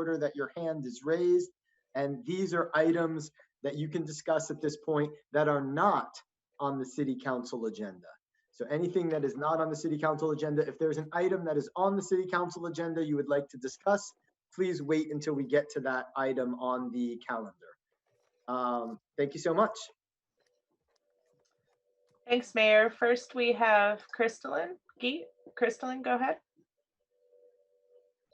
order that your hand is raised. And these are items that you can discuss at this point that are not on the city council agenda. So anything that is not on the city council agenda, if there's an item that is on the city council agenda you would like to discuss, please wait until we get to that item on the calendar. Thank you so much. Thanks, Mayor. First, we have Crystalline. Crystalline, go ahead.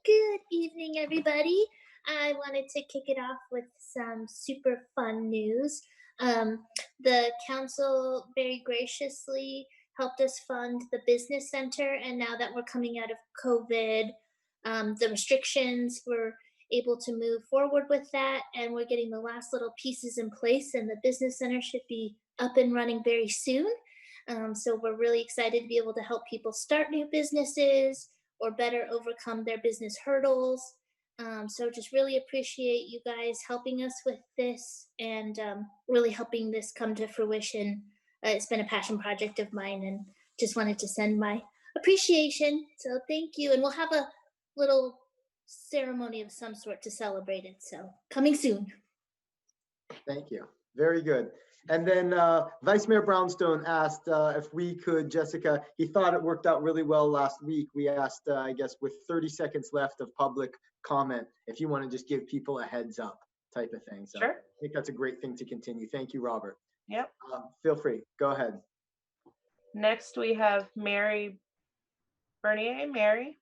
Good evening, everybody. I wanted to kick it off with some super fun news. The council very graciously helped us fund the business center, and now that we're coming out of COVID, the restrictions, we're able to move forward with that, and we're getting the last little pieces in place, and the business center should be up and running very soon. So we're really excited to be able to help people start new businesses or better overcome their business hurdles. So just really appreciate you guys helping us with this and really helping this come to fruition. It's been a passion project of mine, and just wanted to send my appreciation. So thank you. And we'll have a little ceremony of some sort to celebrate it. So coming soon. Thank you. Very good. And then Vice Mayor Brownstone asked if we could, Jessica, he thought it worked out really well last week. We asked, I guess, with 30 seconds left of public comment, if you want to just give people a heads up type of thing. So sure. I think that's a great thing to continue. Thank you, Robert. Yep. Feel free. Go ahead. Next, we have Mary Bernier. Mary.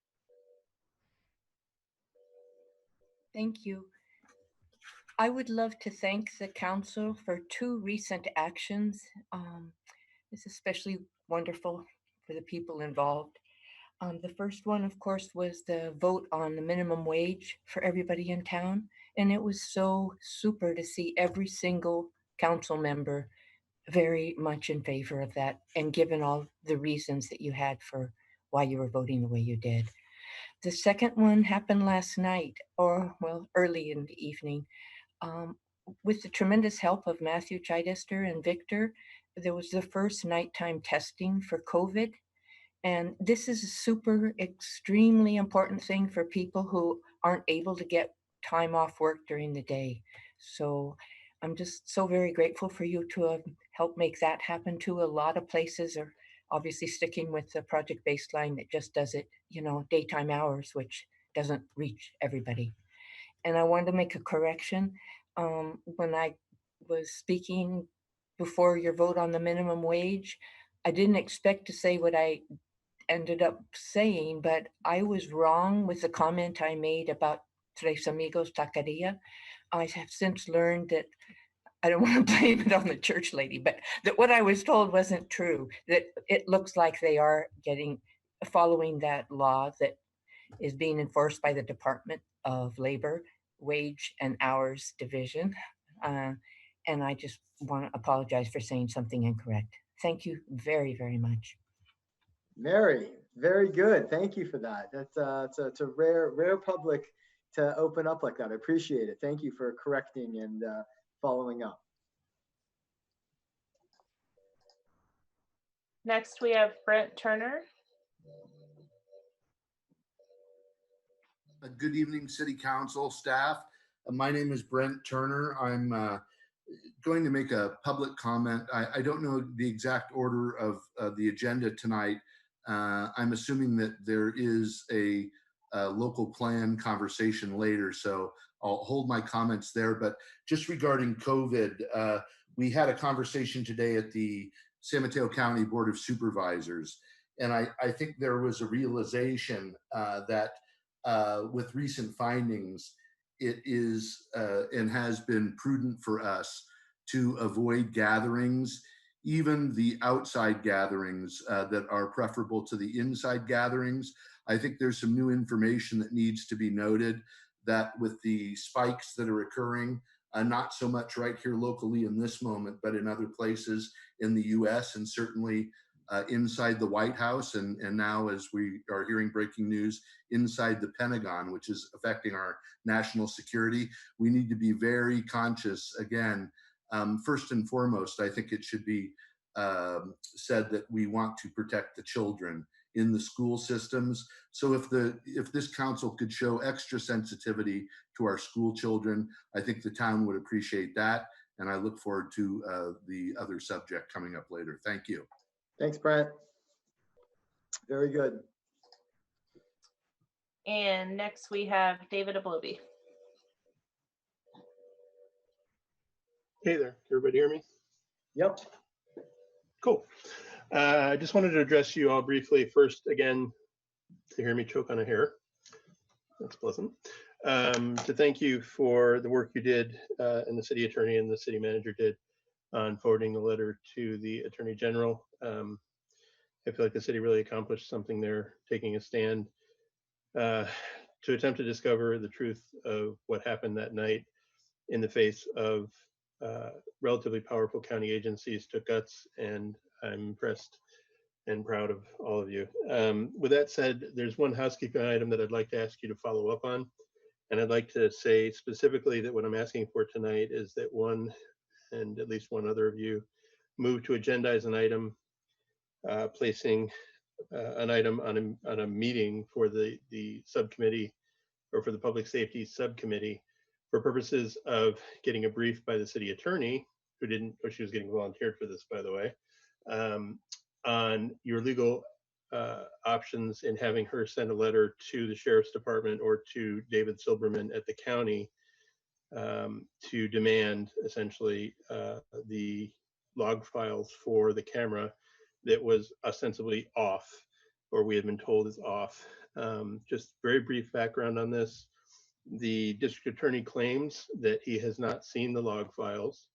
Thank you. I would love to thank the council for two recent actions. It's especially wonderful for the people involved. The first one, of course, was the vote on the minimum wage for everybody in town. And it was so super to see every single council member very much in favor of that, and given all the reasons that you had for why you were voting the way you did. The second one happened last night, or well, early in the evening. With the tremendous help of Matthew Chidester and Victor, there was the first nighttime testing for COVID. And this is a super, extremely important thing for people who aren't able to get time off work during the day. So I'm just so very grateful for you to have helped make that happen too. A lot of places are obviously sticking with the project baseline that just does it, daytime hours, which doesn't reach everybody. And I wanted to make a correction. When I was speaking before your vote on the minimum wage, I didn't expect to say what I ended up saying, but I was wrong with the comment I made about Tres Amigos Taqueria. I have since learned that I don't want to blame it on the church lady, but that what I was told wasn't true, that it looks like they are following that law that is being enforced by the Department of Labor, Wage and Hours Division. And I just want to apologize for saying something incorrect. Thank you very, very much. Mary, very good. Thank you for that. That's it's a rare public to open up like that. I appreciate it. Thank you for correcting and following up. Next, we have Brent Turner. Good evening, City Council staff. My name is Brent Turner. I'm going to make a public comment. I don't know the exact order of the agenda tonight. I'm assuming that there is a local plan conversation later, so I'll hold my comments there. But just regarding COVID, we had a conversation today at the San Mateo County Board of Supervisors, and I think there was a realization that with recent findings, it is and has been prudent for us to avoid gatherings, even the outside gatherings that are preferable to the inside gatherings. I think there's some new information that needs to be noted, that with the spikes that are occurring, not so much right here locally in this moment, but in other places in the US and certainly inside the White House, and now, as we are hearing breaking news, inside the Pentagon, which is affecting our national security. We need to be very conscious. Again, first and foremost, I think it should be said that we want to protect the children in the school systems. So if this council could show extra sensitivity to our school children, I think the town would appreciate that. And I look forward to the other subject coming up later. Thank you. Thanks, Brent. Very good. And next we have David Ablobi. Hey there, can everybody hear me? Yep. Cool. I just wanted to address you all briefly. First, again, to hear me choke on a hair. That's pleasant. To thank you for the work you did and the city attorney and the city manager did on forwarding the letter to the attorney general. I feel like the city really accomplished something there, taking a stand to attempt to discover the truth of what happened that night in the face of relatively powerful county agencies took guts, and I'm impressed and proud of all of you. With that said, there's one housekeeping item that I'd like to ask you to follow up on. And I'd like to say specifically that what I'm asking for tonight is that one, and at least one other of you, move to agendize an item, placing an item on a meeting for the subcommittee or for the public safety subcommittee for purposes of getting a brief by the city attorney, who didn't, or she was getting volunteered for this, by the way, on your legal options in having her send a letter to the sheriff's department or to David Silberman at the county to demand essentially the log files for the camera that was ostensibly off, or we had been told is off. Just very brief background on this. The district attorney claims that he has not seen the log files,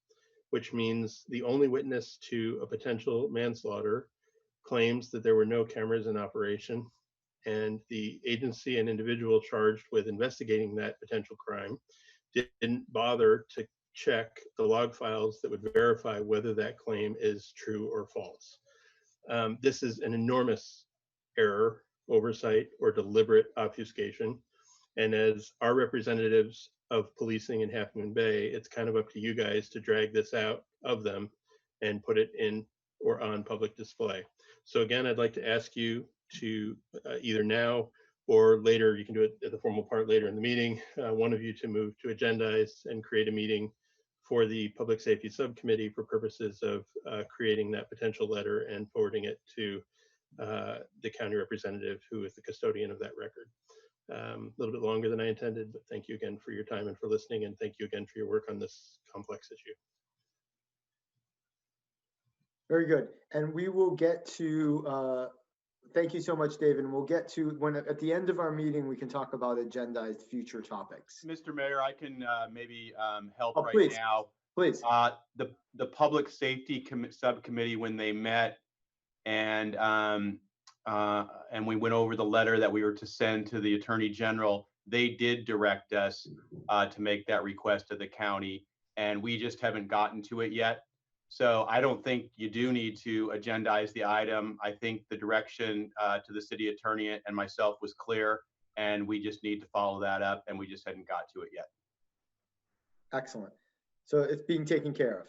which means the only witness to a potential manslaughter claims that there were no cameras in operation, and the agency and individual charged with investigating that potential crime didn't bother to check the log files that would verify whether that claim is true or false. This is an enormous error, oversight, or deliberate obfuscation. And as our representatives of policing in Half Moon Bay, it's kind of up to you guys to drag this out of them and put it in or on public display. So again, I'd like to ask you to either now or later, you can do it at the formal part later in the meeting, one of you to move to agendize and create a meeting for the public safety subcommittee for purposes of creating that potential letter and forwarding it to the county representative who is the custodian of that record. A little bit longer than I intended, but thank you again for your time and for listening, and thank you again for your work on this complex issue. Very good. And we will get to, thank you so much, David. And we'll get to, when at the end of our meeting, we can talk about agendized future topics. Mr. Mayor, I can maybe help right please. now. Please. The public safety subcommittee, when they met and we went over the letter that we were to send to the Attorney General, they did direct us to make that request to the county, and we just haven't gotten to it yet. So I don't think you do need to agendize the item. I think the direction to the city attorney and myself was clear, and we just need to follow that up, and we just hadn't got to it yet. Excellent. So it's being taken care of.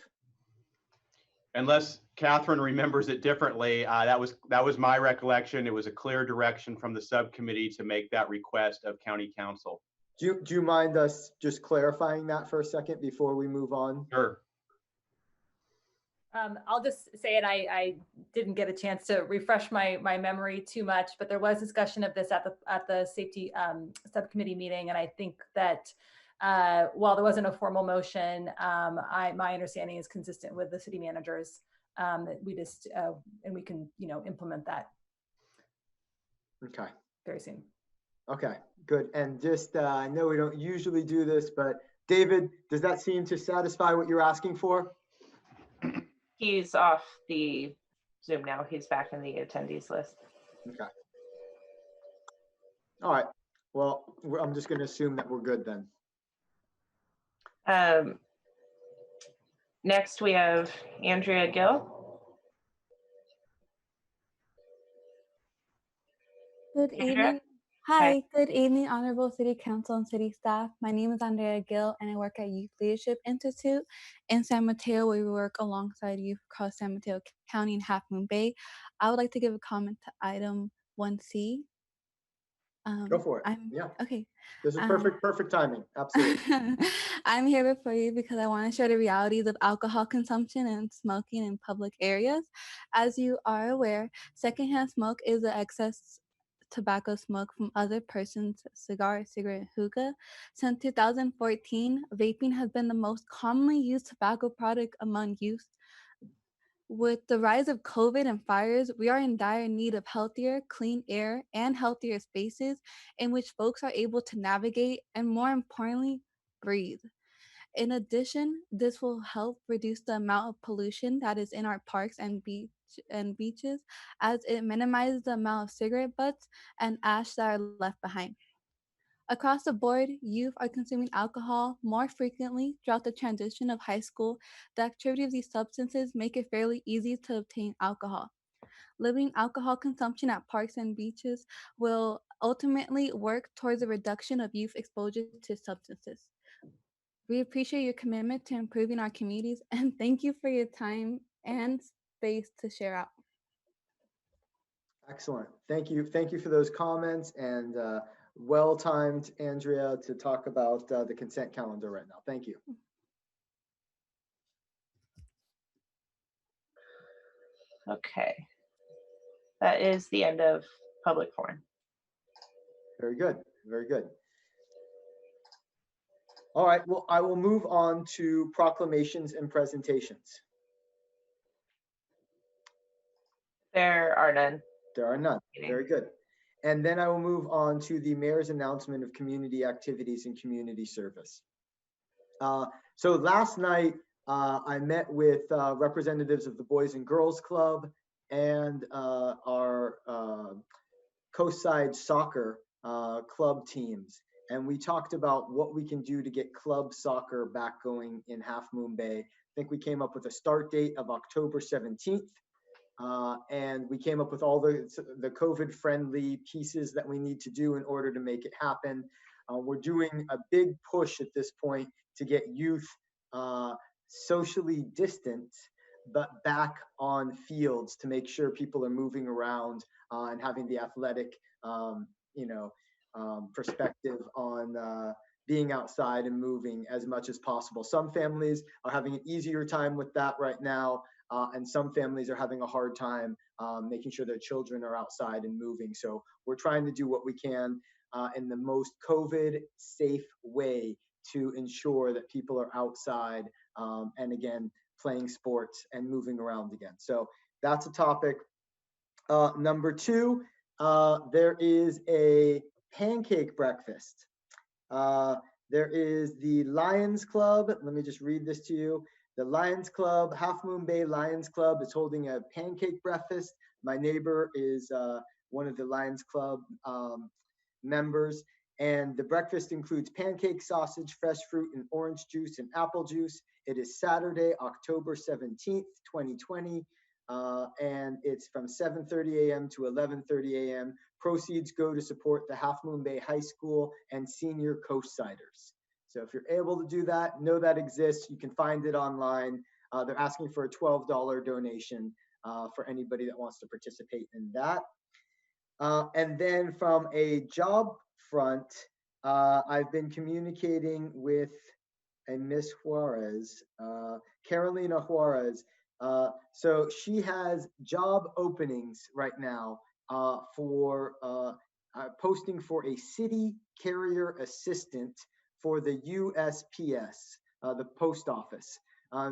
Unless Catherine remembers it differently, that was my recollection. It was a clear direction from the subcommittee to make that request of county council. Do you mind us just clarifying that for a second before we move on? Sure. I'll just say it. I didn't get a chance to refresh my memory too much, but there was discussion of this at the safety subcommittee meeting, and I think that while there wasn't a formal motion, my understanding is consistent with the city managers. That we just and we can implement that. Okay. Very soon. Okay. Good. And just I know we don't usually do this, but David, does that seem to satisfy what you're asking for? He's off the Zoom now. He's back in the attendees list. Okay. All right. Well, I'm just going to assume that we're good then. Next, we have Andrea Gill. Good Andrea? evening. Hi, good evening, Honorable City Council and City staff. My name is Andrea Gill, and I work at Youth Leadership Institute in San Mateo, where we work alongside youth across San Mateo County and Half Moon Bay. I would like to give a comment to item 1C. Go for it. I'm Yeah, okay. this is Um, perfect timing. Absolutely. I'm here before you because I want to share the realities of alcohol consumption and smoking in public areas. As you are aware, secondhand smoke is the excess tobacco smoke from other persons' cigar, cigarette, hookah. Since 2014, vaping has been the most commonly used tobacco product among youth. With the rise of COVID and fires, we are in dire need of healthier, clean air and healthier spaces in which folks are able to navigate and, more importantly, breathe. In addition, this will help reduce the amount of pollution that is in our parks and beaches, as it minimizes the amount of cigarette butts and ash that are left behind. Across the board, youth are consuming alcohol more frequently throughout the transition of high school. The activity of these substances make it fairly easy to obtain alcohol. Limiting alcohol consumption at parks and beaches will ultimately work towards a reduction of youth exposure to substances. We appreciate your commitment to improving our communities, and thank you for your time and space to share out. Excellent. Thank you. Thank you for those comments, and well-timed, Andrea, to talk about the consent calendar right now. Thank you. Okay. That is the end of public forum. Very good. Very good. All right. Well, I will move on to proclamations and presentations. There are none. There are none. Very good. And then I will move on to the mayor's announcement of community activities and community service. So last night, I met with representatives of the Boys and Girls Club and our Coastside Soccer club teams. And we talked about what we can do to get club soccer back going in Half Moon Bay. I think we came up with a start date of October 17th. And we came up with all the COVID-friendly pieces that we need to do in order to make it happen. We're doing a big push at this point to get youth socially distant, but back on fields to make sure people are moving around and having the athletic, perspective on being outside and moving as much as possible. Some families are having an easier time with that right now. And some families are having a hard time making sure their children are outside and moving. So we're trying to do what we can in the most COVID safe way to ensure that people are outside and again, playing sports and moving around again. So that's a topic. Number two, there is a pancake breakfast. There is the Lions Club. Let me just read this to you. The Lions Club, Half Moon Bay Lions Club, is holding a pancake breakfast. My neighbor is one of the Lions Club members. And the breakfast includes pancake, sausage, fresh fruit, and orange juice and apple juice. It is Saturday, October 17th, 2020. And it's from 7:30 a.m. to 11:30 a.m. Proceeds go to support the Half Moon Bay High School and senior Coastsiders. So if you're able to do that, know that exists. You can find it online. They're asking for a $12 donation for anybody that wants to participate in that. And then from a job front, I've been communicating with a Miss Juarez, Carolina Juarez. So she has job openings right now for posting for a city carrier assistant for the USPS, the post office.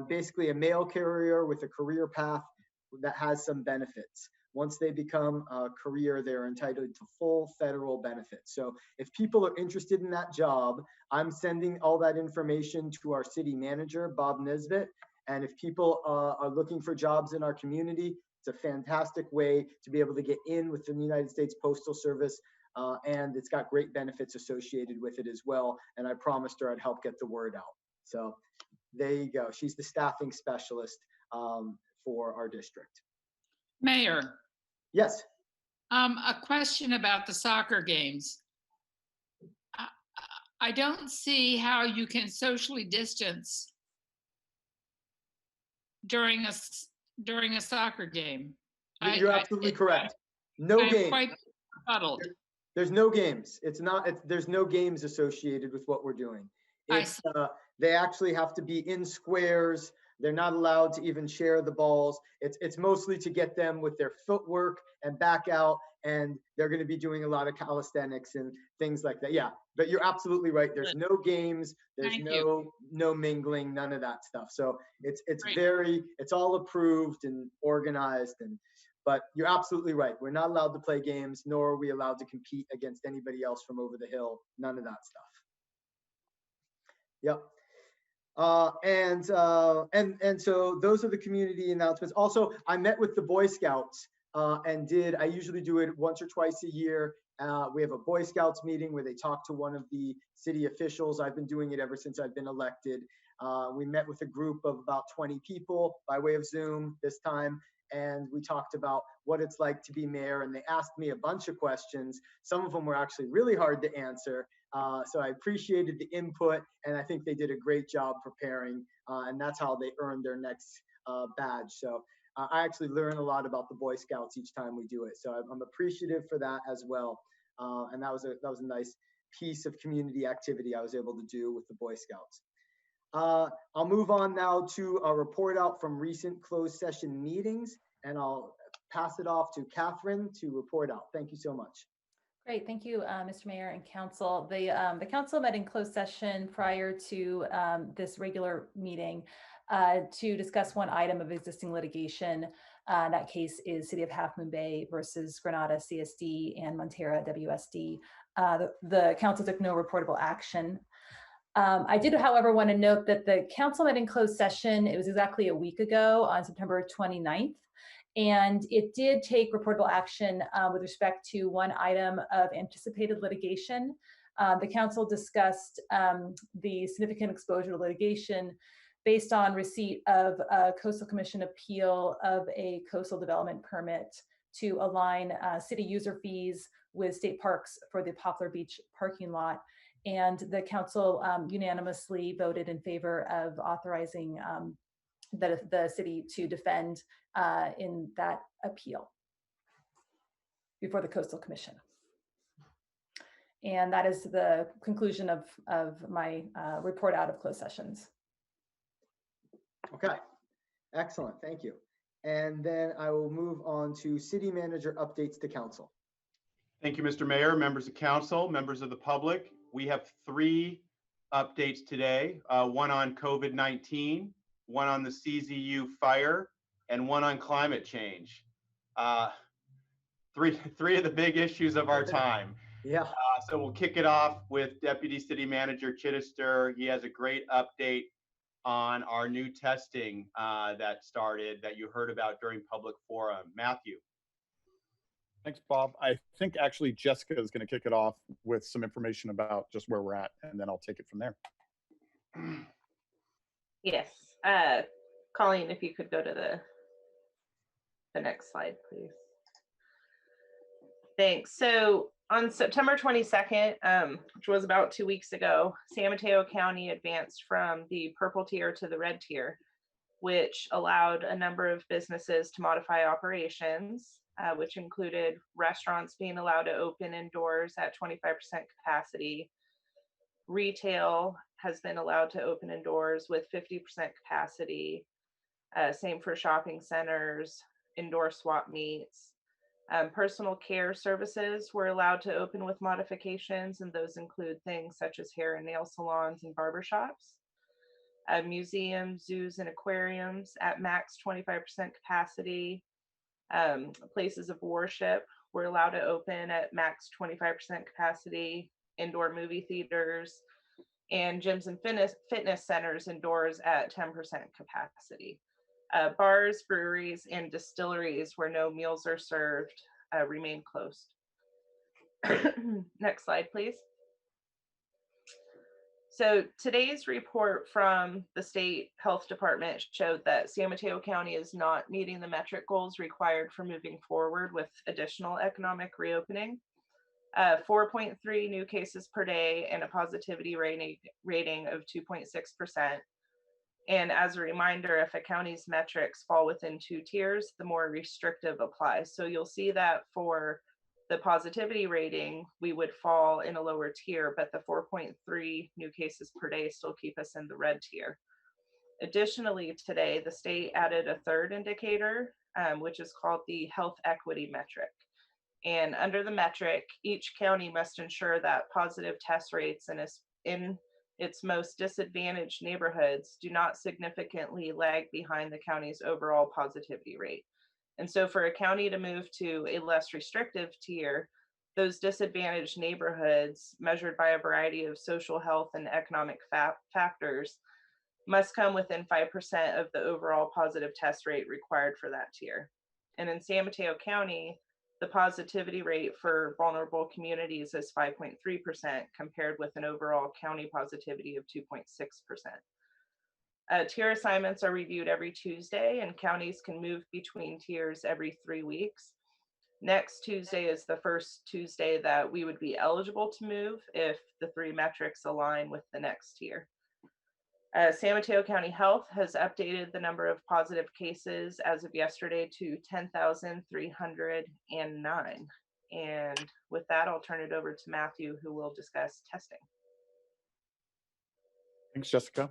Basically a mail carrier with a career path that has some benefits. Once they become a career, they're entitled to full federal benefits. So if people are interested in that job, I'm sending all that information to our city manager, Bob Nesbitt. And if people are looking for jobs in our community, it's a fantastic way to be able to get in with the United States Postal Service. And it's got great benefits associated with it as well. And I promised her I'd help get the word out. So there you go. She's the staffing specialist for our district. Mayor. Yes. A question about the soccer games. I don't see how you can socially distance during a soccer game. You're absolutely correct. No game. Huddled. There's no games. There's no games associated with what we're doing. I It's, they actually have to be in squares. They're not allowed to even share the balls. It's mostly to get them with their footwork and back out. And they're going to be doing a lot of calisthenics and things like that. Yeah, but you're absolutely right. There's no games. There's Thank no mingling, none of that stuff. So it's Great. it's all approved and organized. But you're absolutely right. We're not allowed to play games, nor are we allowed to compete against anybody else from over the hill. None of that stuff. Yep. And so those are the community announcements. Also, I met with the Boy Scouts I usually do it once or twice a year. We have a Boy Scouts meeting where they talk to one of the city officials. I've been doing it ever since I've been elected. We met with a group of about 20 people by way of Zoom this time. And we talked about what it's like to be mayor. And they asked me a bunch of questions. Some of them were actually really hard to answer. So I appreciated the input, and I think they did a great job preparing, and that's how they earned their next badge. So I actually learn a lot about the Boy Scouts each time we do it. So I'm appreciative for that as well. And that was a nice piece of community activity I was able to do with the Boy Scouts. I'll move on now to a report out from recent closed session meetings, and I'll pass it off to Catherine to report out. Thank you so much. Great, thank you, Mr. Mayor and Council. The Council met in closed session prior to this regular meeting to discuss one item of existing litigation. That case is City of Half Moon Bay versus Granada CSD and Montera WSD. The Council took no reportable action. I did, however, want to note that the Council met in closed session. It was exactly a week ago on September 29th. And it did take reportable action with respect to one item of anticipated litigation. The council discussed the significant exposure to litigation based on receipt of a Coastal Commission appeal of a coastal development permit to align city user fees with state parks for the Poplar Beach parking lot. And the council unanimously voted in favor of authorizing the city to defend in that appeal before the Coastal Commission. And that is the conclusion of my report out of closed sessions. Okay, excellent, thank you. And then I will move on to city manager updates to council. Thank you, Mr. Mayor, members of council, members of the public. We have 3 updates today, one on COVID-19, one on the CZU fire, and one on climate change. Three of the big issues of our time. Yeah. So we'll kick it off with Deputy City Manager Chittister. He has a great update on our new testing that started, that you heard about during public forum. Matthew. Thanks, Bob. I think actually Jessica is going to kick it off with some information about just where we're at, and then I'll take it from there. Yes. Colleen, if you could go to the next slide, please. Thanks. So on September 22nd, which was about 2 weeks ago, San Mateo County advanced from the purple tier to the red tier, which allowed a number of businesses to modify operations, which included restaurants being allowed to open indoors at 25% capacity. Retail has been allowed to open indoors with 50% capacity. Same for shopping centers, indoor swap meets. Personal care services were allowed to open with modifications, and those include things such as hair and nail salons and barbershops. Museums, zoos, and aquariums at max 25% capacity. Places of worship were allowed to open at max 25% capacity. Indoor movie theaters and gyms and fitness centers indoors at 10% capacity. Bars, breweries, and distilleries where no meals are served remain closed. Next slide, please. So today's report from the state health department showed that San Mateo County is not meeting the metric goals required for moving forward with additional economic reopening. 4.3 new cases per day and a positivity rating of 2.6%. And as a reminder, if a county's metrics fall within 2 tiers, the more restrictive applies. So you'll see that for the positivity rating, we would fall in a lower tier, but the 4.3 new cases per day still keep us in the red tier. Additionally, today, the state added a third indicator, which is called the health equity metric. And under the metric, each county must ensure that positive test rates in its most disadvantaged neighborhoods do not significantly lag behind the county's overall positivity rate. And so for a county to move to a less restrictive tier, those disadvantaged neighborhoods, measured by a variety of social, health, and economic factors, must come within 5% of the overall positive test rate required for that tier. And in San Mateo County, the positivity rate for vulnerable communities is 5.3% compared with an overall county positivity of 2.6%. Tier assignments are reviewed every Tuesday, and counties can move between tiers every 3 weeks. Next Tuesday is the first Tuesday that we would be eligible to move if the 3 metrics align with the next tier. San Mateo County Health has updated the number of positive cases as of yesterday to 10,309. And with that, I'll turn it over to Matthew, who will discuss testing. Thanks, Jessica.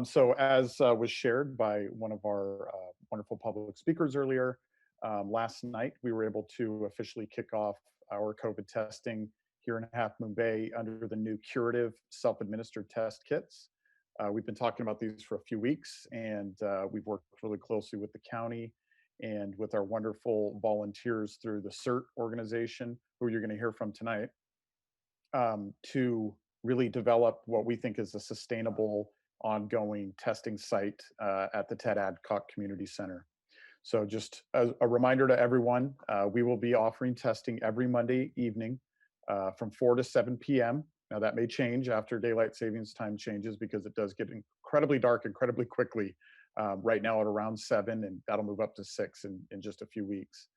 So as was shared by one of our wonderful public speakers earlier, last night we were able to officially kick off our COVID testing here in Half Moon Bay under the new curative self-administered test kits. We've been talking about these for a few weeks, and we've worked really closely with the county and with our wonderful volunteers through the CERT organization, who you're going to hear from tonight, to really develop what we think is a sustainable, ongoing testing site at the Ted Adcock Community Center. So just a reminder to everyone, we will be offering testing every Monday evening from 4 to 7 p.m. Now that may change after daylight savings time changes, because it does get incredibly dark incredibly quickly right now at around 7, and that'll move up to 6 in just a few weeks.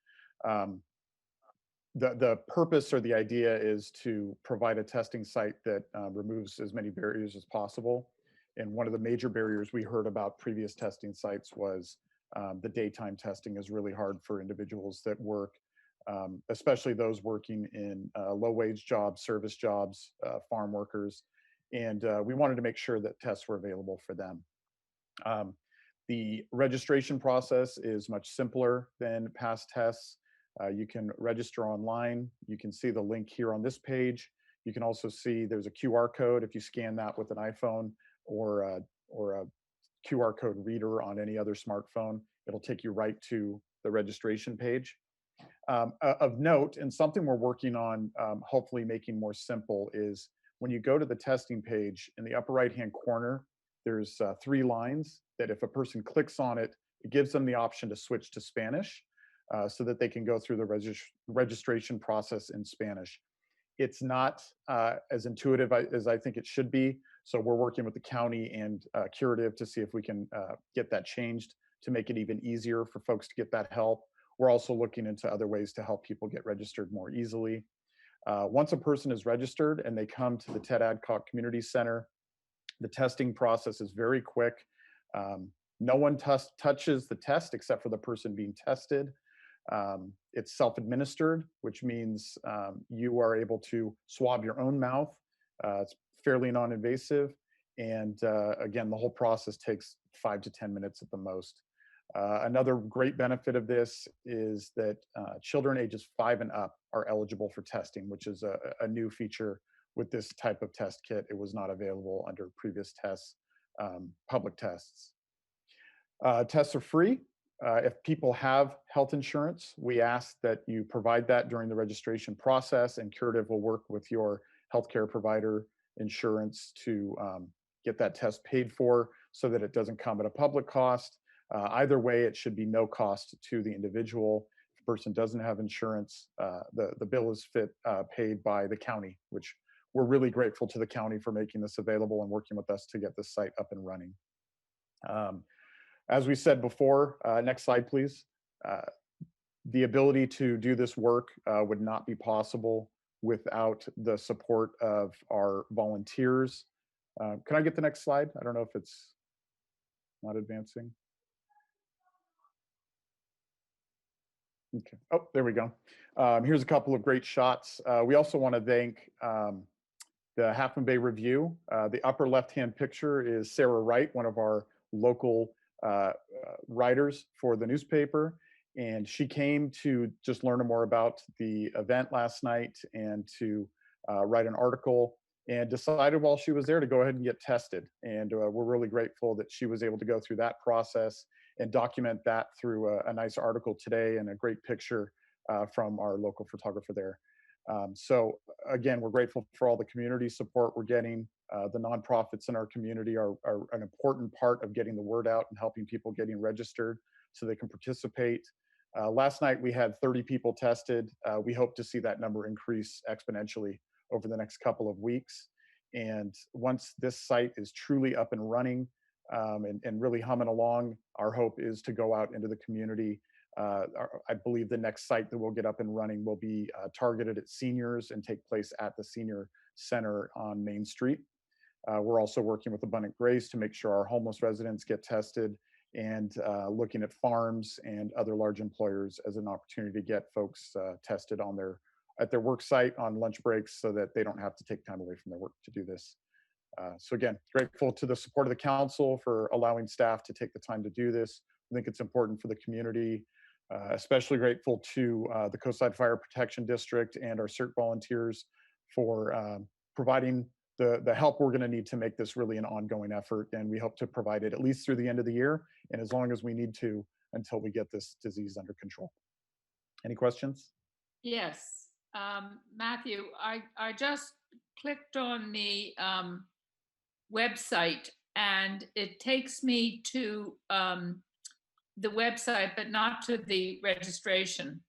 The purpose or the idea is to provide a testing site that removes as many barriers as possible. And one of the major barriers we heard about previous testing sites was the daytime testing is really hard for individuals that work, especially those working in low-wage jobs, service jobs, farm workers. And we wanted to make sure that tests were available for them. The registration process is much simpler than past tests. You can register online. You can see the link here on this page. You can also see there's a QR code if you scan that with an iPhone or a QR code reader on any other smartphone. It'll take you right to the registration page. Of note, and something we're working on hopefully making more simple, is when you go to the testing page in the upper right-hand corner, there's 3 lines that if a person clicks on it, it gives them the option to switch to Spanish so that they can go through the registration process in Spanish. It's not as intuitive as I think it should be. So we're working with the county and Curative to see if we can get that changed to make it even easier for folks to get that help. We're also looking into other ways to help people get registered more easily. Once a person is registered and they come to the Ted Adcock Community Center, the testing process is very quick. No one touches the test except for the person being tested. It's self-administered, which means you are able to swab your own mouth. It's fairly non-invasive. And again, the whole process takes 5 to 10 minutes at the most. Another great benefit of this is that children ages 5 and up are eligible for testing, which is a new feature with this type of test kit. It was not available under previous tests, public tests. Tests are free. If people have health insurance, we ask that you provide that during the registration process, and Curative will work with your healthcare provider insurance to get that test paid for so that it doesn't come at a public cost. Either way, it should be no cost to the individual. If a person doesn't have insurance, the bill is paid by the county, which we're really grateful to the county for making this available and working with us to get this site up and running. As we said before, next slide, please. The ability to do this work would not be possible without the support of our volunteers. Can I get the next slide? I don't know if it's not advancing. Okay. Oh, there we go. Here's a couple of great shots. We also want to thank the Half Moon Bay Review. The upper left-hand picture is Sarah Wright, one of our local writers for the newspaper. And she came to just learn more about the event last night and to write an article, and decided while she was there to go ahead and get tested. And we're really grateful that she was able to go through that process and document that through a nice article today and a great picture from our local photographer there. So again, we're grateful for all the community support we're getting. The nonprofits in our community are an important part of getting the word out and helping people getting registered so they can participate. Last night we had 30 people tested. We hope to see that number increase exponentially over the next couple of weeks. And once this site is truly up and running and really humming along, our hope is to go out into the community. I believe the next site that we'll get up and running will be targeted at seniors and take place at the senior center on Main Street. We're also working with Abundant Grace to make sure our homeless residents get tested, and looking at farms and other large employers as an opportunity to get folks tested on at their work site on lunch breaks so that they don't have to take time away from their work to do this. So again, grateful to the support of the council for allowing staff to take the time to do this. I think it's important for the community. Especially grateful to the Coastside Fire Protection District and our CERT volunteers for providing the help we're going to need to make this really an ongoing effort. And we hope to provide it at least through the end of the year, and as long as we need to until we get this disease under control. Any questions? Yes. Matthew, I just clicked on the website and it takes me to the website, but not to the registration.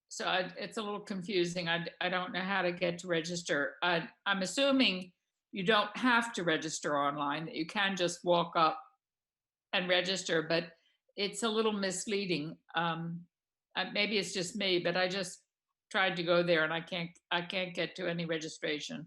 So it's a little confusing. I don't know how to get to register. I'm assuming you don't have to register online, that you can just walk up and register, but it's a little misleading. Maybe it's just me, but I just tried to go there and I can't get to any registration.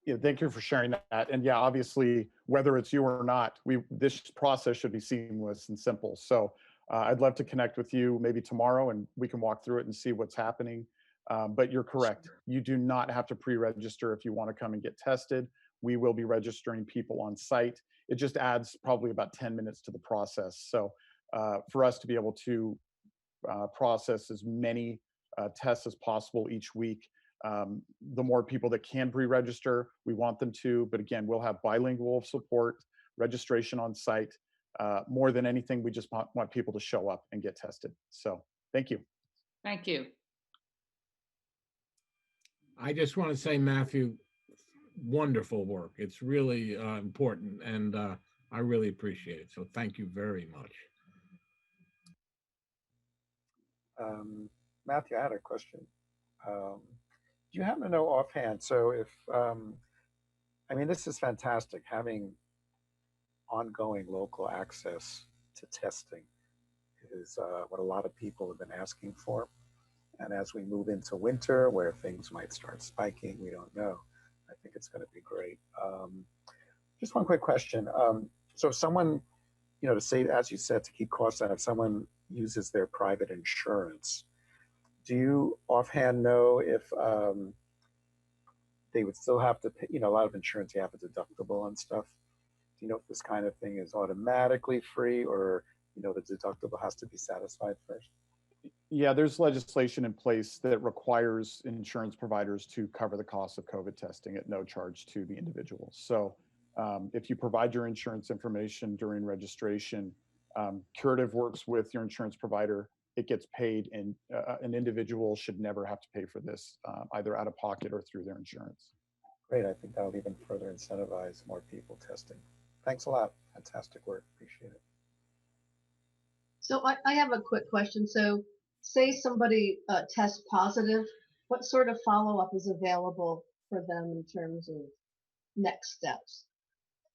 Yeah, thank you for sharing that. And yeah, obviously, whether it's you or not, this process should be seamless and simple. So I'd love to connect with you maybe tomorrow and we can walk through it and see what's happening. But you're correct. You do not have to pre-register if you want to come and get tested. We will be registering people on site. It just adds probably about 10 minutes to the process. So for us to be able to process as many tests as possible each week, the more people that can pre-register, we want them to. But again, we'll have bilingual support, registration on site. More than anything, we just want people to show up and get tested. So thank you. Thank you. I just want to say, Matthew, wonderful work. It's really important, and I really appreciate it. So thank you very much. Matthew, I had a question. Do you happen to know offhand? So if, I mean, this is fantastic, having ongoing local access to testing is what a lot of people have been asking for. And as we move into winter where things might start spiking, we don't know. I think it's going to be great. Just one quick question. So if someone, to say, as you said, to keep costs down, if someone uses their private insurance, do you offhand know if they would still have to pay, a lot of insurance, you have a deductible and stuff. Do you know if this kind of thing is automatically free or, the deductible has to be satisfied first? Yeah, there's legislation in place that requires insurance providers to cover the cost of COVID testing at no charge to the individual. So if you provide your insurance information during registration, Curative works with your insurance provider, it gets paid, and an individual should never have to pay for this, either out of pocket or through their insurance. Great, I think that'll even further incentivize more people testing. Thanks a lot, fantastic work, appreciate it. So I have a quick question. So say somebody tests positive, what sort of follow-up is available for them in terms of next steps?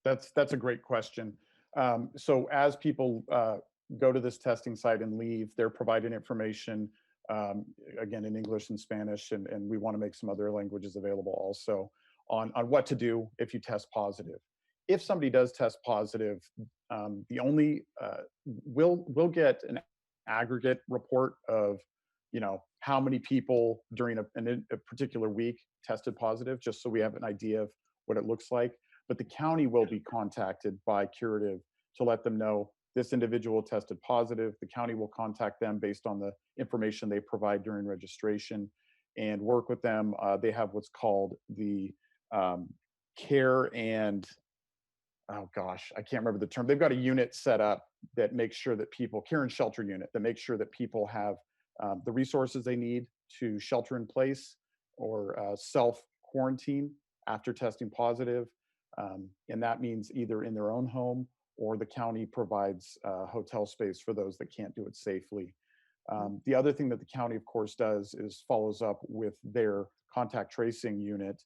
That's a great question. So as people go to this testing site and leave, they're providing information, again, in English and Spanish, and we want to make some other languages available also on what to do if you test positive. If somebody does test positive, we'll get an aggregate report of, how many people during a particular week tested positive, just so we have an idea of what it looks like. But the county will be contacted by Curative to let them know this individual tested positive. The county will contact them based on the information they provide during registration and work with them. They have what's called the care and, oh gosh, I can't remember the term. They've got a unit set up that makes sure that people, care and shelter unit, that makes sure that people have the resources they need to shelter in place or self-quarantine after testing positive. And that means either in their own home or the county provides hotel space for those that can't do it safely. The other thing that the county, of course, does is follows up with their contact tracing unit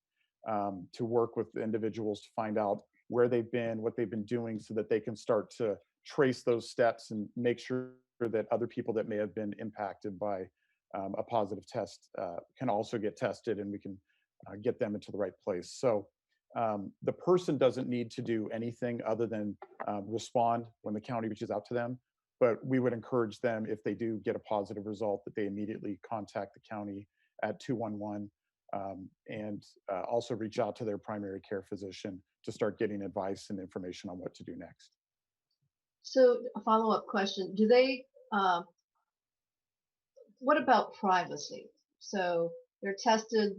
to work with the individuals to find out where they've been, what they've been doing, so that they can start to trace those steps and make sure that other people that may have been impacted by a positive test can also get tested, and we can get them into the right place. So the person doesn't need to do anything other than respond when the county reaches out to them. But we would encourage them, if they do get a positive result, that they immediately contact the county at 211 and also reach out to their primary care physician to start getting advice and information on what to do next. So a follow-up question, do they, what about privacy? So they're tested,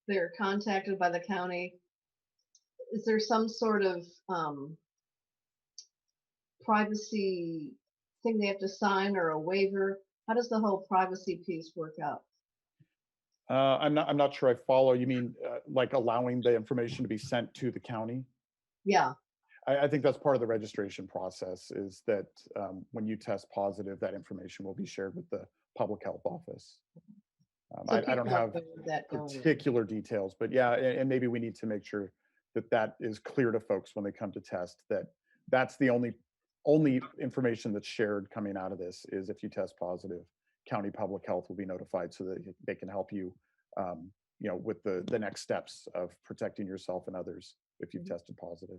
they're contacted by the county. Is there some sort of privacy thing they have to sign or a waiver? How does the whole privacy piece work out? I'm not sure I follow. You mean like allowing the information to be sent to the county? Yeah. I think that's part of the registration process, is that when you test positive, that information will be shared with the public health office. So I don't have particular details, but yeah, and maybe we need to make sure that that is clear to folks when they come to test, that that's the only information that's shared coming out of this is if you test positive, county public health will be notified so that they can help you, with the next steps of protecting yourself and others if you've tested positive.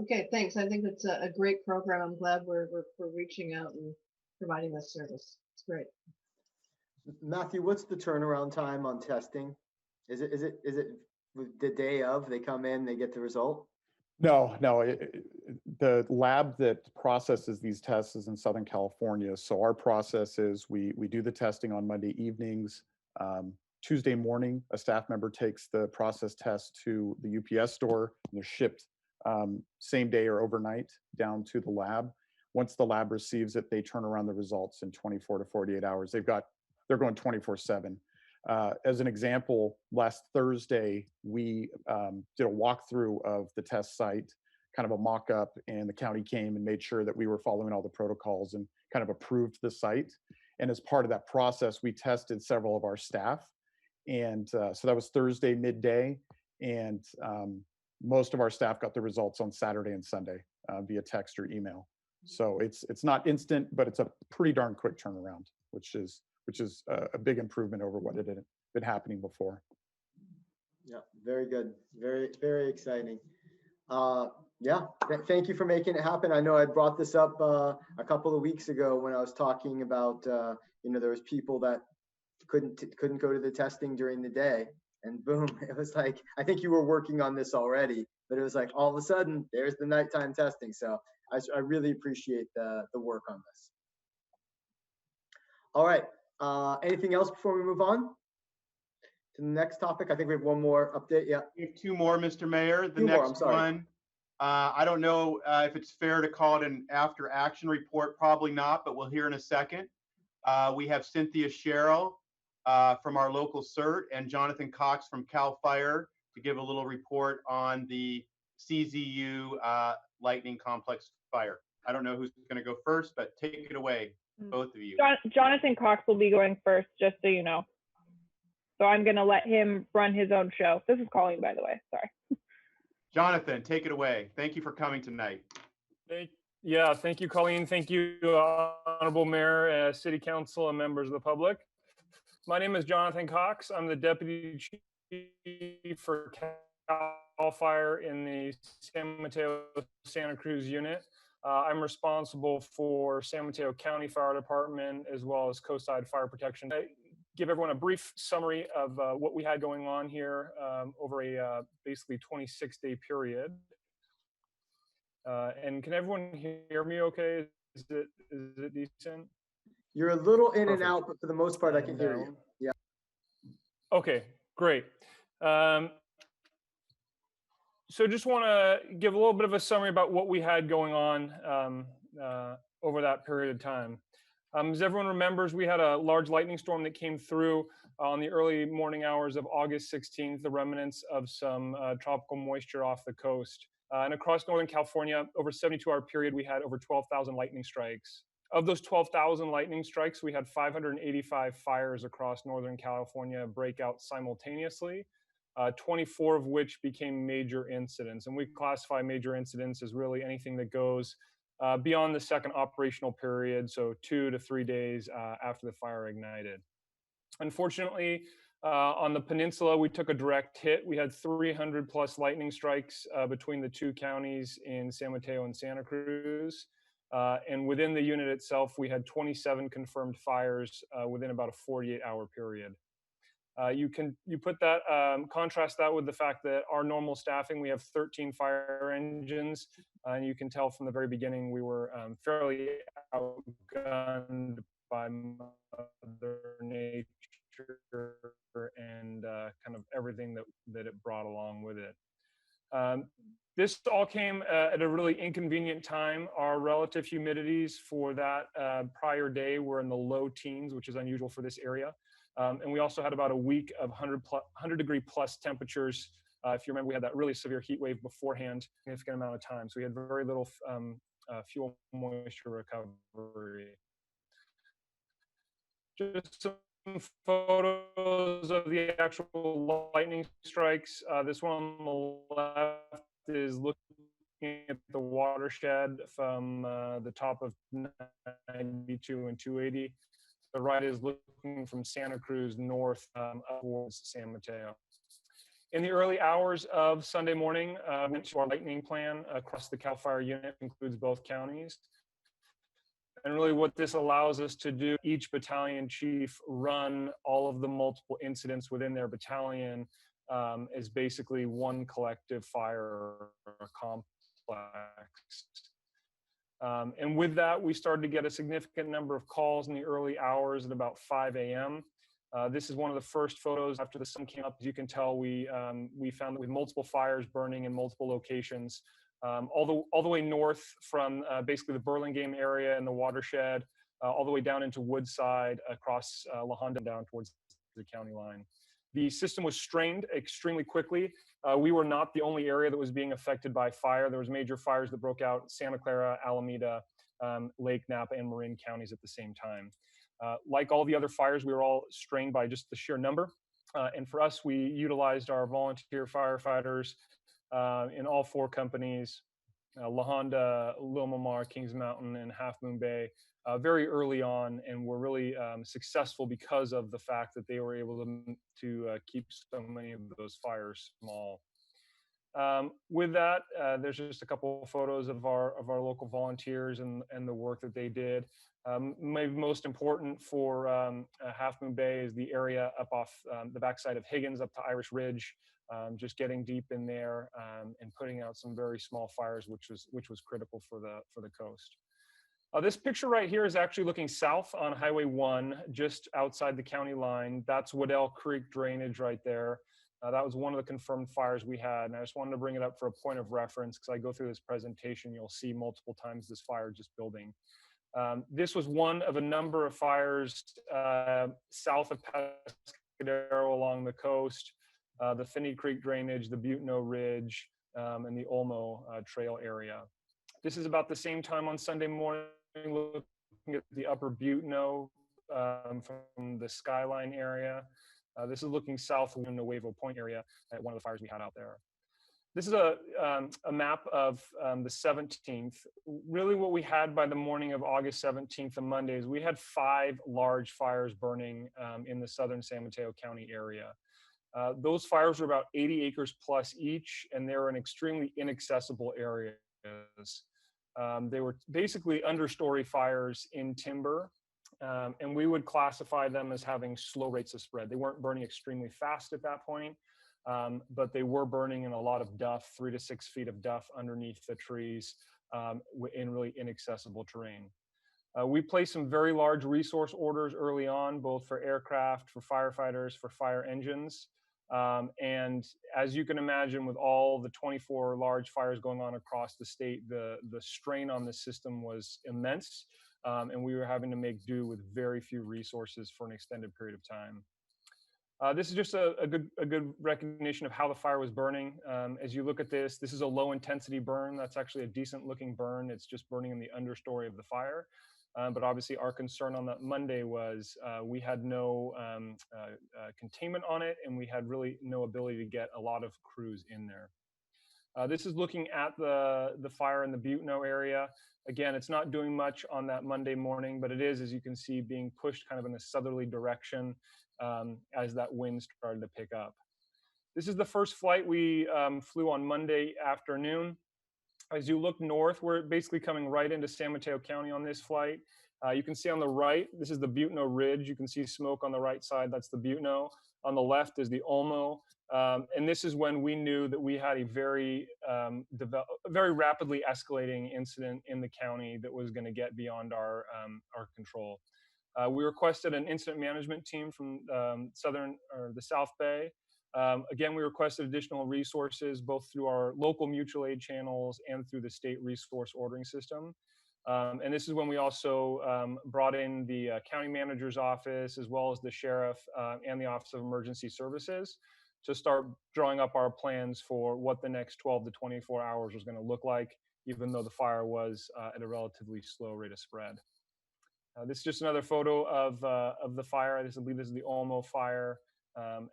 Okay, thanks. I think it's a great program. I'm glad we're reaching out and providing this service. It's great. Matthew, what's the turnaround time on testing? Is it the day of they come in, they get the result? No. The lab that processes these tests is in Southern California. So our process is we do the testing on Monday evenings. Tuesday morning, a staff member takes the process test to the UPS store, and they're shipped same day or overnight down to the lab. Once the lab receives it, they turn around the results in 24 to 48 hours. They're going 24/7. As an example, last Thursday, we did a walkthrough of the test site, kind of a mock-up, and the county came and made sure that we were following all the protocols and kind of approved the site. And as part of that process, we tested several of our staff. And so that was Thursday midday. And most of our staff got the results on Saturday and Sunday via text or email. So it's not instant, but it's a pretty darn quick turnaround, which is a big improvement over what had been happening before. Yeah, very good. Very, very exciting. Thank you for making it happen. I know I brought this up a couple of weeks ago when I was talking about, there was people that couldn't go to the testing during the day, and boom, it was like, I think you were working on this already, but it was like, all of a sudden, there's the nighttime testing. So I really appreciate the work on this. All right. Anything else before we move on to the next topic? I think we have one more update. Yeah. We have two more, Mr. Mayor. The next one, I don't know if it's fair to call it an after action report, probably not, but we'll hear in a second. We have Cynthia Sherrill from our local CERT and Jonathan Cox from CAL FIRE to give a little report on the CZU Lightning Complex fire. I don't know who's going to go first, but take it away, both of you. Jonathan Cox will be going first, just so you know. So I'm going to let him run his own show. This is Colleen, by the way. Sorry. Jonathan, take it away. Thank you for coming tonight. Thank you, Colleen. Thank you, Honorable Mayor, City Council, and members of the public. My name is Jonathan Cox. I'm the Deputy Chief for CAL FIRE in the San Mateo Santa Cruz unit. I'm responsible for San Mateo County Fire Department as well as Coastside Fire Protection. I give everyone a brief summary of what we had going on here over a basically 26-day period. And can everyone hear me okay? Is it decent? You're a little in and Perfect. out, but for the most part, I can hear you. Yeah. Okay, great. So just want to give a little bit of a summary about what we had going on over that period of time. As everyone remembers, we had a large lightning storm that came through on the early morning hours of August 16th, the remnants of some tropical moisture off the coast. And across Northern California, over a 72-hour period, we had over 12,000 lightning strikes. Of those 12,000 lightning strikes, we had 585 fires across Northern California break out simultaneously, 24 of which became major incidents. And we classify major incidents as really anything that goes beyond the second operational period, so 2 to 3 days after the fire ignited. Unfortunately, on the peninsula, we took a direct hit. We had 300 plus lightning strikes between the two counties in San Mateo and Santa Cruz. And within the unit itself, we had 27 confirmed fires within about a 48-hour period. You put that, contrast that with the fact that our normal staffing, we have 13 fire engines, and you can tell from the very beginning we were fairly outgunned by Mother Nature and kind of everything that it brought along with it. This all came at a really inconvenient time. Our relative humidities for that prior day were in the low teens, which is unusual for this area. And we also had about a week of 100 degree plus temperatures. If you remember, we had that really severe heat wave beforehand, significant amount of time. So we had very little fuel moisture recovery. Just some photos of the actual lightning strikes. This one on the left is looking at the watershed from the top of 92 and 280. The right is looking from Santa Cruz north towards San Mateo. In the early hours of Sunday morning, we went to our lightning plan across the CAL FIRE unit, includes both counties. And really what this allows us to do, each battalion chief run all of the multiple incidents within their battalion as basically one collective fire complex. And with that, we started to get a significant number of calls in the early hours at about 5 a.m. This is one of the first photos after the sun came up. As you can tell, we found that with multiple fires burning in multiple locations, all the way north from basically the Burlingame area and the watershed, all the way down into Woodside, across La Honda, down towards the county line. The system was strained extremely quickly. We were not the only area that was being affected by fire. There was major fires that broke out in Santa Clara, Alameda, Lake, Napa, and Marin counties at the same time. Like all the other fires, we were all strained by just the sheer number. And for us, we utilized our volunteer firefighters in all four companies, La Honda, Lilmamar, Kings Mountain, and Half Moon Bay, very early on, and were really successful because of the fact that they were able to keep so many of those fires small. With that, there's just a couple of photos of our local volunteers and the work that they did. Maybe most important for Half Moon Bay is the area up off the backside of Higgins up to Irish Ridge, just getting deep in there and putting out some very small fires, which was critical for the coast. This picture right here is actually looking south on Highway 1, just outside the county line. That's Waddell Creek drainage right there. That was one of the confirmed fires we had. And I just wanted to bring it up for a point of reference because I go through this presentation, you'll see multiple times this fire just building. This was one of a number of fires south of Pescadero along the coast, the Finney Creek drainage, the Buteno Ridge, and the Olmo Trail area. This is about the same time on Sunday morning, looking at the upper Buteno from the Skyline area. This is looking south in the Nuevo Point area at one of the fires we had out there. This is a map of the 17th. Really what we had by the morning of August 17th, the Monday, is we had 5 large fires burning in the southern San Mateo County area. Those fires were about 80 acres plus each, and they were in extremely inaccessible areas. They were basically understory fires in timber, and we would classify them as having slow rates of spread. They weren't burning extremely fast at that point, but they were burning in a lot of duff, 3 to 6 feet of duff underneath the trees, in really inaccessible terrain. We placed some very large resource orders early on, both for aircraft, for firefighters, for fire engines. And as you can imagine, with all the 24 large fires going on across the state, the strain on the system was immense. And we were having to make do with very few resources for an extended period of time. This is just a good recognition of how the fire was burning. As you look at this, this is a low intensity burn. That's actually a decent looking burn. It's just burning in the understory of the fire. But obviously our concern on that Monday was we had no containment on it, and we had really no ability to get a lot of crews in there. This is looking at the fire in the Butno area. Again, it's not doing much on that Monday morning, but it is, as you can see, being pushed kind of in a southerly direction as that wind started to pick up. This is the first flight we flew on Monday afternoon. As you look north, we're basically coming right into San Mateo County on this flight. You can see on the right, this is the Butno Ridge. You can see smoke on the right side, that's the Butno. On the left is the Olmo. And this is when we knew that we had a very rapidly escalating incident in the county that was going to get beyond our control. We requested an incident management team from the South Bay. Again, we requested additional resources, both through our local mutual aid channels and through the state resource ordering system. And this is when we also brought in the county manager's office, as well as the sheriff and the Office of Emergency Services, to start drawing up our plans for what the next 12 to 24 hours was going to look like, even though the fire was at a relatively slow rate of spread. This is just another photo of the fire. I believe this is the Olmo fire.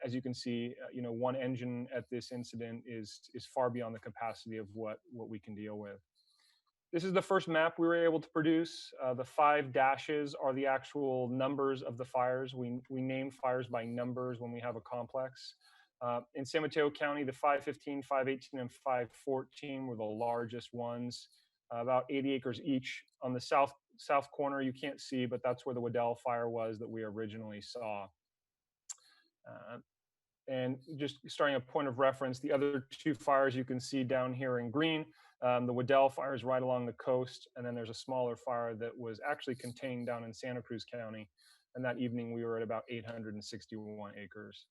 As you can see, one engine at this incident is far beyond the capacity of what we can deal with. This is the first map we were able to produce. The 5 dashes are the actual numbers of the fires. We name fires by numbers when we have a complex. In San Mateo County, the 515, 518, and 514 were the largest ones, about 80 acres each. On the south corner, you can't see, but that's where the Waddell fire was that we originally saw. And just starting a point of reference, the other 2 fires you can see down here in green, the Waddell fire is right along the coast, and then there's a smaller fire that was actually contained down in Santa Cruz County. And that evening we were at about 861 acres.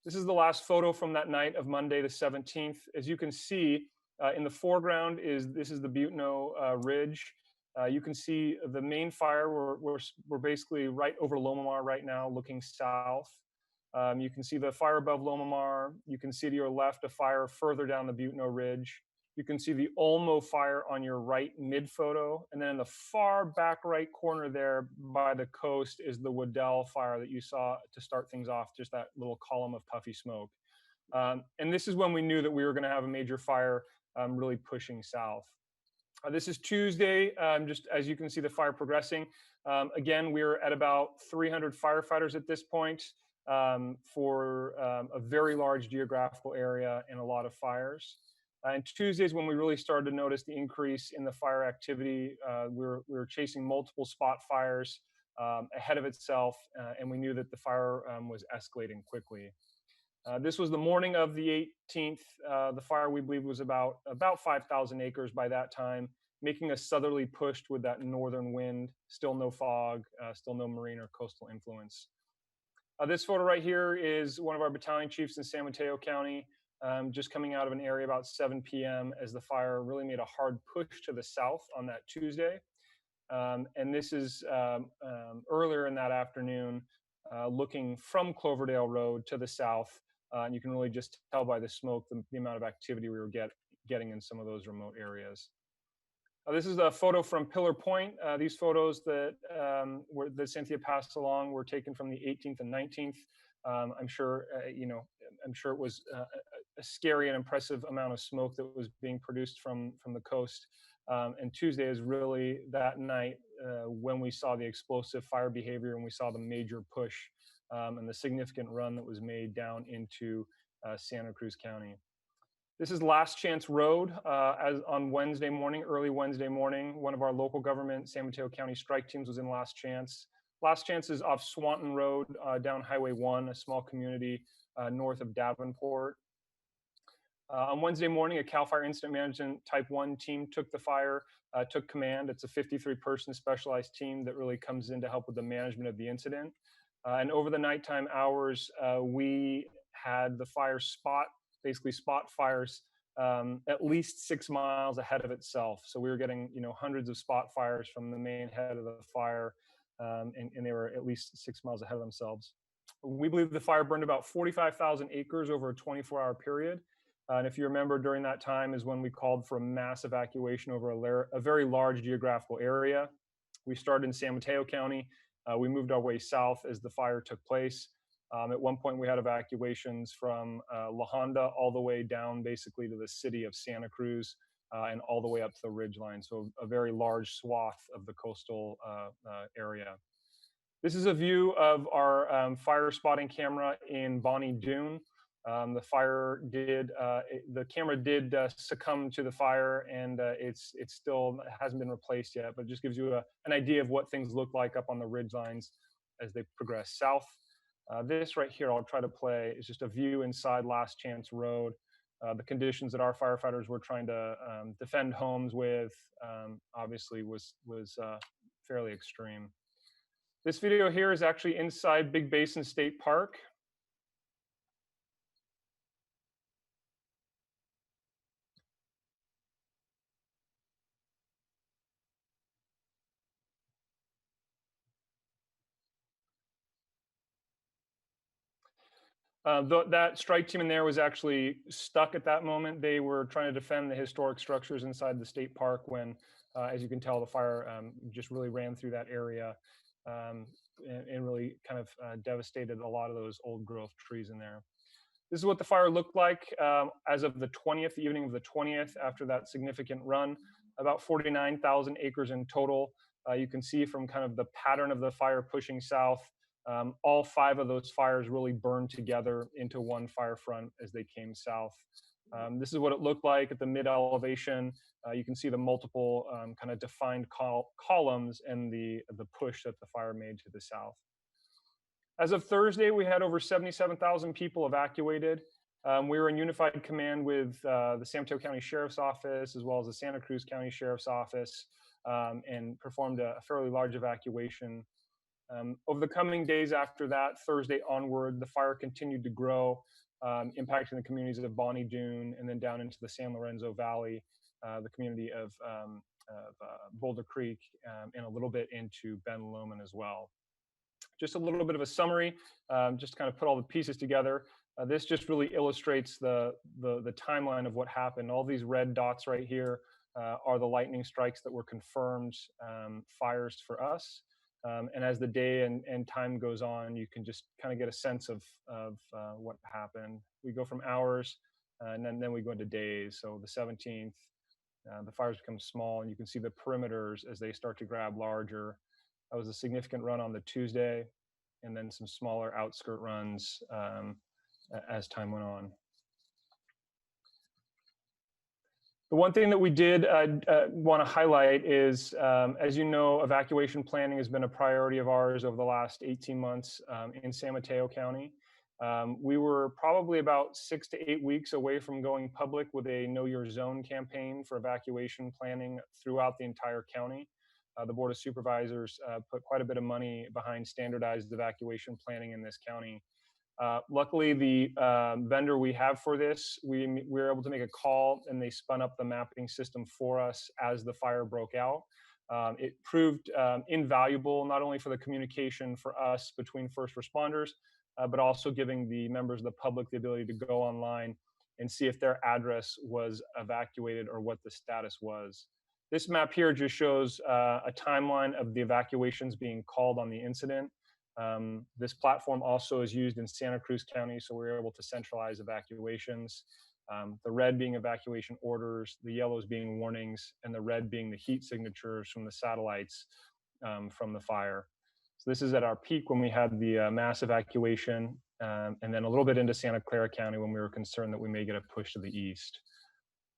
This is the last photo from that night of Monday the 17th. As you can see, in the foreground this is the Butno Ridge. You can see the main fire. We're basically right over Lomamar right now, looking south. You can see the fire above Lomamar. You can see to your left a fire further down the Butno Ridge. You can see the Olmo fire on your right mid photo. And then in the far back right corner there by the coast is the Waddell fire that you saw to start things off, just that little column of puffy smoke. And this is when we knew that we were going to have a major fire really pushing south. This is Tuesday, just as you can see the fire progressing. Again, we're at about 300 firefighters at this point for a very large geographical area and a lot of fires. And Tuesdays when we really started to notice the increase in the fire activity. We were chasing multiple spot fires ahead of itself, and we knew that the fire was escalating quickly. This was the morning of the 18th. The fire, we believe, was about 5,000 acres by that time, making a southerly push with that northern wind. Still no fog, still no marine or coastal influence. This photo right here is one of our battalion chiefs in San Mateo County, just coming out of an area about 7 p.m. as the fire really made a hard push to the south on that Tuesday. And this is earlier in that afternoon, looking from Cloverdale Road to the south. And you can really just tell by the smoke the amount of activity we were getting in some of those remote areas. This is a photo from Pillar Point. These photos that Cynthia passed along were taken from the 18th and 19th. I'm sure it was a scary and impressive amount of smoke that was being produced from the coast. And Tuesday is really that night when we saw the explosive fire behavior and we saw the major push and the significant run that was made down into Santa Cruz County. This is Last Chance Road as on Wednesday morning, early Wednesday morning. One of our local government San Mateo County strike teams was in Last Chance. Last Chance is off Swanton Road down Highway 1, a small community north of Davenport. On Wednesday morning, a CAL FIRE Incident Management Type 1 team took the fire, took command. It's a 53-person specialized team that really comes in to help with the management of the incident. And over the nighttime hours, we had the fire basically spot fires at least 6 miles ahead of itself. So we were getting, hundreds of spot fires from the main head of the fire, and they were at least 6 miles ahead of themselves. We believe the fire burned about 45,000 acres over a 24-hour period. And if you remember, during that time is when we called for a mass evacuation over a very large geographical area. We started in San Mateo County. We moved our way south as the fire took place. At one point, we had evacuations from La Honda all the way down basically to the city of Santa Cruz and all the way up to the ridgeline. So a very large swath of the coastal area. This is a view of our fire spotting camera in Bonnie Doon. The camera did succumb to the fire, and it still hasn't been replaced yet, but it just gives you an idea of what things look like up on the ridge lines as they progress south. This right here, I'll try to play, is just a view inside Last Chance Road. The conditions that our firefighters were trying to defend homes with obviously was fairly extreme. This video here is actually inside Big Basin State Park. That strike team in there was actually stuck at that moment. They were trying to defend the historic structures inside the state park when, as you can tell, the fire just really ran through that area and really kind of devastated a lot of those old growth trees in there. This is what the fire looked like as of the 20th, the evening of the 20th, after that significant run. About 49,000 acres in total. You can see from kind of the pattern of the fire pushing south, all 5 of those fires really burned together into one fire front as they came south. This is what it looked like at the mid elevation. You can see the multiple kind of defined columns and the push that the fire made to the south. As of Thursday, we had over 77,000 people evacuated. We were in unified command with the San Mateo County Sheriff's Office as well as the Santa Cruz County Sheriff's Office and performed a fairly large evacuation. Over the coming days after that, Thursday onward, the fire continued to grow, impacting the communities of Bonnie Doon and then down into the San Lorenzo Valley, the community of Boulder Creek, and a little bit into Ben Lomond as well. Just a little bit of a summary, just to kind of put all the pieces together. This just really illustrates the timeline of what happened. All these red dots right here are the lightning strikes that were confirmed fires for us. And as the day and time goes on, you can just kind of get a sense of what happened. We go from hours and then we go into days. So the 17th, the fires become small and you can see the perimeters as they start to grab larger. That was a significant run on the Tuesday and then some smaller outskirt runs as time went on. The one thing that we did want to highlight is, as you know, evacuation planning has been a priority of ours over the last 18 months in San Mateo County. We were probably about 6 to 8 weeks away from going public with a Know Your Zone campaign for evacuation planning throughout the entire county. The Board of Supervisors put quite a bit of money behind standardized evacuation planning in this county. Luckily, the vendor we have for this, we were able to make a call and they spun up the mapping system for us as the fire broke out. It proved invaluable, not only for the communication for us between first responders, but also giving the members of the public the ability to go online and see if their address was evacuated or what the status was. This map here just shows a timeline of the evacuations being called on the incident. This platform also is used in Santa Cruz County, so we're able to centralize evacuations. The red being evacuation orders, the yellows being warnings, and the red being the heat signatures from the satellites from the fire. So this is at our peak when we had the mass evacuation. and then a little bit into Santa Clara County when we were concerned that we may get a push to the east.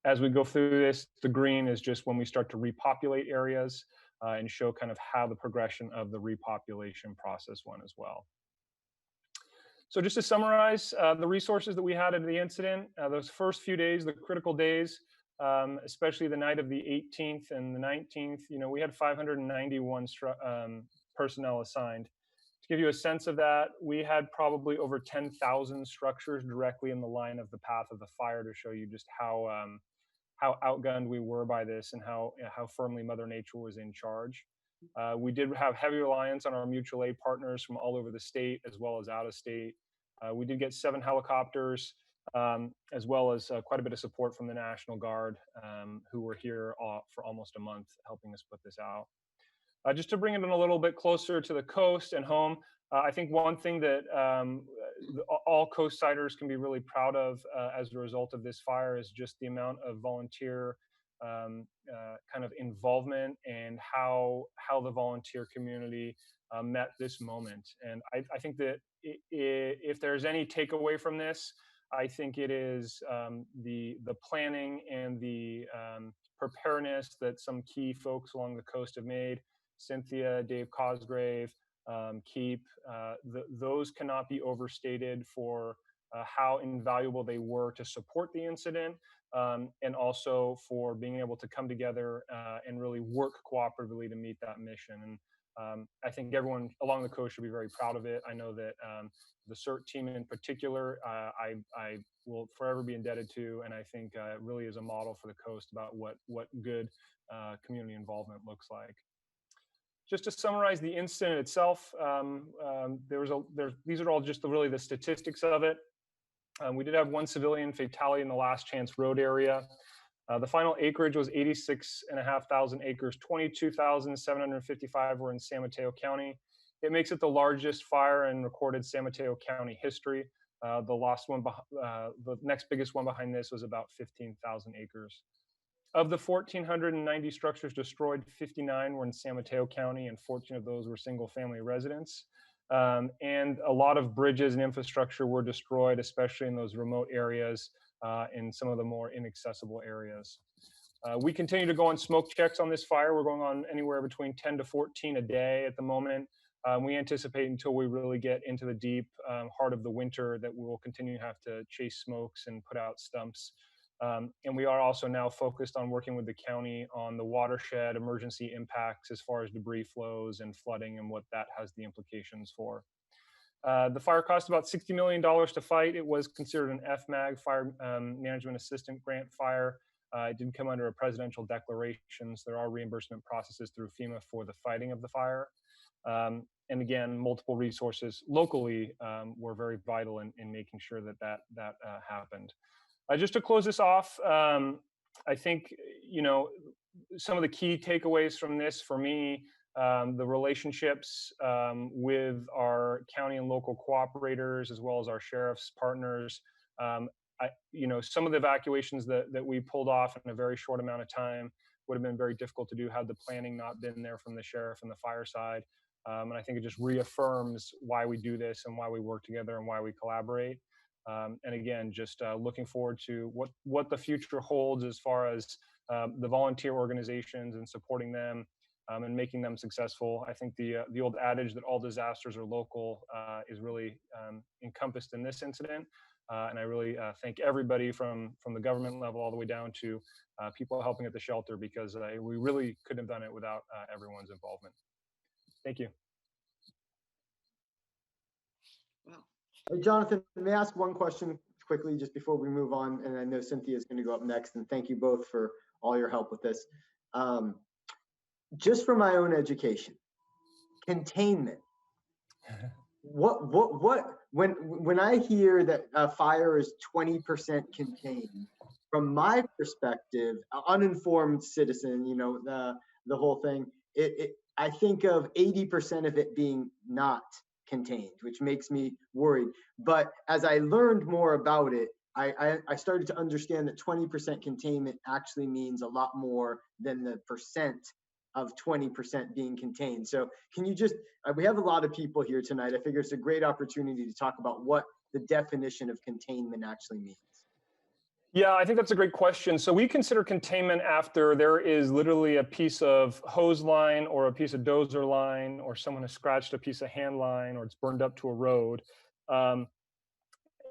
As we go through this, the green is just when we start to repopulate areas and show kind of how the progression of the repopulation process went as well. So just to summarize the resources that we had at the incident, those first few days, the critical days, especially the night of the 18th and the 19th, we had 591 personnel assigned. To give you a sense of that, we had probably over 10,000 structures directly in the line of the path of the fire to show you just how outgunned we were by this and how firmly Mother Nature was in charge. We did have heavy reliance on our mutual aid partners from all over the state as well as out of state. We did get 7 helicopters as well as quite a bit of support from the National Guard who were here for almost a month helping us put this out. Just to bring it in a little bit closer to the coast and home, I think one thing that all coastsiders can be really proud of as a result of this fire is just the amount of volunteer kind of involvement and how the volunteer community met this moment. And I think that if there's any takeaway from this, I think it is the planning and the preparedness that some key folks along the coast have made. Cynthia, Dave Cosgrave, Keep, those cannot be overstated for how invaluable they were to support the incident and also for being able to come together and really work cooperatively to meet that mission. And I think everyone along the coast should be very proud of it. I know that the CERT team in particular, I will forever be indebted to, and I think it really is a model for the coast about what good community involvement looks like. Just to summarize the incident itself, these are all just really the statistics of it. We did have 1 civilian fatality in the Last Chance Road area. The final acreage was 86,500 acres. 22,755 were in San Mateo County. It makes it the largest fire in recorded San Mateo County history. The next biggest one behind this was about 15,000 acres. Of the 1,490 structures destroyed, 59 were in San Mateo County, and 14 of those were single-family residents. And a lot of bridges and infrastructure were destroyed, especially in those remote areas, in some of the more inaccessible areas. We continue to go on smoke checks on this fire. We're going on anywhere between 10 to 14 a day at the moment. We anticipate until we really get into the deep heart of the winter that we will continue to have to chase smokes and put out stumps. And we are also now focused on working with the county on the watershed emergency impacts as far as debris flows and flooding and what that has the implications for. The fire cost about $60 million to fight. It was considered an FMAG, Fire Management Assistant Grant fire. It didn't come under a presidential declaration, so there are reimbursement processes through FEMA for the fighting of the fire. And again, multiple resources locally were very vital in making sure that happened. Just to close this off, I think, some of the key takeaways from this for me, the relationships with our county and local cooperators, as well as our sheriff's partners. Some of the evacuations that we pulled off in a very short amount of time would have been very difficult to do had the planning not been there from the sheriff and the fire side. And I think it just reaffirms why we do this and why we work together and why we collaborate. And again, just looking forward to what the future holds as far as the volunteer organizations and supporting them and making them successful. I think the old adage that all disasters are local is really encompassed in this incident. And I really thank everybody from the government level all the way down to people helping at the shelter, because we really couldn't have done it without everyone's involvement. Thank you. Hey, Jonathan, may I ask one question quickly just before we move on? And I know Cynthia is going to go up next, and thank you both for all your help with this. Just for my own education, containment. When I hear that a fire is 20% contained, from my perspective, uninformed citizen, the whole thing, I think of 80% of it being not contained, which makes me worried. But as I learned more about it, I started to understand that 20% containment actually means a lot more than the percent of 20% being contained. So can you just, we have a lot of people here tonight. I figure it's a great opportunity to talk about what the definition of containment actually means. Yeah, I think that's a great question. So we consider containment after there is literally a piece of hose line or a piece of dozer line, or someone has scratched a piece of hand line, or it's burned up to a road.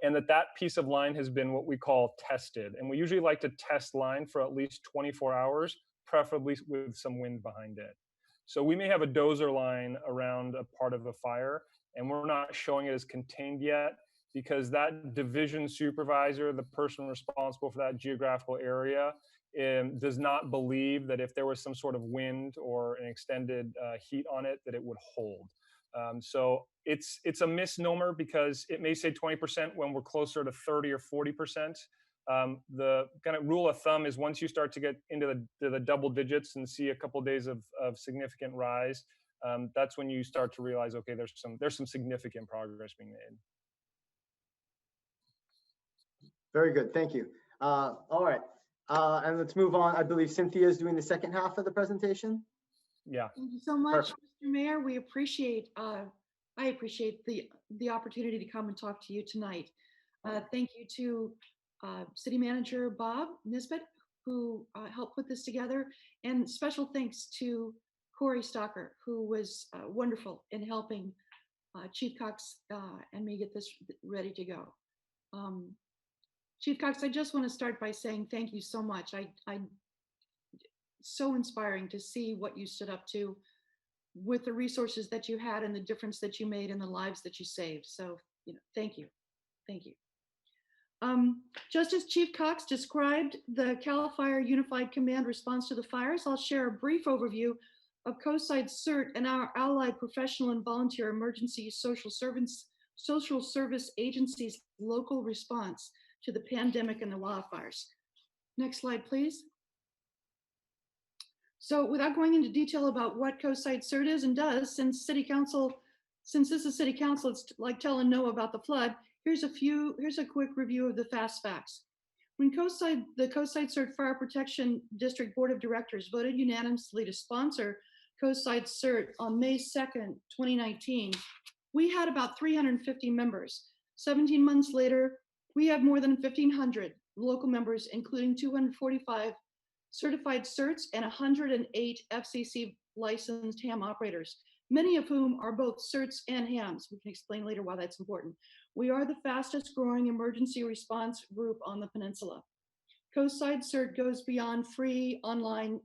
And that piece of line has been what we call tested. And we usually like to test line for at least 24 hours, preferably with some wind behind it. So we may have a dozer line around a part of a fire, and we're not showing it as contained yet, because that division supervisor, the person responsible for that geographical area, does not believe that if there was some sort of wind or an extended heat on it, that it would hold. So it's a misnomer, because it may say 20% when we're closer to 30 or 40%. The kind of rule of thumb is once you start to get into the double digits and see a couple of days of significant rise, that's when you start to realize, okay, there's some significant progress being made. Very good, thank you. All right, and let's move on. I believe Cynthia is doing the second half of the presentation. Yeah. Thank you so much, Perfect. Mr. Mayor. We appreciate, I appreciate the opportunity to come and talk to you tonight. Thank you to City Manager Bob Nisbet, who helped put this together, and special thanks to Corey Stalker, who was wonderful in helping Chief Cox and me get this ready to go. Chief Cox, I just want to start by saying thank you so much. So inspiring to see what you stood up to with the resources that you had and the difference that you made in the lives that you saved. So, thank you. Thank you. Just as Chief Cox described the CAL FIRE Unified Command response to the fires, I'll share a brief overview of COSIDE CERT and our allied professional and volunteer emergency social service agencies' local response to the pandemic and the wildfires. Next slide, please. So without going into detail about what COSIDE CERT is and does, since this is City Council, it's like telling Noah about the flood. Here's a quick review of the fast facts. When the COSIDE CERT Fire Protection District Board of Directors voted unanimously to sponsor COSIDE CERT on May 2nd, 2019, we had about 350 members. 17 months later, we have more than 1,500 local members, including 245 certified CERTs and 108 FCC licensed ham operators, many of whom are both CERTs and hams. We can explain later why that's important. We are the fastest growing emergency response group on the peninsula. COSIDE CERT goes beyond free online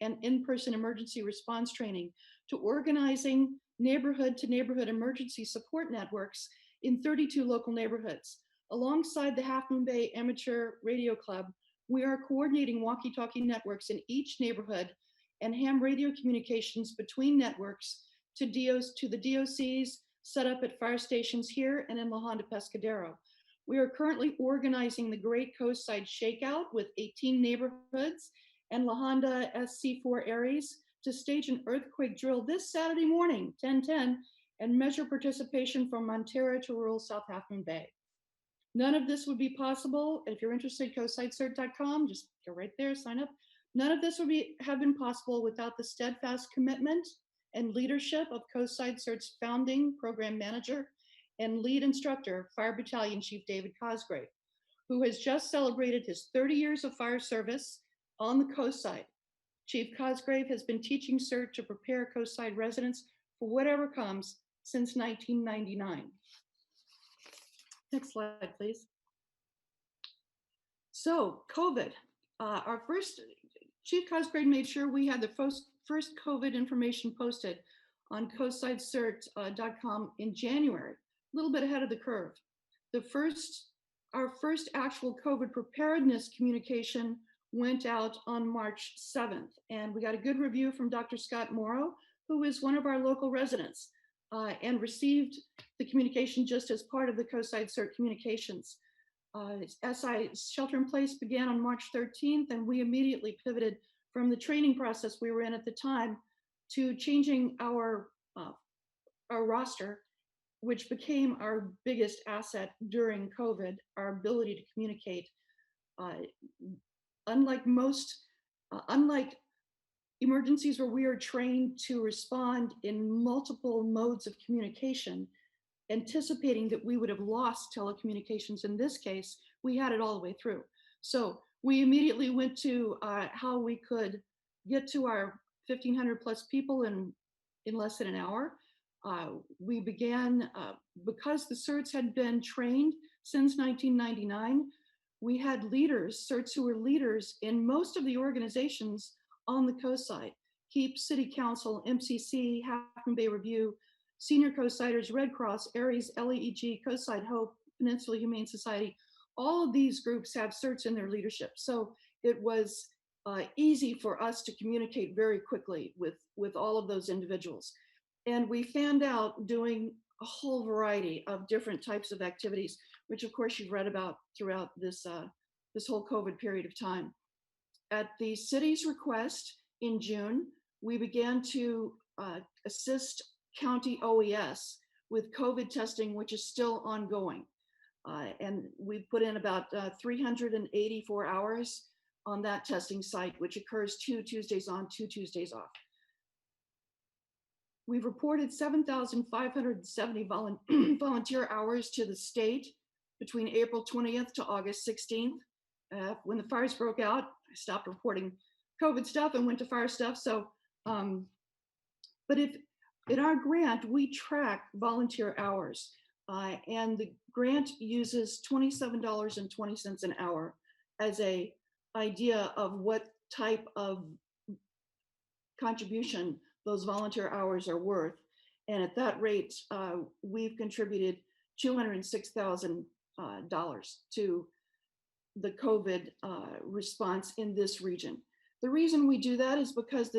and in-person emergency response training to organizing neighborhood to neighborhood emergency support networks in 32 local neighborhoods. Alongside the Half Moon Bay Amateur Radio Club, we are coordinating walkie-talkie networks in each neighborhood and ham radio communications between networks to the DOCs set up at fire stations here and in La Honda Pescadero. We are currently organizing the Great Coastside Shakeout with 18 neighborhoods and La Honda SC4 Aries to stage an earthquake drill this Saturday morning, 10/10, and measure participation from Montero to rural South Half Moon Bay. None of this would be possible. If you're interested, cosidecert.com, just go right there, sign up. None of this would have been possible without the steadfast commitment and leadership of COSIDE CERT's founding program manager and lead instructor, Fire Battalion Chief David Cosgrave, who has just celebrated his 30 years of fire service on the COSIDE. Chief Cosgrave has been teaching CERT to prepare COSIDE residents for whatever comes since 1999. Next slide, please. So COVID, Chief Cosgrave made sure we had the first COVID information posted on cosidecert.com in January, a little bit ahead of the curve. Our first actual COVID preparedness communication went out on March 7th, and we got a good review from Dr. Scott Morrow, who is one of our local residents, and received the communication just as part of the COSIDE CERT communications. SI shelter in place began on March 13th, and we immediately pivoted from the training process we were in at the time to changing our roster, which became our biggest asset during COVID, our ability to communicate. Unlike emergencies where we are trained to respond in multiple modes of communication, anticipating that we would have lost telecommunications. In this case, we had it all the way through. So we immediately went to how we could get to our 1,500 plus people in less than an hour. We began, because the CERTs had been trained since 1999, we had leaders, CERTs who were leaders in most of the organizations on the coast side. KEEP, City Council, MCC, Half Moon Bay Review, Senior Coastsiders, Red Cross, ARIES, LEEG, Coastside Hope, Peninsula Humane Society. All of these groups have CERTs in their leadership. So it was easy for us to communicate very quickly with all of those individuals. And we fanned out doing a whole variety of different types of activities, which of course you've read about throughout this, this whole COVID period of time. At the city's request in June, we began to assist county OES with COVID testing, which is still ongoing. And we put in about 384 hours on that testing site, which occurs 2 Tuesdays on, 2 Tuesdays off. We've reported 7,570 volunteer hours to the state between April 20th to August 16th. When the fires broke out, I stopped reporting COVID stuff and went to fire stuff. So, but if in our grant, we track volunteer hours, and the grant uses $27.20 an hour as a idea of what type of contribution those volunteer hours are worth. And at that rate, we've contributed $206,000 to the COVID response in this region. The reason we do that is because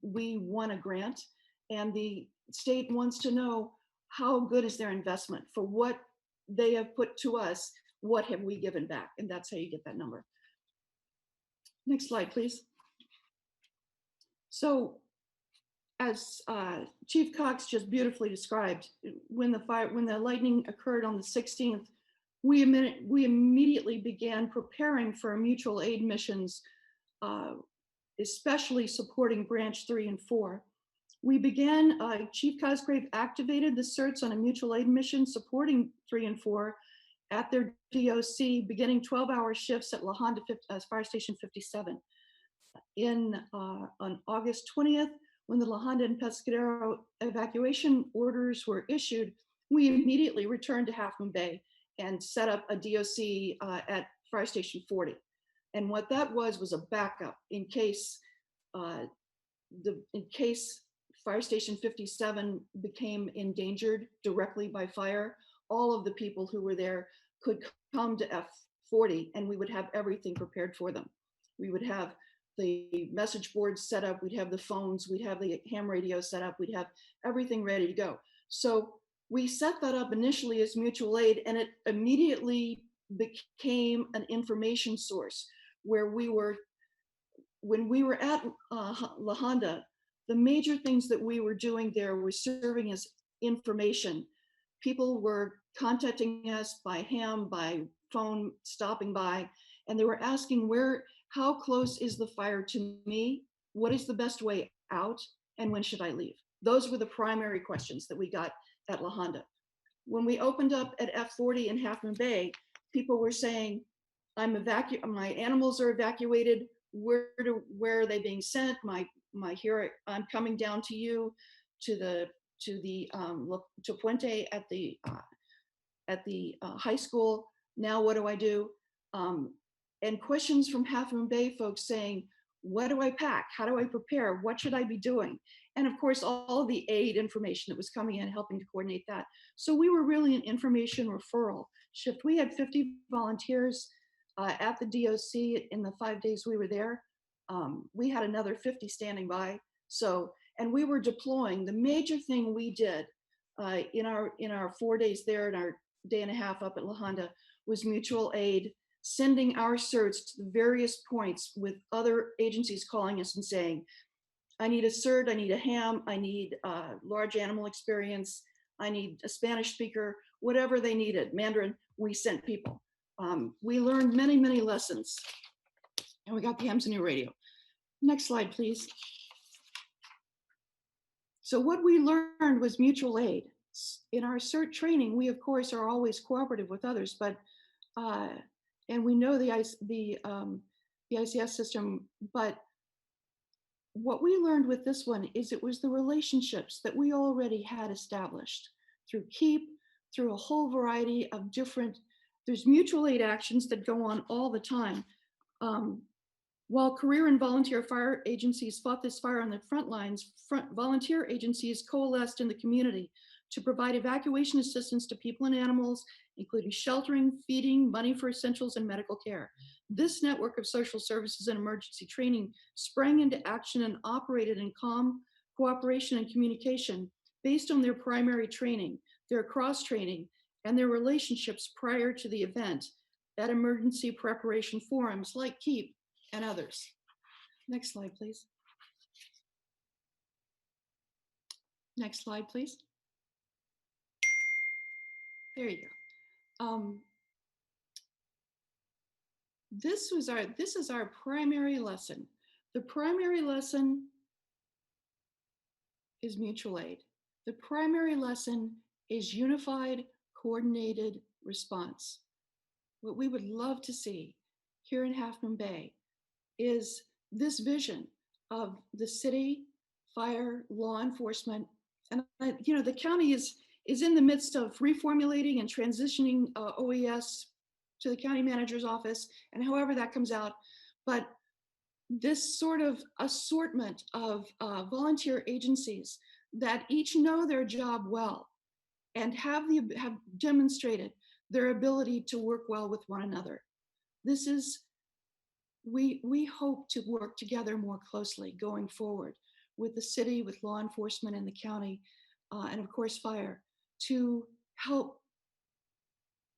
we won a grant, and the state wants to know how good is their investment for what they have put to us, what have we given back? And that's how you get that number. Next slide, please. So as Chief Cox just beautifully described, when the lightning occurred on the 16th, we immediately began preparing for mutual aid missions, especially supporting branch 3 and 4. We began, Chief Cosgrave activated the CERTs on a mutual aid mission supporting 3 and 4 at their DOC, beginning 12-hour shifts at La Honda Fire Station 57. On August 20th, when the La Honda and Pescadero evacuation orders were issued, we immediately returned to Half Moon Bay and set up a DOC at Fire Station 40. And what that was a backup in case Fire Station 57 became endangered directly by fire. All of the people who were there could come to F40, and we would have everything prepared for them. We would have the message boards set up, we'd have the phones, we'd have the ham radio set up, we'd have everything ready to go. So we set that up initially as mutual aid, and it immediately became an information source where when we were at La Honda, the major things that we were doing there were serving as information. People were contacting us by ham, by phone, stopping by, and they were asking how close is the fire to me? What is the best way out? And when should I leave? Those were the primary questions that we got at La Honda. When we opened up at F40 in Half Moon Bay, people were saying, my animals are evacuated. Where are they being sent? I'm coming down to you, to Puente at the high school. Now what do I do? And questions from Half Moon Bay folks saying, what do I pack? How do I prepare? What should I be doing? And of course, all of the aid information that was coming in, helping to coordinate that. So we were really an information referral shift. We had 50 volunteers at the DOC in the 5 days we were there. We had another 50 standing by. So, and we were deploying. The major thing we did in our 4 days there and our day and a half up at La Honda was mutual aid, sending our CERTs to the various points with other agencies calling us and saying, I need a CERT, I need a ham, I need large animal experience, I need a Spanish speaker, whatever they needed, Mandarin, we sent people. We learned many, many lessons, and we got the hams and new radio. Next slide, please. So what we learned was mutual aid. In our CERT training, we of course are always cooperative with others, but and we know the ICS system, but what we learned with this one is it was the relationships that we already had established through KEEP, through a whole variety of different, there's mutual aid actions that go on all the time. While career and volunteer fire agencies fought this fire on the front lines, volunteer agencies coalesced in the community to provide evacuation assistance to people and animals, including sheltering, feeding, money for essentials, and medical care. This network of social services and emergency training sprang into action and operated in calm cooperation and communication based on their primary training, their cross-training, and their relationships prior to the event at emergency preparation forums like KEEP and others. Next slide, please. Next slide, please. There you go. This is our primary lesson. The primary lesson is mutual aid. The primary lesson is unified, coordinated response. What we would love to see here in Half Moon Bay is this vision of the city, fire, law enforcement, and the county is in the midst of reformulating and transitioning OES to the county manager's office, and however that comes out. But this sort of assortment of volunteer agencies that each know their job well and have demonstrated their ability to work well with one another. This is, we hope to work together more closely going forward with the city, with law enforcement in the county, and of course fire, to help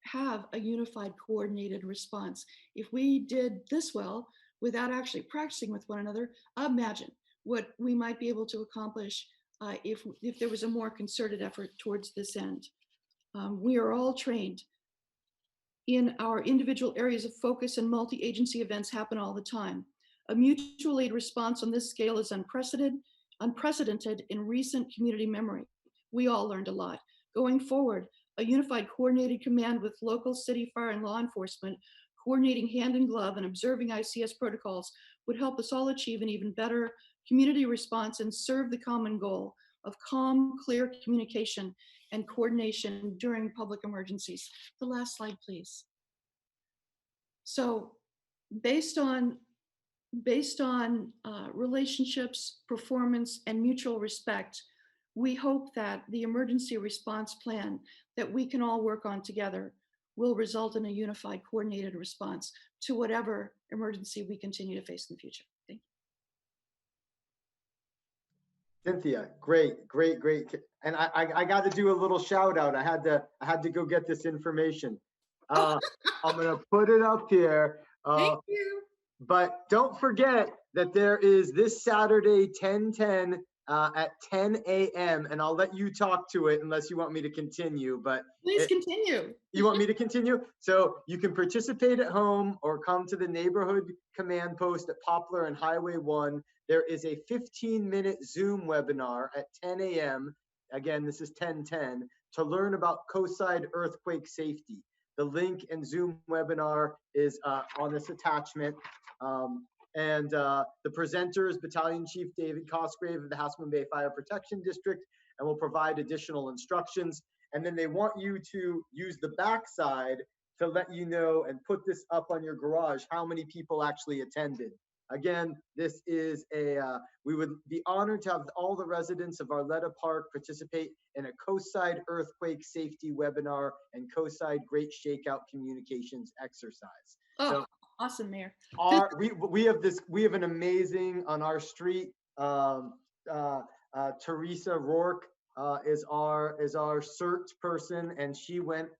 have a unified, coordinated response. If we did this well without actually practicing with one another, imagine what we might be able to accomplish if there was a more concerted effort towards this end. We are all trained in our individual areas of focus, and multi-agency events happen all the time. A mutual aid response on this scale is unprecedented in recent community memory. We all learned a lot. Going forward, a unified coordinated command with local city, fire, and law enforcement, coordinating hand in glove and observing ICS protocols would help us all achieve an even better community response and serve the common goal of calm, clear communication and coordination during public emergencies. The last slide, please. So based on relationships, performance, and mutual respect, we hope that the emergency response plan that we can all work on together will result in a unified, coordinated response to whatever emergency we continue to face in the future. Thank you. Cynthia, great. And I got to do a little shout out. I had to go get this information. I'm gonna put it up here. Thank you. But don't forget that there is this Saturday, 10/10 at 10 a.m. and I'll let you talk to it unless you want me to continue. But please continue. You want me to continue? So you can participate at home or come to the neighborhood command post at Poplar and Highway 1. There is a 15-minute Zoom webinar at 10 a.m. Again, this is 10/10 to learn about coastside earthquake safety. The link and Zoom webinar is on this attachment. The presenter is Battalion Chief David Cosgrave of the Half Moon Bay Fire Protection District, and will provide additional instructions. And then they want you to use the backside to let you know and put this up on your garage how many people actually attended. Again, this is we would be honored to have all the residents of Arletta Park participate in a coastside earthquake safety webinar and coastside Great Shakeout communications exercise. Oh, so, awesome, Mayor. We have an amazing on our street. Teresa Rourke is our CERT person, and she went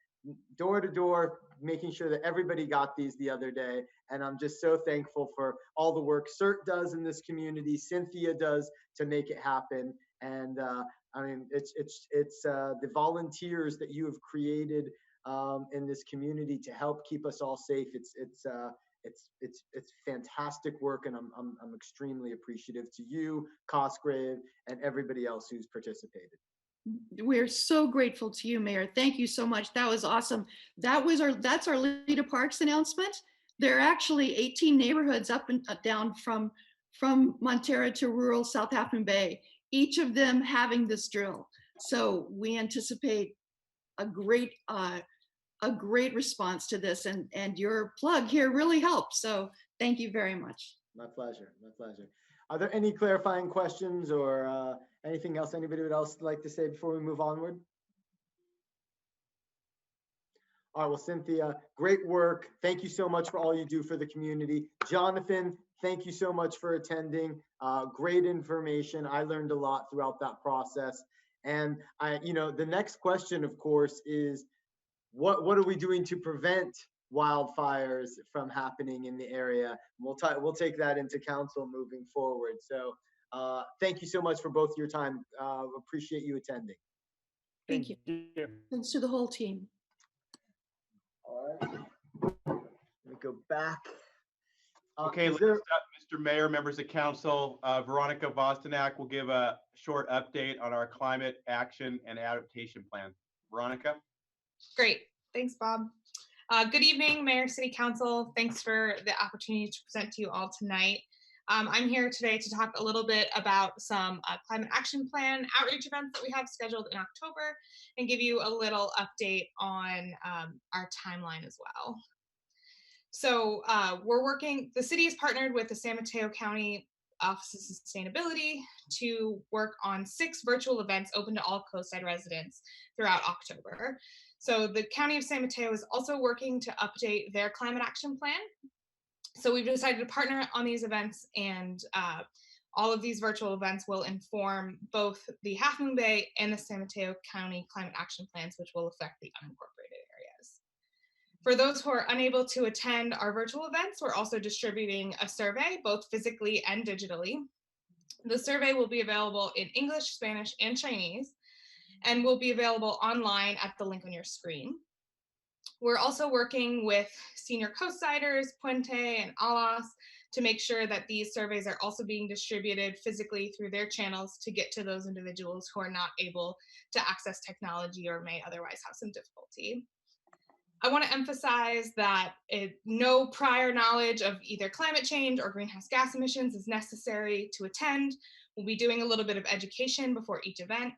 door to door making sure that everybody got these the other day. And I'm just so thankful for all the work CERT does in this community, Cynthia does to make it happen. And I mean, it's the volunteers that you have created in this community to help keep us all safe. It's fantastic work, and I'm extremely appreciative to you, Cosgrave, and everybody else who's participated. We're so grateful to you, Mayor. Thank you so much. That was awesome. That's our Lita Parks announcement. There are actually 18 neighborhoods up and down from Montera to rural South Half Moon Bay, each of them having this drill. So we anticipate a great response to this, and your plug here really helps. So thank you very much. My pleasure. My pleasure. Are there any clarifying questions or anything else anybody would else like to say before we move onward? All right, well, Cynthia, great work. Thank you so much for all you do for the community. Jonathan, thank you so much for attending. Great information. I learned a lot throughout that process. And the next question, of course, is what are we doing to prevent wildfires from happening in the area? We'll take that into council moving forward. So thank you so much for both your time. Appreciate you attending. Thank you. Thanks to the whole team. All right. Let me go back. Okay, next up, Mr. Mayor, members of council, Veronica Vostenak will give a short update on our climate action and adaptation plan. Veronica? Great. Thanks, Bob. Good evening, Mayor, City Council. Thanks for the opportunity to present to you all tonight. I'm here today to talk a little bit about some climate action plan outreach events that we have scheduled in October and give you a little update on our timeline as well. So the city is partnered with the San Mateo County Office of Sustainability to work on 6 virtual events open to all coastside residents throughout October. So the County of San Mateo is also working to update their climate action plan. So we've decided to partner on these events, and all of these virtual events will inform both the Half Moon Bay and the San Mateo County climate action plans, which will affect the unincorporated areas. For those who are unable to attend our virtual events, we're also distributing a survey, both physically and digitally. The survey will be available in English, Spanish, and Chinese, and will be available online at the link on your screen. We're also working with senior coastsiders, Puente and Alas, to make sure that these surveys are also being distributed physically through their channels to get to those individuals who are not able to access technology or may otherwise have some difficulty. I want to emphasize that no prior knowledge of either climate change or greenhouse gas emissions is necessary to attend. We'll be doing a little bit of education before each event,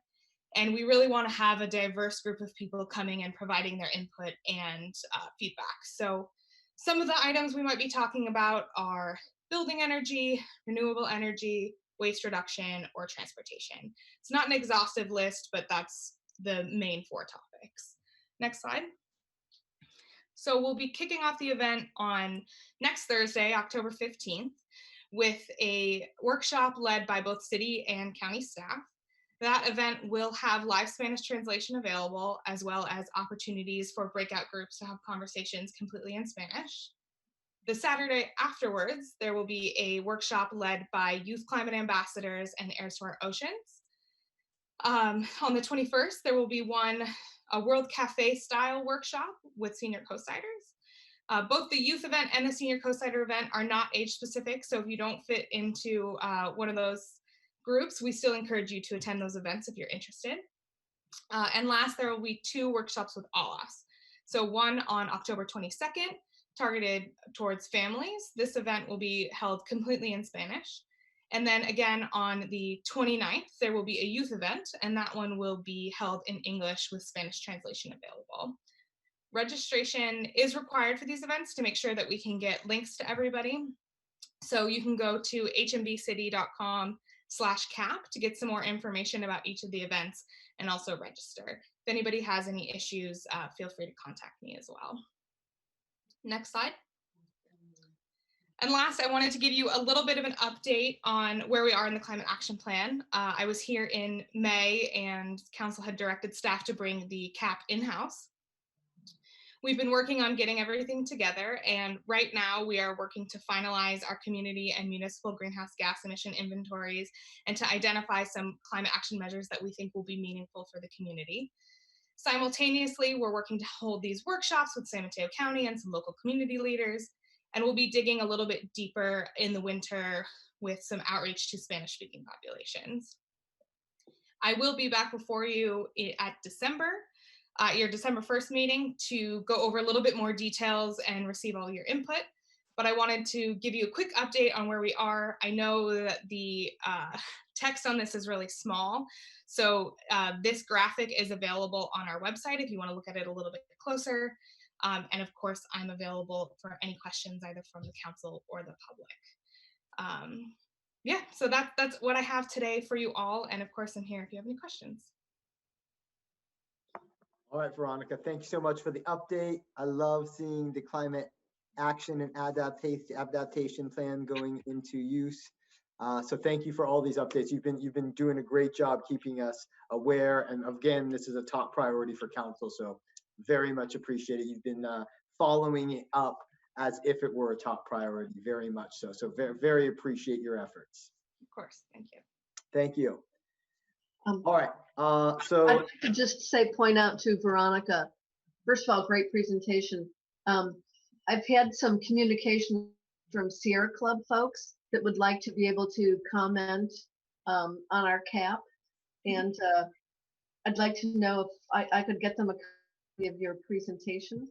and we really want to have a diverse group of people coming and providing their input and feedback. So some of the items we might be talking about are building energy, renewable energy, waste reduction, or transportation. It's not an exhaustive list, but that's the main 4 topics. Next slide. So we'll be kicking off the event on next Thursday, October 15th, with a workshop led by both city and county staff. That event will have live Spanish translation available, as well as opportunities for breakout groups to have conversations completely in Spanish. The Saturday afterwards, there will be a workshop led by youth climate ambassadors and Heirs to Our Oceans. On the 21st, there will be a World Cafe style workshop with senior coastsiders. Both the youth event and the senior coatsider event are not age specific, so if you don't fit into one of those groups, we still encourage you to attend those events if you're interested. And last, there will be 2 workshops with ALAS. So one on October 22nd, targeted towards families. This event will be held completely in Spanish. And then again on the 29th, there will be a youth event, and that one will be held in English with Spanish translation available. Registration is required for these events to make sure that we can get links to everybody. So you can go to hmbcity.com/cap to get some more information about each of the events and also register. If anybody has any issues, feel free to contact me as well. Next slide. And last, I wanted to give you a little bit of an update on where we are in the climate action plan. I was here in May, and council had directed staff to bring the CAP in-house. We've been working on getting everything together, and right now we are working to finalize our community and municipal greenhouse gas emission inventories and to identify some climate action measures that we think will be meaningful for the community. Simultaneously, we're working to hold these workshops with San Mateo County and some local community leaders. And we'll be digging a little bit deeper in the winter with some outreach to Spanish-speaking populations. I will be back before you at your December 1st meeting to go over a little bit more details and receive all your input. But I wanted to give you a quick update on where we are. I know that the text on this is really small. So this graphic is available on our website if you want to look at it a little bit closer. And of course, I'm available for any questions either from the council or the public. Yeah, so that's what I have today for you all. And of course, I'm here if you have any questions. All right, Veronica, thank you so much for the update. I love seeing the climate action and adaptation plan going into use. So thank you for all these updates. You've been doing a great job keeping us aware. And again, this is a top priority for council. So very much appreciate it. You've been following it up as if it were a top priority, very much so. So very, very appreciate your efforts. Of course, thank you. Thank you. All right, so I'd like to just point out to Veronica, first of all, great presentation. I've had some communication from Sierra Club folks that would like to be able to comment on our cap. And I'd like to know if I could get them a copy of your presentation,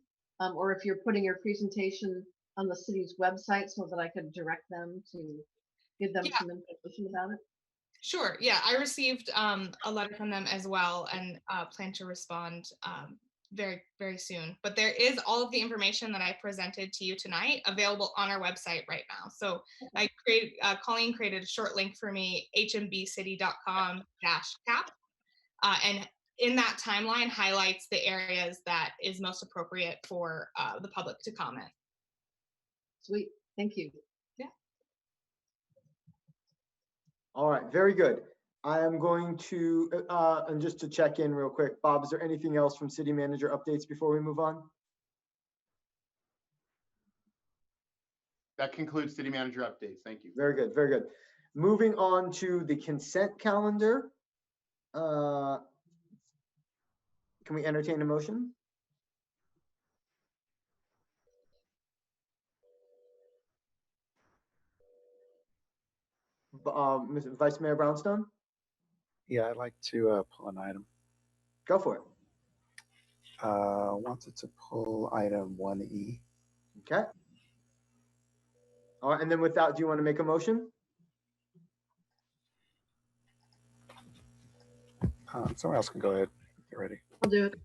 or if you're putting your presentation on the city's website so that I could direct them to give them some information about it. Sure. Yeah, I received a letter from them as well, and plan to respond very, very soon. But there is all of the information that I presented to you tonight available on our website right now. So Colleen created a short link for me, hmbcity.com/cap, and in that timeline highlights the areas that is most appropriate for the public to comment. Sweet. Thank you. all right, very good. I am going to, and just to check in real quick, Bob, is there anything else from city manager updates before we move on? That concludes city manager updates. Thank you. Very good, very good. Moving on to the consent calendar. Can we entertain a motion? Vice Mayor Brownstone? Yeah, I'd like to pull an item. Go for it. Wanted to pull item 1E. Okay. All right, and then with that, do you want to make a motion? Someone else can go ahead. Get ready. I'll do it.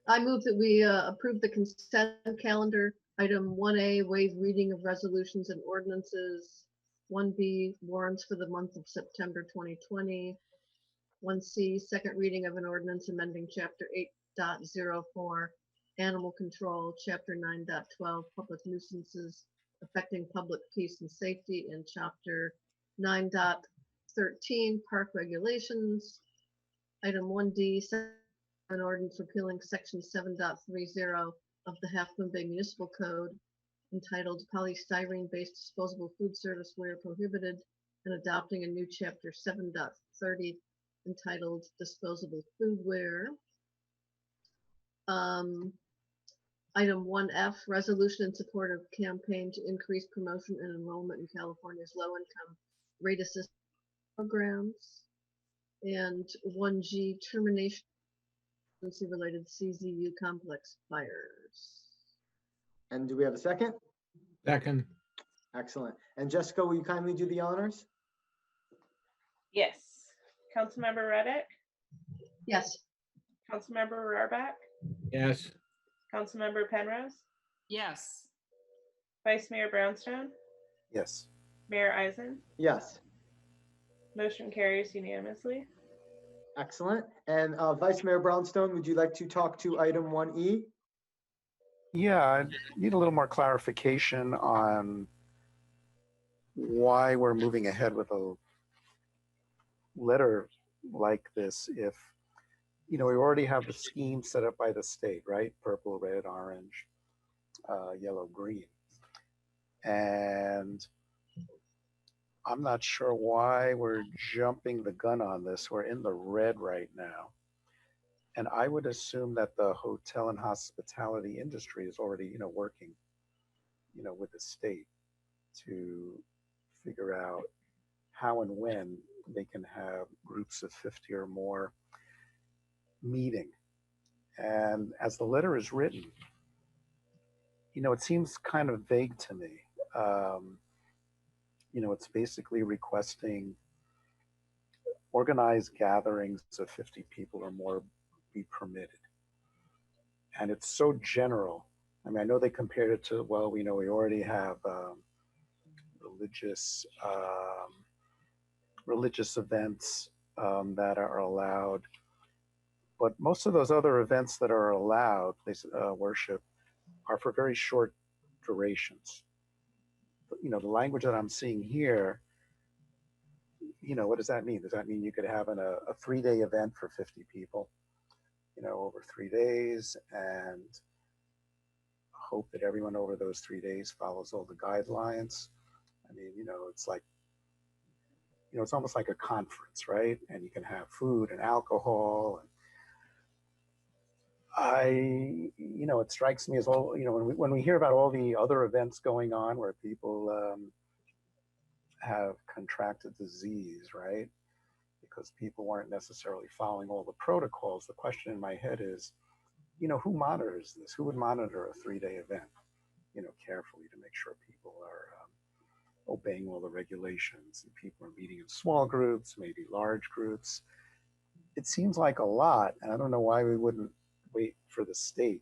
I move that we approve the consent calendar. Item 1A, waive reading of resolutions and ordinances. 1B, warrants for the month of September 2020. 1C, second reading of an ordinance amending Chapter 8.04, Animal Control, Chapter 9.12, Public Nuisances Affecting Public Peace and Safety, and Chapter 9.13, Park Regulations. Item 1D, an ordinance repealing Section 7.30 of the Half Moon Bay Municipal Code, entitled Polystyrene-Based Disposable Food Service Where Prohibited, and adopting a new Chapter 7.30 entitled Disposable Foodware. Item 1F, resolution in support of campaign to increase promotion and enrollment in California's low-income rate assistance programs. And 1G, termination related CZU complex fires. And do we have a second? Second. Excellent. And Jessica, will you kindly do the honors? Yes. Councilmember Reddick? Yes. Councilmember Rohrbeck? Yes. Councilmember Penrose? Yes. Vice Mayor Brownstone? Yes. Mayor Eisen? Yes. Motion carries unanimously. Excellent. And Vice Mayor Brownstone, would you like to talk to item 1E? Yeah, I need a little more clarification on why we're moving ahead with a letter like this if, we already have the scheme set up by the state, right? Purple, red, orange, yellow, green. And I'm not sure why we're jumping the gun on this. We're in the red right now. And I would assume that the hotel and hospitality industry is already, working with the state to figure out how and when they can have groups of 50 or more meeting. And as the letter is written, it seems kind of vague to me. It's basically requesting organized gatherings of 50 people or more be permitted. And it's so general. I mean, I know they compared it to, well, we already have religious events that are allowed. But most of those other events that are allowed, worship, are for very short durations. The language that I'm seeing here, what does that mean? Does that mean you could have a 3-day event for 50 people, over 3 days, and hope that everyone over those 3 days follows all the guidelines? I mean, it's like, it's almost like a conference, right? And you can have food and alcohol. And it strikes me as all, when we hear about all the other events going on where people have contracted disease, right? Because people weren't necessarily following all the protocols. The question in my head is, who monitors this? Who would monitor a 3-day event, carefully to make sure people are obeying all the regulations, and people are meeting in small groups, maybe large groups? It seems like a lot, and I don't know why we wouldn't wait for the state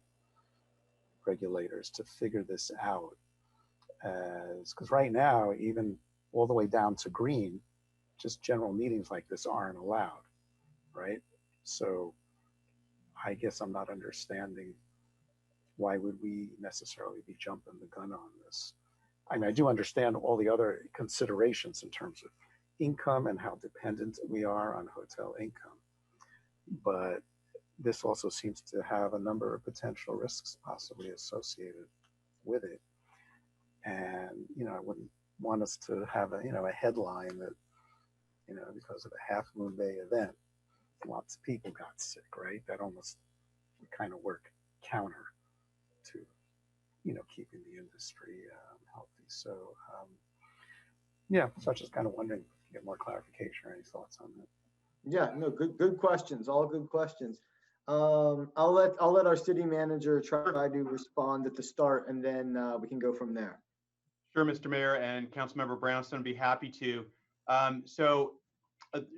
regulators to figure this out. Because right now, even all the way down to green, just general meetings like this aren't allowed, right? So I guess I'm not understanding why would we necessarily be jumping the gun on this. I mean, I do understand all the other considerations in terms of income and how dependent we are on hotel income, but this also seems to have a number of potential risks possibly associated with it. And, I wouldn't want us to have a headline that, because of a Half Moon Bay event, lots of people got sick, right? That almost would kind of work counter to, keeping the industry healthy. So, so I was just kind of wondering if you get more clarification or any thoughts on that. Yeah, no, good questions, all good questions. I'll let our city manager try to respond at the start, and then we can go from there. Sure, Mr. Mayor and Councilmember Brownstone, I'd be happy to.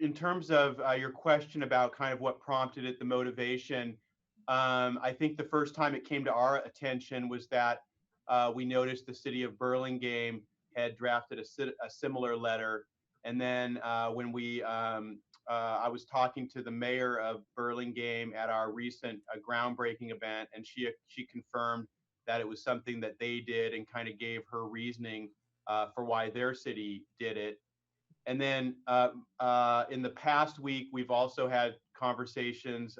In terms of your question about kind of what prompted it, the motivation, I think the first time it came to our attention was that we noticed the city of Burlingame had drafted a similar letter. And then when I was talking to the mayor of Burlingame at our recent groundbreaking event, and she confirmed that it was something that they did and kind of gave her reasoning for why their city did it. And then in the past week, we've also had conversations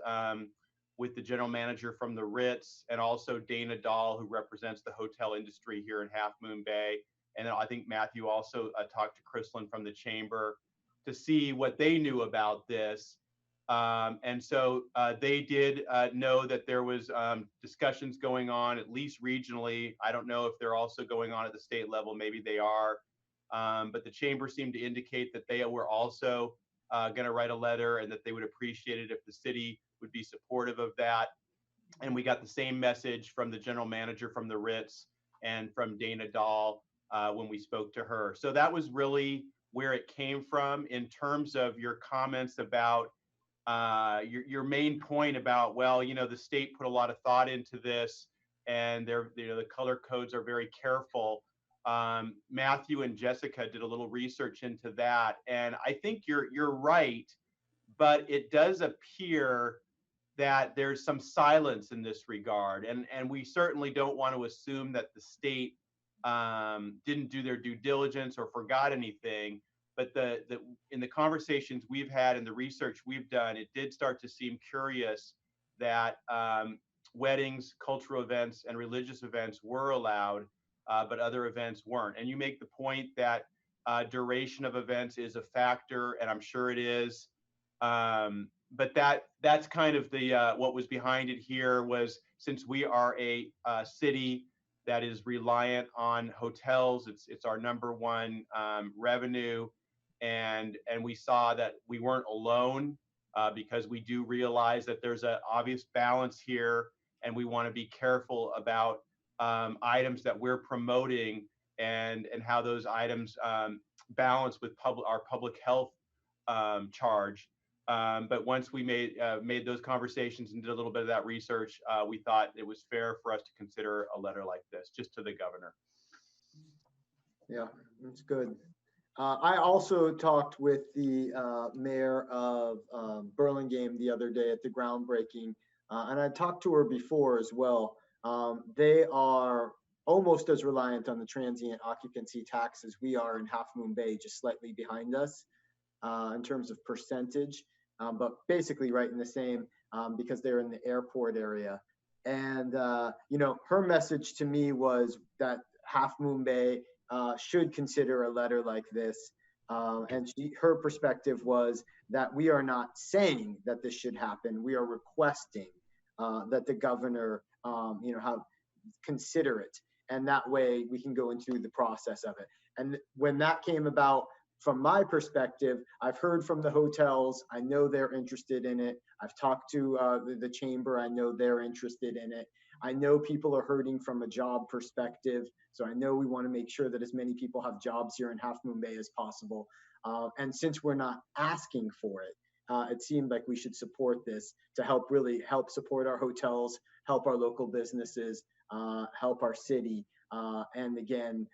with the general manager from the Ritz, and also Dana Dahl, who represents the hotel industry here in Half Moon Bay. And I think Matthew also talked to Chrislyn from the chamber to see what they knew about this. And so they did know that there was discussions going on, at least regionally. I don't know if they're also going on at the state level. Maybe they are. But the chamber seemed to indicate that they were also going to write a letter, and that they would appreciate it if the city would be supportive of that. And we got the same message from the general manager from the Ritz and from Dana Dahl when we spoke to her. So that was really where it came from. In terms of your comments about your main point about, well, the state put a lot of thought into this, and the color codes are very careful. Matthew and Jessica did a little research into that, and I think you're right, but it does appear that there's some silence in this regard, and we certainly don't want to assume that the state didn't do their due diligence or forgot anything. But in the conversations we've had and the research we've done, it did start to seem curious that weddings, cultural events, and religious events were allowed, but other events weren't. And you make the point that duration of events is a factor, and I'm sure it is. But that's kind of the what was behind it here was, since we are a city that is reliant on hotels. It's our number one revenue, and we saw that we weren't alone, because we do realize that there's an obvious balance here, and we want to be careful about items that we're promoting and how those items balance with our public health charge. But once we made those conversations and did a little bit of that research, we thought it was fair for us to consider a letter like this, just to the governor. Yeah, that's good. I also talked with the mayor of Burlingame the other day at the groundbreaking, and I talked to her before as well. They are almost as reliant on the transient occupancy tax as we are in Half Moon Bay, just slightly behind us in terms of percentage, but basically right in the same because they're in the airport area. And, you know, her message to me was that Half Moon Bay should consider a letter like this. And her perspective was that we are not saying that this should happen. We are requesting that the governor, you know, consider it. And that way we can go into the process of it. And when that came about, from my perspective, I've heard from the hotels. I know they're interested in it. I've talked to the chamber. I know they're interested in it. I know people are hurting from a job perspective. So I know we want to make sure that as many people have jobs here in Half Moon Bay as possible. And since we're not asking for it, it seemed like we should support this to really help support our hotels, help our local businesses, help our city, and again,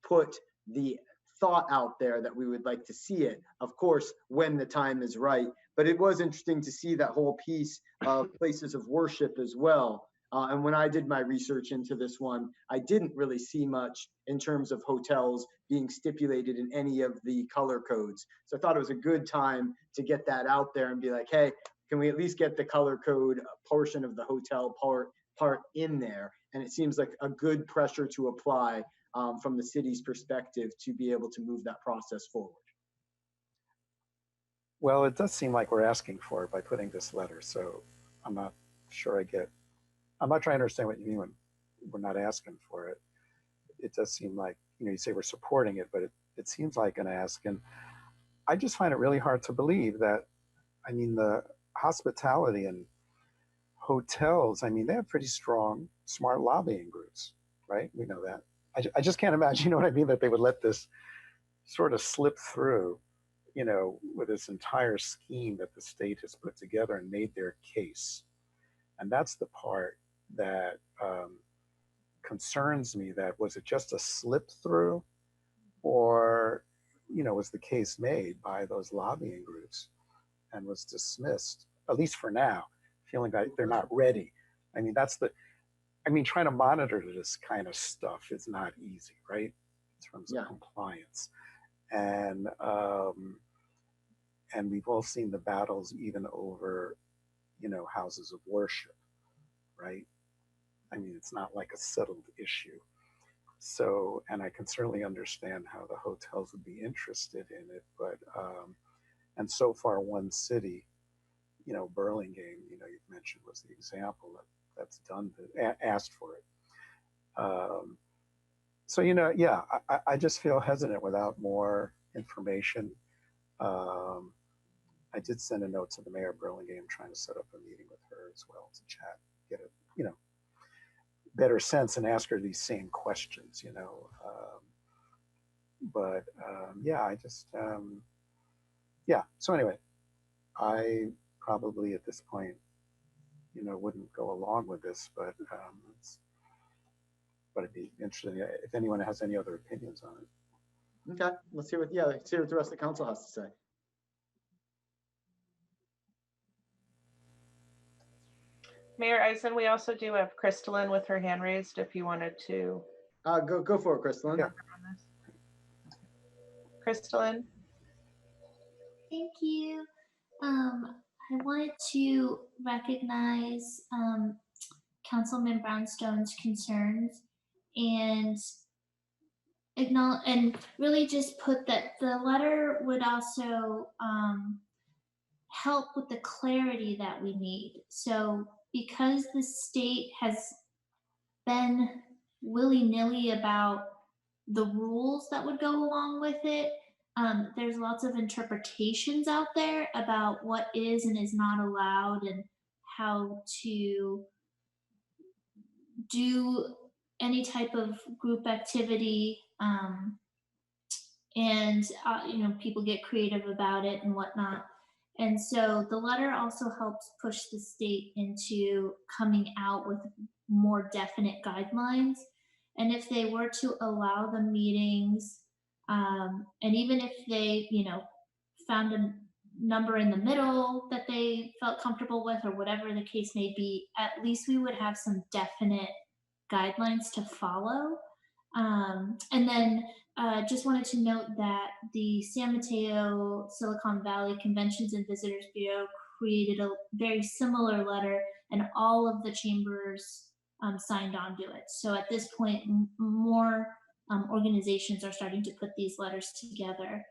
put the thought out there that we would like to see it, of course, when the time is right. But it was interesting to see that whole piece of places of worship as well. And when I did my research into this one, I didn't really see much in terms of hotels being stipulated in any of the color codes. So I thought it was a good time to get that out there and be like, hey, can we at least get the color code portion of the hotel part in there? And it seems like a good pressure to apply from the city's perspective to be able to move that process forward. Well, it does seem like we're asking for it by putting this letter. So I'm not sure I'm not trying to understand what you mean when we're not asking for it. It does seem like, you know, you say we're supporting it, but it seems like an ask. And I just find it really hard to believe that, I mean, the hospitality and hotels, I mean, they have pretty strong, smart lobbying groups, right? We know that. I just can't imagine, you know what I mean, that they would let this sort of slip through, you know, with this entire scheme that the state has put together and made their case. And that's the part that concerns me. That was it just a slip through, or, you know, was the case made by those lobbying groups and was dismissed, at least for now, feeling like they're not ready. I mean, trying to monitor this kind of stuff is not easy, right? In terms of compliance. And we've all seen the battles even over, you know, houses of worship, right? I mean, it's not like a settled issue. So, and I can certainly understand how the hotels would be interested in it, but, and so far one city, you know, Burlingame, you know, you've mentioned was the example that's done, asked for it. So, you know, yeah, I just feel hesitant without more information. I did send a note to the mayor of Burlingame trying to set up a meeting with her as well to chat, get a, you know, better sense and ask her these same questions, you know. Yeah, I just, yeah. So anyway, I probably at this point, you know, wouldn't go along with this, but it'd be interesting if anyone has any other opinions on it. Okay, let's hear what the rest of the council has to say. Mayor Eisen, we also do have Crystalline with her hand raised if you wanted to. Go for it, Crystalline. Yeah. Crystalline. Thank you. I wanted to recognize Councilman Brownstone's concerns and acknowledge and really just put that the letter would also help with the clarity that we need. So because the state has been willy-nilly about the rules that would go along with it. There's lots of interpretations out there about what is and is not allowed and how to do any type of group activity. And people get creative about it and whatnot. And so the letter also helps push the state into coming out with more definite guidelines. And if they were to allow the meetings, and even if they, found a number in the middle that they felt comfortable with, or whatever the case may be, at least we would have some definite guidelines to follow. And then just wanted to note that the San Mateo Silicon Valley Conventions and Visitors Bureau created a very similar letter, and all of the chambers signed on to it. So at this point, more organizations are starting to put these letters together.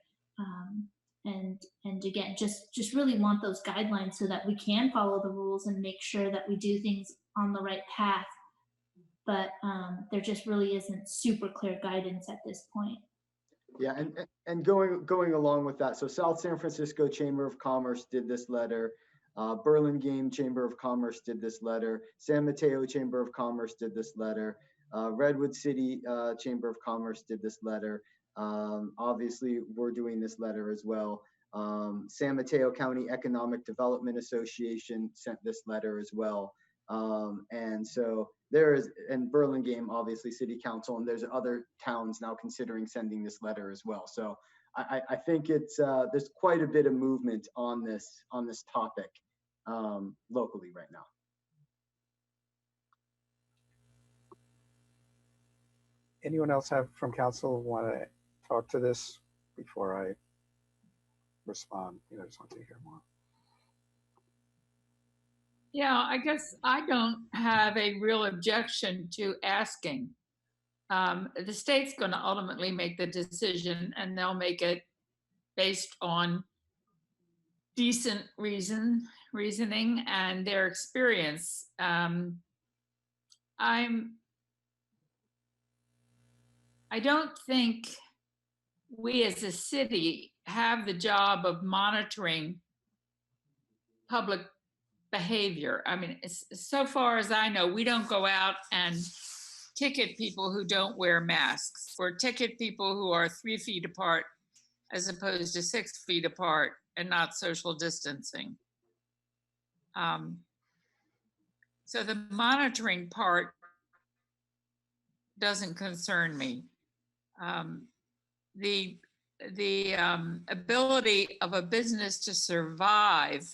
And again, just really want those guidelines so that we can follow the rules and make sure that we do things on the right path. But there just really isn't super clear guidance at this point. Yeah, and going along with that, so South San Francisco Chamber of Commerce did this letter, Burlingame Chamber of Commerce did this letter, San Mateo Chamber of Commerce did this letter, Redwood City Chamber of Commerce did this letter. Obviously, we're doing this letter as well. San Mateo County Economic Development Association sent this letter as well. And so there is, and Burlingame, obviously City Council, and there's other towns now considering sending this letter as well. So I think it's there's quite a bit of movement on this topic locally right now. Anyone else from council want to talk to this before I respond? I just want to hear more. Yeah, I guess I don't have a real objection to asking. The state's going to ultimately make the decision, and they'll make it based on decent reasoning and their experience. I don't think we as a city have the job of monitoring public behavior. I mean, so far as I know, we don't go out and ticket people who don't wear masks, or ticket people who are 3 feet apart as opposed to 6 feet apart and not social distancing. So the monitoring part doesn't concern me. The ability of a business to survive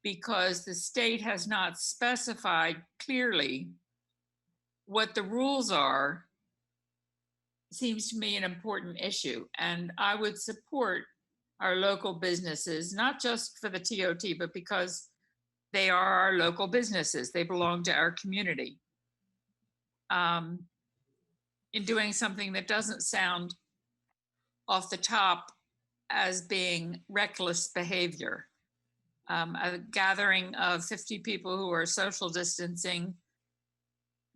because the state has not specified clearly what the rules are seems to me an important issue. And I would support our local businesses, not just for the TOT, but because they are our local businesses. They belong to our community. In doing something that doesn't sound off the top as being reckless behavior. A gathering of 50 people who are social distancing,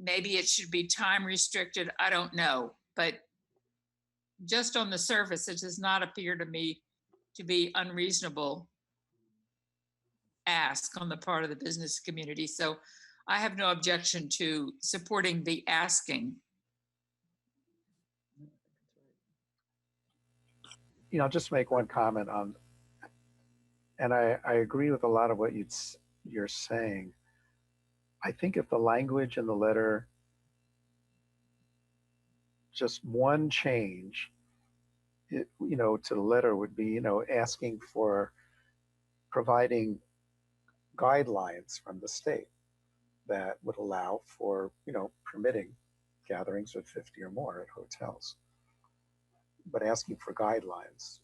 maybe it should be time restricted, I don't know. But just on the surface, it does not appear to me to be unreasonable ask on the part of the business community. So I have no objection to supporting the asking. I'll just make one comment on, and I agree with a lot of what you're saying. I think if the language in the letter, just one change, to the letter would be, asking for providing guidelines from the state that would allow for, permitting gatherings of 50 or more at hotels, but asking for guidelines.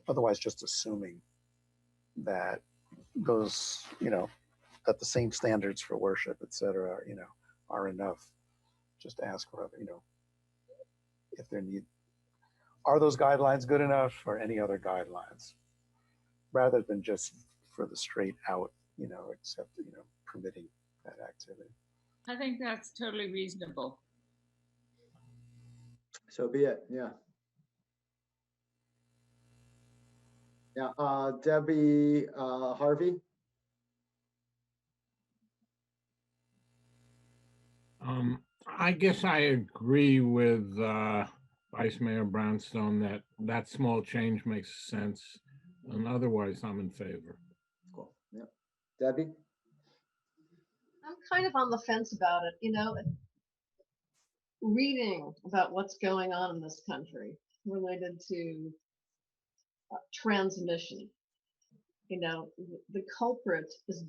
Otherwise, just assuming that those, that the same standards for worship, et cetera, are enough. Just ask for, if there are those guidelines good enough, or any other guidelines, rather than just for the straight out, except, permitting that activity. I think that's totally reasonable. So be it, yeah. Yeah, Debbie Harvey? I guess I agree with Vice Mayor Brownstone that that small change makes sense, and otherwise I'm in favor. Cool, yeah. Debbie? I'm kind of on the fence about it, you know, reading about what's going on in this country related to transmission. You know, the culprit is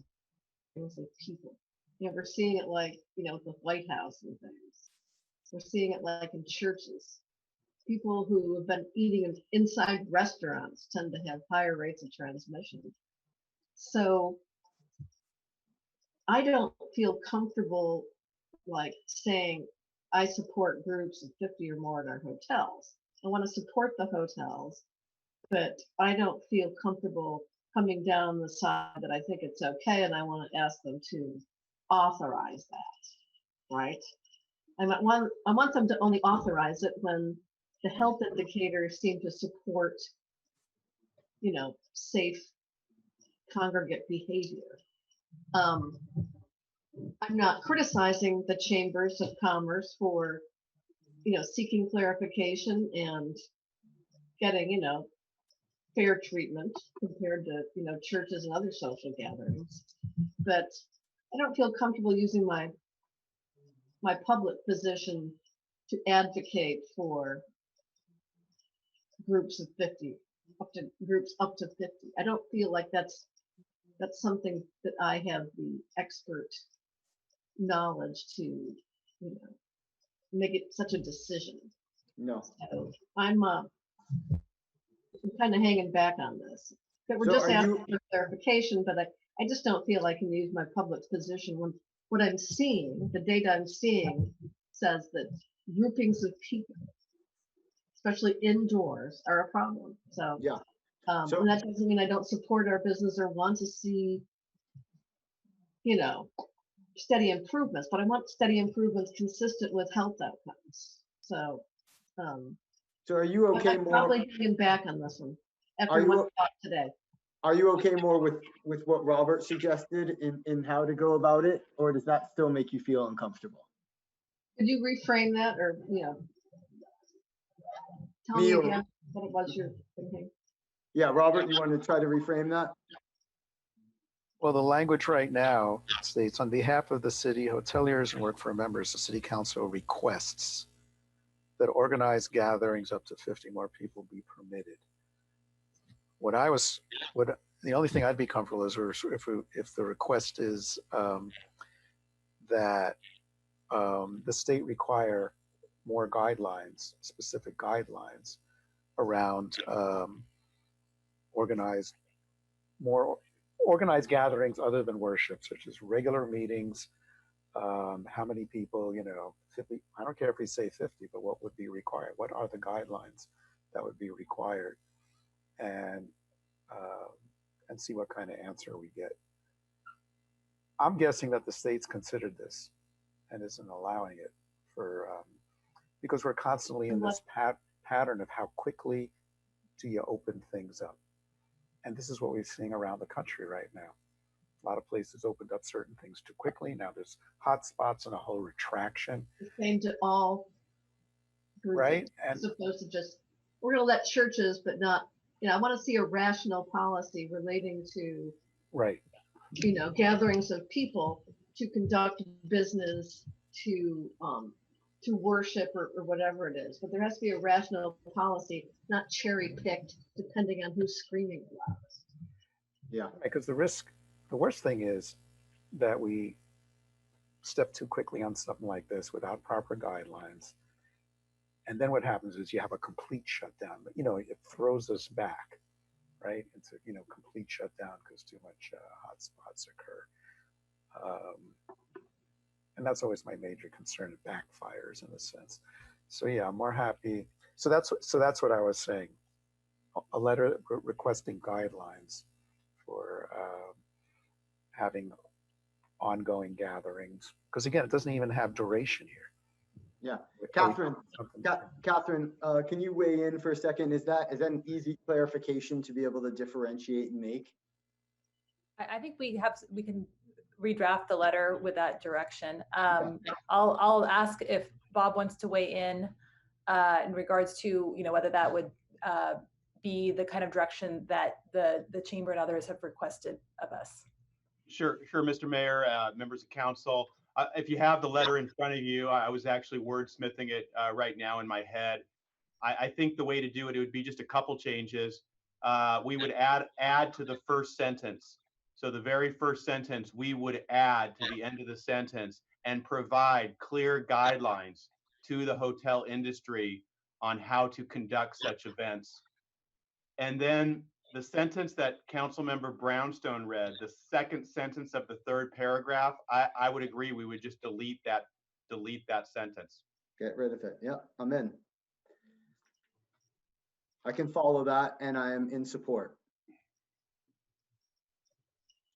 people. You know, we're seeing it like, you know, the White House and things. We're seeing it like in churches. People who have been eating inside restaurants tend to have higher rates of transmission. So I don't feel comfortable like saying I support groups of 50 or more at our hotels. I want to support the hotels, but I don't feel comfortable coming down the side that I think it's okay, and I want to ask them to authorize that, right? I want them to only authorize it when the health indicators seem to support, you know, safe congregate behavior. I'm not criticizing the chambers of commerce for, you know, seeking clarification and getting, you know, fair treatment compared to, you know, churches and other social gatherings. But I don't feel comfortable using my public position to advocate for groups of 50, groups up to 50. I don't feel like that's something that I have the expert knowledge to, you know, make it such a decision. No. So I'm kind of hanging back on this. But we're So just are asking you- for clarification, but I just don't feel I can use my public position when what I'm seeing, the data I'm seeing says that groupings of people, especially indoors, are a problem. So yeah. And that doesn't mean I don't support our business or want to see, you know, steady improvements, but I want steady improvements consistent with health outcomes. So, so are you okay I'm more? probably hanging back on this one after what I thought today. Are you okay more with what Robert suggested in how to go about it, or does that still make you feel uncomfortable? Could you reframe that, or, you know, tell me again what it was you're thinking? Yeah, Robert, you want to try to reframe that? Well, the language right now states, on behalf of the city, hoteliers and work for members, the city council requests that organized gatherings up to 50 more people be permitted. The only thing I'd be comfortable is if the request is that the state require more guidelines, specific guidelines around more organized gatherings other than worship, such as regular meetings, how many people, you know, 50, I don't care if we say 50, but what would be required? What are the guidelines that would be required? And see what kind of answer we get. I'm guessing that the state's considered this and isn't allowing it because we're constantly in this pattern of how quickly do you open things up. And this is what we're seeing around the country right now. A lot of places opened up certain things too quickly. Now there's hot spots and a whole retraction. The same to all groups, right? As opposed to just, we're going to let churches, but not, you know, I want to see a rational policy relating to, right, you know, gatherings of people to conduct business, to worship or whatever it is. But there has to be a rational policy, not cherry picked depending on who's screaming the loudest. Yeah, because the worst thing is that we step too quickly on something like this without proper guidelines. And then what happens is you have a complete shutdown. But, you know, it throws us back, right? It's a, you know, complete shutdown because too much hot spots occur. And that's always my major concern. It backfires in a sense. So yeah, I'm more happy. So that's what I was saying. A letter requesting guidelines for having ongoing gatherings? Because again, it doesn't even have duration here. Yeah, Are we- Catherine, Catherine, can you weigh in for a second? Is that an easy clarification to be able to differentiate and make? I think we can redraft the letter with that direction. I'll ask if Bob wants to weigh in regards to, whether that would be the kind of direction that the chamber and others have requested of us. Sure, Mr. Mayor, members of council. If you have the letter in front of you, I was actually wordsmithing it right now in my head. I think the way to do it, it would be just a couple changes. We would add to the first sentence. So the very first sentence, we would add to the end of the sentence and provide clear guidelines to the hotel industry on how to conduct such events. And then the sentence that Councilmember Brownstone read, the second sentence of the third paragraph, I would agree, we would just delete that sentence. Get rid of it. Yeah, I'm in. I can follow that, and I am in support.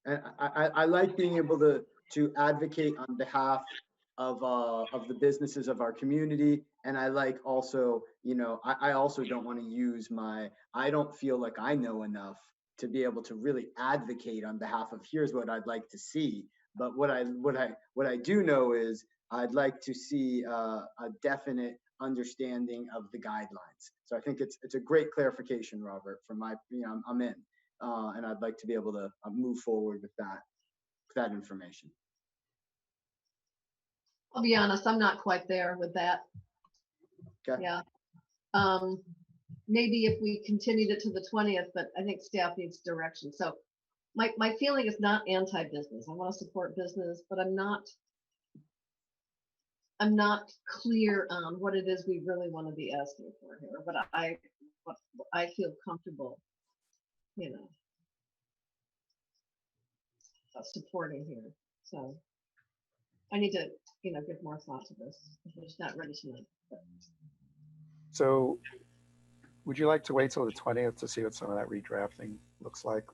And I like being able to advocate on behalf of the businesses of our community. And I like also, I also don't want to use I don't feel like I know enough to be able to really advocate on behalf of here's what I'd like to see. But what I do know is I'd like to see a definite understanding of the guidelines. So I think it's a great clarification, Robert, from I'm in. And I'd like to be able to move forward with that information. I'll be honest, I'm not quite there with that. Okay. Yeah. Maybe if we continued it to the 20th, but I think staff needs direction. So my feeling is not anti-business. I want to support business, but I'm not clear on what it is we really want to be asking for here. But I feel comfortable, supporting here. So I need to, give more thought to this. I'm just not ready tonight. But. So would you like to wait till the 20th to see what some of that redrafting looks like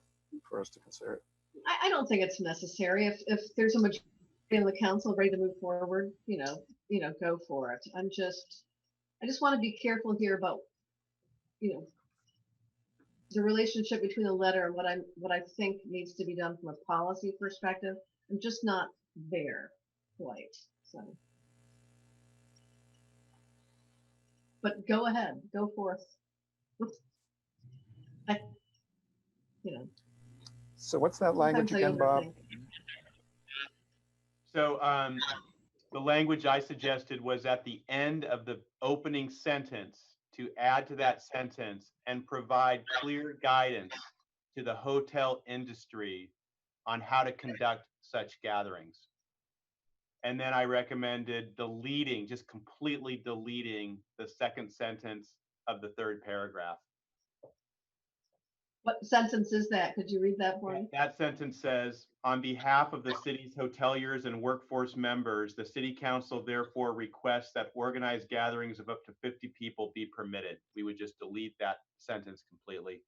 for us to consider it? I don't think it's necessary. If there's a majority in the council ready to move forward, go for it. I just want to be careful here about, the relationship between the letter and what I think needs to be done from a policy perspective. I'm just not there quite. So, but go ahead, go forth. So what's that language again, Bob? So the language I suggested was at the end of the opening sentence to add to that sentence and provide clear guidance to the hotel industry on how to conduct such gatherings. And then I recommended just completely deleting the second sentence of the third paragraph. What sentence is that? Could you read that for me? That sentence says, on behalf of the city's hoteliers and workforce members, the city council therefore requests that organized gatherings of up to 50 people be permitted. We would just delete that sentence completely.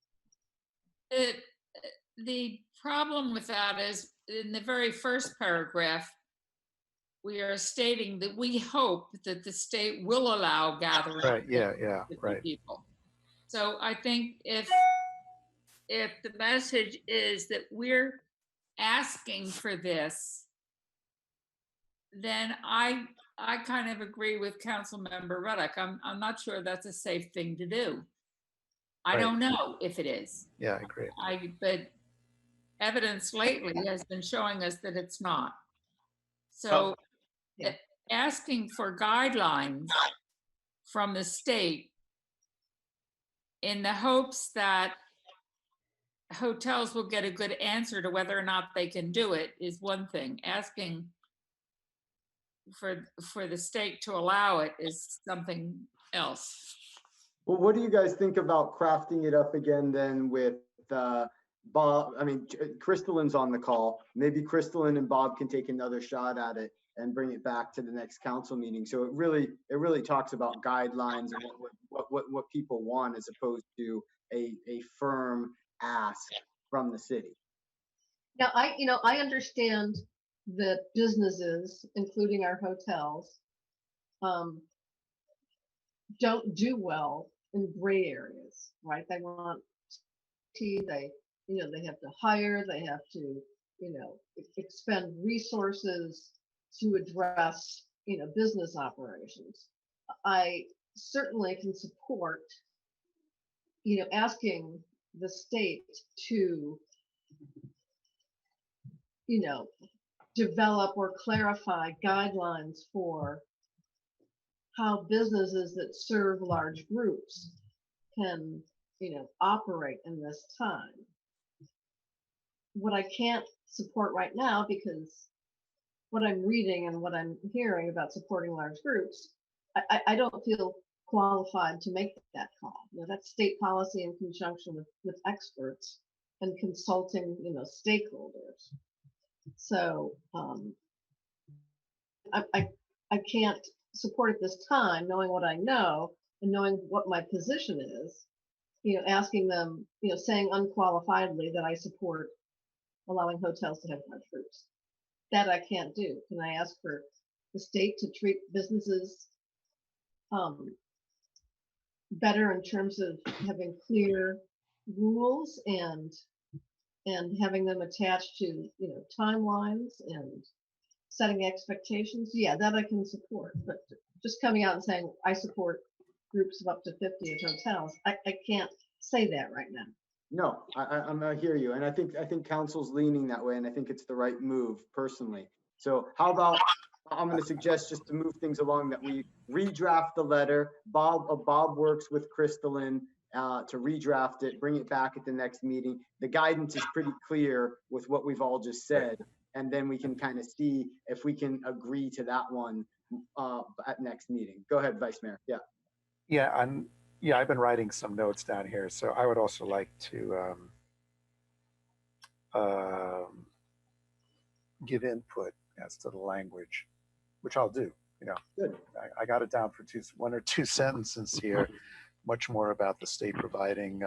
The problem with that is in the very first paragraph, we are stating that we hope that the state will allow gatherings Right, yeah, of 50 right. people. So I think if the message is that we're asking for this, then I kind of agree with Councilmember Ruddock. I'm not sure that's a safe thing to do. I don't know if it is. Yeah, I agree. But evidence lately has been showing us that it's not. So asking for guidelines from the state in the hopes that hotels will get a good answer to whether or not they can do it is one thing. Asking for the state to allow it is something else. Well, what do you guys think about crafting it up again then with Bob? I mean, Crystalline's on the call. Maybe Crystalline and Bob can take another shot at it and bring it back to the next council meeting. So it really talks about guidelines and what people want as opposed to a firm ask from the city. Now I understand that businesses, including our hotels, don't do well in gray areas, right? They want they they have to hire, they have to expend resources to address business operations. I certainly can support asking the state to develop or clarify guidelines for how businesses that serve large groups can operate in this time. What I can't support right now, because what I'm reading and what I'm hearing about supporting large groups, I don't feel qualified to make that call. That's state policy in conjunction with experts and consulting stakeholders. So I can't support at this time, knowing what I know and knowing what my position is, asking them, saying unqualifiedly that I support allowing hotels to have large groups. That I can't do. Can I ask for the state to treat businesses better in terms of having clear rules and having them attached to timelines and setting expectations? Yeah, that I can support. But just coming out and saying I support groups of up to 50 at hotels, I can't say that right now. No, I hear you, and I think council's leaning that way, and I think it's the right move personally. So how about I'm going to suggest, just to move things along, that we redraft the letter. Bob works with Crystalline to redraft it, bring it back at the next meeting. The guidance is pretty clear with what we've all just said, and then we can kind of see if we can agree to that one at next meeting. Go ahead, Vice Mayor. Yeah. Yeah, I've been writing some notes down here, so I would also like to give input as to the language, which I'll do. Good. I got it down for one or two sentences here, much more about the state providing,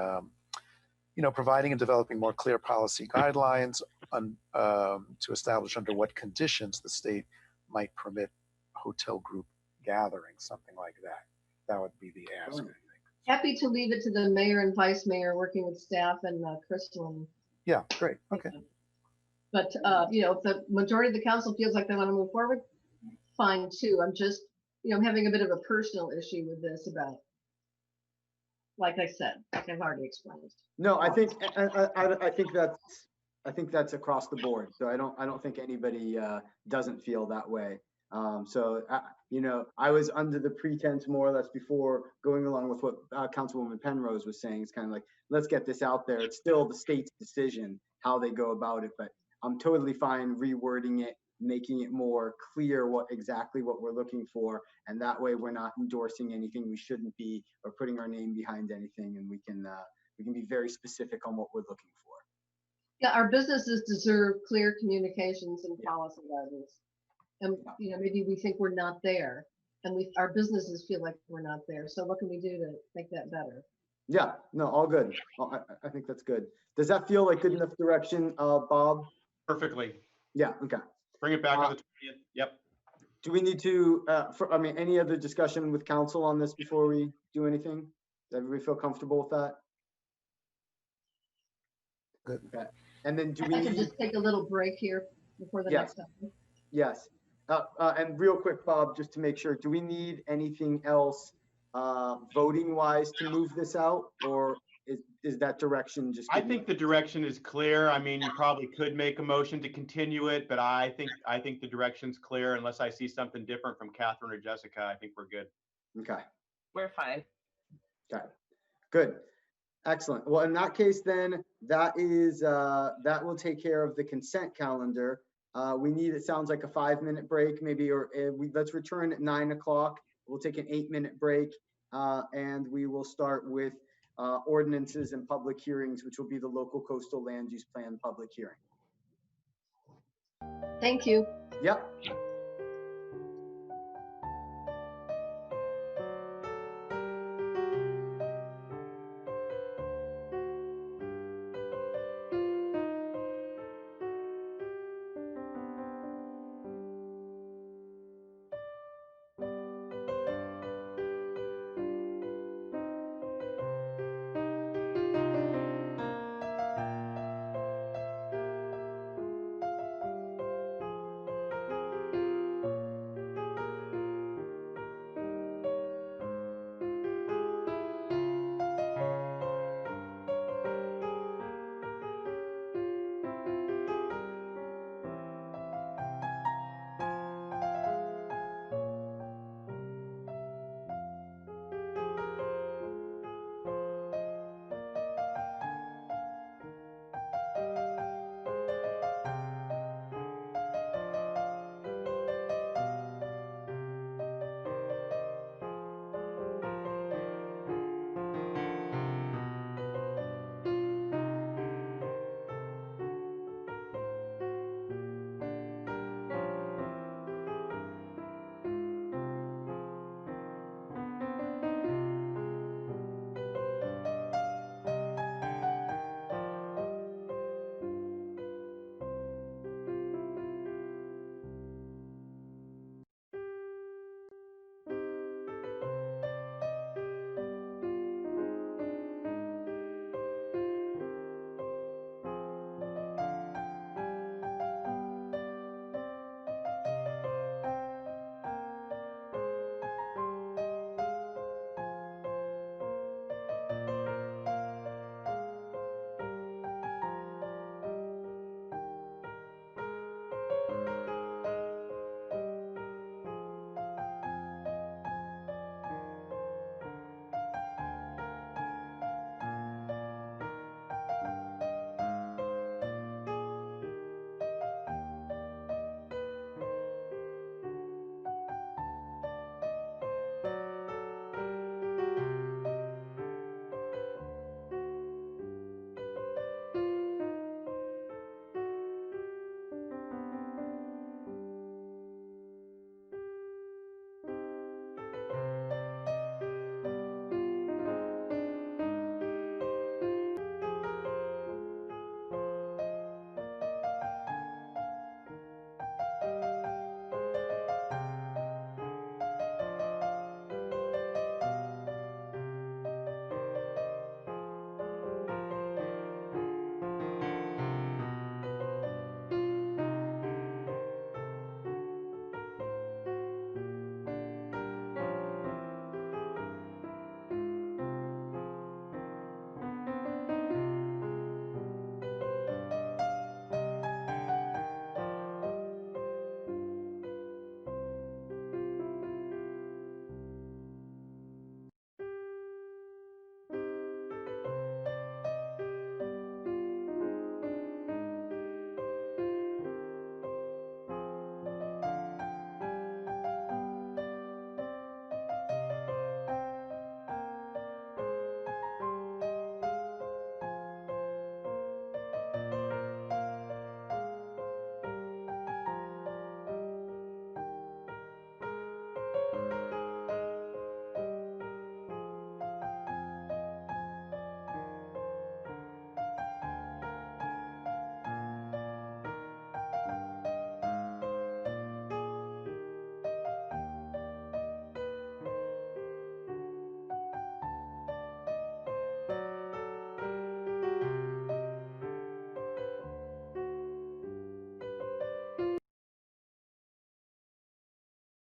providing and developing more clear policy guidelines to establish under what conditions the state might permit hotel group gatherings, something like that. That would be the ask. Happy to leave it to the mayor and vice mayor working with staff and Crystal. Yeah, great. Okay. But if the majority of the council feels like they want to move forward, fine too. I'm just, I'm having a bit of a personal issue with this about, like I said, like I've already explained. No, I think that's across the board. So I don't think anybody doesn't feel that way. I was under the pretense, more or less, before going along with what Councilwoman Penrose was saying. It's kind of like, let's get this out there. It's still the state's decision how they go about it, but I'm totally fine rewording it, making it more clear exactly what we're looking for, and that way we're not endorsing anything we shouldn't be, or putting our name behind anything, and we can be very specific on what we're looking for. Yeah, our businesses deserve clear communications and policy guidance. And maybe we think we're not there, and our businesses feel like we're not there. So what can we do to make that better? Yeah, no, all good. I think that's good. Does that feel like good enough direction, Bob? Perfectly. Yeah. Okay. Bring it back on the 20th. Yep. Do we need to? Any other discussion with council on this before we do anything? Does everybody feel comfortable with that? Good. Okay. And then do I we can just take a little break here before the next time. Yes. And real quick, Bob, just to make sure, do we need anything else voting wise to move this out, or is that direction just? I think the direction is clear. I mean, you probably could make a motion to continue it, but I think the direction's clear. Unless I see something different from Catherine or Jessica, I think we're good. Okay. We're fine. Okay. Good. Excellent. Well, in that case, then that will take care of the consent calendar. We need, it sounds like, a 5-minute break, maybe, or let's return at 9 o'clock. We'll take an 8-minute break, and we will start with ordinances and public hearings, which will be the local coastal land use plan public hearing. Thank you. Yep.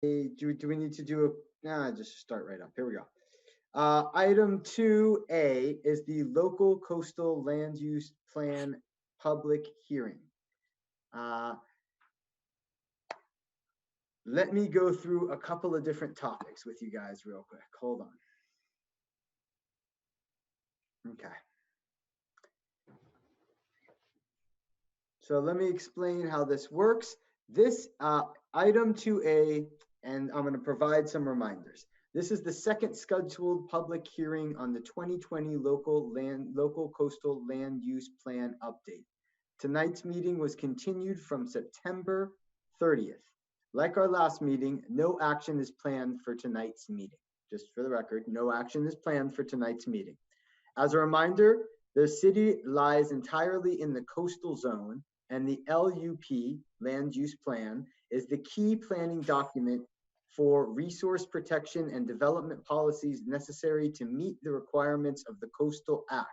Do we need to do a, nah, just start right up. Here we go. Item 2A is the local coastal land use plan public hearing. Let me go through a couple of different topics with you guys real quick. Hold on. Okay. So let me explain how this works. This item 2A, and I'm going to provide some reminders. This is the second scheduled public hearing on the 2020 local coastal land use plan update. Tonight's meeting was continued from September 30th. Like our last meeting, no action is planned for tonight's meeting. Just for the record, no action is planned for tonight's meeting. As a reminder, the city lies entirely in the coastal zone, and the LUP, Land Use Plan, is the key planning document for resource protection and development policies necessary to meet the requirements of the Coastal Act.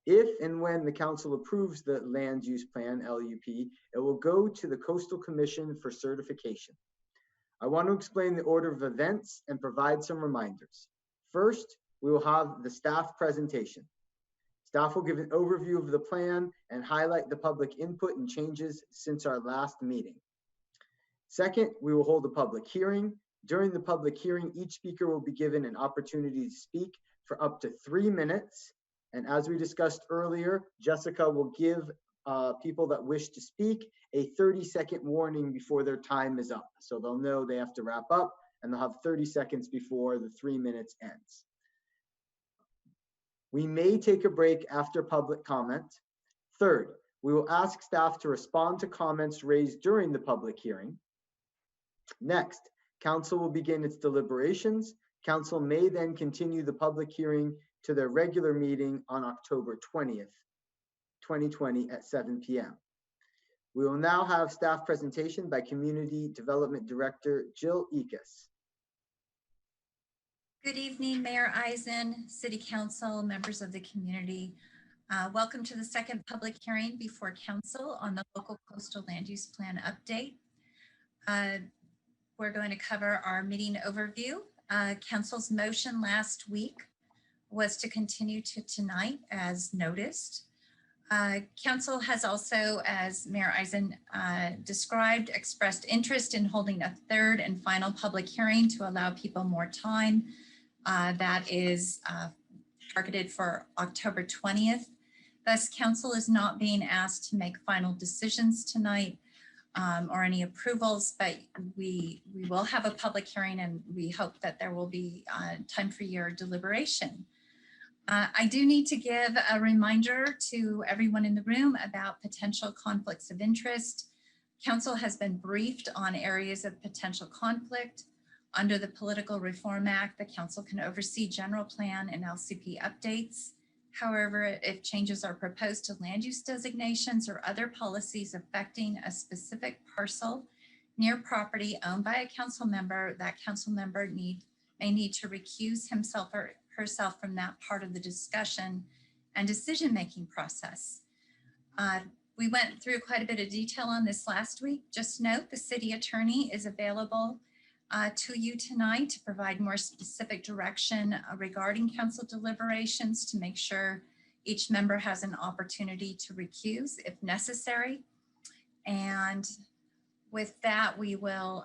If and when the council approves the Land Use Plan, LUP, it will go to the Coastal Commission for certification. I want to explain the order of events and provide some reminders. First, we will have the staff presentation. Staff will give an overview of the plan and highlight the public input and changes since our last meeting. Second, we will hold a public hearing. During the public hearing, each speaker will be given an opportunity to speak for up to 3 minutes. And as we discussed earlier, Jessica will give people that wish to speak a 30-second warning before their time is up. So they'll know they have to wrap up, and they'll have 30 seconds before the 3 minutes ends. We may take a break after public comment. Third, we will ask staff to respond to comments raised during the public hearing. Next, council will begin its deliberations. Council may then continue the public hearing to their regular meeting on October 20th, 2020 at 7 p.m. We will now have staff presentation by Community Development Director Jill Ekus. Good evening, Mayor Eisen, City Council, members of the community. Welcome to the second public hearing before Council on the local coastal land use plan update. We're going to cover our meeting overview. Council's motion last week was to continue to tonight as noticed. Council has also, as Mayor Eisen described, expressed interest in holding a third and final public hearing to allow people more time. That is targeted for October 20th. Thus, Council is not being asked to make final decisions tonight or any approvals, but we will have a public hearing, and we hope that there will be time for your deliberation. I do need to give a reminder to everyone in the room about potential conflicts of interest. Council has been briefed on areas of potential conflict. Under the Political Reform Act, the council can oversee general plan and LCP updates. However, if changes are proposed to land use designations or other policies affecting a specific parcel near property owned by a council member, that council member may need to recuse himself or herself from that part of the discussion and decision-making process. We went through quite a bit of detail on this last week. Just note the city attorney is available to you tonight to provide more specific direction regarding council deliberations to make sure each member has an opportunity to recuse if necessary. And with that, we will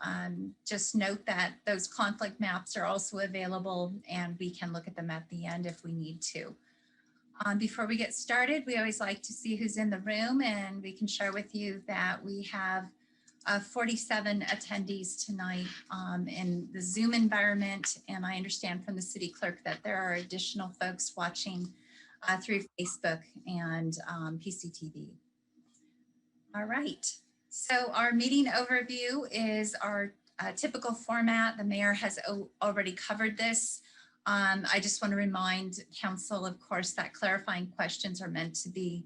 just note that those conflict maps are also available, and we can look at them at the end if we need to. Before we get started, we always like to see who's in the room, and we can share with you that we have 47 attendees tonight in the Zoom environment, and I understand from the city clerk that there are additional folks watching through Facebook and PCTV. All right. So our meeting overview is our typical format. The mayor has already covered this. I just want to remind council, of course, that clarifying questions are meant to be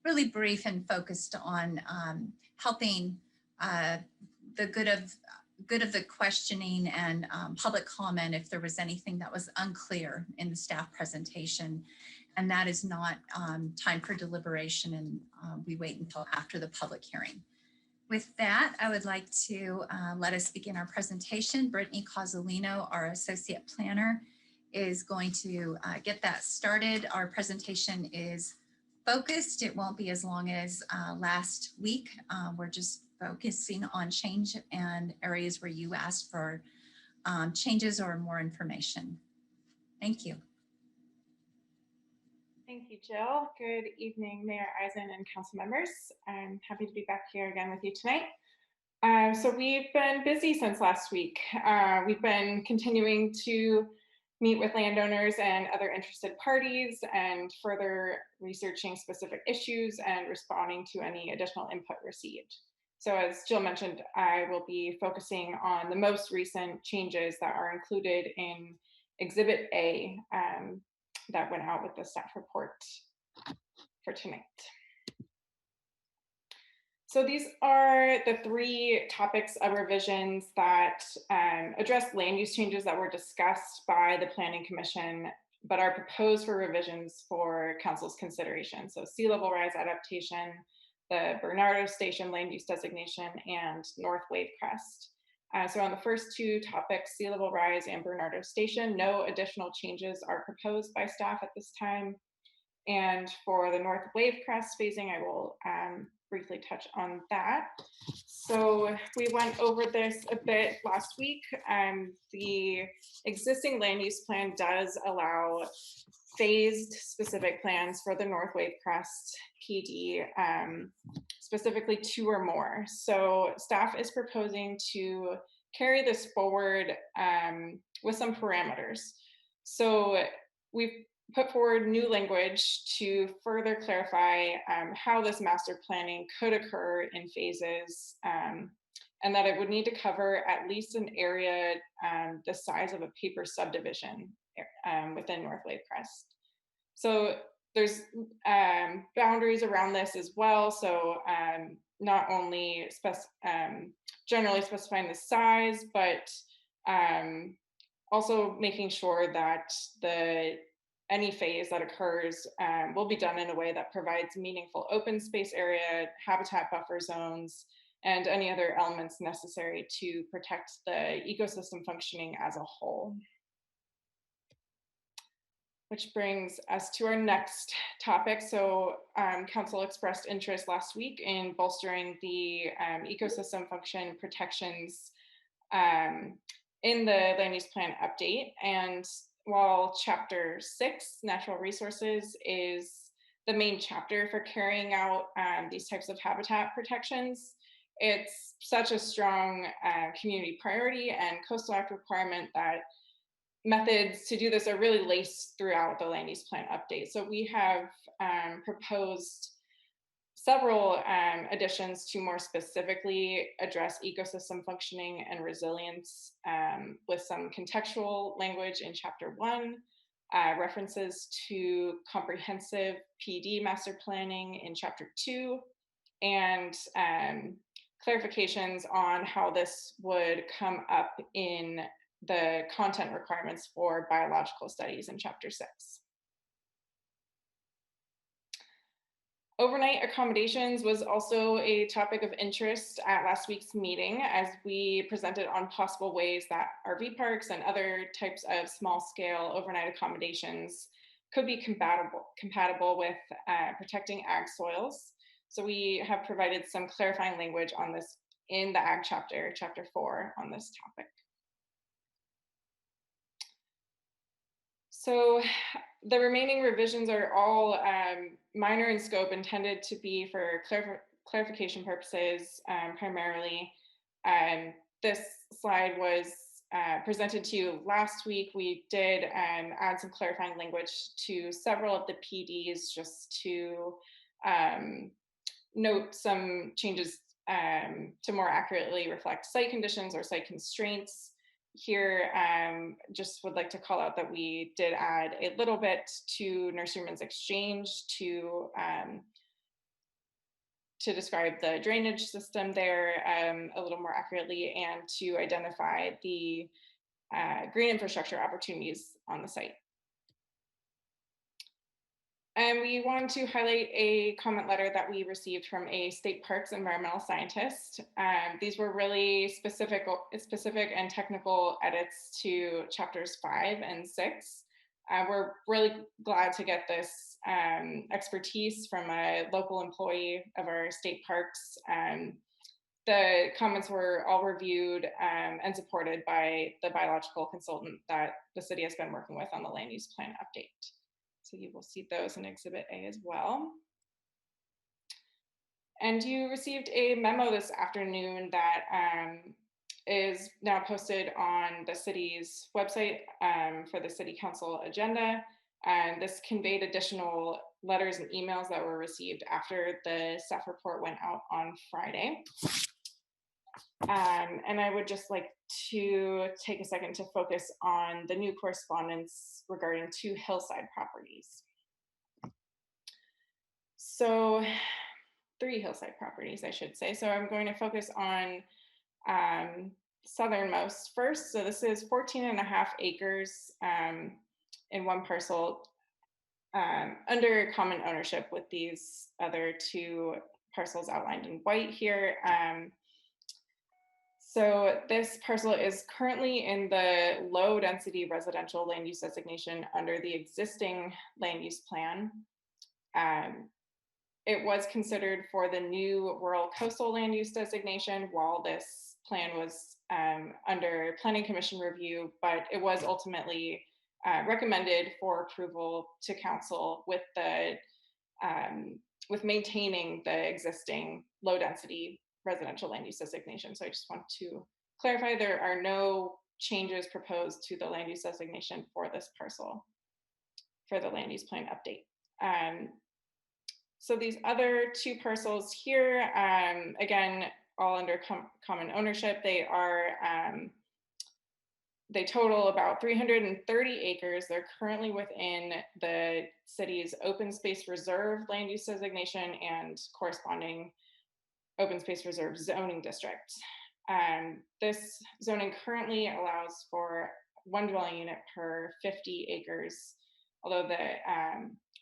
really brief and focused on helping the good of the questioning and public comment if there was anything that was unclear in the staff presentation. And that is not time for deliberation, and we wait until after the public hearing. With that, I would like to let us begin our presentation. Brittany Causolino, our Associate Planner, is going to get that started. Our presentation is focused. It won't be as long as last week. We're just focusing on change and areas where you asked for changes or more information. Thank you. Thank you, Jill. Good evening, Mayor Eisen and council members. I'm happy to be back here again with you tonight. So we've been busy since last week. We've been continuing to meet with landowners and other interested parties and further researching specific issues and responding to any additional input received. So as Jill mentioned, I will be focusing on the most recent changes that are included in Exhibit A that went out with the staff report for tonight. So these are the three topics of revisions that address land use changes that were discussed by the Planning Commission, but are proposed for revisions for council's consideration. So sea level rise adaptation, the Bernardo Station land use designation, and North Wave Crest. So on the first two topics, sea level rise and Bernardo Station, no additional changes are proposed by staff at this time. And for the North Wave Crest phasing, I will briefly touch on that. So we went over this a bit last week. The existing land use plan does allow phased specific plans for the North Wave Crest PD, specifically 2 or more. So staff is proposing to carry this forward with some parameters. So we've put forward new language to further clarify how this master planning could occur in phases, and that it would need to cover at least an area the size of a paper subdivision within North Wave Crest. So there's boundaries around this as well. So not only generally specifying the size, but also making sure that any phase that occurs will be done in a way that provides meaningful open space area, habitat buffer zones, and any other elements necessary to protect the ecosystem functioning as a whole. Which brings us to our next topic. So council expressed interest last week in bolstering the ecosystem function protections in the land use plan update. And while chapter 6, natural resources, is the main chapter for carrying out these types of habitat protections, it's such a strong community priority and coastal act requirement that methods to do this are really laced throughout the land use plan update. So we have proposed several additions to more specifically address ecosystem functioning and resilience with some contextual language in chapter 1, references to comprehensive PD master planning in chapter 2, and clarifications on how this would come up in the content requirements for biological studies in chapter 6. Overnight accommodations was also a topic of interest at last week's meeting, as we presented on possible ways that RV parks and other types of small scale overnight accommodations could be compatible with protecting ag soils. So we have provided some clarifying language on this in the ag chapter, chapter 4, on this topic. So the remaining revisions are all minor in scope, intended to be for clarification purposes primarily. This slide was presented to you last week. We did add some clarifying language to several of the PDs just to note some changes to more accurately reflect site conditions or site constraints. Here, just would like to call out that we did add a little bit to Nurseryman's Exchange to describe the drainage system there a little more accurately, and to identify the green infrastructure opportunities on the site. And we wanted to highlight a comment letter that we received from a state parks environmental scientist. These were really specific and technical edits to chapters 5 and 6. We're really glad to get this expertise from a local employee of our state parks. The comments were all reviewed and supported by the biological consultant that the city has been working with on the land use plan update. So you will see those in Exhibit A as well. And you received a memo this afternoon that is now posted on the city's website for the city council agenda. And this conveyed additional letters and emails that were received after the staff report went out on Friday. And I would just like to take a second to focus on the new correspondence regarding 2 hillside properties. So 3 hillside properties, I should say. So I'm going to focus on southernmost first. So this is 14.5 acres in one parcel under common ownership with these other 2 parcels outlined in white here. So this parcel is currently in the low density residential land use designation under the existing land use plan. It was considered for the new rural coastal land use designation while this plan was under Planning Commission review, but it was ultimately recommended for approval to council with the with maintaining the existing low density residential land use designation. So I just want to clarify there are no changes proposed to the land use designation for this parcel for the land use plan update. So these other 2 parcels here, again, all under common ownership, they are they total about 330 acres. They're currently within the city's open space reserve land use designation and corresponding open space reserve zoning district. This zoning currently allows for 1 dwelling unit per 50 acres, although the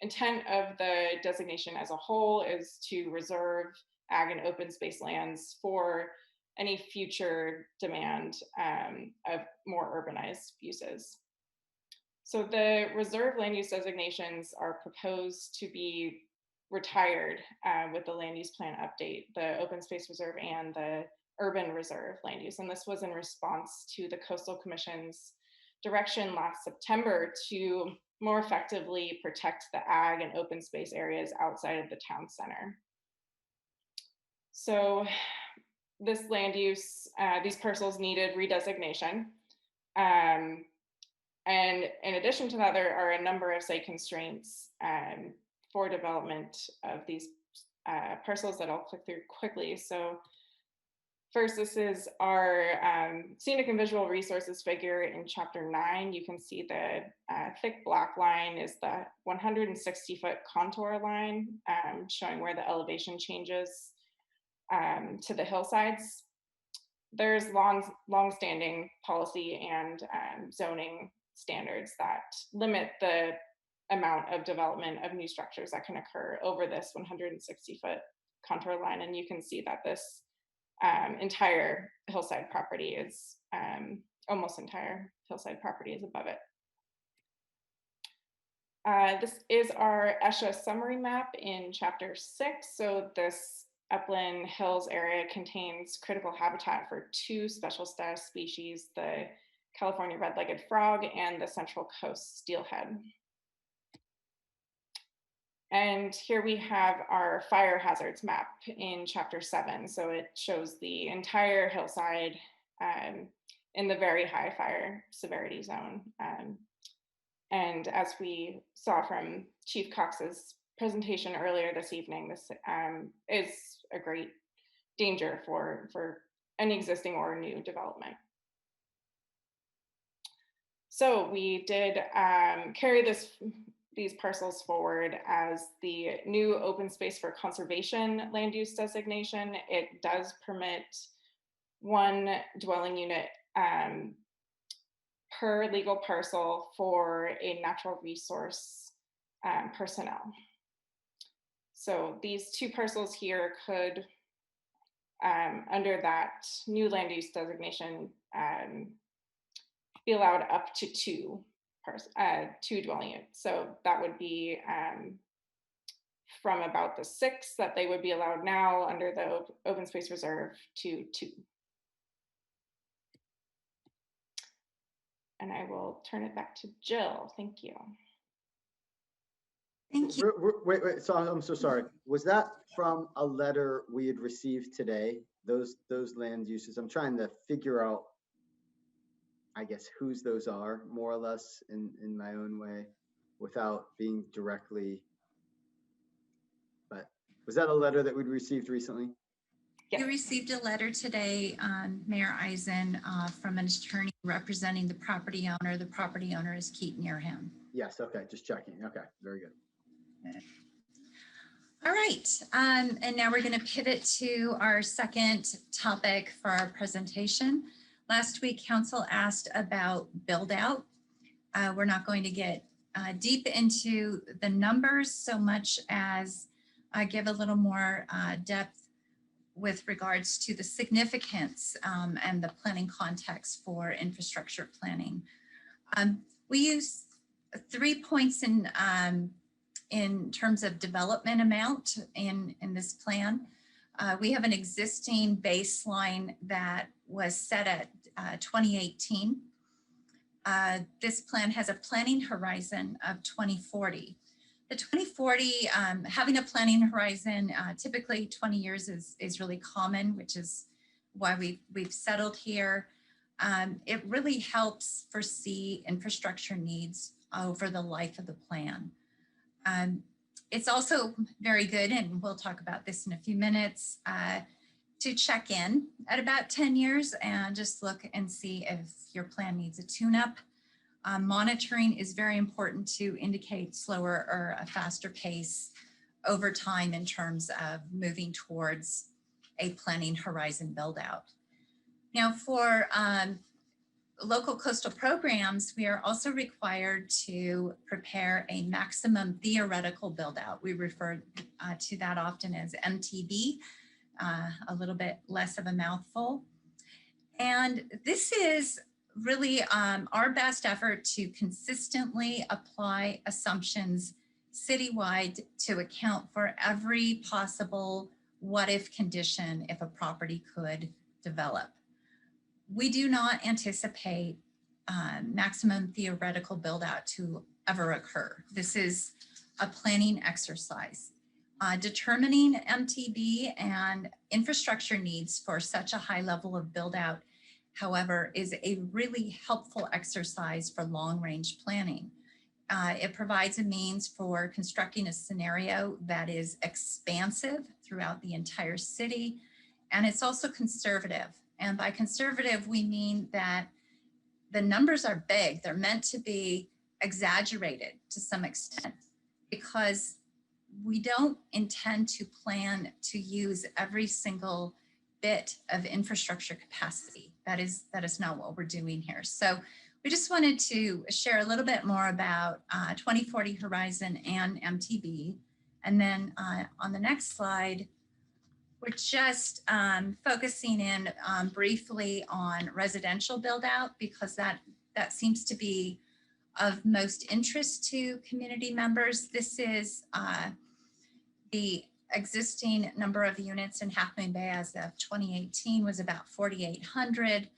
intent of the designation as a whole is to reserve ag and open space lands for any future demand of more urbanized uses. So the reserve land use designations are proposed to be retired with the land use plan update, the open space reserve and the urban reserve land use. And this was in response to the Coastal Commission's direction last September to more effectively protect the ag and open space areas outside of the town center. So this land use, these parcels needed redesignation. And in addition to that, there are a number of site constraints for development of these parcels that I'll click through quickly. So first, this is our scenic and visual resources figure in chapter 9. You can see the thick black line is the 160-foot contour line showing where the elevation changes to the hillsides. There's long-standing policy and zoning standards that limit the amount of development of new structures that can occur over this 160-foot contour line. And you can see that this entire hillside property is, almost entire hillside property is above it. This is our ESHA summary map in chapter 6. So this upland hills area contains critical habitat for 2 special status species, the California red-legged frog and the Central Coast steelhead. And here we have our fire hazards map in chapter 7. So it shows the entire hillside in the very high fire severity zone. And as we saw from Chief Cox's presentation earlier this evening, this is a great danger for any existing or new development. So we did carry these parcels forward as the new open space for conservation land use designation. It does permit 1 dwelling unit per legal parcel for a natural resource personnel. So these two parcels here could, under that new land use designation, be allowed up to two dwelling units. So that would be from about the 6 that they would be allowed now under the open space reserve to 2. And I will turn it back to Jill. Thank you. Thank you. Wait, so I'm so sorry. Was that from a letter we had received today? Those land uses? I'm trying to figure out, I guess, whose those are, more or less, in my own way, without being directly. But was that a letter that we'd received recently? You received a letter today, Mayor Eisen, from an attorney representing the property owner. The property owner is Keaton Earham. Yes, okay, just checking. Okay, very good. All right, and now we're going to pivot to our second topic for our presentation. Last week, Council asked about build out. We're not going to get deep into the numbers so much as give a little more depth with regards to the significance and the planning context for infrastructure planning. We use 3 points in terms of development amount in this plan. We have an existing baseline that was set at 2018. This plan has a planning horizon of 2040. The 2040, having a planning horizon, typically 20 years is really common, which is why we've settled here. It really helps foresee infrastructure needs over the life of the plan. It's also very good, and we'll talk about this in a few minutes, to check in at about 10 years and just look and see if your plan needs a tune-up. Monitoring is very important to indicate slower or a faster pace over time in terms of moving towards a planning horizon build out. Now for local coastal programs, we are also required to prepare a maximum theoretical build out. We refer to that often as MTB, a little bit less of a mouthful. And this is really our best effort to consistently apply assumptions citywide to account for every possible what if condition if a property could develop. We do not anticipate maximum theoretical build out to ever occur. This is a planning exercise. Determining MTB and infrastructure needs for such a high level of build out, however, is a really helpful exercise for long range planning. It provides a means for constructing a scenario that is expansive throughout the entire city, and it's also conservative. And by conservative, we mean that the numbers are big. They're meant to be exaggerated to some extent because we don't intend to plan to use every single bit of infrastructure capacity. That is not what we're doing here. So we just wanted to share a little bit more about 2040 Horizon and MTB. And then on the next slide, we're just focusing in briefly on residential build out because that seems to be of most interest to community members. This is the existing number of units in Half Moon Bay as of 2018 was about 4,800.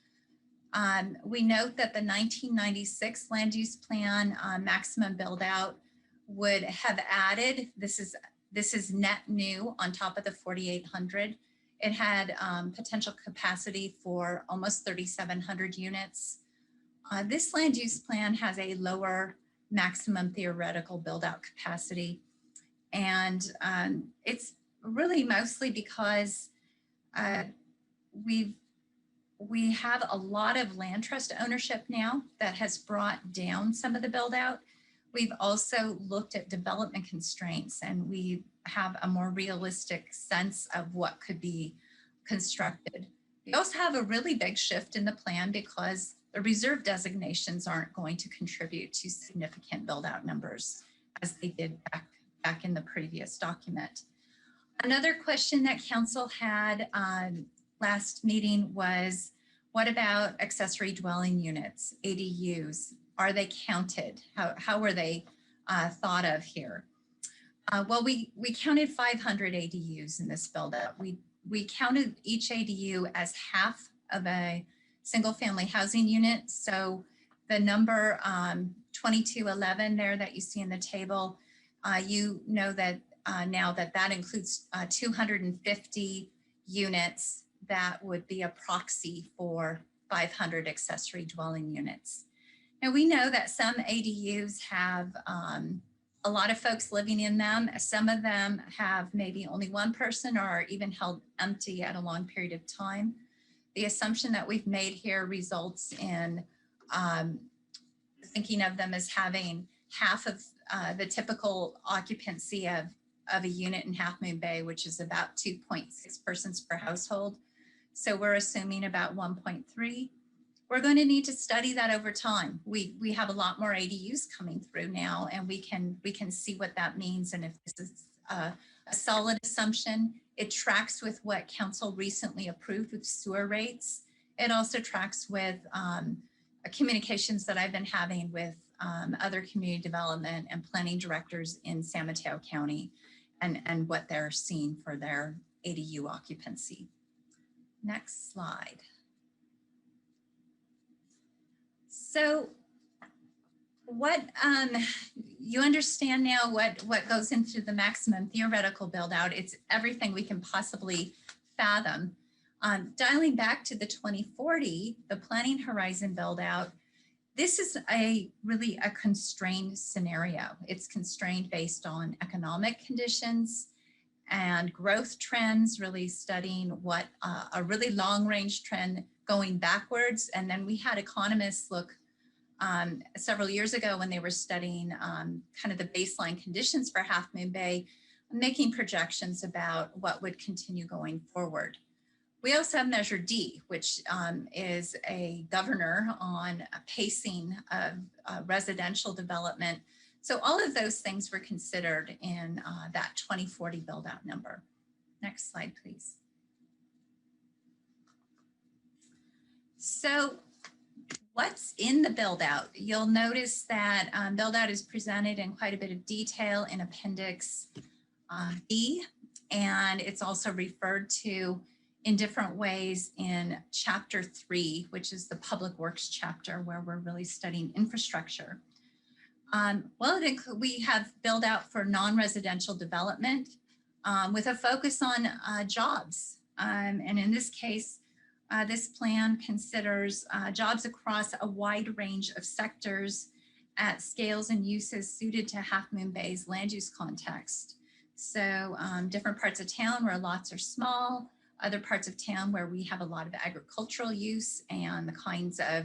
We note that the 1996 land use plan maximum build out would have added, this is net new on top of the 4,800. It had potential capacity for almost 3,700 units. This land use plan has a lower maximum theoretical build out capacity. And it's really mostly because we have a lot of land trust ownership now that has brought down some of the build out. We've also looked at development constraints and we have a more realistic sense of what could be constructed. We also have a really big shift in the plan because the reserve designations aren't going to contribute to significant build out numbers as they did back in the previous document. Another question that council had last meeting was, what about accessory dwelling units, ADUs? Are they counted? How were they thought of here? Well, we counted 500 ADUs in this build out. We counted each ADU as half of a single family housing unit. So the number 2211 there that you see in the table, you know that now that includes 250 units that would be a proxy for 500 accessory dwelling units. Now we know that some ADUs have a lot of folks living in them. Some of them have maybe only one person or are even held empty at a long period of time. The assumption that we've made here results in thinking of them as having half of the typical occupancy of a unit in Half Moon Bay, which is about 2.6 persons per household. So we're assuming about 1.3. We're going to need to study that over time. We have a lot more ADUs coming through now, and we can see what that means. And if this is a solid assumption, it tracks with what council recently approved with sewer rates. It also tracks with communications that I've been having with other community development and planning directors in San Mateo County and what they're seeing for their ADU occupancy. Next slide. So what you understand now what goes into the maximum theoretical build out. It's everything we can possibly fathom. Dialing back to the 2040, the planning horizon build out, this is really a constrained scenario. It's constrained based on economic conditions and growth trends, really studying what a really long range trend going backwards. And then we had economists look several years ago when they were studying kind of the baseline conditions for Half Moon Bay, making projections about what would continue going forward. We also have Measure D, which is a governor on pacing of residential development. So all of those things were considered in that 2040 build out number. Next slide, please. So what's in the build out? You'll notice that build out is presented in quite a bit of detail in Appendix B, and it's also referred to in different ways in Chapter 3, which is the Public Works chapter, where we're really studying infrastructure. We have build out for non-residential development with a focus on jobs. And in this case, this plan considers jobs across a wide range of sectors at scales and uses suited to Half Moon Bay's land use context. So different parts of town where lots are small, other parts of town where we have a lot of agricultural use and the kinds of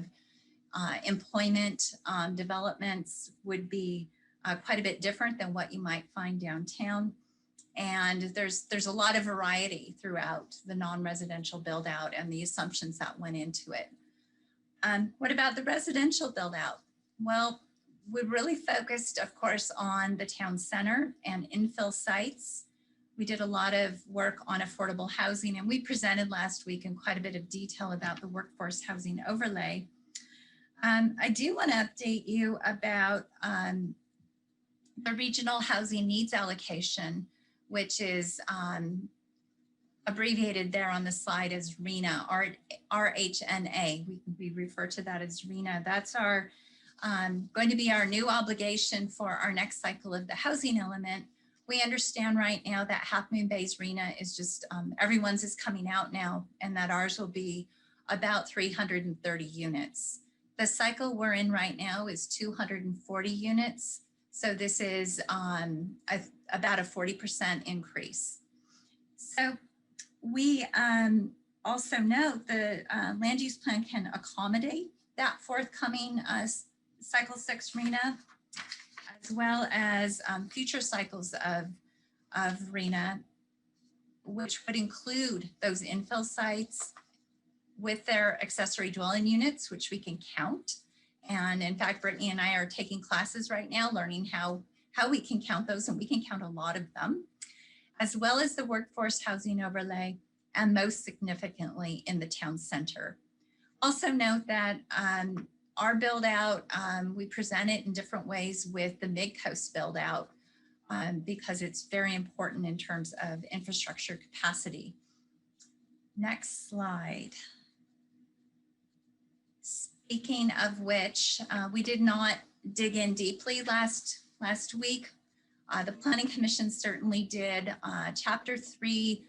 employment developments would be quite a bit different than what you might find downtown. And there's a lot of variety throughout the non-residential build out and the assumptions that went into it. What about the residential build out? Well, we really focused, of course, on the town center and infill sites. We did a lot of work on affordable housing, and we presented last week in quite a bit of detail about the workforce housing overlay. I do want to update you about the regional housing needs allocation, which is abbreviated there on the slide as RHNA, R-H-N-A. We refer to that as RHNA. That's our going to be our new obligation for our next cycle of the housing element. We understand right now that Half Moon Bay's RHNA is just, everyone's is coming out now, and that ours will be about 330 units. The cycle we're in right now is 240 units. So this is about a 40% increase. So we also note the land use plan can accommodate that forthcoming cycle 6 RHNA, as well as future cycles of RHNA, which would include those infill sites with their accessory dwelling units, which we can count. And in fact, Brittany and I are taking classes right now, learning how how we can count those, and we can count a lot of them, as well as the workforce housing overlay, and most significantly in the town center. Also note that our build out, we present it in different ways with the mid-coast build out because it's very important in terms of infrastructure capacity. Next slide. Speaking of which, we did not dig in deeply last week. The Planning Commission certainly did. Chapter 3,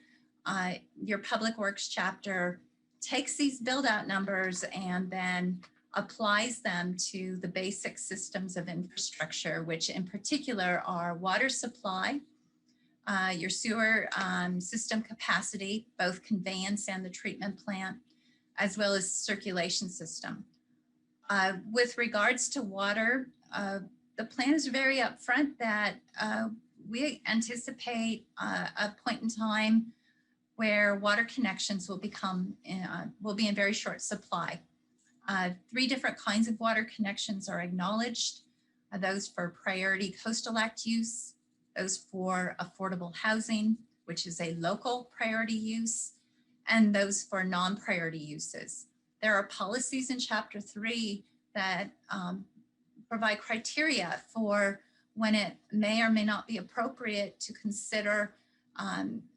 your Public Works chapter, takes these build out numbers and then applies them to the basic systems of infrastructure, which in particular are water supply, your sewer system capacity, both conveyance and the treatment plant, as well as circulation system. With regards to water, the plan is very upfront that we anticipate a point in time where water connections will be in very short supply. 3 different kinds of water connections are acknowledged: those for priority coastal act use, those for affordable housing, which is a local priority use, and those for non-priority uses. There are policies in Chapter 3 that provide criteria for when it may or may not be appropriate to consider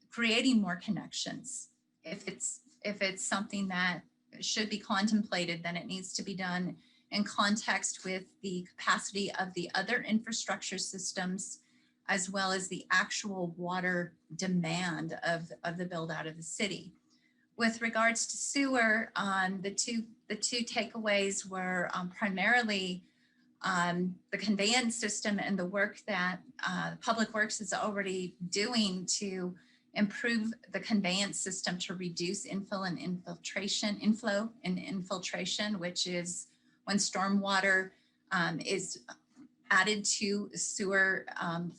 creating more connections. If it's something that should be contemplated, then it needs to be done in context with the capacity of the other infrastructure systems, as well as the actual water demand of the build out of the city. With regards to sewer, the two takeaways were primarily the conveyance system and the work that Public Works is already doing to improve the conveyance system to reduce inflow and infiltration, which is when stormwater is added to sewer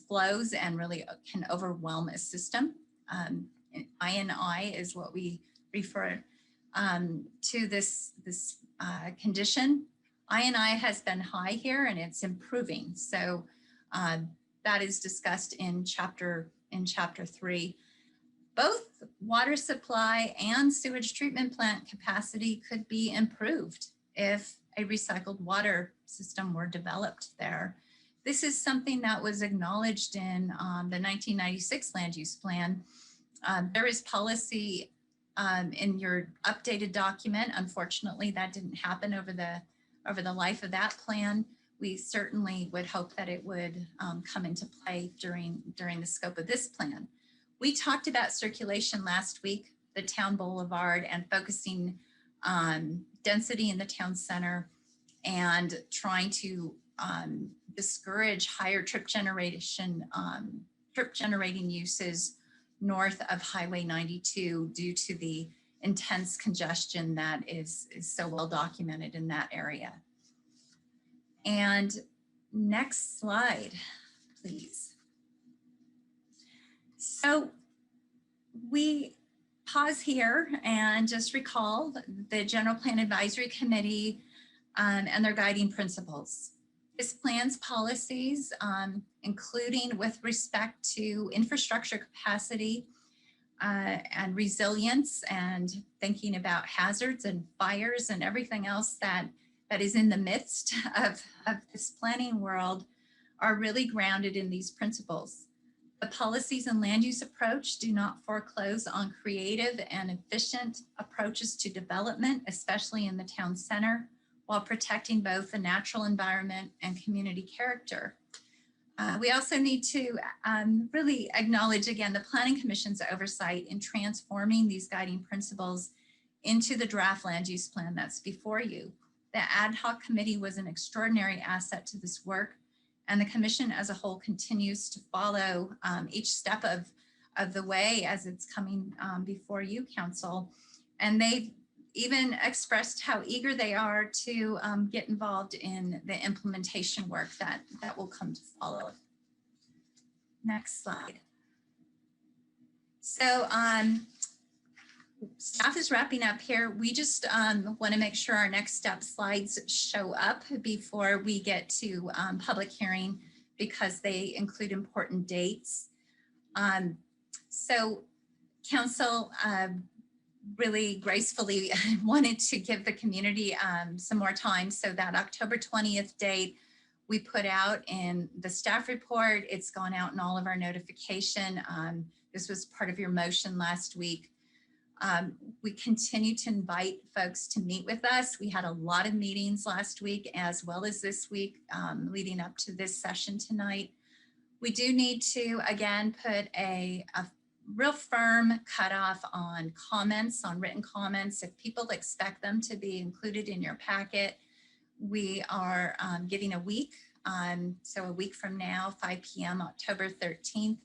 flows and really can overwhelm a system. I&I is what we refer to this condition. I&I has been high here and it's improving. So that is discussed in chapter 3. Both water supply and sewage treatment plant capacity could be improved if a recycled water system were developed there. This is something that was acknowledged in the 1996 land use plan. There is policy in your updated document. Unfortunately, that didn't happen over the life of that plan. We certainly would hope that it would come into play during the scope of this plan. We talked about circulation last week, the town boulevard, and focusing on density in the town center and trying to discourage higher trip generating uses north of Highway 92 due to the intense congestion that is so well documented in that area. And next slide, please. So we pause here and just recall the General Plan Advisory Committee and their guiding principles. This plan's policies, including with respect to infrastructure capacity and resilience and thinking about hazards and fires and everything else that is in the midst of this planning world, are really grounded in these principles. The policies and land use approach do not foreclose on creative and efficient approaches to development, especially in the town center, while protecting both the natural environment and community character. We also need to really acknowledge again the Planning Commission's oversight in transforming these guiding principles into the draft land use plan that's before you. The ad hoc committee was an extraordinary asset to this work, and the commission as a whole continues to follow each step of the way as it's coming before you, Council. And they've even expressed how eager they are to get involved in the implementation work that will come to follow. Next slide. So staff is wrapping up here. We just want to make sure our next step slides show up before we get to public hearing. because they include important dates. So council really gracefully wanted to give the community some more time. So that October 20th date we put out in the staff report. It's gone out in all of our notification. This was part of your motion last week. We continue to invite folks to meet with us. We had a lot of meetings last week as well as this week leading up to this session tonight. We do need to, again, put a real firm cutoff on comments, on written comments. If people expect them to be included in your packet, we are giving a week. So a week from now, 5 p.m., October 13th.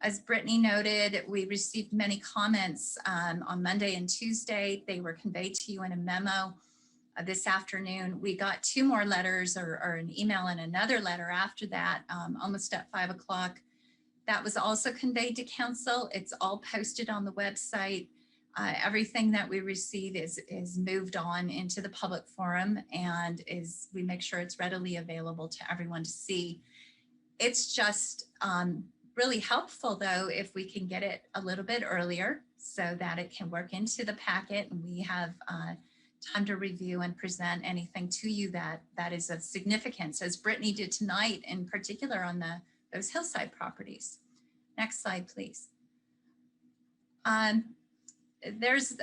As Brittany noted, we received many comments on Monday and Tuesday. They were conveyed to you in a memo this afternoon. We got 2 more letters or an email and another letter after that, almost at 5 o'clock. That was also conveyed to council. It's all posted on the website. Everything that we receive is moved on into the public forum and we make sure it's readily available to everyone to see. It's just really helpful though if we can get it a little bit earlier so that it can work into the packet and we have time to review and present anything to you that is of significance, as Brittany did tonight, in particular on those hillside properties. Next slide, please. There's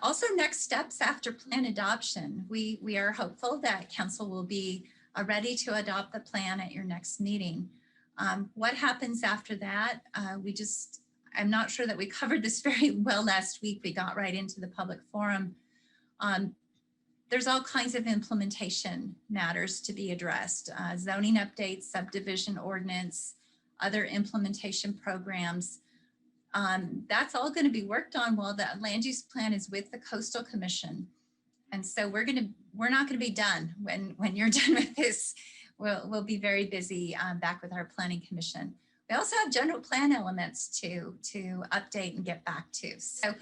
also next steps after plan adoption. We are hopeful that council will be ready to adopt the plan at your next meeting. What happens after that? I'm not sure that we covered this very well last week. We got right into the public forum. There's all kinds of implementation matters to be addressed. Zoning updates, subdivision ordinance, other implementation programs. That's all going to be worked on while the land use plan is with the Coastal Commission. And so we're not going to be done when you're done with this. We'll be very busy back with our planning commission. We also have general plan elements to update and get back to. So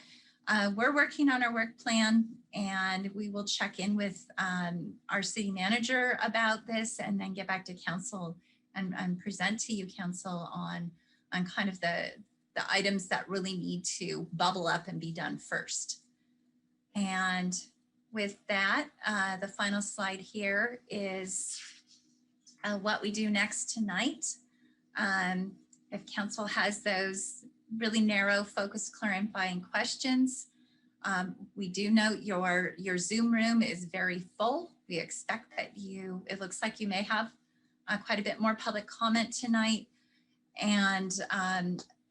we're working on our work plan and we will check in with our city manager about this and then get back to council and present to you council on kind of the items that really need to bubble up and be done first. And with that, the final slide here is what we do next tonight. If council has those really narrow, focused, clarifying questions, we do note your Zoom room is very full. We expect that it looks like you may have quite a bit more public comment tonight. And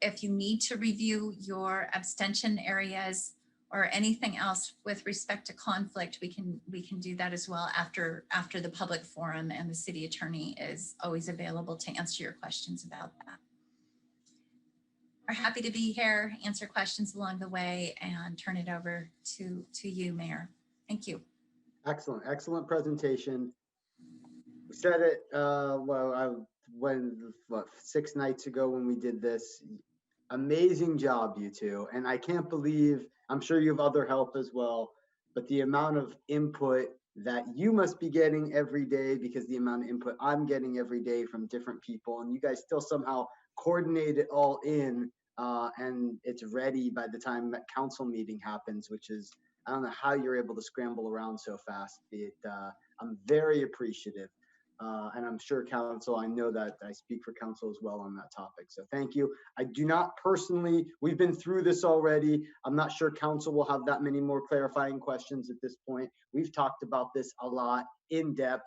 if you need to review your abstention areas or anything else with respect to conflict, we can do that as well after the public forum, and the city attorney is always available to answer your questions about that. We're happy to be here, answer questions along the way, and turn it over to you, Mayor. Thank you. Excellent presentation. We said it, when 6 nights ago when we did this. Amazing job, you two. And I can't believe, I'm sure you have other help as well, but the amount of input that you must be getting every day, because the amount of input I'm getting every day from different people, and you guys still somehow coordinate it all in, and it's ready by the time that council meeting happens, which is, I don't know how you're able to scramble around so fast. I'm very appreciative. And I'm sure council, I know that I speak for council as well on that topic. So thank you. I do not personally, we've been through this already. I'm not sure council will have that many more clarifying questions at this point. We've talked about this a lot in depth,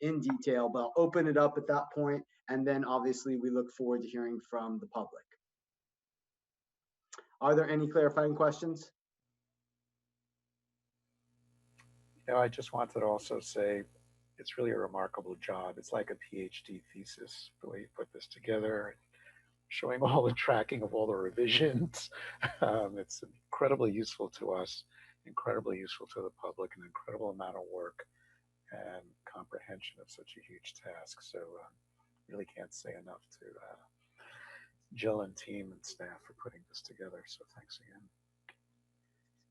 in detail, but I'll open it up at that point. And then obviously we look forward to hearing from the public. Are there any clarifying questions? I just wanted to also say, it's really a remarkable job. It's like a PhD thesis, the way you put this together, showing all the tracking of all the revisions. It's incredibly useful to us, incredibly useful to the public, an incredible amount of work and comprehension of such a huge task. So really can't say enough to Jill and team and staff for putting this together. So thanks again.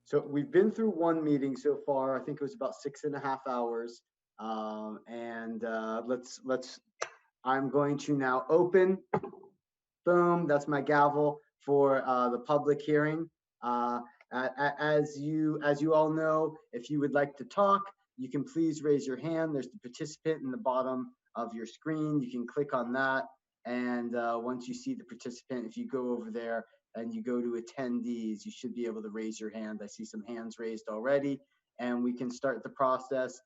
So we've been through one meeting so far. I think it was about 6.5 hours. Let's I'm going to now open, boom, that's my gavel for the public hearing. As you all know, if you would like to talk, you can please raise your hand. There's the participant in the bottom of your screen. You can click on that. And once you see the participant, if you go over there and you go to attendees, you should be able to raise your hand. I see some hands raised already, and we can start the process.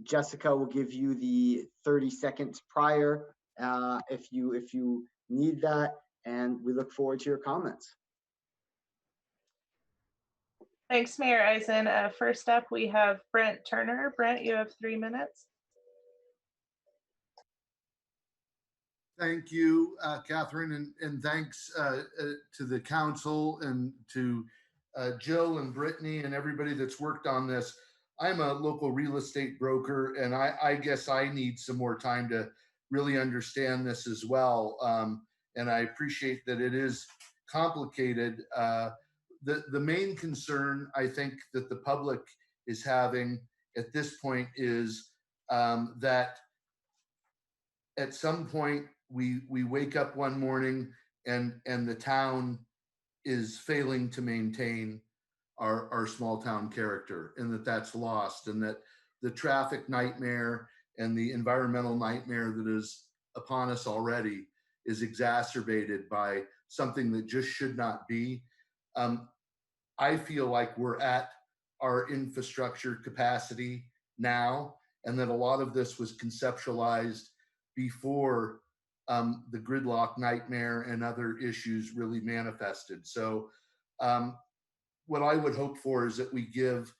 Jessica will give you the 30 seconds prior if you need that, and we look forward to your comments. Thanks, Mayor Eisen. First up, we have Brent Turner. Brent, you have 3 minutes. Thank you, Catherine, and thanks to the council and to Jill and Brittany and everybody that's worked on this. I'm a local real estate broker, and I guess I need some more time to really understand this as well. And I appreciate that it is complicated. The main concern I think that the public is having at this point is that at some point we wake up one morning and the town is failing to maintain our small town character, and that's lost, and that the traffic nightmare and the environmental nightmare that is upon us already is exacerbated by something that just should not be. I feel like we're at our infrastructure capacity now, and that a lot of this was conceptualized before the gridlock nightmare and other issues really manifested. So what I would hope for is that we give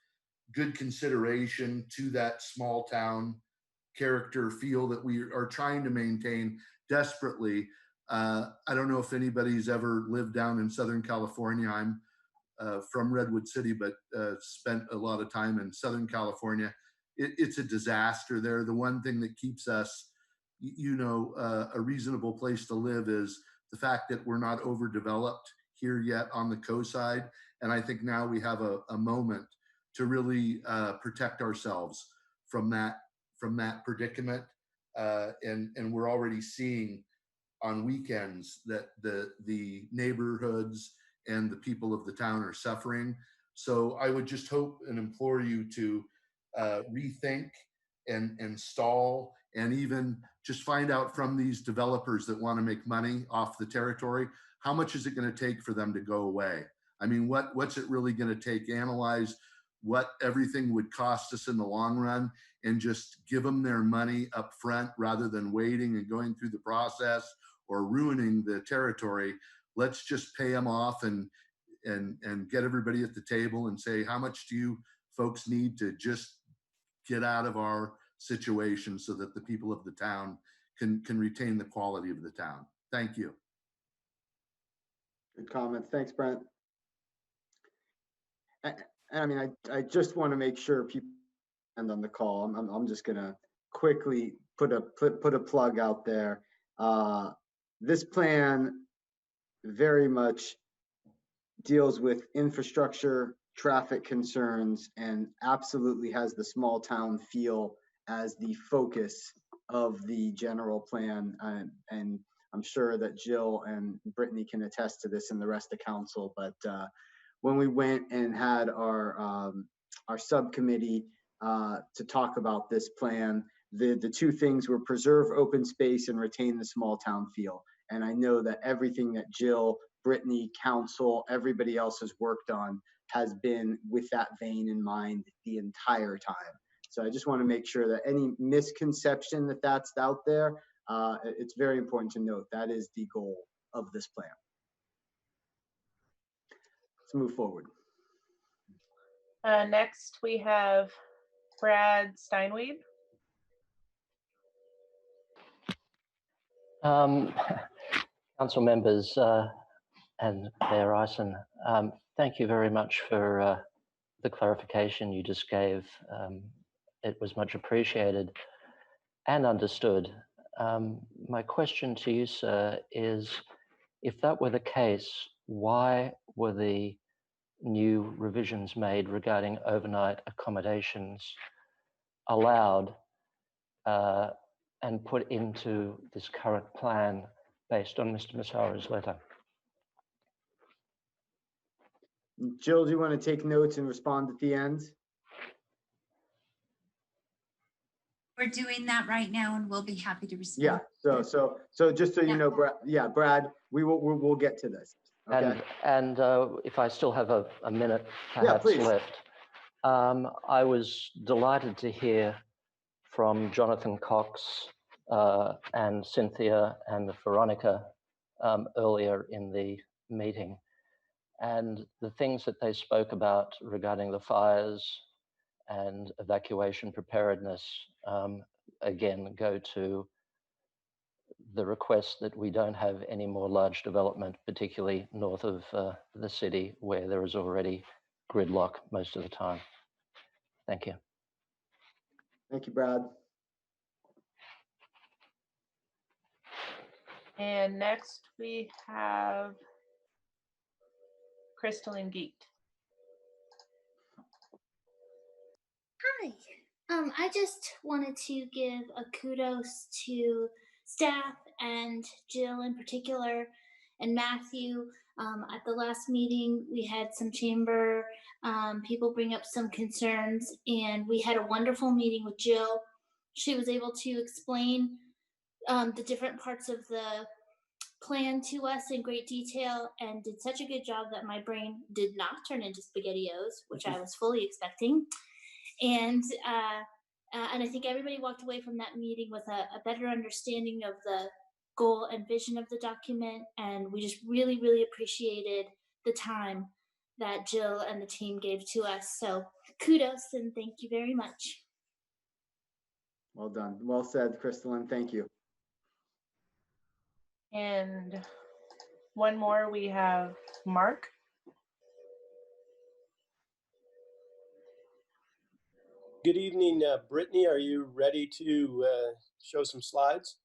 good consideration to that small town character feel that we are trying to maintain desperately. I don't know if anybody's ever lived down in Southern California. I'm from Redwood City, but spent a lot of time in Southern California. It's a disaster there. The one thing that keeps us, a reasonable place to live is the fact that we're not overdeveloped here yet on the coast side. And I think now we have a moment to really protect ourselves from that predicament. And we're already seeing on weekends that the neighborhoods and the people of the town are suffering. So I would just hope and implore you to rethink and stall, and even just find out from these developers that want to make money off the territory, how much is it going to take for them to go away? I mean, what's it really going to take? Analyze what everything would cost us in the long run, and just give them their money up front rather than waiting and going through the process or ruining the territory. Let's just pay them off and get everybody at the table and say, how much do you folks need to just get out of our situation so that the people of the town can retain the quality of the town? Thank you. Good comments. Thanks, Brent. I mean, I just want to make sure people end on the call. I'm just gonna quickly put a plug out there. This plan very much deals with infrastructure, traffic concerns, and absolutely has the small town feel as the focus of the general plan. And I'm sure that Jill and Brittany can attest to this, and the rest of council. But when we went and had our subcommittee to talk about this plan, the two things were preserve open space and retain the small town feel. And I know that everything that Jill, Brittany, council, everybody else has worked on has been with that vein in mind the entire time. So I just want to make sure that any misconception that's out there, it's very important to note that is the goal of this plan. Let's move forward. Next, we have Brad Steinweed. Council members and Mayor Eisen, thank you very much for the clarification you just gave. It was much appreciated and understood. My question to you, sir, is if that were the case, why were the new revisions made regarding overnight accommodations allowed and put into this current plan based on Mr. Massara's letter. Jill, do you want to take notes and respond at the end? We're doing that right now, and we'll be happy to respond. Yeah. So just so you know, Brad. Yeah, Brad. We'll get to this. Okay. And if I still have a minute perhaps please. left, I was delighted to hear from Jonathan Cox and Cynthia and Veronica earlier in the meeting. And the things that they spoke about regarding the fires and evacuation preparedness, again, go to the request that we don't have any more large development, particularly north of the city, where there is already gridlock most of the time. Thank you. Thank you, Brad. And next we have Crystalline Geek. Hi. I just wanted to give a kudos to staff and Jill in particular and Matthew. At the last meeting, we had some chamber people bring up some concerns, and we had a wonderful meeting with Jill. She was able to explain the different parts of the plan to us in great detail and did such a good job that my brain did not turn into SpaghettiOs, which I was fully expecting. And I think everybody walked away from that meeting with a better understanding of the goal and vision of the document. And we just really, really appreciated the time that Jill and the team gave to us. So kudos and thank you very much. Well done. Well said, Crystalline. Thank you. And one more, we have Mark. Good evening, Brittany. Are you ready to show some slides?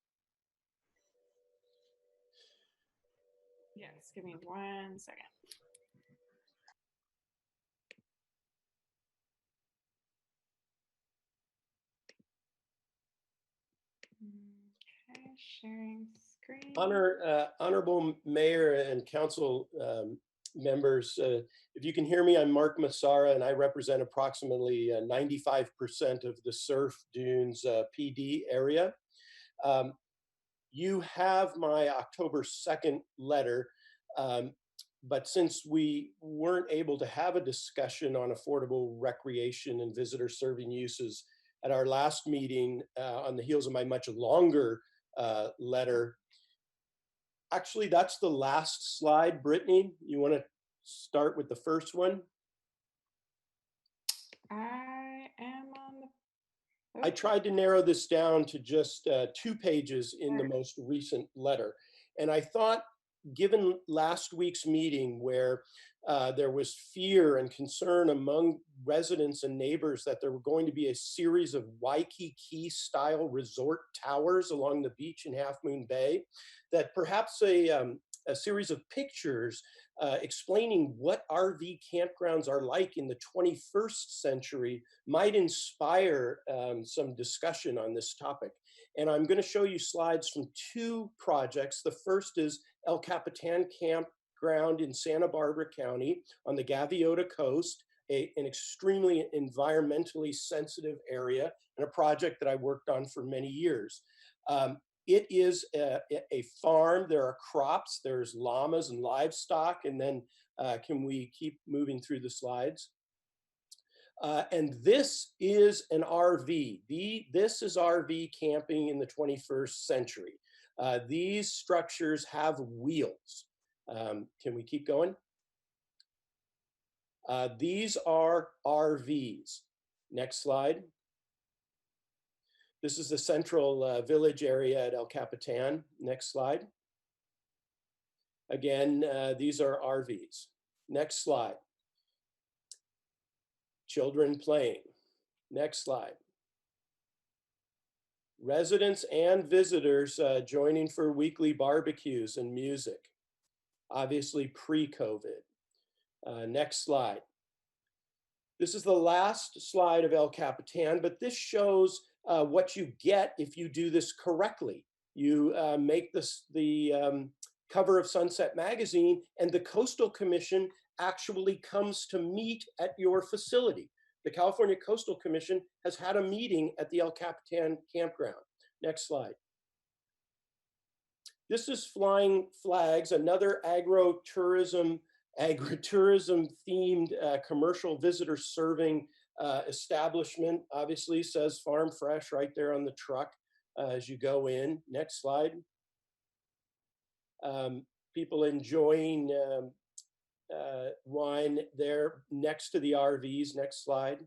Yes, give me 1 second. Okay, sharing screen. Honorable Mayor and Council members, if you can hear me, I'm Mark Massara, and I represent approximately 95% of the Surf Dunes PD area. You have my October 2nd letter, but since we weren't able to have a discussion on affordable recreation and visitor serving uses at our last meeting on the heels of my much longer letter, actually, that's the last slide. Brittany, you want to start with the first one? I am on the... I tried to narrow this down to just 2 pages in the most recent letter. And I thought, given last week's meeting where there was fear and concern among residents and neighbors that there were going to be a series of Waikiki style resort towers along the beach in Half Moon Bay, that perhaps a series of pictures explaining what RV campgrounds are like in the 21st century might inspire some discussion on this topic. And I'm going to show you slides from 2 projects. The first is El Capitan Campground in Santa Barbara County on the Gaviota Coast, an extremely environmentally sensitive area and a project that I worked on for many years. It is a farm. There are crops, there's llamas and livestock. And then can we keep moving through the slides? And this is an RV. This is RV camping in the 21st century. These structures have wheels. Can we keep going? These are RVs. Next slide. This is the central village area at El Capitan. Next slide. Again, these are RVs. Next slide. Children playing. Next slide. Residents and visitors joining for weekly barbecues and music, obviously pre-COVID. Next slide. This is the last slide of El Capitan, but this shows what you get if you do this correctly. You make this the cover of Sunset Magazine, and the Coastal Commission actually comes to meet at your facility. The California Coastal Commission has had a meeting at the El Capitan campground. Next slide. This is Flying Flags, another agritourism themed commercial visitor serving establishment. Obviously says Farm Fresh right there on the truck as you go in. Next slide. People enjoying wine there next to the RVs. Next slide.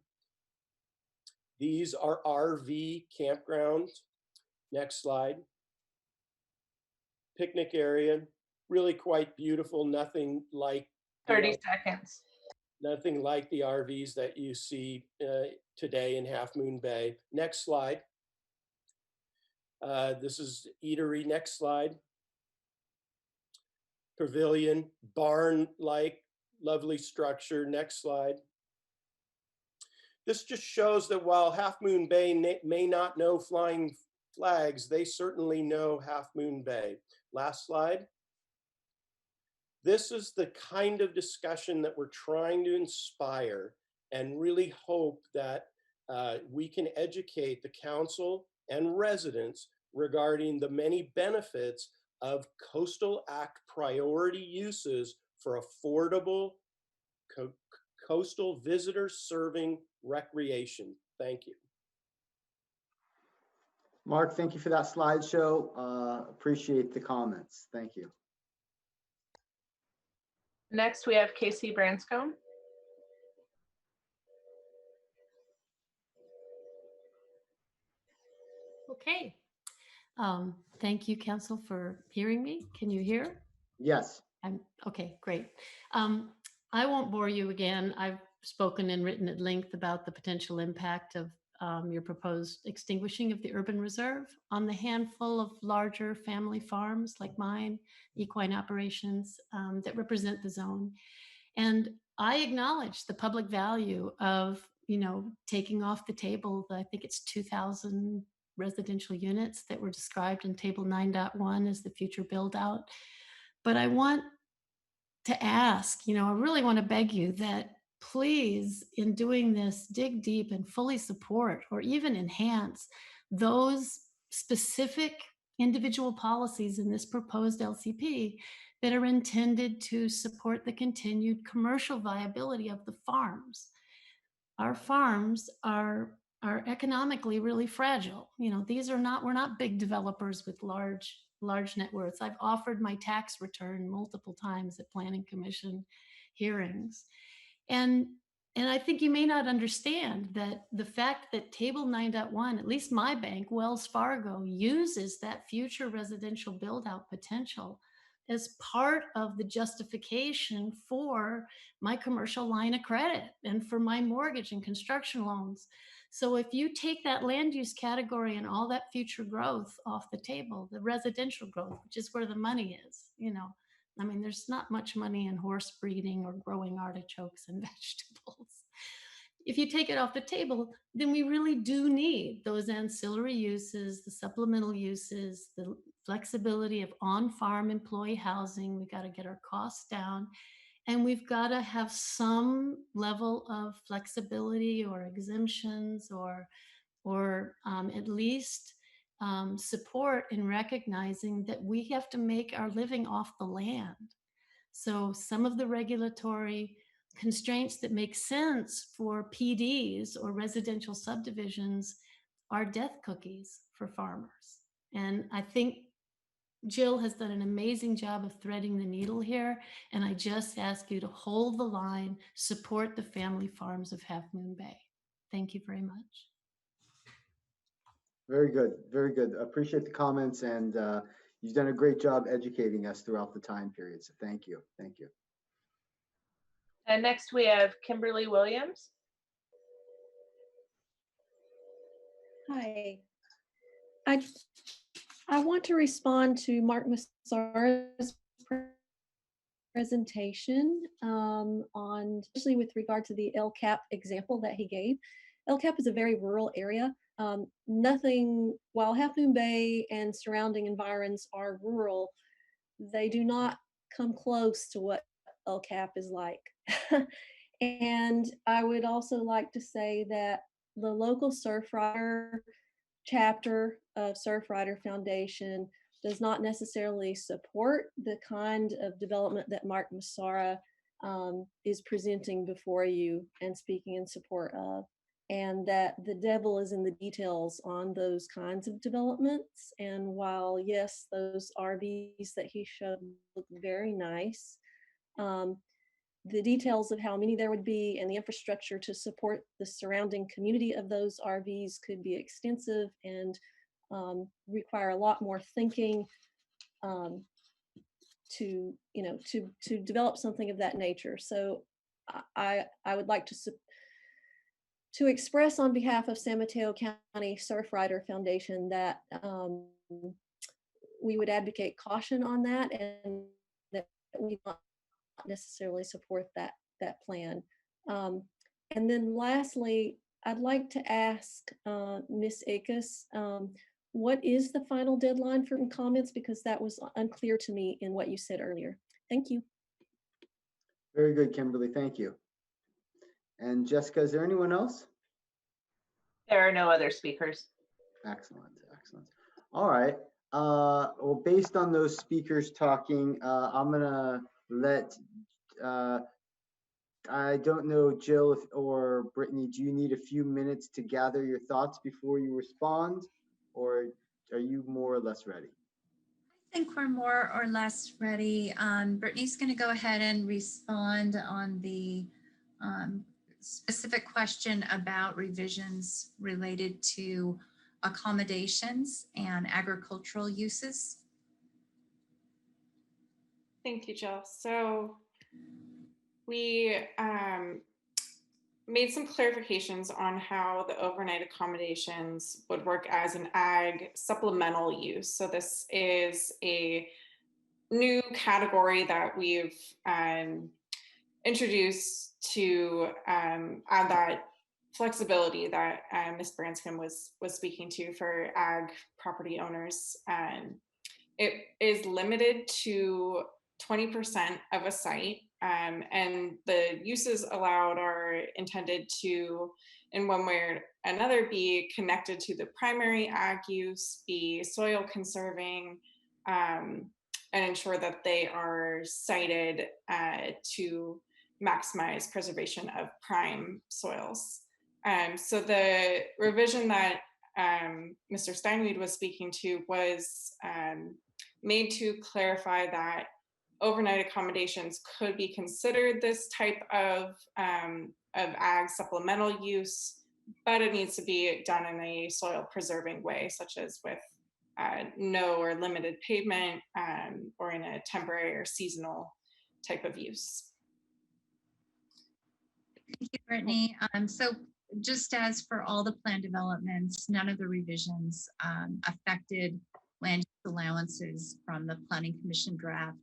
These are RV campgrounds. Next slide. Picnic area, really quite beautiful. Nothing like 30 seconds. Nothing like the RVs that you see today in Half Moon Bay. Next slide. This is eatery. Next slide. Pavilion, barn-like, lovely structure. Next slide. This just shows that while Half Moon Bay may not know Flying Flags, they certainly know Half Moon Bay. Last slide. This is the kind of discussion that we're trying to inspire and really hope that we can educate the council and residents regarding the many benefits of Coastal Act priority uses for affordable coastal visitor serving recreation. Thank you. Mark, thank you for that slideshow. Appreciate the comments. Thank you. Next, we have Casey Branscombe. Okay. Thank you, Council, for hearing me. Can you hear? Yes. Okay, great. I won't bore you again. I've spoken and written at length about the potential impact of your proposed extinguishing of the urban reserve on the handful of larger family farms like mine, equine operations that represent the zone. And I acknowledge the public value of, taking off the table, I think it's 2,000 residential units that were described in table 9.1 as the future build out. But I want to ask, I really want to beg you that please, in doing this, dig deep and fully support or even enhance those specific individual policies in this proposed LCP that are intended to support the continued commercial viability of the farms. Our farms are economically really fragile. We're not big developers with large net worths. I've offered my tax return multiple times at Planning Commission hearings. And I think you may not understand that the fact that table 9.1, at least my bank, Wells Fargo, uses that future residential build out potential as part of the justification for my commercial line of credit and for my mortgage and construction loans. So if you take that land use category and all that future growth off the table, the residential growth, which is where the money is, there's not much money in horse breeding or growing artichokes and vegetables. If you take it off the table, then we really do need those ancillary uses, the supplemental uses, the flexibility of on-farm employee housing. We got to get our costs down. And we've got to have some level of flexibility or exemptions or at least support in recognizing that we have to make our living off the land. So some of the regulatory constraints that make sense for PDs or residential subdivisions are death cookies for farmers. And I think Jill has done an amazing job of threading the needle here. And I just ask you to hold the line, support the family farms of Half Moon Bay. Thank you very much. Very good. Very good. Appreciate the comments, and you've done a great job educating us throughout the time period. So thank you. Thank you. And next we have Kimberly Williams. Hi. I want to respond to Mark Massara's presentation on, especially with regard to the LCAP example that he gave. El Cap is a very rural area. Nothing, while Half Moon Bay and surrounding environs are rural, they do not come close to what El Cap is like. And I would also like to say that the local Surfrider chapter of Surfrider Foundation does not necessarily support the kind of development that Mark Massara is presenting before you and speaking in support of, and that the devil is in the details on those kinds of developments. And while, yes, those RVs that he showed look very nice, the details of how many there would be and the infrastructure to support the surrounding community of those RVs could be extensive and require a lot more thinking to develop something of that nature. So I would like to express on behalf of San Mateo County Surfrider Foundation that we would advocate caution on that, and that we not necessarily support that plan. And then lastly, I'd like to ask Ms. Akes, what is the final deadline for comments? Because that was unclear to me in what you said earlier. Thank you. Very good, Kimberly. Thank you. And Jessica, is there anyone else? There are no other speakers. Excellent, excellent. All right. Well, based on those speakers talking, I'm gonna let, I don't know, Jill or Brittany, do you need a few minutes to gather your thoughts before you respond, or are you more or less ready? I think we're more or less ready. Brittany's going to go ahead and respond on the specific question about revisions related to accommodations and agricultural uses. Thank you, Jill. So we made some clarifications on how the overnight accommodations would work as an ag supplemental use. So this is a new category that we've introduced to add that flexibility that Ms. Branscombe was speaking to for ag property owners. It is limited to 20% of a site, and the uses allowed are intended to, in one way or another, be connected to the primary ag use, be soil conserving, and ensure that they are sited to maximize preservation of prime soils. So the revision that Mr. Steinweed was speaking to was made to clarify that overnight accommodations could be considered this type of ag supplemental use, but it needs to be done in a soil preserving way, such as with no or limited pavement, or in a temporary or seasonal type of use. Thank you, Brittany. So just as for all the plan developments, none of the revisions affected land use allowances from the Planning Commission draft.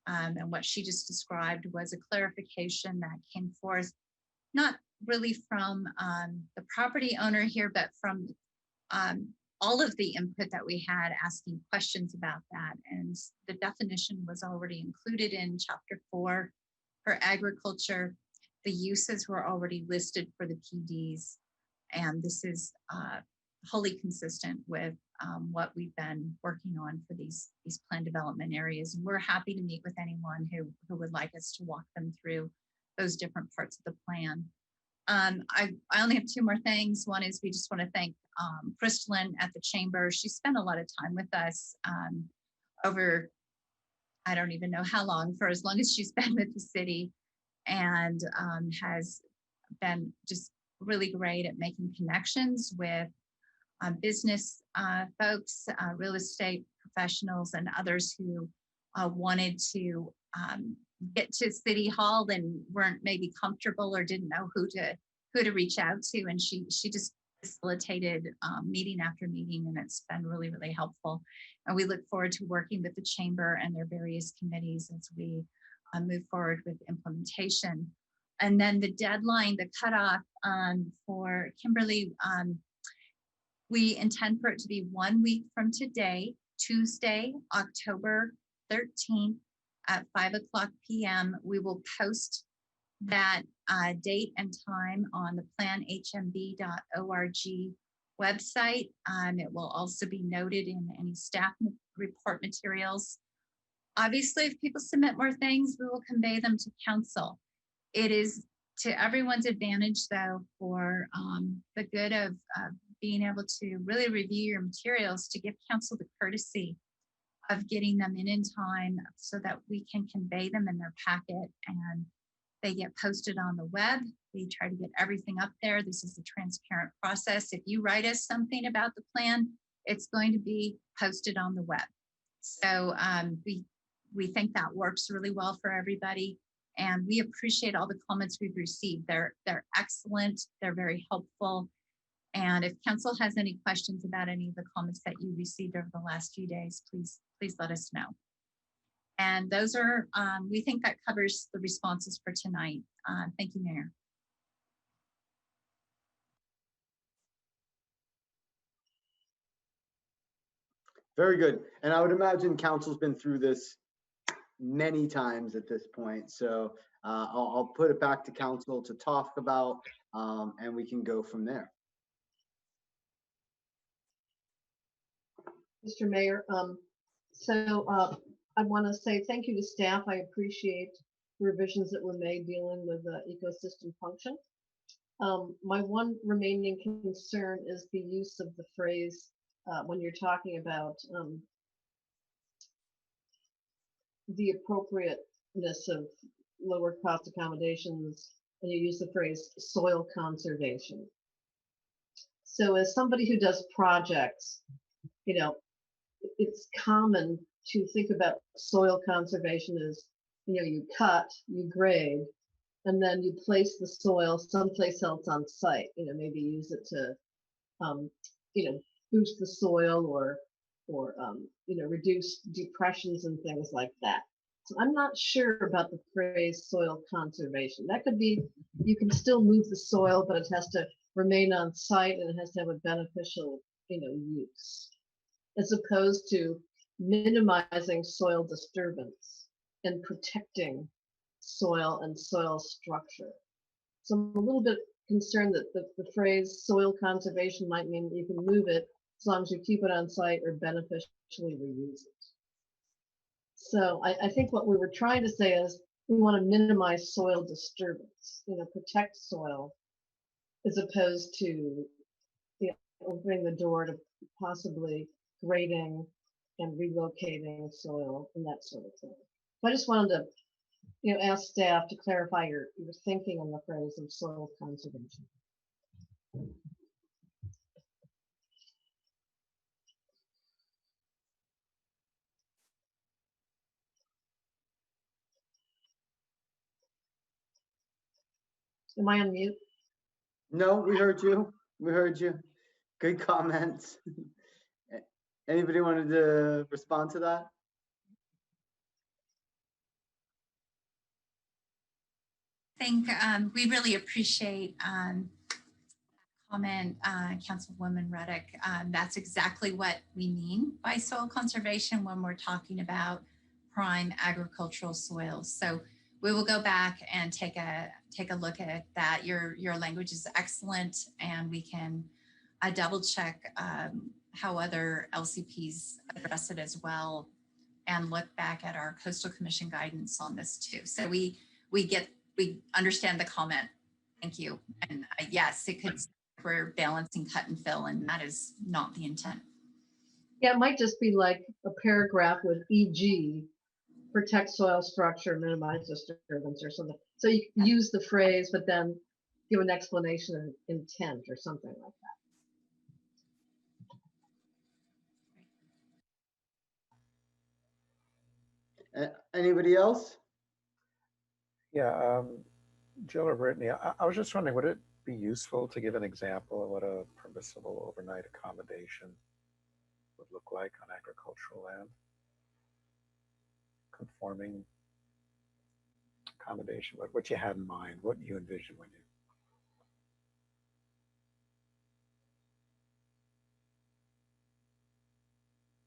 And what she just described was a clarification that came forth, not really from the property owner here, but from all of the input that we had asking questions about that. And the definition was already included in Chapter 4 for agriculture. The uses were already listed for the PDs. And this is wholly consistent with what we've been working on for these plan development areas. And we're happy to meet with anyone who would like us to walk them through those different parts of the plan. I only have two more things. One is we just want to thank Crystalline at the Chamber. She spent a lot of time with us over, I don't even know how long, for as long as she's been with the city, and has been just really great at making connections with business folks, real estate professionals, and others who wanted to get to City Hall and weren't maybe comfortable or didn't know who to reach out to. And she just facilitated meeting after meeting, and it's been really, really helpful. And we look forward to working with the Chamber and their various committees as we move forward with implementation. And then the deadline, the cutoff for Kimberly, we intend for it to be 1 week from today, Tuesday, October 13th at 5:00 p.m. We will post that date and time on the planhmb.org website. It will also be noted in any staff report materials. Obviously, if people submit more things, we will convey them to council. It is to everyone's advantage, though, for the good of being able to really review your materials, to give council the courtesy of getting them in time so that we can convey them in their packet and they get posted on the web. We try to get everything up there. This is a transparent process. If you write us something about the plan, it's going to be posted on the web. So we think that works really well for everybody. And we appreciate all the comments we've received. They're excellent. They're very helpful. And if council has any questions about any of the comments that you received over the last few days, please let us know. And those are, we think that covers the responses for tonight. Thank you, Mayor. Very good. And I would imagine council's been through this many times at this point. So I'll put it back to council to talk about, and we can go from there. Mr. Mayor, I want to say thank you to staff. I appreciate the revisions that were made dealing with the ecosystem function. My one remaining concern is the use of the phrase when you're talking about the appropriateness of lower cost accommodations, and you use the phrase soil conservation. So as somebody who does projects, you know, it's common to think about soil conservation as, you know, you cut, you grade, and then you place the soil someplace else on site, you know, maybe use it to, you know, boost the soil or you know, reduce depressions and things like that. So I'm not sure about the phrase soil conservation. That could be, you can still move the soil, but it has to remain on site and it has to have a beneficial, you know, use, as opposed to minimizing soil disturbance and protecting soil and soil structure. So I'm a little bit concerned that the phrase soil conservation might mean you can move it as long as you keep it on site or beneficially reuse it. So I think what we were trying to say is we want to minimize soil disturbance, you know, protect soil, as opposed to, you know, opening the door to possibly grading and relocating soil and that sort of thing. So I just wanted to, you know, ask staff to clarify your thinking on the phrase of soil conservation. Am I on mute? No, we heard you. We heard you. Good comments. Anybody wanted to respond to that? I think we really appreciate comment, Councilwoman Reddick. That's exactly what we mean by soil conservation when we're talking about prime agricultural soils. So we will go back and take a look at that. Your language is excellent, and we can double check how other LCPs address it as well, and look back at our Coastal Commission guidance on this too. So we understand the comment. Thank you. And yes, it could, we're balancing cut and fill, and that is not the intent. Yeah, it might just be like a paragraph with e.g. protect soil structure, minimize disturbance or something. So you use the phrase, but then give an explanation of intent or something like that. Anybody else? Yeah, Jill or Brittany, I was just wondering, would it be useful to give an example of what a permissible overnight accommodation would look like on agricultural land? Conforming accommodation, what you had in mind, what you envisioned when you.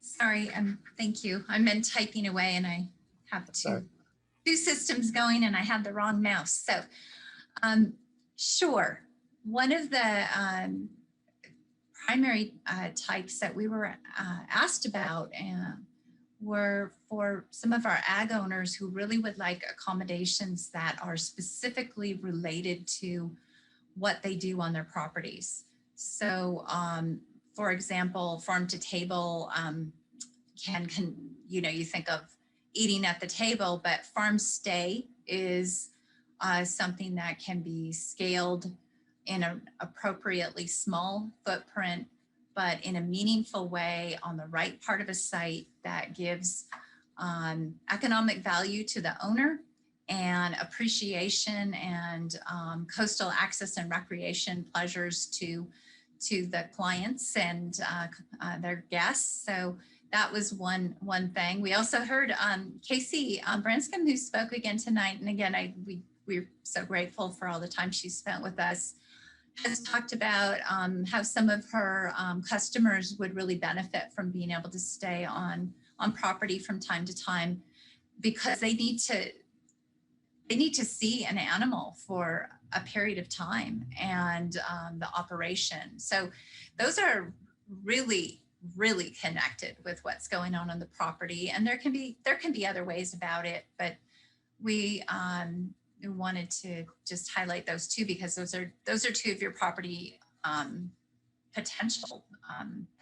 Sorry, thank you. I'm in typing away and I have two systems going and I had the wrong mouse. So sure, one of the primary types that we were asked about were for some of our ag owners who really would like accommodations that are specifically related to what they do on their properties. So for example, farm to table can you think of eating at the table, but farm stay is something that can be scaled in an appropriately small footprint, but in a meaningful way on the right part of a site that gives economic value to the owner and appreciation and coastal access and recreation pleasures to the clients and their guests. So that was one thing. We also heard Casey Branscombe, who spoke again tonight. And again, we're so grateful for all the time she spent with us, has talked about how some of her customers would really benefit from being able to stay on property from time to time because they need to see an animal for a period of time and the operation. So those are really connected with what's going on the property. And there can be other ways about it, but we wanted to just highlight those two because those are two of your property potential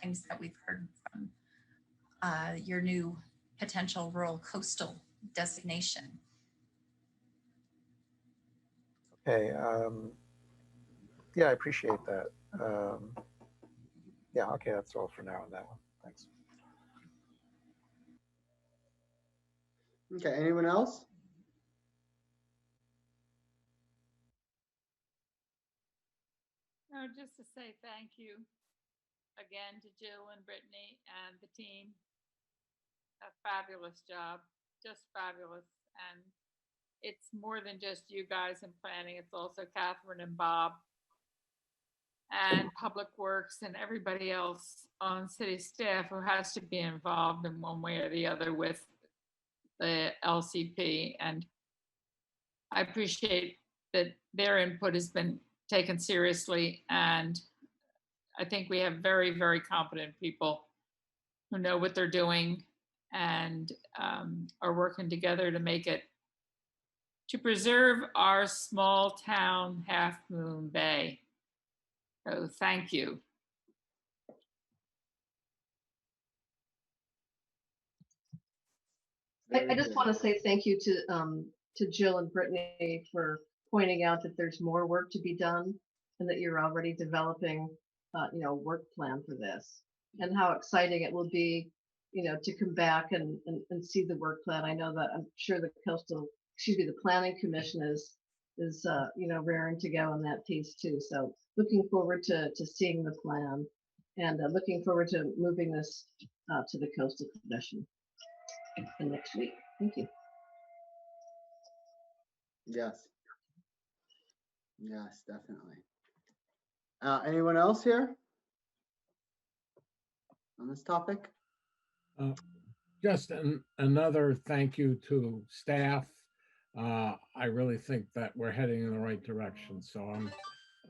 things that we've heard from your new potential rural coastal designation. Okay. Yeah, I appreciate that. Yeah, okay, that's all for now on that one. Thanks. Okay, anyone else? No, just to say thank you again to Jill and Brittany and the team. A fabulous job, just fabulous. And it's more than just you guys in planning, it's also Catherine and Bob and Public Works and everybody else on city staff who has to be involved in one way or the other with the LCP. And I appreciate that their input has been taken seriously. And I think we have very, very competent people who know what they're doing and are working together to make it, to preserve our small town Half Moon Bay. So thank you. I just want to say thank you to Jill and Brittany for pointing out that there's more work to be done and that you're already developing a work plan for this, and how exciting it will be to come back and see the work plan. I know that I'm sure the planning commission is raring to go on that piece too. So looking forward to seeing the plan and looking forward to moving this to the coastal commission next week. Thank you. Yes. Yes, definitely. Anyone else here on this topic? Just another thank you to staff. I really think that we're heading in the right direction. So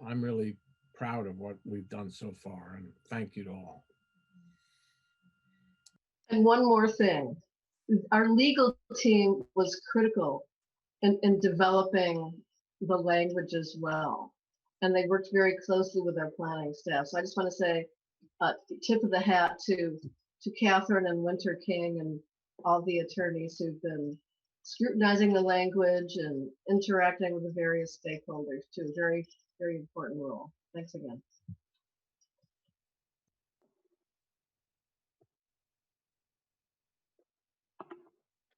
I'm really proud of what we've done so far, and thank you to all. And one more thing, our legal team was critical in developing the language as well. And they worked very closely with our planning staff. So I just want to say tip of the hat to Catherine and Winter King and all the attorneys who've been scrutinizing the language and interacting with the various stakeholders too. Very, very important role. Thanks again.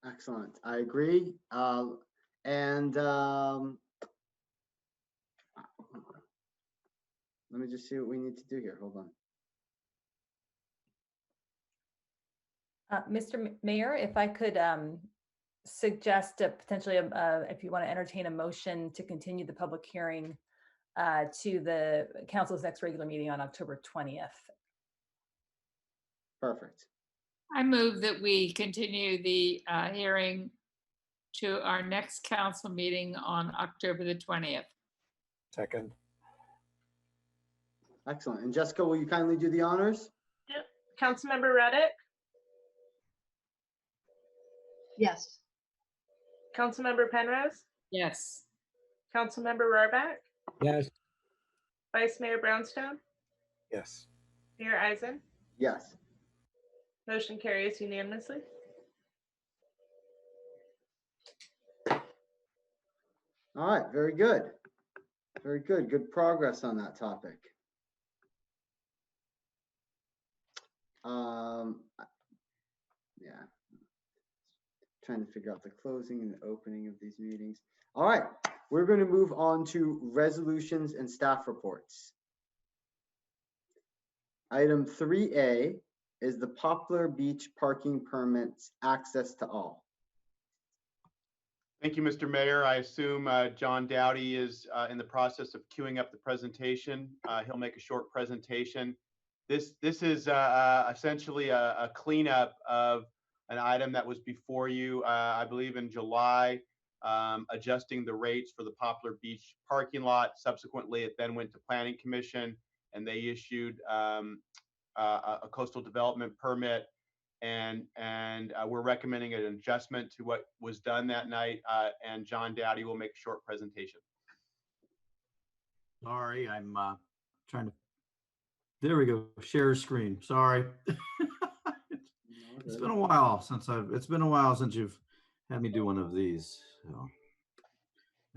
Excellent. I agree. Let me just see what we need to do here. Hold on. Mr. Mayor, if I could suggest potentially, if you want to entertain a motion to continue the public hearing to the council's next regular meeting on October 20th. Perfect. I move that we continue the hearing to our next council meeting on October the 20th. Second. Excellent. And Jessica, will you kindly do the honors? Yep. Councilmember Reddick, Yes. Councilmember Penrose, Yes. Councilmember Rohrback, Yes. Vice Mayor Brownstone, Yes. Mayor Eisen. Yes. Motion carries unanimously. All right, very good. Very good. Good progress on that topic. Yeah. Trying to figure out the closing and the opening of these meetings. All right, we're going to move on to resolutions and staff reports. Item 3A is the Poplar Beach parking permits access to all. Thank you, Mr. Mayor. I assume John Dowdy is in the process of queuing up the presentation. He'll make a short presentation. This is essentially a cleanup of an item that was before you, I believe in July, adjusting the rates for the Poplar Beach parking lot. Subsequently, it then went to Planning Commission and they issued a coastal development permit. And we're recommending an adjustment to what was done that night. And John Dowdy will make a short presentation. Sorry, I'm trying to. There we go. Share screen. Sorry. It's been a while since It's been a while since you've had me do one of these. So,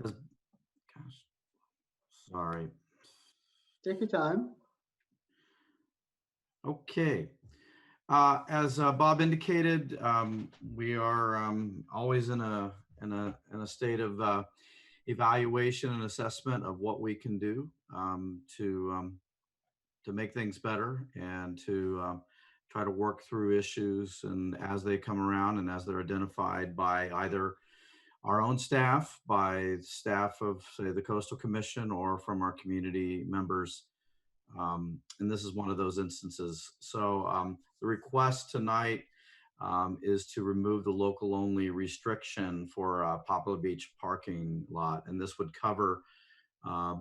gosh, sorry. Take your time. Okay. As Bob indicated, we are always in a state of evaluation and assessment of what we can do to make things better and to try to work through issues and as they come around and as they're identified by either our own staff, by staff of, say, the Coastal Commission, or from our community members. And this is one of those instances. So the request tonight is to remove the local only restriction for Poplar Beach parking lot. And this would cover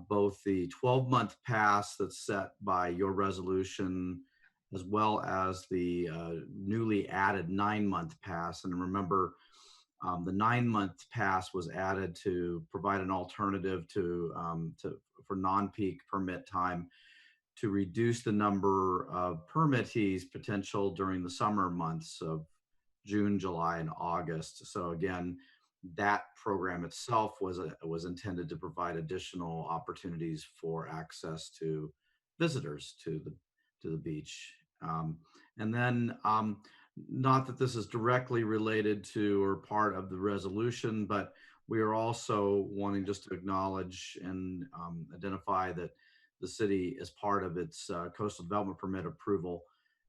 both the 12-month pass that's set by your resolution, as well as the newly added 9-month pass. And remember, the 9-month pass was added to provide an alternative for non-peak permit time, to reduce the number of permittees potential during the summer months of June, July, and August. So again, that program itself was intended to provide additional opportunities for access to visitors to the beach. And then, not that this is directly related to or part of the resolution, but we are also wanting just to acknowledge and identify that the city, as part of its coastal development permit approval,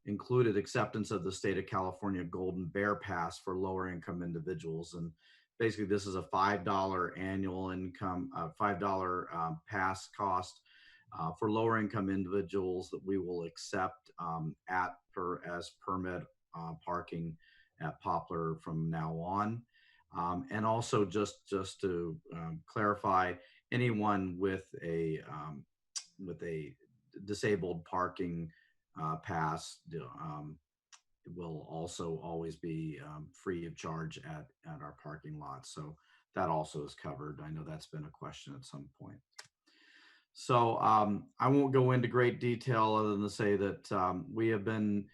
included acceptance of the state of California Golden Bear Pass for lower income individuals. And basically this is a $5 annual income, $5 pass cost for lower income individuals that we will accept as permit parking at Poplar from now on. And also just to clarify, anyone with a disabled parking pass will also always be free of charge at our parking lot. So that also is covered. I know that's been a question at some point. So I won't go into great detail other than to say that we have been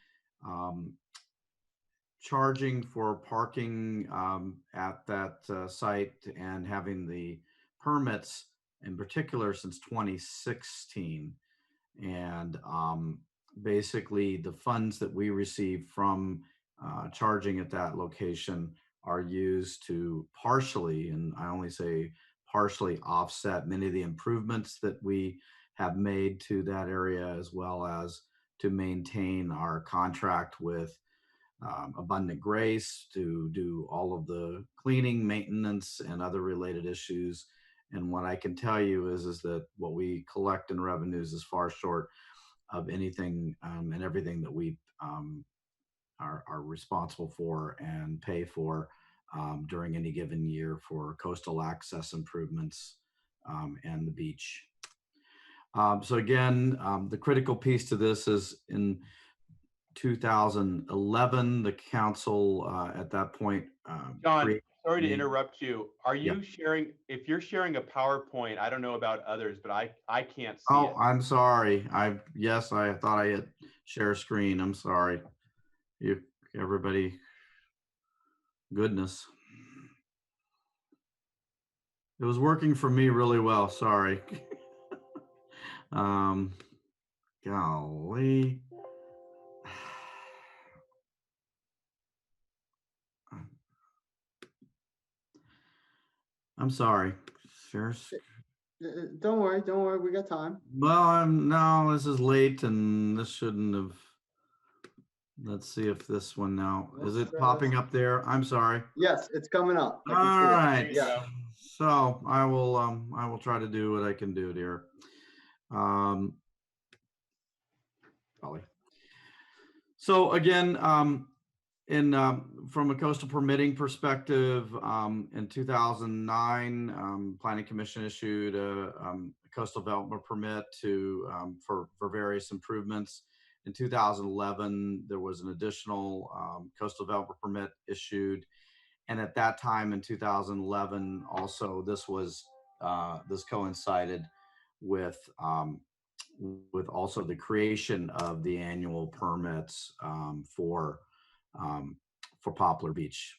charging for parking at that site and having the permits in particular since 2016. And basically the funds that we receive from charging at that location are used to partially, and I only say partially, offset many of the improvements that we have made to that area, as well as to maintain our contract with Abundant Grace to do all of the cleaning, maintenance, and other related issues. And what I can tell you is that what we collect in revenues is far short of anything and everything that we are responsible for and pay for during any given year for coastal access improvements and the beach. So again, the critical piece to this is in 2011, the council at that point. John, sorry to interrupt you. Are you sharing, if you're sharing a PowerPoint, I don't know about others, but I can't see it. Oh, I'm sorry. Yes, I thought I hit share screen. I'm sorry. Everybody, goodness. It was working for me really well. Sorry. Golly. I'm sorry. Don't worry. We got time. Well, no, this is late and this shouldn't have. Let's see if this one now, is it popping up there? I'm sorry. Yes, it's coming up. All right. Yeah. So I will try to do what I can do here. Probably. So again, from a coastal permitting perspective, in 2009, Planning Commission issued a coastal development permit for various improvements. In 2011, there was an additional coastal development permit issued, and at that time in 2011, also this coincided with also the creation of the annual permits for Poplar Beach.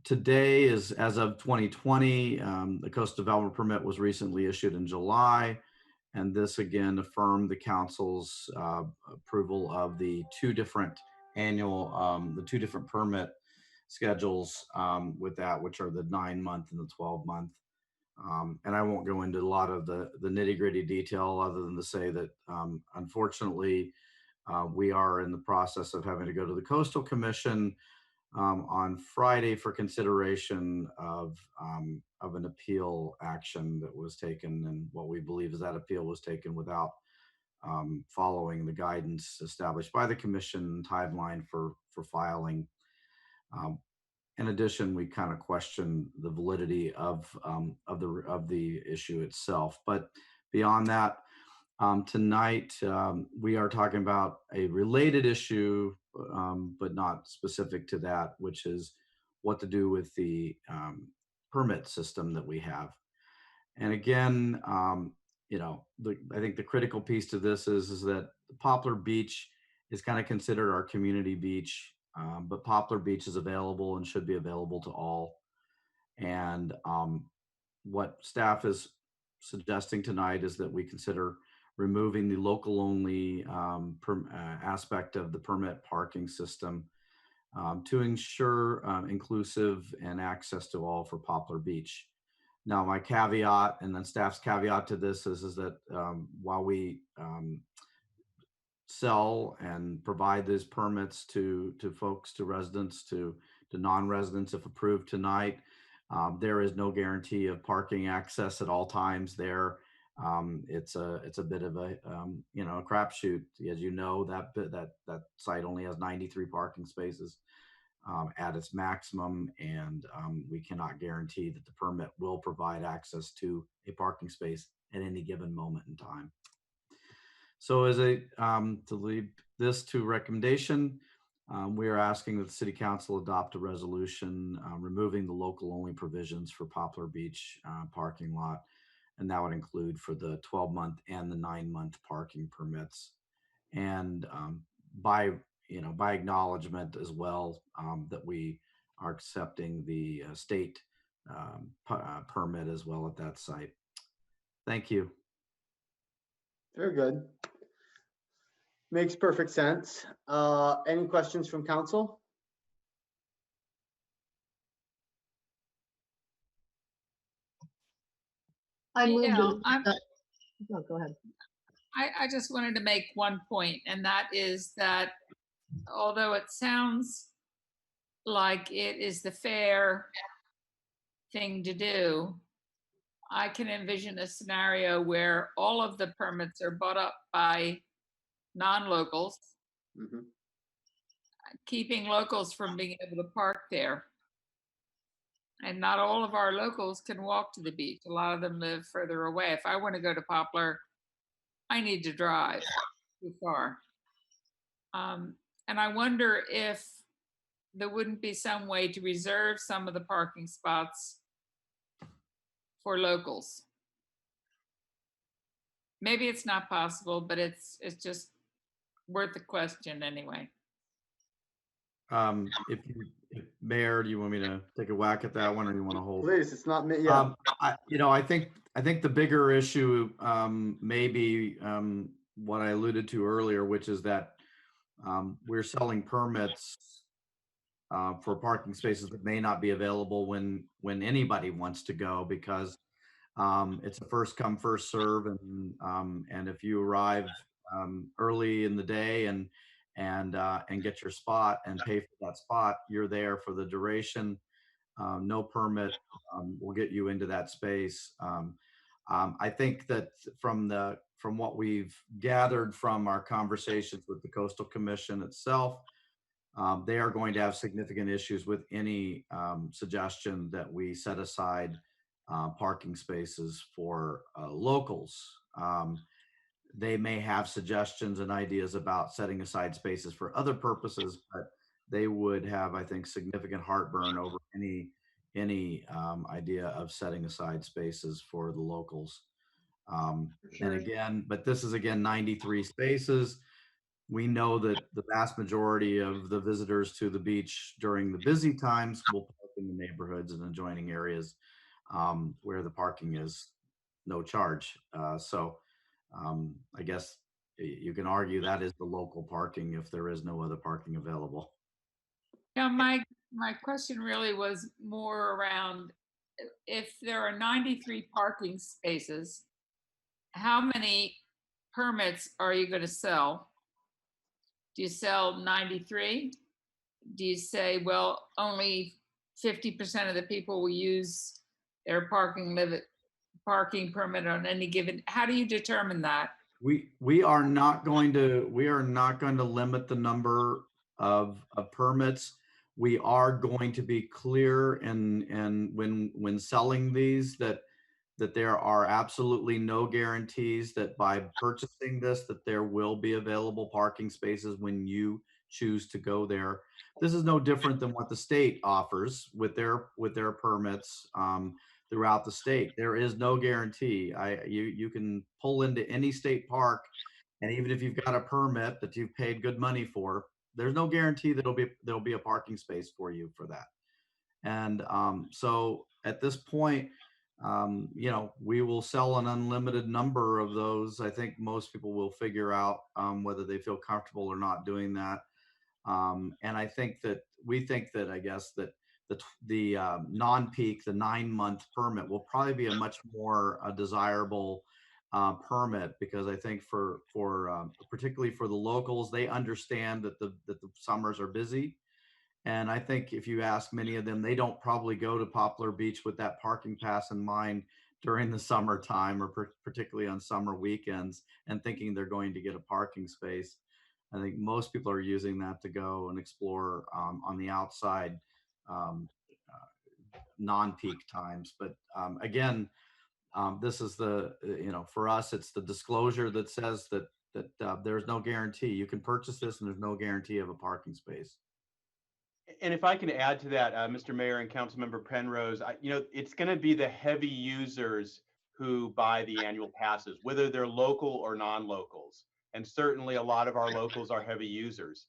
Today is, as of 2020, the coastal development permit was recently issued in July, and this again affirmed the council's approval of the two different permit schedules with that, which are the 9-month and the 12-month. And I won't go into a lot of the nitty-gritty detail other than to say that unfortunately we are in the process of having to go to the Coastal Commission on Friday for consideration of an appeal action that was taken, and what we believe is that appeal was taken without following the guidance established by the commission timeline for filing. In addition, we kind of question the validity of the issue itself. But beyond that, tonight we are talking about a related issue, but not specific to that, which is what to do with the permit system that we have. And again, I think the critical piece to this is that Poplar Beach is kind of considered our community beach. But Poplar Beach is available and should be available to all. And what staff is suggesting tonight is that we consider removing the local only aspect of the permit parking system to ensure inclusive and access to all for Poplar Beach. Now, my caveat and then staff's caveat to this is that while we sell and provide these permits to folks, to residents, to non-residents if approved tonight, there is no guarantee of parking access at all times there. It's a bit of a a crapshoot. As you know, that site only has 93 parking spaces at its maximum, and we cannot guarantee that the permit will provide access to a parking space at any given moment in time. So as to lead this to recommendation, we are asking that the City Council adopt a resolution removing the local only provisions for Poplar Beach parking lot. And that would include for the 12-month and the 9-month parking permits. And by acknowledgement as well that we are accepting the state permit as well at that site. Thank you. Very good. Makes perfect sense. Any questions from council? I moved go ahead. I just wanted to make one point, and that is that although it sounds like it is the fair thing to do, I can envision a scenario where all of the permits are bought up by non-locals, Mhm. keeping locals from being able to park there. And not all of our locals can walk to the beach. A lot of them live further away. If I want to go to Poplar, I need to drive too far. And I wonder if there wouldn't be some way to reserve some of the parking spots for locals. Maybe it's not possible, but it's just worth a question anyway. If Mayor, do you want me to take a whack at that one, or you want to hold? Please, it's not me. Yeah. I think the bigger issue may be what I alluded to earlier, which is that we're selling permits for parking spaces that may not be available when anybody wants to go, because it's a first come first serve, and if you arrive early in the day and get your spot and pay for that spot, you're there for the duration. No permit will get you into that space. I think that from what we've gathered from our conversations with the Coastal Commission itself, they are going to have significant issues with any suggestion that we set aside parking spaces for locals. They may have suggestions and ideas about setting aside spaces for other purposes, but they would have, I think, significant heartburn over any idea of setting aside spaces for the locals. And again, but this is again 93 spaces. We know that the vast majority of the visitors to the beach during the busy times will park in the neighborhoods and adjoining areas where the parking is no charge. I guess you can argue that is the local parking if there is no other parking available. Now, my question really was more around, if there are 93 parking spaces, how many permits are you going to sell? Do you sell 93? Do you say, well, only 50% of the people will use their parking permit on any given? How do you determine that? We are not going to limit the number of permits. We are going to be clear and when selling these that there are absolutely no guarantees that by purchasing this that there will be available parking spaces when you choose to go there. This is no different than what the state offers with their permits throughout the state. There is no guarantee. You can pull into any state park, and even if you've got a permit that you've paid good money for, there's no guarantee that there'll be a parking space for you for that. And so at this point, we will sell an unlimited number of those. I think most people will figure out whether they feel comfortable or not doing that. And I think that I guess that the non-peak, the 9-month permit will probably be a much more desirable permit, because I think for particularly for the locals, they understand that the summers are busy. And I think if you ask many of them, they don't probably go to Poplar Beach with that parking pass in mind during the summertime, or particularly on summer weekends, and thinking they're going to get a parking space. I think most people are using that to go and explore on the outside non-peak times. But again, this is for us, it's the disclosure that says that there's no guarantee. You can purchase this and there's no guarantee of a parking space. And if I can add to that, Mr. Mayor and Councilmember Penrose, it's going to be the heavy users who buy the annual passes, whether they're local or non-locals. And certainly a lot of our locals are heavy users.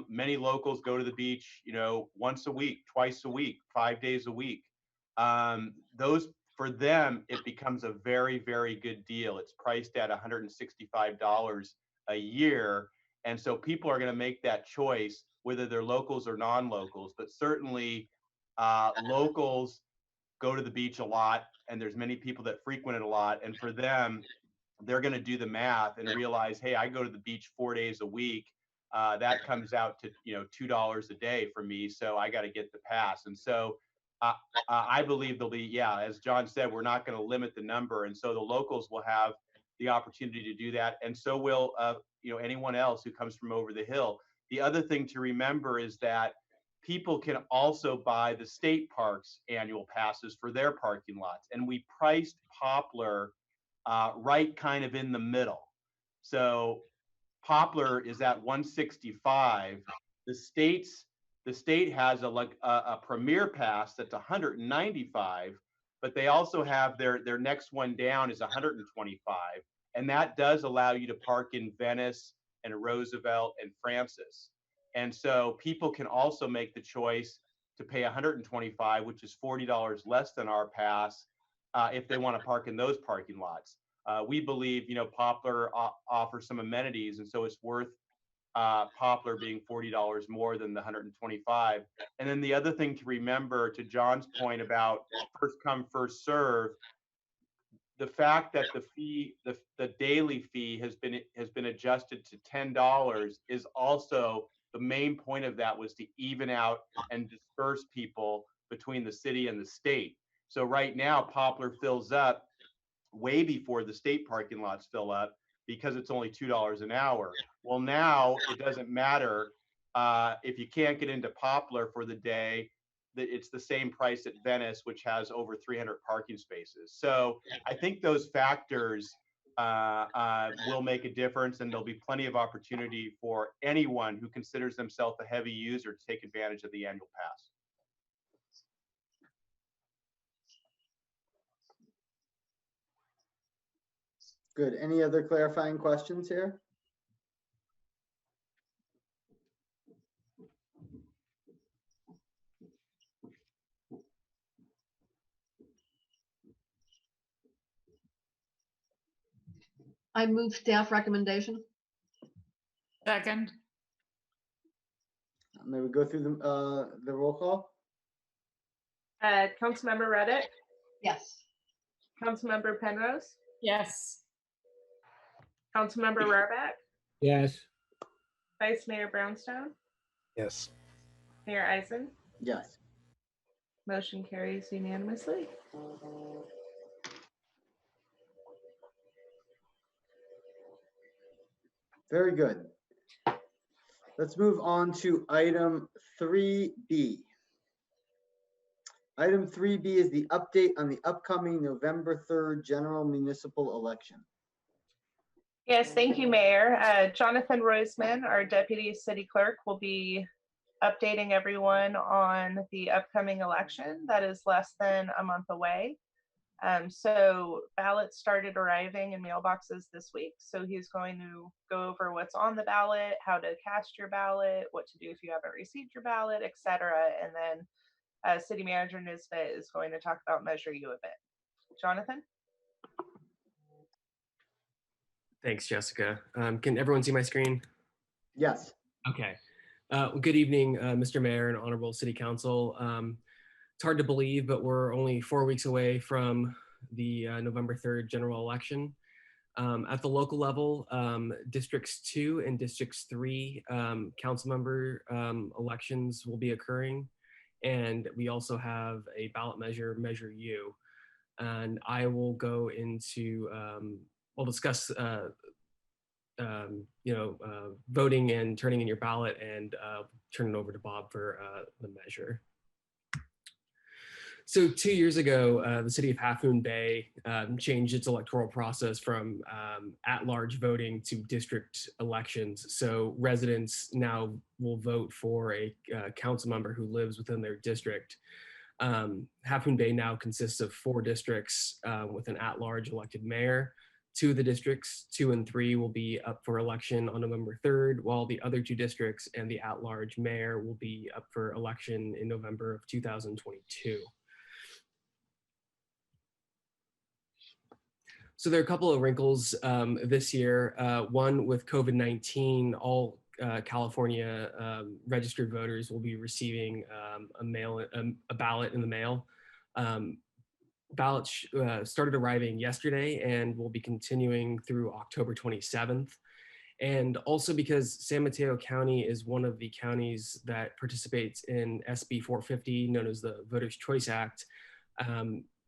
Many locals go to the beach, once a week, twice a week, 5 days a week. For them, it becomes a very, very good deal. It's priced at $165 a year. And so people are going to make that choice, whether they're locals or non-locals. But certainly locals go to the beach a lot, and there's many people that frequent it a lot. And for them, they're going to do the math and realize, hey, I go to the beach 4 days a week. that comes out to, $2 a day for me. So I got to get the pass. And so I believe there'll be, as John said, we're not going to limit the number. And so the locals will have the opportunity to do that. And so will, anyone else who comes from over the hill. The other thing to remember is that people can also buy the state parks annual passes for their parking lots. And we priced Poplar right kind of in the middle. So Poplar is at 165. The state has a premier pass that's 195, but they also have their next one down is 125, and that does allow you to park in Venice and Roosevelt and Francis. And so people can also make the choice to pay 125, which is $40 less than our pass, if they want to park in those parking lots. We believe, Poplar offers some amenities, and so it's worth Poplar being $40 more than the 125. And then the other thing to remember, to John's point about first come, first serve, the fact that the fee, the daily fee has been adjusted to $10 is also the main point of that, was to even out and disperse people between the city and the state. So right now, Poplar fills up way before the state parking lots fill up because it's only $2 an hour. Well, now it doesn't matter if you can't get into Poplar for the day, that it's the same price at Venice, which has over 300 parking spaces. So I think those factors will make a difference, and there'll be plenty of opportunity for anyone who considers themselves a heavy user to take advantage of the annual pass. Good. Any other clarifying questions here? I move staff recommendation. Second. May we go through the roll call? Councilmember Reddick, Yes. Councilmember Penrose, Yes. Councilmember Rohrbeck, Yes. Vice Mayor Brownstone, Yes. Mayor Eisen. Yes. Motion carries unanimously. Very good. Let's move on to item 3B. Item 3B is the update on the upcoming November 3rd general municipal election. Yes, thank you, Mayor. Jonathan Roisman, our Deputy City Clerk, will be updating everyone on the upcoming election that is less than a month away. So ballots started arriving in mailboxes this week. So he's going to go over what's on the ballot, how to cast your ballot, what to do if you haven't received your ballot, etc. And then City Manager Nisbet is going to talk about Measure U a bit. Jonathan? Thanks, Jessica. Can everyone see my screen? Yes. Okay. Good evening, Mr. Mayor and Honorable City Council. It's hard to believe, but we're only 4 weeks away from the November 3rd general election. At the local level, Districts 2 and Districts 3 council member elections will be occurring. And we also have a ballot measure, Measure U. And I will go into, we'll discuss voting and turning in your ballot, and turn it over to Bob for the measure. So 2 years ago, the city of Half Moon Bay changed its electoral process from at-large voting to district elections. So residents now will vote for a council member who lives within their district. Half Moon Bay now consists of 4 districts with an at-large elected mayor. 2 of the districts, 2 and 3, will be up for election on November 3rd, while the other 2 districts and the at-large mayor will be up for election in November of 2022. So there are a couple of wrinkles this year. One, with COVID-19, all California registered voters will be receiving a ballot in the mail. Ballots started arriving yesterday and will be continuing through October 27th. And also because San Mateo County is one of the counties that participates in SB 450, known as the Voters' Choice Act,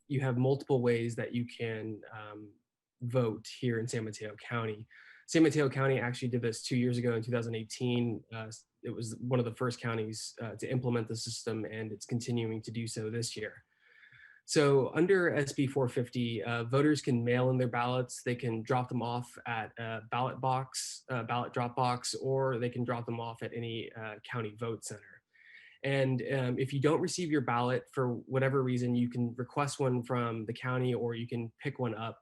you have multiple ways that you can vote here in San Mateo County. San Mateo County actually did this 2 years ago in 2018. It was one of the first counties to implement the system, and it's continuing to do so this year. So under SB 450, voters can mail in their ballots. They can drop them off at a ballot drop box, or they can drop them off at any county vote center. And if you don't receive your ballot for whatever reason, you can request one from the county, or you can pick one up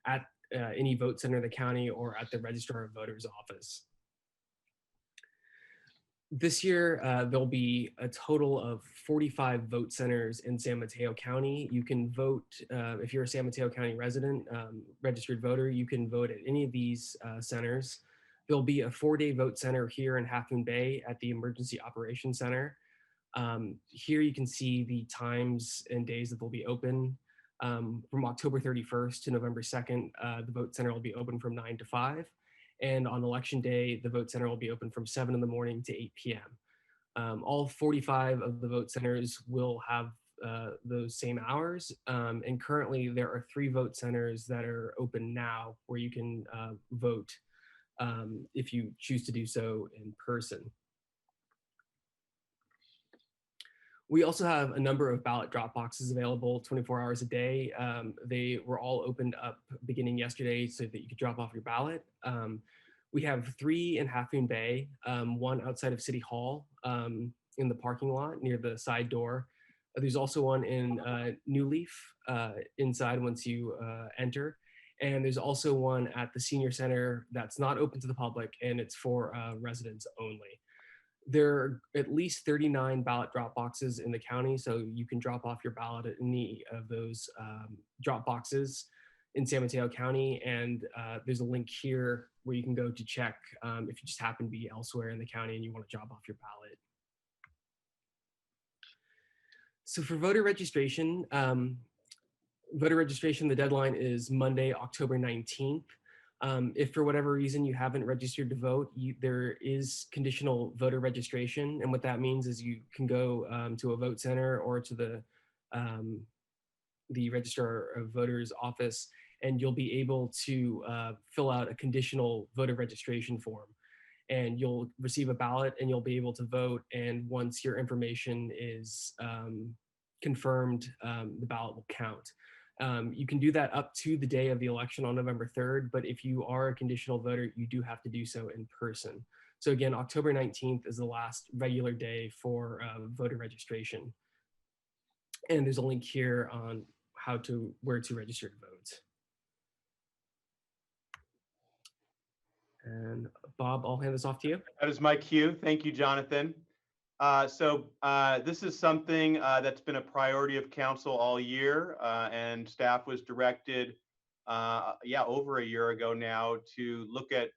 at any vote center in the county or at the Registrar of Voters office. This year, there'll be a total of 45 vote centers in San Mateo County. You can vote, if you're a San Mateo County resident, registered voter, you can vote at any of these centers. There'll be a 4-day vote center here in Half Moon Bay at the Emergency Operations Center. Here you can see the times and days that they'll be open. From October 31st to November 2nd, the vote center will be open from 9 to 5. And on election day, the vote center will be open from 7 in the morning to 8 p.m. All 45 of the vote centers will have those same hours. And currently there are 3 vote centers that are open now where you can vote if you choose to do so in person. We also have a number of ballot drop boxes available 24 hours a day. They were all opened up beginning yesterday so that you could drop off your ballot. We have 3 in Half Moon Bay, 1 outside of City Hall in the parking lot near the side door. There's also one in New Leaf inside once you enter. And there's also one at the Senior Center that's not open to the public, and it's for residents only. There are at least 39 ballot drop boxes in the county, so you can drop off your ballot at any of those drop boxes in San Mateo County. And there's a link here where you can go to check if you just happen to be elsewhere in the county and you want to drop off your ballot. So for voter registration, the deadline is Monday, October 19th. If for whatever reason you haven't registered to vote, there is conditional voter registration. And what that means is you can go to a vote center or to the Registrar of Voters office, and you'll be able to fill out a conditional voter registration form. And you'll receive a ballot and you'll be able to vote. And once your information is confirmed, the ballot will count. You can do that up to the day of the election on November 3rd, but if you are a conditional voter, you do have to do so in person. So again, October 19th is the last regular day for voter registration. And there's a link here on where to register to vote. And Bob, I'll hand this off to you. That is my cue. Thank you, Jonathan. This is something that's been a priority of council all year, and staff was directed, over a year ago now, to look at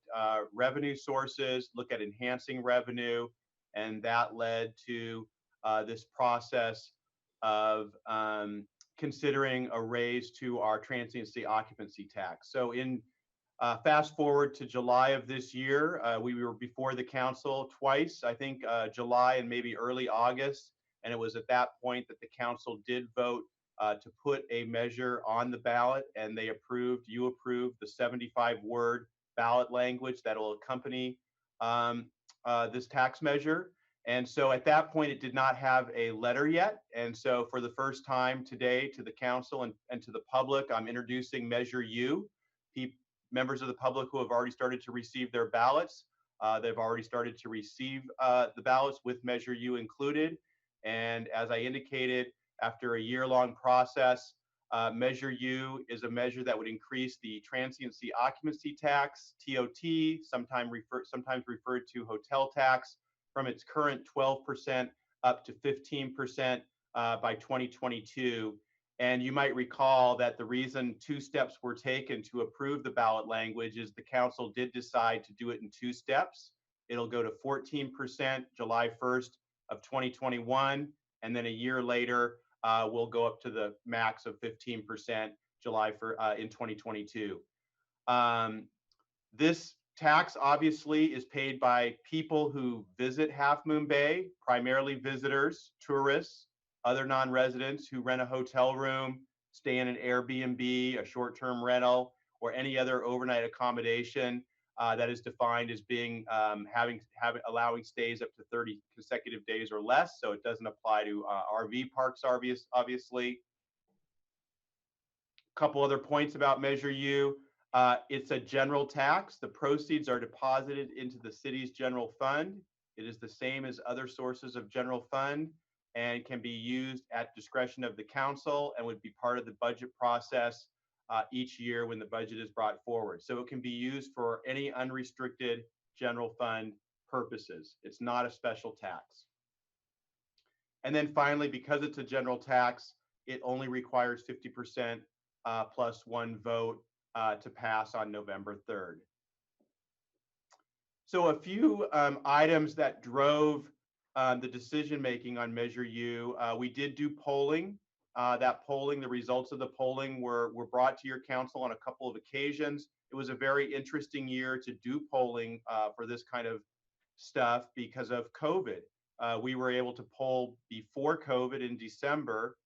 revenue sources, look at enhancing revenue, and that led to this process of considering a raise to our transiency occupancy tax. So in fast forward to July of this year, we were before the council twice, I think July and maybe early August. And it was at that point that the council did vote to put a measure on the ballot, and you approved the 75-word ballot language that will accompany this tax measure. And so at that point, it did not have a letter yet. And so for the first time today to the council and to the public, I'm introducing Measure U. Members of the public who have already started to receive their ballots. They've already started to receive the ballots with Measure U included. And as I indicated, after a year-long process, Measure U is a measure that would increase the transiency occupancy tax, TOT, sometimes referred to hotel tax, from its current 12% up to 15% by 2022. And you might recall that the reason 2 steps were taken to approve the ballot language is the council did decide to do it in 2 steps. It'll go to 14% July 1st of 2021, and then a year later, we'll go up to the max of 15% in 2022. This tax obviously is paid by people who visit Half Moon Bay, primarily visitors, tourists, other non-residents who rent a hotel room, stay in an Airbnb, a short-term rental, or any other overnight accommodation that is defined as being allowing stays up to 30 consecutive days or less. So it doesn't apply to RV parks, obviously. A couple other points about Measure U. It's a general tax. The proceeds are deposited into the city's general fund. It is the same as other sources of general fund and can be used at discretion of the council and would be part of the budget process each year when the budget is brought forward. So it can be used for any unrestricted general fund purposes. It's not a special tax. And then finally, because it's a general tax, it only requires 50% plus one vote to pass on November 3rd. So a few items that drove the decision making on Measure U. We did do polling. That polling, the results of the polling were brought to your council on a couple of occasions. It was a very interesting year to do polling for this kind of stuff because of COVID. We were able to poll before COVID in December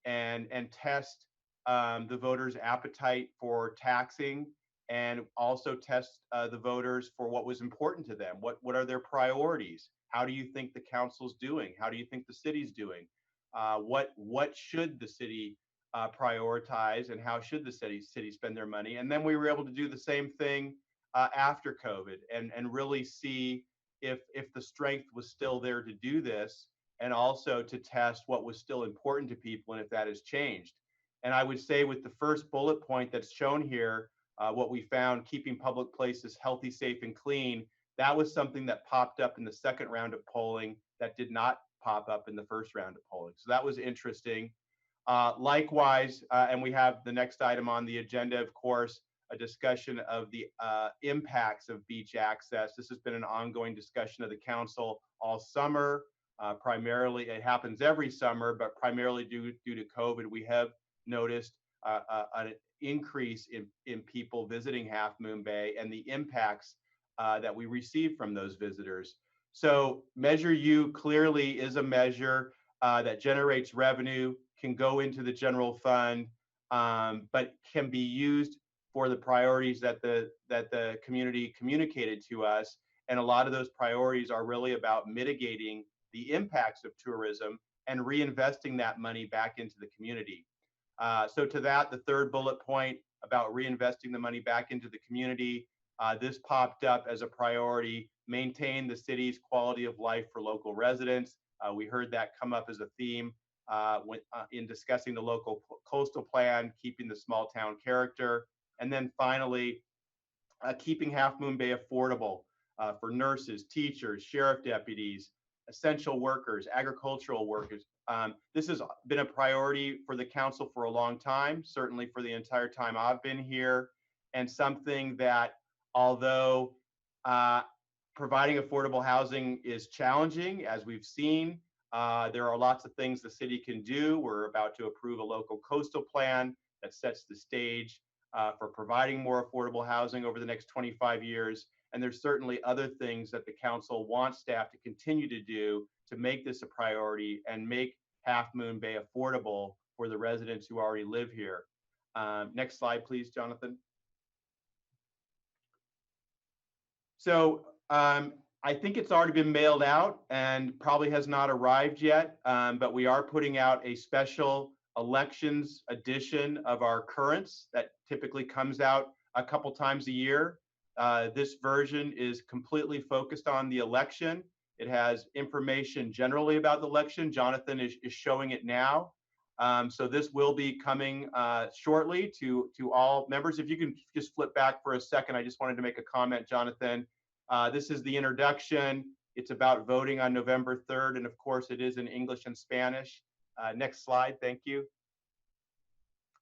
and test the voters' appetite for taxing and also test the voters for what was important to them. What are their priorities? How do you think the council's doing? How do you think the city's doing? What should the city prioritize and how should the city spend their money? And then we were able to do the same thing after COVID and really see if the strength was still there to do this and also to test what was still important to people and if that has changed. And I would say with the first bullet point that's shown here, what we found, keeping public places healthy, safe, and clean, that was something that popped up in the second round of polling that did not pop up in the first round of polling. So that was interesting. Likewise, and we have the next item on the agenda, of course, a discussion of the impacts of beach access. This has been an ongoing discussion of the council all summer. Primarily, it happens every summer, but primarily due to COVID, we have noticed an increase in people visiting Half Moon Bay and the impacts that we receive from those visitors. So Measure U clearly is a measure that generates revenue, can go into the general fund, but can be used for the priorities that the community communicated to us. And a lot of those priorities are really about mitigating the impacts of tourism and reinvesting that money back into the community. So to that, the third bullet point about reinvesting the money back into the community, this popped up as a priority, maintain the city's quality of life for local residents. We heard that come up as a theme in discussing the local coastal plan, keeping the small town character. And then finally, keeping Half Moon Bay affordable for nurses, teachers, sheriff deputies, essential workers, agricultural workers. This has been a priority for the council for a long time, certainly for the entire time I've been here, and something that although providing affordable housing is challenging, as we've seen, there are lots of things the city can do. We're about to approve a local coastal plan that sets the stage for providing more affordable housing over the next 25 years. And there's certainly other things that the council wants staff to continue to do to make this a priority and make Half Moon Bay affordable for the residents who already live here. Next slide, please, Jonathan. So I think it's already been mailed out and probably has not arrived yet, but we are putting out a special elections edition of our currents that typically comes out a couple times a year. This version is completely focused on the election. It has information generally about the election. Jonathan is showing it now. So this will be coming shortly to all members. If you can just flip back for a second, I just wanted to make a comment, Jonathan. This is the introduction. It's about voting on November 3rd. And of course, it is in English and Spanish. Next slide, thank you.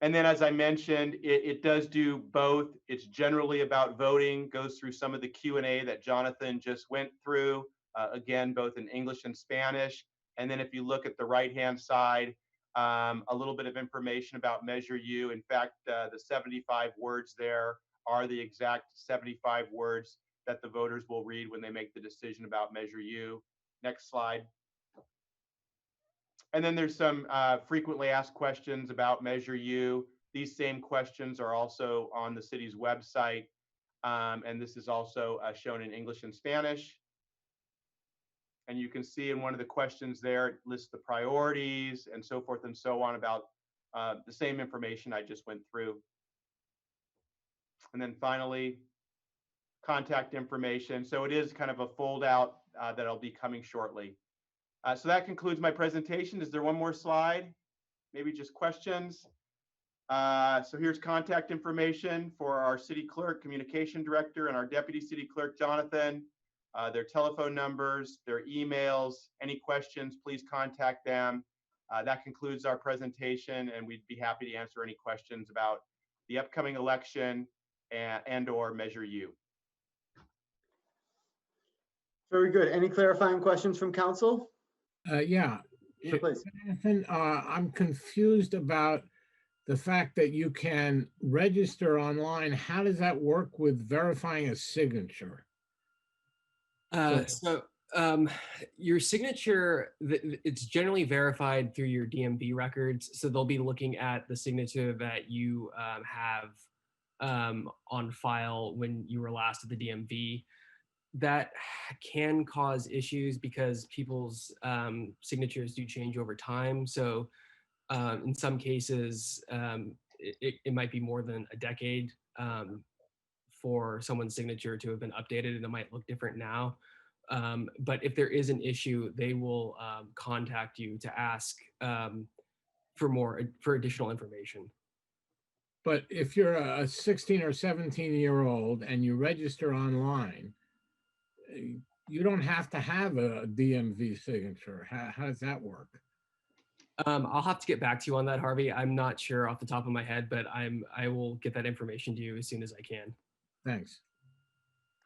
And then, as I mentioned, it does do both. It's generally about voting, goes through some of the Q&A that Jonathan just went through, again, both in English and Spanish. And then if you look at the right-hand side, a little bit of information about Measure U. In fact, the 75 words there are the exact 75 words that the voters will read when they make the decision about Measure U. Next slide. And then there's some frequently asked questions about Measure U. These same questions are also on the city's website. And this is also shown in English and Spanish. And you can see in one of the questions there, it lists the priorities and so forth and so on about the same information I just went through. And then finally, contact information. So it is kind of a fold out that'll be coming shortly. So that concludes my presentation. Is there one more slide? Maybe just questions? So here's contact information for our city clerk, communication director, and our deputy city clerk, Jonathan. Their telephone numbers, their emails. Any questions, please contact them. That concludes our presentation, and we'd be happy to answer any questions about the upcoming election and or Measure U. Very good. Any clarifying questions from council? Yeah. Sure, please. Jonathan, I'm confused about the fact that you can register online. How does that work with verifying a signature? Your signature, it's generally verified through your DMV records. So they'll be looking at the signature that you have on file when you were last at the DMV. That can cause issues because people's signatures do change over time. So in some cases, it might be more than a decade for someone's signature to have been updated, and it might look different now. But if there is an issue, they will contact you to ask for additional information. But if you're a 16 or 17-year-old and you register online, you don't have to have a DMV signature. How does that work? I'll have to get back to you on that, Harvey. I'm not sure off the top of my head, but I will get that information to you as soon as I can. Thanks.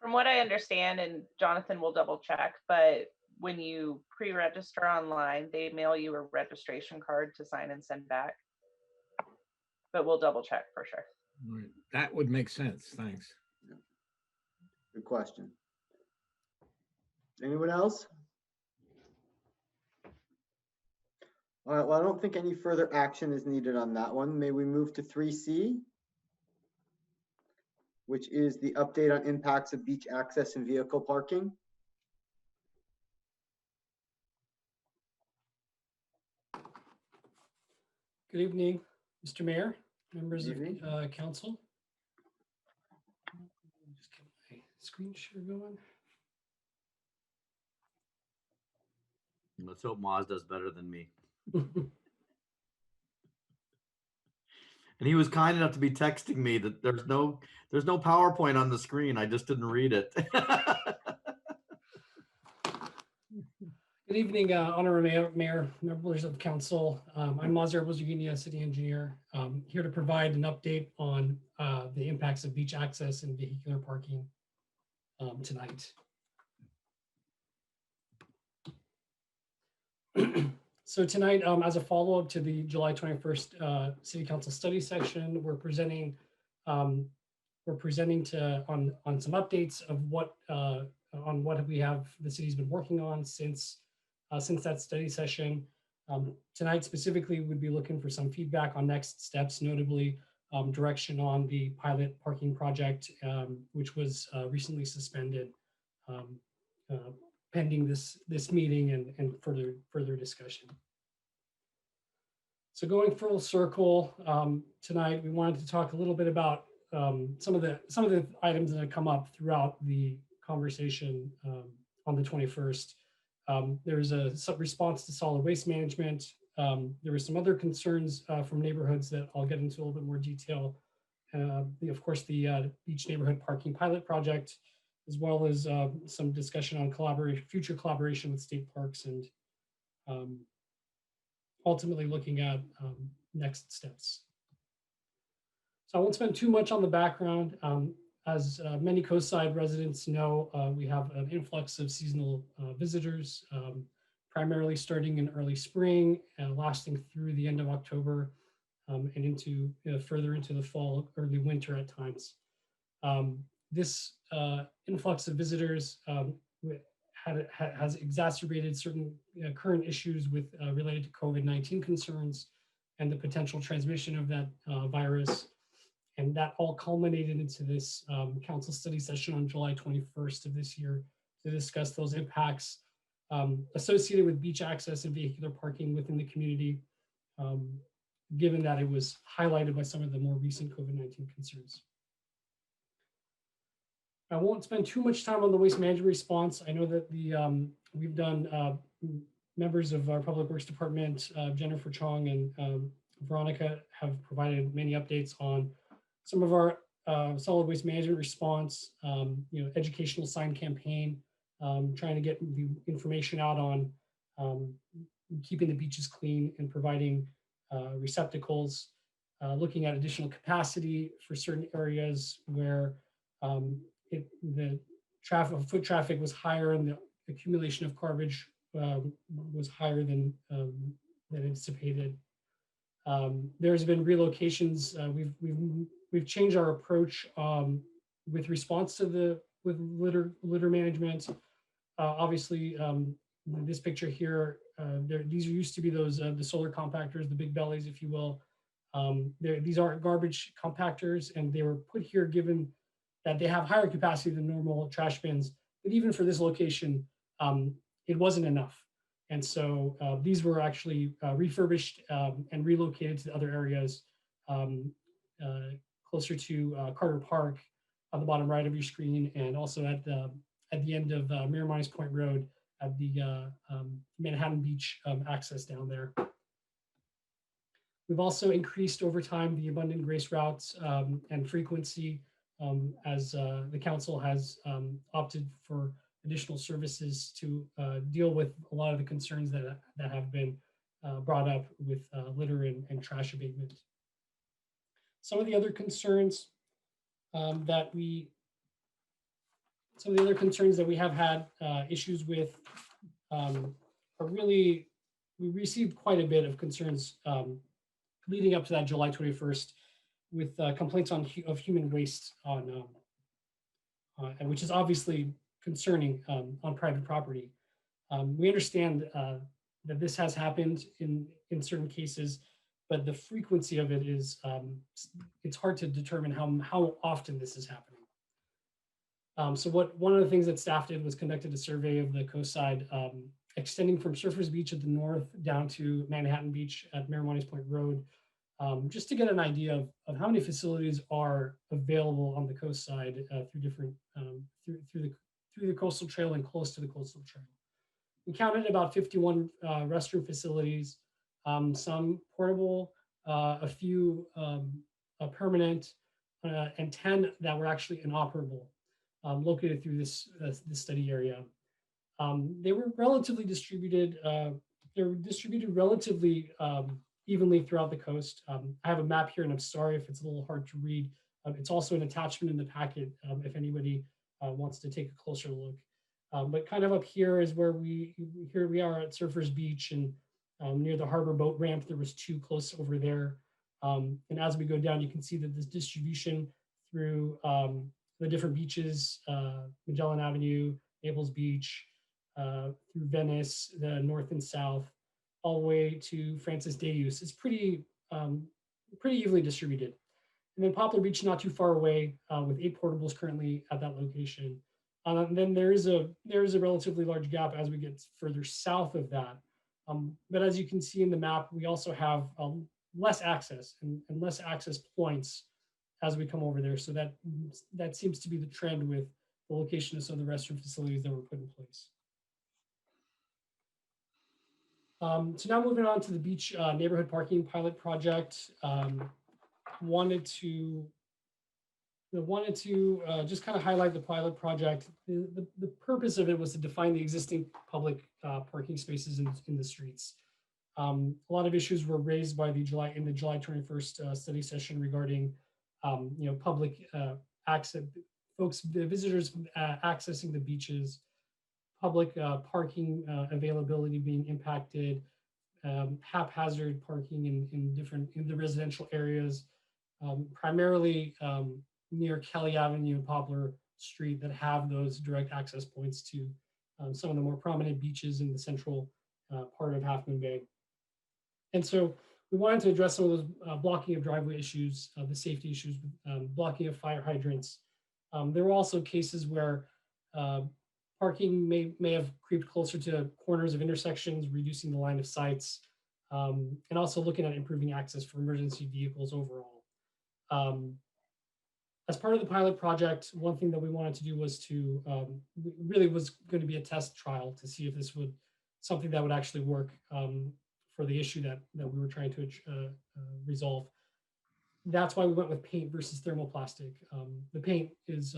From what I understand, and Jonathan will double check, but when you pre-register online, they mail you a registration card to sign and send back. But we'll double check for sure. Right. That would make sense. Thanks. Good question. Anyone else? All right, well, I don't think any further action is needed on that one. May we move to 3C, which is the update on impacts of beach access and vehicle parking. Good evening, Mr. Mayor, members of council. Just get my screen share going. Let's hope Moz does better than me. And he was kind enough to be texting me that there's no PowerPoint on the screen. I just didn't read it. Good evening, Honorable Mayor, members of council. I'm Mazar Bozugina, city engineer, here to provide an update on the impacts of beach access and vehicular parking tonight. So tonight, as a follow-up to the July 21st City Council study session, we're presenting on some updates of what we have the city's been working on since that study session. Tonight specifically, we'd be looking for some feedback on next steps, notably direction on the pilot parking project, which was recently suspended pending this meeting and further discussion. So going full circle, tonight we wanted to talk a little bit about some of the items that have come up throughout the conversation on the 21st. There's a response to solid waste management. There were some other concerns from neighborhoods that I'll get into a little bit more detail. Of course, the beach neighborhood parking pilot project, as well as some discussion on future collaboration with state parks and ultimately looking at next steps. So I won't spend too much on the background. As many coastside residents know, we have an influx of seasonal visitors, primarily starting in early spring and lasting through the end of October and into further into the fall, early winter at times. this influx of visitors has exacerbated certain current issues with related to COVID-19 concerns and the potential transmission of that virus. And that all culminated into this council study session on July 21st of this year to discuss those impacts associated with beach access and vehicular parking within the community, given that it was highlighted by some of the more recent COVID-19 concerns. I won't spend too much time on the waste management response. I know that we've done, members of our Public Works Department, Jennifer Chong and Veronica have provided many updates on some of our solid waste management response, educational sign campaign, trying to get the information out on keeping the beaches clean and providing receptacles, looking at additional capacity for certain areas where the foot traffic was higher and the accumulation of garbage was higher than anticipated. There's been relocations. We've changed our approach with response to litter management. Obviously, this picture here, these used to be those the solar compactors, the big bellies, if you will. These aren't garbage compactors, and they were put here given that they have higher capacity than normal trash bins. But even for this location, it wasn't enough. And so these were actually refurbished and relocated to other areas closer to Carter Park on the bottom right of your screen, and also at the end of Miramontes Point Road at the Manhattan Beach access down there. We've also increased over time the Abundant Grace routes and frequency as the council has opted for additional services to deal with a lot of the concerns that have been brought up with litter and trash abatement. Some of the other concerns that we have had issues with are really, we received quite a bit of concerns leading up to that July 21st with complaints of human waste and which is obviously concerning on private property. We understand that this has happened in certain cases, but the frequency of it is, it's hard to determine how often this is happening. So one of the things that staff did was conducted a survey of the coast side, extending from Surfers Beach at the north down to Manhattan Beach at Miramontes Point Road, just to get an idea of how many facilities are available on the coast side through different, through the coastal trail and close to the coastal trail. We counted about 51 restroom facilities, some portable, a few permanent, and 10 that were actually inoperable, located through this study area. They were relatively distributed. They were distributed relatively evenly throughout the coast. I have a map here, and I'm sorry if it's a little hard to read. It's also an attachment in the packet if anybody wants to take a closer look. But kind of up here is where we are at Surfers Beach, and near the harbor boat ramp, there was 2 close over there. And as we go down, you can see that this distribution through the different beaches, Magellan Avenue, Naples Beach, through Venice, the north and south, all the way to Francis Deus. It's pretty evenly distributed. And then Poplar Beach, not too far away, with 8 portables currently at that location. And then there is a relatively large gap as we get further south of that. But as you can see in the map, we also have less access and less access points as we come over there. So that seems to be the trend with the location of some of the restroom facilities that were put in place. So now moving on to the beach neighborhood parking pilot project. Wanted to just kind of highlight the pilot project. The purpose of it was to define the existing public parking spaces in the streets. A lot of issues were raised by the July 21st study session regarding public access, visitors accessing the beaches, public parking availability being impacted, haphazard parking in the residential areas, primarily near Kelly Avenue and Poplar Street that have those direct access points to some of the more prominent beaches in the central part of Half Moon Bay. And so we wanted to address some of those blocking of driveway issues, the safety issues, blocking of fire hydrants. There were also cases where parking may have creeped closer to corners of intersections, reducing the line of sights, and also looking at improving access for emergency vehicles overall. As part of the pilot project, one thing that we wanted to do was to, really was going to be a test trial to see if this would, something that would actually work for the issue that we were trying to resolve. That's why we went with paint versus thermoplastic. The paint is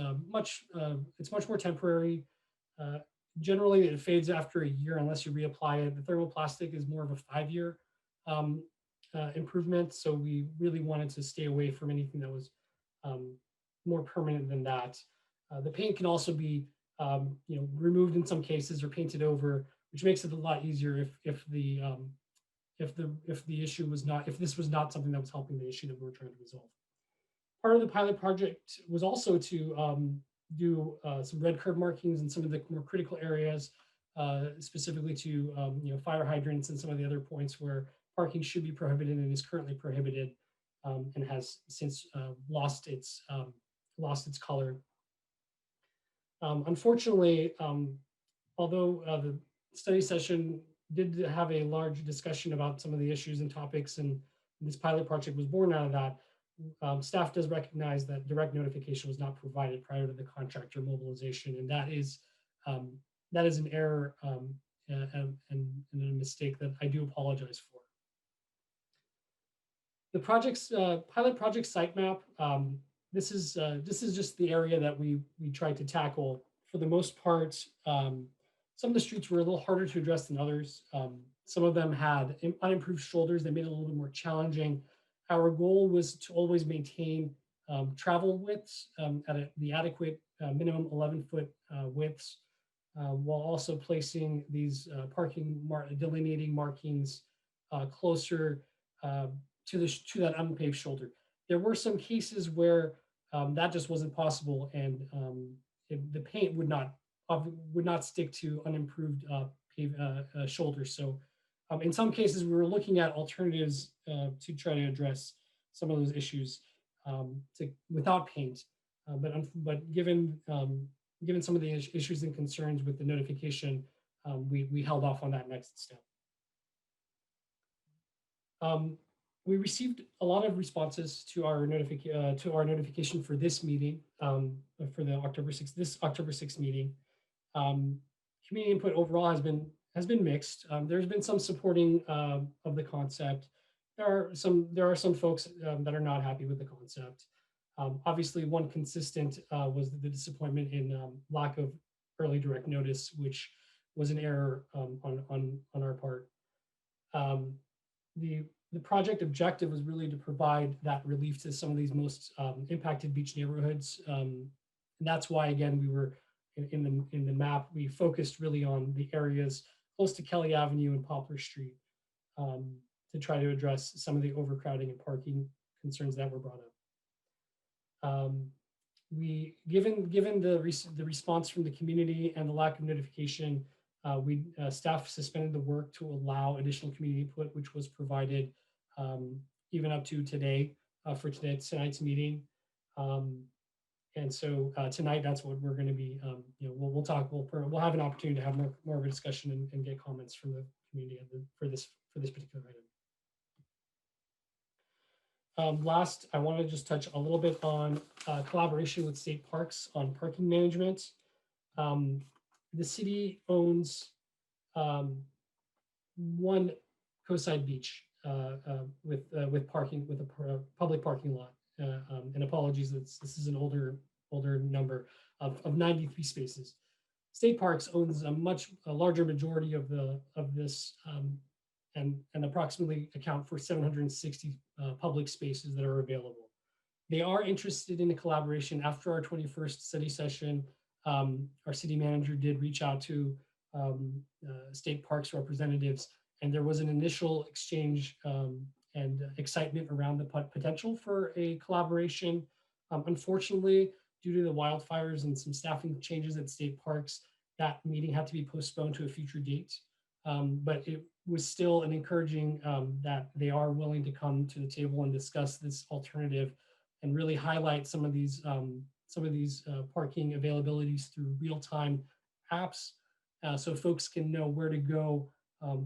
it's much more temporary. Generally, it fades after a year unless you reapply it. The thermoplastic is more of a 5-year improvement. So we really wanted to stay away from anything that was more permanent than that. The paint can also be removed in some cases or painted over, which makes it a lot easier if the issue was not, if this was not something that was helping the issue that we were trying to resolve. Part of the pilot project was also to do some red curb markings in some of the more critical areas, specifically to fire hydrants and some of the other points where parking should be prohibited and is currently prohibited, and has since lost its color. Unfortunately, although the study session did have a large discussion about some of the issues and topics, and this pilot project was born out of that, staff does recognize that direct notification was not provided prior to the contractor mobilization, and that is an error and a mistake that I do apologize for. The project's pilot project site map. This is just the area that we tried to tackle. For the most part, some of the streets were a little harder to address than others. Some of them had unimproved shoulders that made it a little bit more challenging. Our goal was to always maintain travel widths at the adequate minimum 11-foot widths, while also placing these delineating markings closer to that unpaved shoulder. There were some cases where that just wasn't possible, and the paint would not stick to unimproved shoulders. So in some cases, we were looking at alternatives to try to address some of those issues without paint. But given some of the issues and concerns with the notification, we held off on that next step. We received a lot of responses to our notification for this meeting, for the October 6th meeting. Community input overall has been mixed. There's been some supporting of the concept. There are some folks that are not happy with the concept. Obviously, one consistent was the disappointment in lack of early direct notice, which was an error on our part. The project objective was really to provide that relief to some of these most impacted beach neighborhoods. And that's why, again, we were in the map, we focused really on the areas close to Kelly Avenue and Poplar Street to try to address some of the overcrowding and parking concerns that were brought up. Given the response from the community and the lack of notification, staff suspended the work to allow additional community input, which was provided even up to today for tonight's meeting. And so tonight, that's what we're going to be. We'll have an opportunity to have more of a discussion and get comments from the community for this particular item. Last, I want to just touch a little bit on collaboration with state parks on parking management. The city owns one coastside beach with parking, with a public parking lot. And apologies, this is an older number of 93 spaces. State Parks owns a larger majority of this and approximately account for 760 public spaces that are available. They are interested in a collaboration. After our 21st study session, our city manager did reach out to State Parks representatives, and there was an initial exchange and excitement around the potential for a collaboration. Unfortunately, due to the wildfires and some staffing changes at state parks, that meeting had to be postponed to a future date. But it was still an encouraging that they are willing to come to the table and discuss this alternative and really highlight some of these parking availabilities through real-time apps, so folks can know where to go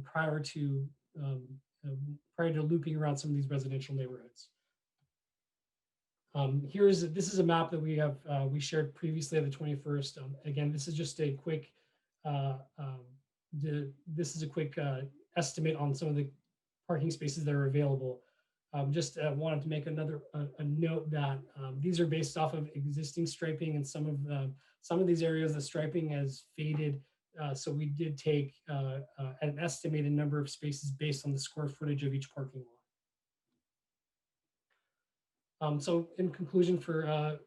prior to looping around some of these residential neighborhoods. This is a map that we shared previously on the 21st. Again, this is just a quick estimate on some of the parking spaces that are available. Just wanted to make a note that these are based off of existing striping, and some of these areas the striping has faded. So we did take an estimated number of spaces based on the square footage of each parking lot. So in conclusion, for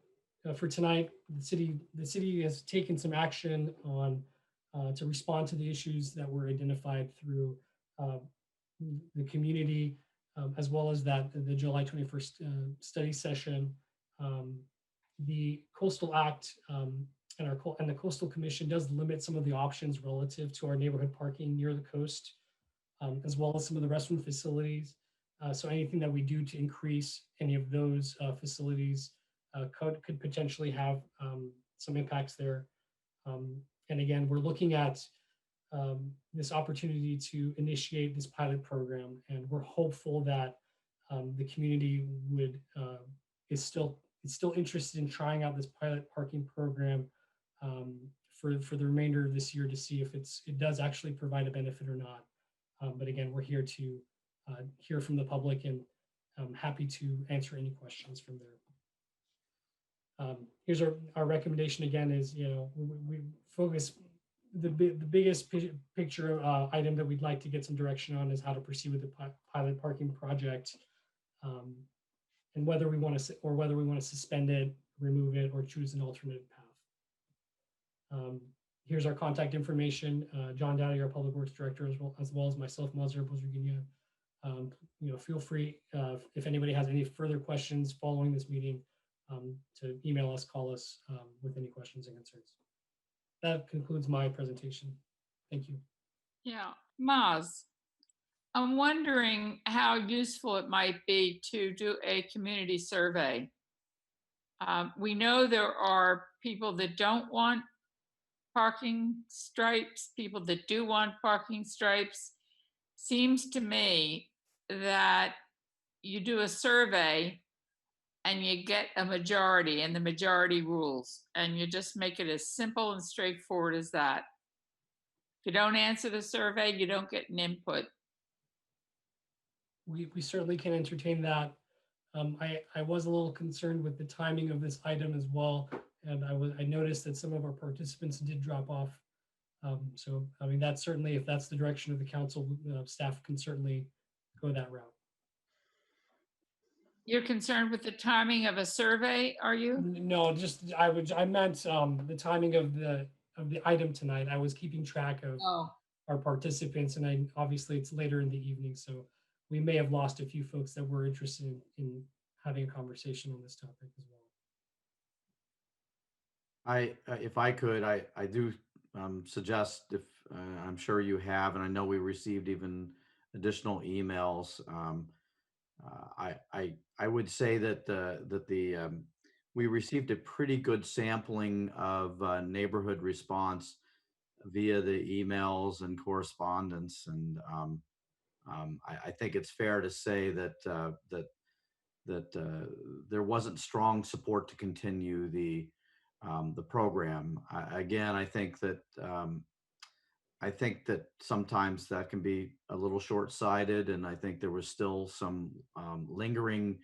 tonight, the city has taken some action on to respond to the issues that were identified through the community, as well as the July 21st study session. The Coastal Act and the Coastal Commission does limit some of the options relative to our neighborhood parking near the coast, as well as some of the restroom facilities. So anything that we do to increase any of those facilities could potentially have some impacts there. And again, we're looking at this opportunity to initiate this pilot program, and we're hopeful that the community is still interested in trying out this pilot parking program for the remainder of this year to see if it does actually provide a benefit or not. But again, we're here to hear from the public, and I'm happy to answer any questions from there. Here's our recommendation again is, we focus, the biggest picture item that we'd like to get some direction on is how to proceed with the pilot parking project, and whether we want to suspend it, remove it, or choose an alternative path. Here's our contact information. John Dowdy, our Public Works Director, as well as myself, Mazar Bozerginia. Feel free, if anybody has any further questions following this meeting, to email us, call us with any questions and concerns. That concludes my presentation. Thank you. Yeah, Maz, I'm wondering how useful it might be to do a community survey. We know there are people that don't want parking stripes, people that do want parking stripes. Seems to me that you do a survey and you get a majority, and the majority rules, and you just make it as simple and straightforward as that. If you don't answer the survey, you don't get an input. We certainly can entertain that. I was a little concerned with the timing of this item as well, and I noticed that some of our participants did drop off. So I mean, that's certainly, if that's the direction of the council, staff can certainly go that route. You're concerned with the timing of a survey, are you? No, just I meant the timing of the item tonight. I was keeping track of our participants, and obviously it's later in the evening, so we may have lost a few folks that were interested in having a conversation on this topic as well. If I could, I do suggest, if I'm sure you have, and I know we received even additional emails. I would say that we received a pretty good sampling of neighborhood response via the emails and correspondence, and I think it's fair to say that there wasn't strong support to continue the program. Again, I think that sometimes that can be a little short-sighted, and I think there was still some lingering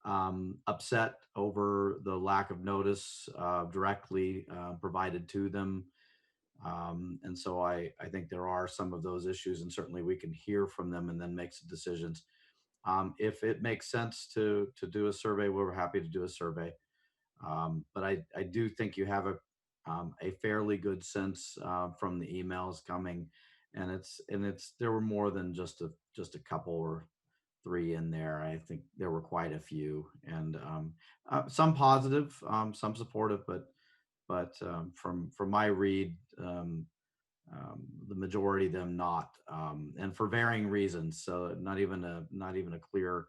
upset over the lack of notice directly provided to them. And so I think there are some of those issues, and certainly we can hear from them and then make some decisions. If it makes sense to do a survey, we're happy to do a survey. But I do think you have a fairly good sense from the emails coming, and there were more than just a couple or 3 in there. I think there were quite a few, and some positive, some supportive, but from my read, the majority of them not, and for varying reasons. So not even a clear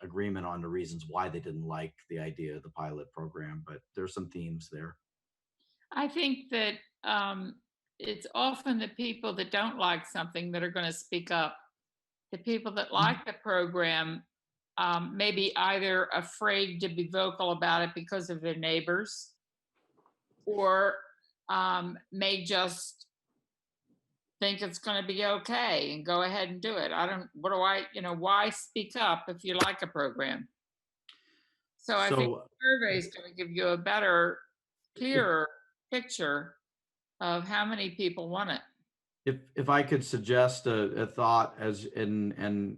agreement on the reasons why they didn't like the idea of the pilot program, but there's some themes there. I think that it's often the people that don't like something that are going to speak up. The people that like the program may be either afraid to be vocal about it because of their neighbors, or may just think it's going to be okay and go ahead and do it. Why speak up if you like a program? So I think the survey is going to give you a better, clearer picture of how many people want it. If I could suggest a thought, and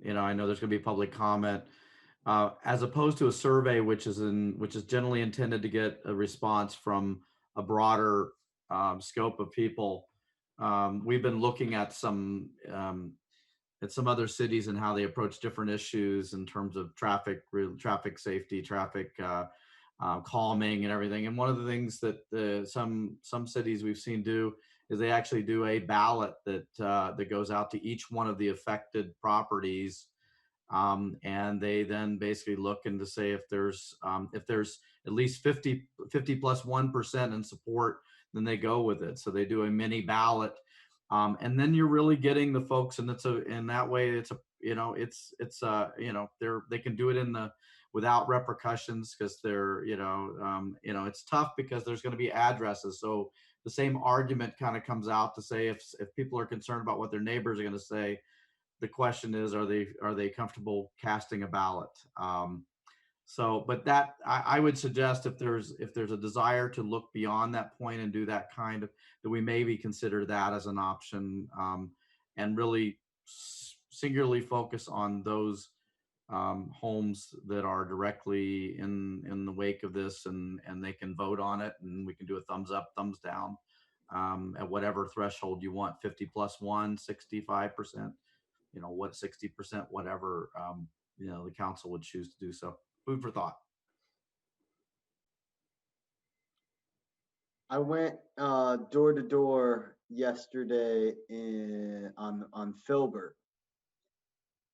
I know there's going to be public comment, as opposed to a survey, which is generally intended to get a response from a broader scope of people. We've been looking at some other cities and how they approach different issues in terms of traffic safety, traffic calming, and everything. And one of the things that some cities we've seen do is they actually do a ballot that goes out to each one of the affected properties, and they then basically look into say if there's at least 50 plus 1% in support, then they go with it. So they do a mini ballot, and then you're really getting the folks, and in that way they can do it without repercussions, because it's tough because there's going to be addresses. So the same argument kind of comes out to say if people are concerned about what their neighbors are going to say, the question is, are they comfortable casting a ballot? But that I would suggest if there's a desire to look beyond that point and do that that we maybe consider that as an option, and really singularly focus on those homes that are directly in the wake of this, and they can vote on it, and we can do a thumbs up, thumbs down, at whatever threshold you want, 50 plus 1, 65%, 60%, whatever the council would choose to do. So food for thought. I went door to door yesterday on Filbert,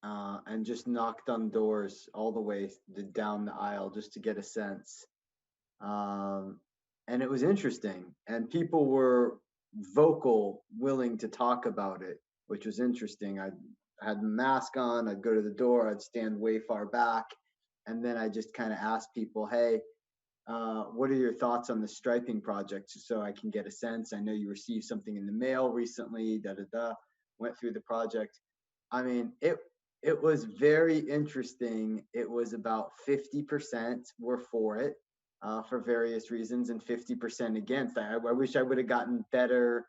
and just knocked on doors all the way down the aisle just to get a sense. And it was interesting, and people were vocal, willing to talk about it, which was interesting. I had a mask on, I'd go to the door, I'd stand way far back, and then I just kind of asked people, hey, what are your thoughts on the striping project, so I can get a sense? I know you received something in the mail recently, went through the project. I mean, it was very interesting. It was about 50% were for it, for various reasons, and 50% against. I wish I would have gotten better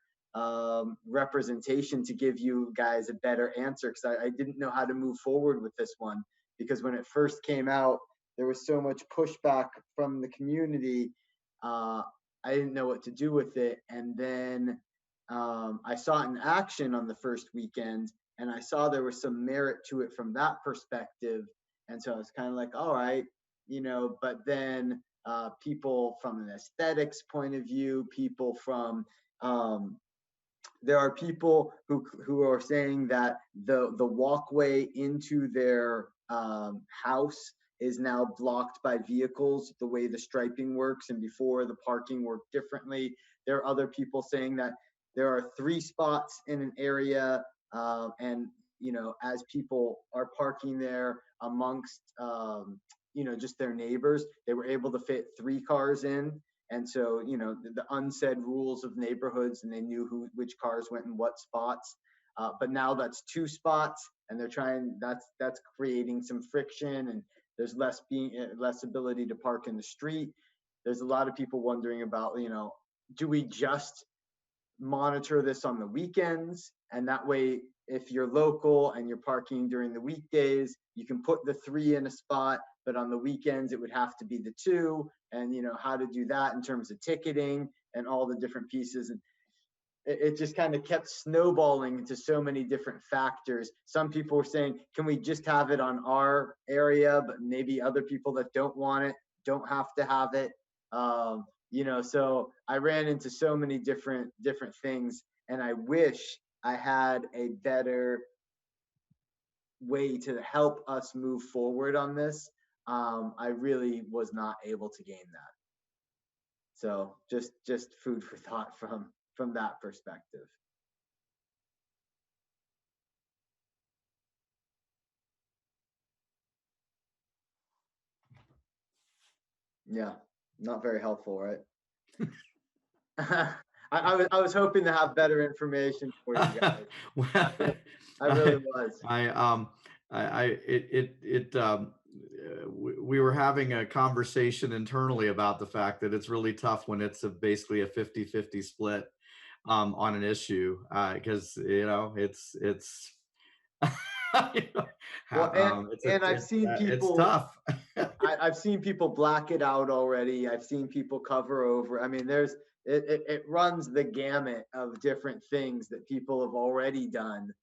representation to give you guys a better answer, because I didn't know how to move forward with this one, because when it first came out, there was so much pushback from the community. I didn't know what to do with it. And then I saw it in action on the first weekend, and I saw there was some merit to it from that perspective. And so I was kind of like, all right, but then people from an aesthetics point of view, people from, there are people who are saying that the walkway into their house is now blocked by vehicles, the way the striping works, and before the parking worked differently. There are other people saying that there are 3 spots in an area, and as people are parking there amongst just their neighbors, they were able to fit 3 cars in. And so the unsaid rules of neighborhoods, and they knew which cars went in what spots. But now that's 2 spots, and they're trying. That's creating some friction, and there's less ability to park in the street. There's a lot of people wondering about, do we just monitor this on the weekends? And that way, if you're local and you're parking during the weekdays, you can put the 3 in a spot, but on the weekends, it would have to be the 2, and how to do that in terms of ticketing and all the different pieces. And it just kind of kept snowballing into so many different factors. Some people were saying, can we just have it on our area? But maybe other people that don't want it don't have to have it. You know, so I ran into so many different things, and I wish I had a better way to help us move forward on this. I really was not able to gain that. So just food for thought from that perspective. Yeah, not very helpful, right? I was hoping to have better information for you guys. I really was. We were having a conversation internally about the fact that it's really tough when it's basically a 50-50 split on an issue, because you know it's Well, and I've seen it's people. tough. I've seen people black it out already. I've seen people cover over. I mean, it runs the gamut of different things that people have already done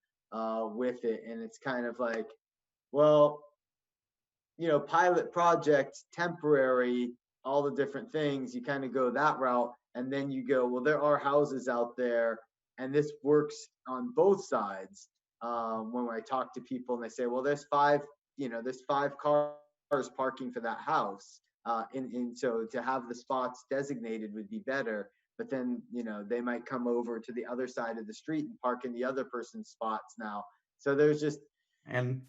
with it, and it's kind of like, well, you know, pilot project, temporary, all the different things. You kind of go that route, and then you go, well, there are houses out there, and this works on both sides. When I talk to people and they say, well, there's five cars parking for that house. And so to have the spots designated would be better. But then, you know, they might come over to the other side of the street and park in the other person's spots now. So there's just. And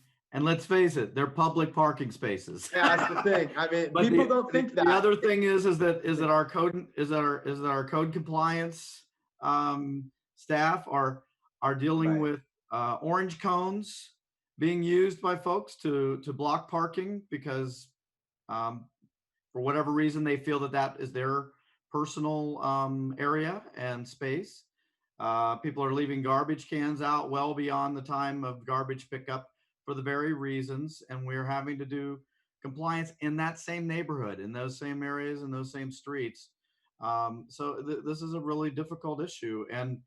let's face it, they're public parking spaces. Yeah, that's the thing. I mean, people don't think that. The other thing is that our code compliance staff are dealing with orange cones being used by folks to block parking because for whatever reason they feel that is their personal area and space. People are leaving garbage cans out well beyond the time of garbage pickup for the very reasons, and we're having to do compliance in that same neighborhood, in those same areas, in those same streets. So this is a really difficult issue. And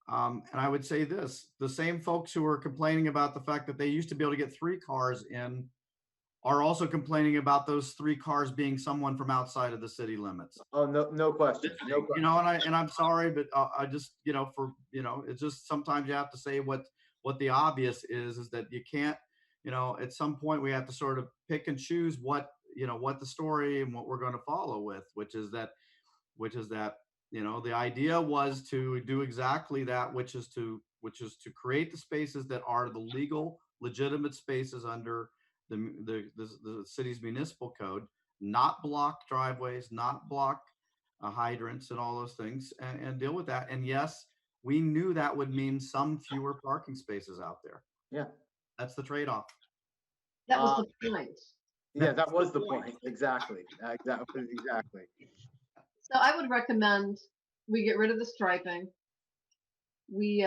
I would say this, the same folks who are complaining about the fact that they used to be able to get 3 cars in are also complaining about those 3 cars being someone from outside of the city limits. Oh, no question. No question. You know, and I'm sorry, but I just, you know, it's just sometimes you have to say what the obvious is that you can't, you know, at some point we have to sort of pick and choose what the story and what we're going to follow with, which is that, you know, the idea was to do exactly that, which is to create the spaces that are the legal, legitimate spaces under the city's municipal code, not block driveways, not block hydrants and all those things, and deal with that. And yes, we knew that would mean some fewer parking spaces out there. Yeah. That's the trade-off. That was the point. Yeah, that was the point. Exactly. Exactly. So I would recommend we get rid of the striping. We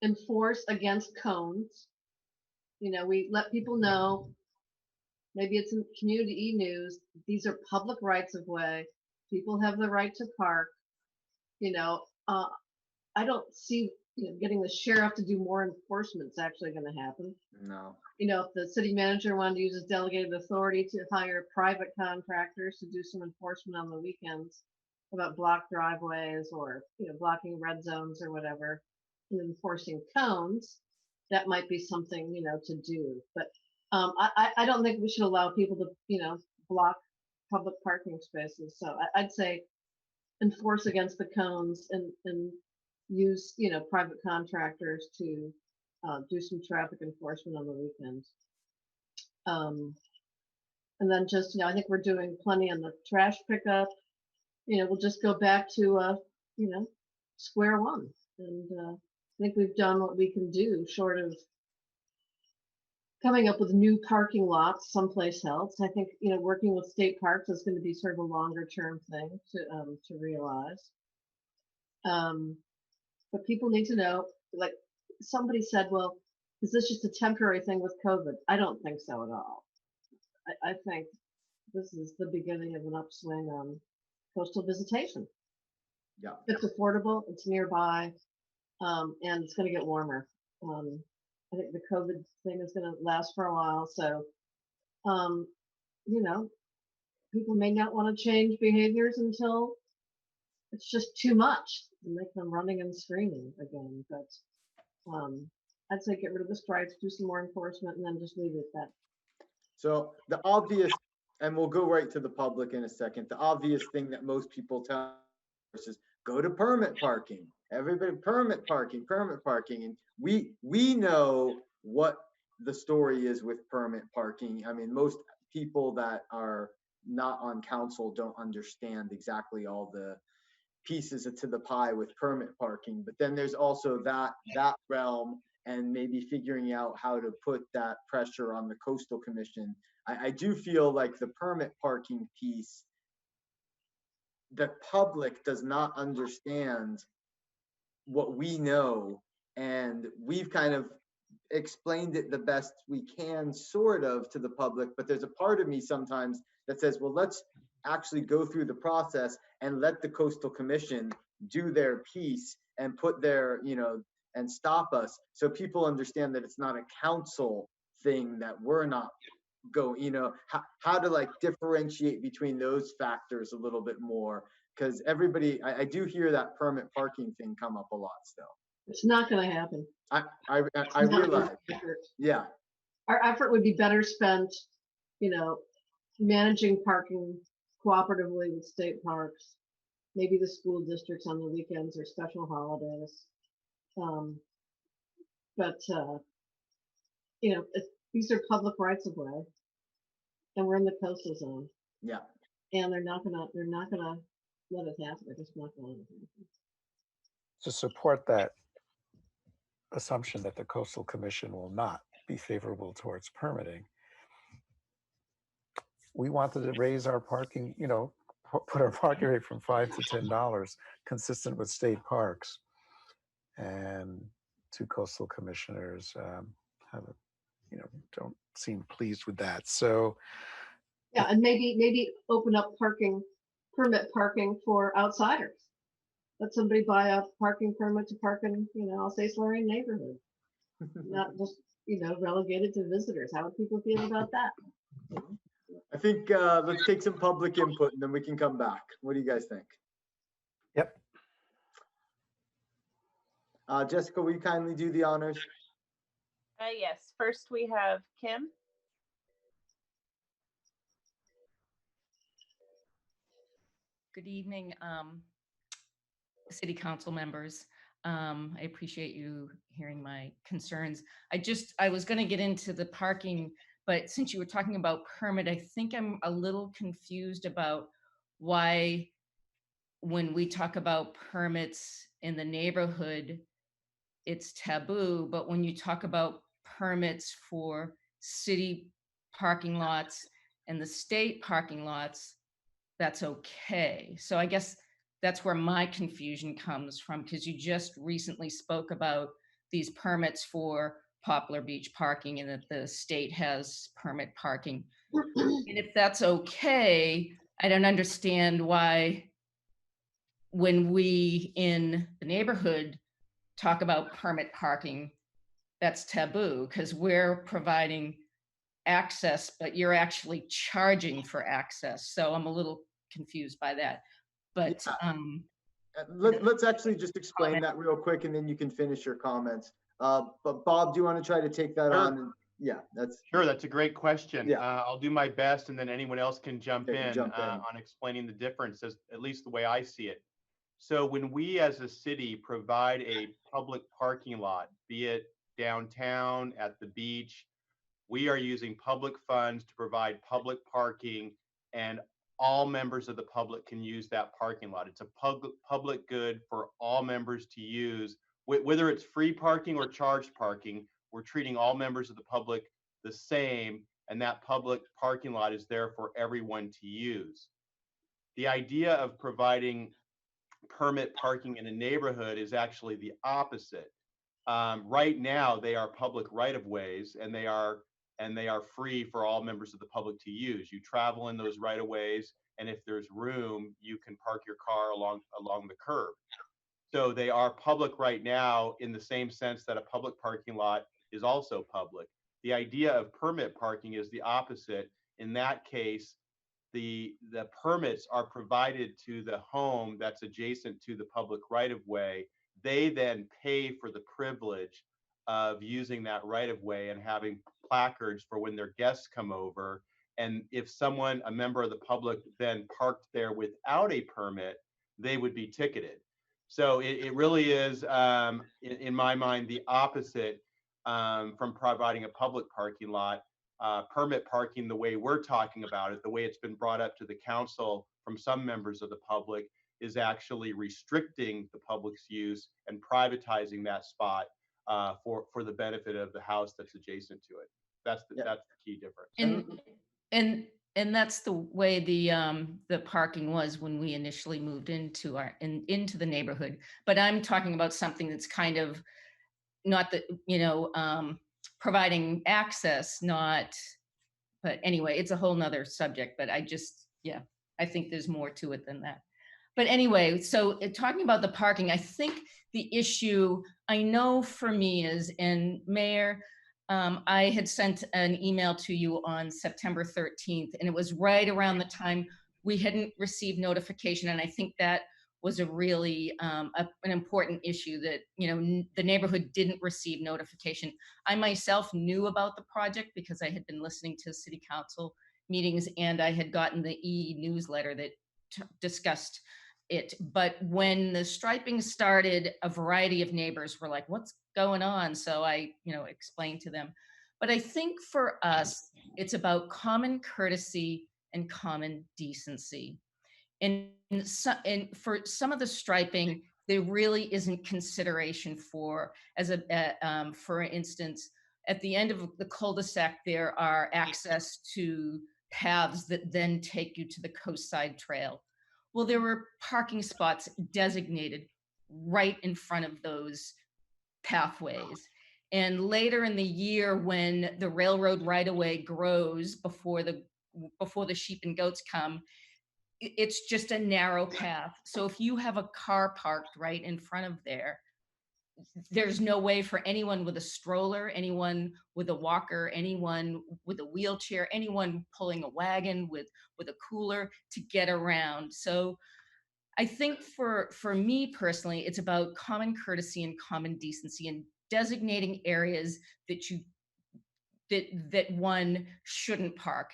enforce against cones. You know, we let people know, maybe it's in community e-news, these are public rights of way. People have the right to park. You know, I don't see, you know, getting the sheriff to do more enforcement is actually going to happen. No. You know, if the city manager wanted to use his delegated authority to hire private contractors to do some enforcement on the weekends about blocked driveways or, you know, blocking red zones or whatever, and enforcing cones, that might be something, you know, to do. But I don't think we should allow people to, you know, block public parking spaces. So I'd say enforce against the cones and use, you know, private contractors to do some traffic enforcement on the weekends. And then just, you know, I think we're doing plenty on the trash pickup. You know, we'll just go back to, you know, square one. And I think we've done what we can do, short of coming up with new parking lots someplace else. I think, you know, working with state parks is going to be sort of a longer term thing to realize. But people need to know, like somebody said, well, is this just a temporary thing with COVID? I don't think so at all. I think this is the beginning of an upswing on coastal visitation. Yeah. It's affordable, it's nearby, and it's going to get warmer. I think the COVID thing is going to last for a while. So, you know, people may not want to change behaviors until it's just too much and make them running and screaming again. But I'd say get rid of the stripes, do some more enforcement, and then just leave it at that. So the obvious, and we'll go right to the public in a second, the obvious thing that most people tell us is go to permit parking. Everybody permit parking. And we know what the story is with permit parking. I mean, most people that are not on council don't understand exactly all the pieces to the pie with permit parking. But then there's also that realm, and maybe figuring out how to put that pressure on the coastal commission. I do feel like the permit parking piece, the public does not understand what we know, and we've kind of explained it the best we can, sort of, to the public. But there's a part of me sometimes that says, well, let's actually go through the process and let the coastal commission do their piece and put their, and stop us, so people understand that it's not a council thing, that we're not how to like differentiate between those factors a little bit more, because everybody, I do hear that permit parking thing come up a lot still. It's not going to happen. I realize. Yeah. Our effort would be better spent, managing parking cooperatively with state parks, maybe the school districts on the weekends or special holidays. These are public rights of way, and we're in the coastal zone. Yeah. And they're not gonna let it happen. They're just not gonna let it happen. To support that assumption that the Coastal Commission will not be favorable towards permitting, we wanted to raise our parking, put our parking rate from $5 to $10, consistent with state parks. And two coastal commissioners don't seem pleased with that. So yeah, and maybe open up permit parking for outsiders. Let somebody buy a parking permit to park in, I'll say Lorraine neighborhood, not just relegated to visitors. How would people feel about that? I think let's take some public input and then we can come back. What do you guys think? Yep. Jessica, will you kindly do the honors? Yes. First, we have Kim. Good evening, City Council members. I appreciate you hearing my concerns. I was going to get into the parking, but since you were talking about permit, I think I'm a little confused about why, when we talk about permits in the neighborhood, it's taboo, but when you talk about permits for city parking lots and the state parking lots, that's okay. So I guess that's where my confusion comes from, because you just recently spoke about these permits for Poplar Beach parking and that the state has permit parking. And if that's okay, I don't understand why, when we in the neighborhood talk about permit parking, that's taboo, because we're providing access, but you're actually charging for access. So I'm a little confused by that. But let's actually just explain that real quick, and then you can finish your comments. But Bob, do you want to try to take that on? And, yeah, that's a great question. Yeah. I'll do my best, and then anyone else can jump in on explaining the differences, at least the way I see it. So when we as a city provide a public parking lot, be it downtown, at the beach, we are using public funds to provide public parking, and all members of the public can use that parking lot. It's a public good for all members to use. Whether it's free parking or charged parking, we're treating all members of the public the same, and that public parking lot is there for everyone to use. The idea of providing permit parking in a neighborhood is actually the opposite. Right now, they are public right-of-ways, and they are free for all members of the public to use. You travel in those right-of-ways, and if there's room, you can park your car along the curb. So they are public right now in the same sense that a public parking lot is also public. The idea of permit parking is the opposite. In that case, the permits are provided to the home that's adjacent to the public right-of-way. They then pay for the privilege of using that right-of-way and having placards for when their guests come over. And if someone, a member of the public, then parked there without a permit, they would be ticketed. So it really is, in my mind, the opposite from providing a public parking lot. Permit parking, the way we're talking about it, the way it's been brought up to the council from some members of the public, is actually restricting the public's use and privatizing that spot for the benefit of the house that's adjacent to it. That's the key difference. And that's the way the parking was when we initially moved into into the neighborhood. But I'm talking about something that's kind of not the, providing access, but anyway, it's a whole nother subject, but I think there's more to it than that. But anyway, so talking about the parking, I think the issue I know for me is, and Mayor, I had sent an email to you on September 13th, and it was right around the time we hadn't received notification. And I think that was a really an important issue, that the neighborhood didn't receive notification. I myself knew about the project because I had been listening to city council meetings, and I had gotten the e-newsletter that discussed it. But when the striping started, a variety of neighbors were like, "What's going on?" So I explained to them. But I think for us, it's about common courtesy and common decency. And for some of the striping, there really isn't consideration for, for instance, at the end of the cul-de-sac, there are access to paths that then take you to the coastside trail. Well, there were parking spots designated right in front of those pathways. And later in the year, when the railroad right-of-way grows before the sheep and goats come, it's just a narrow path. So if you have a car parked right in front of there's no way for anyone with a stroller, anyone with a walker, anyone with a wheelchair, anyone pulling a wagon with a cooler to get around. So I think for me personally, it's about common courtesy and common decency, and designating areas that one shouldn't park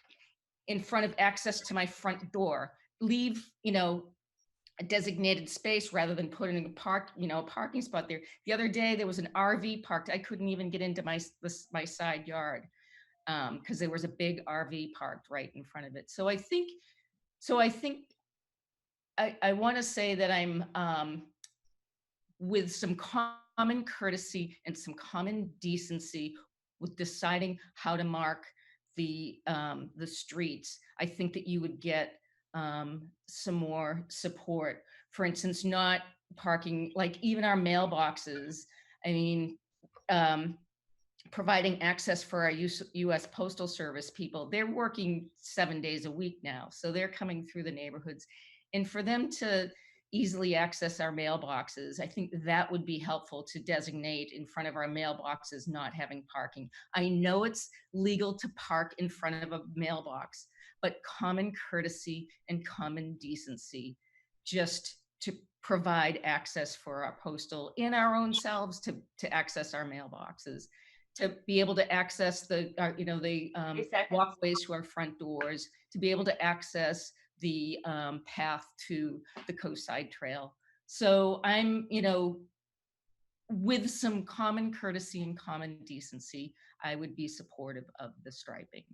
in front of access to my front door. Leave, a designated space rather than putting a parking spot there. The other day there was an RV parked. I couldn't even get into my side yard because there was a big RV parked right in front of it. So I think I want to say that I'm with some common courtesy and some common decency with deciding how to mark the streets. I think that you would get some more support. For instance, not parking, like even our mailboxes. I mean, providing access for our U.S. Postal Service people. They're working 7 days a week now, so they're coming through the neighborhoods. And for them to easily access our mailboxes, I think that would be helpful to designate in front of our mailboxes not having parking. I know it's legal to park in front of a mailbox, but common courtesy and common decency, just to provide access for our postal in our own selves to access our mailboxes, to be able to access the walkways to our front doors, to be able to access the path to the coastside trail. So I'm, with some common courtesy and common decency, I would be supportive of the striping.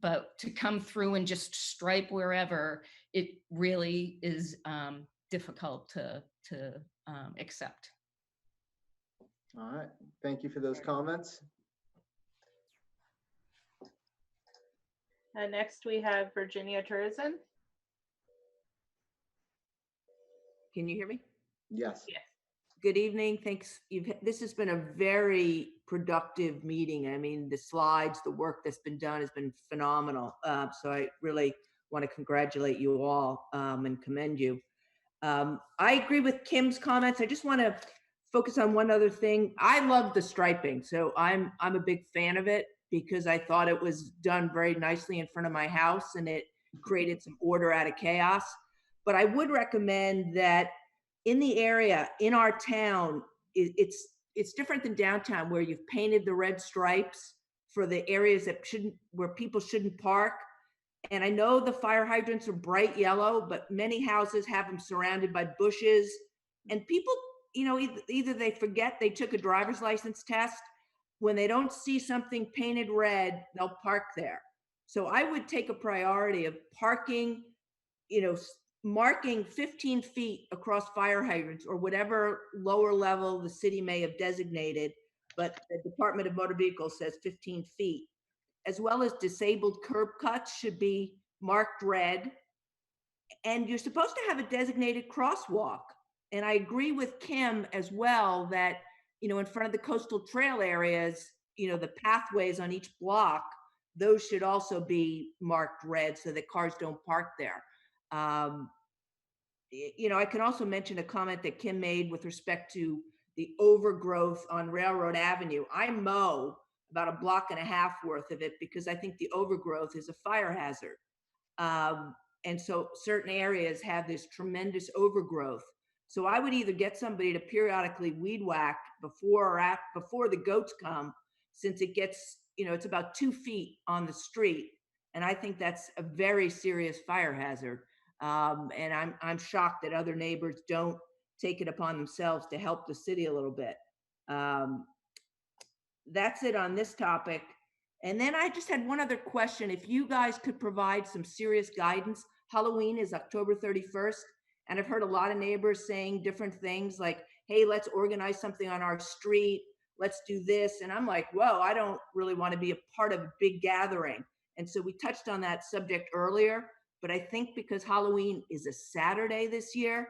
But to come through and just stripe wherever, it really is difficult to accept. All right, thank you for those comments. Next we have Virginia Turzin. Can you hear me? Yes. Yes. Good evening. Thanks. This has been a very productive meeting. I mean, the slides, the work that's been done has been phenomenal. So I really want to congratulate you all and commend you. I agree with Kim's comments. I just want to focus on one other thing. I love the striping, so I'm a big fan of it because I thought it was done very nicely in front of my house and it created some order out of chaos. But I would recommend that in the area, in our town, it's different than downtown where you've painted the red stripes for the areas that where people shouldn't park. And I know the fire hydrants are bright yellow, but many houses have them surrounded by bushes. And people, you know, either they forget they took a driver's license test. When they don't see something painted red, they'll park there. So I would take a priority of parking, you know, marking 15 feet across fire hydrants or whatever lower level the city may have designated, but the Department of Motor Vehicles says 15 feet, as well as disabled curb cuts should be marked red. And you're supposed to have a designated crosswalk. And I agree with Kim as well that, you know, in front of the coastal trail areas, you know, the pathways on each block, those should also be marked red so that cars don't park there. You know, I can also mention a comment that Kim made with respect to the overgrowth on Railroad Avenue. I mow about a block and a half worth of it because I think the overgrowth is a fire hazard. And so certain areas have this tremendous overgrowth. So I would either get somebody to periodically weed whack before the goats come, since it gets, you know, it's about 2 feet on the street. And I think that's a very serious fire hazard. And I'm shocked that other neighbors don't take it upon themselves to help the city a little bit. That's it on this topic. And then I just had one other question. If you guys could provide some serious guidance, Halloween is October 31st. And I've heard a lot of neighbors saying different things like, hey, let's organize something on our street. Let's do this. And I'm like, whoa, I don't really want to be a part of a big gathering. And so we touched on that subject earlier, but I think because Halloween is a Saturday this year,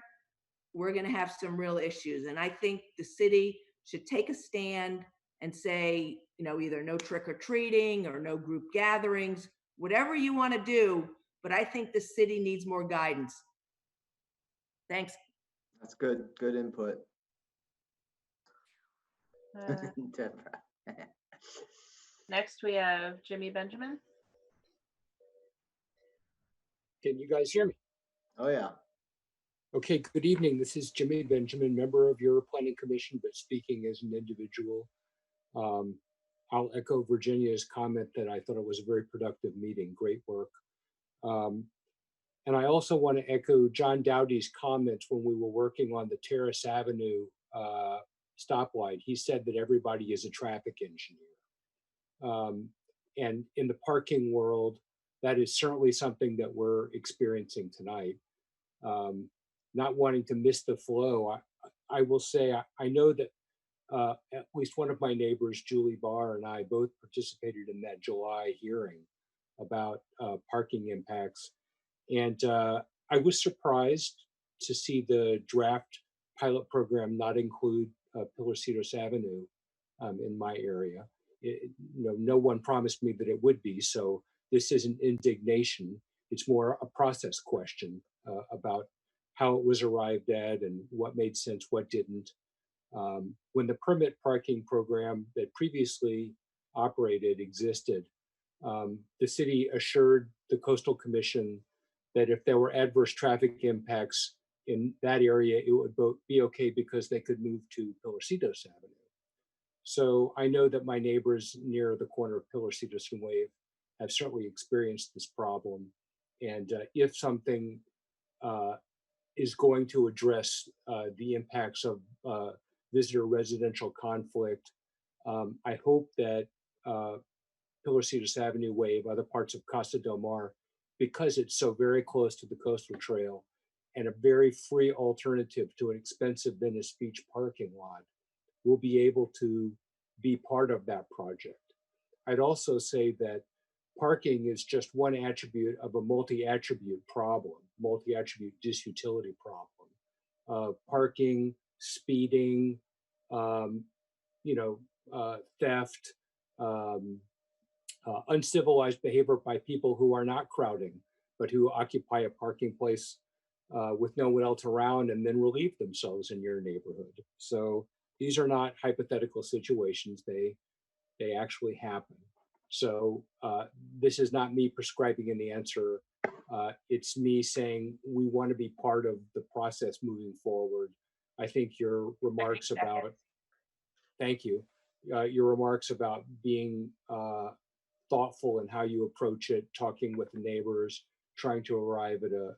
we're going to have some real issues. And I think the city should take a stand and say, you know, either no trick or treating or no group gatherings, whatever you want to do. But I think the city needs more guidance. Thanks. That's good. Good input. Deborah. Next, we have Jimmy Benjamin. Can you guys hear me? Oh, yeah. Okay, good evening. This is Jimmy Benjamin, member of your planning commission, but speaking as an individual. I'll echo Virginia's comment that I thought it was a very productive meeting. Great work. And I also want to echo John Dowdy's comments when we were working on the Terrace Avenue stoplight. He said that everybody is a traffic engineer. And in the parking world, that is certainly something that we're experiencing tonight. Not wanting to miss the flow, I will say, I know that at least one of my neighbors, Julie Barr, and I both participated in that July hearing about parking impacts. And I was surprised to see the draft pilot program not include Pillarcitos Avenue in my area. No one promised me that it would be, so this isn't indignation. It's more a process question about how it was arrived at and what made sense, what didn't. When the permit parking program that previously operated existed, the city assured the Coastal Commission that if there were adverse traffic impacts in that area, it would be okay because they could move to Pillarcitos Avenue. So I know that my neighbors near the corner of Pillarcitos and Wave have certainly experienced this problem. And if something is going to address the impacts of visitor residential conflict, I hope that Pillarcitos Avenue Wave, other parts of Costa del Mar, because it's so very close to the coastal trail and a very free alternative to an expensive Venice Beach parking lot, will be able to be part of that project. I'd also say that parking is just one attribute of a multi-attribute problem, multi-attribute disutility problem. Parking, speeding, theft, uncivilized behavior by people who are not crowding but who occupy a parking place with no one else around and then relieve themselves in your neighborhood. So these are not hypothetical situations. They actually happen. So this is not me prescribing an answer. It's me saying we want to be part of the process moving forward. I think your remarks about, thank you, your remarks about being thoughtful in how you approach it, talking with the neighbors, trying to arrive at a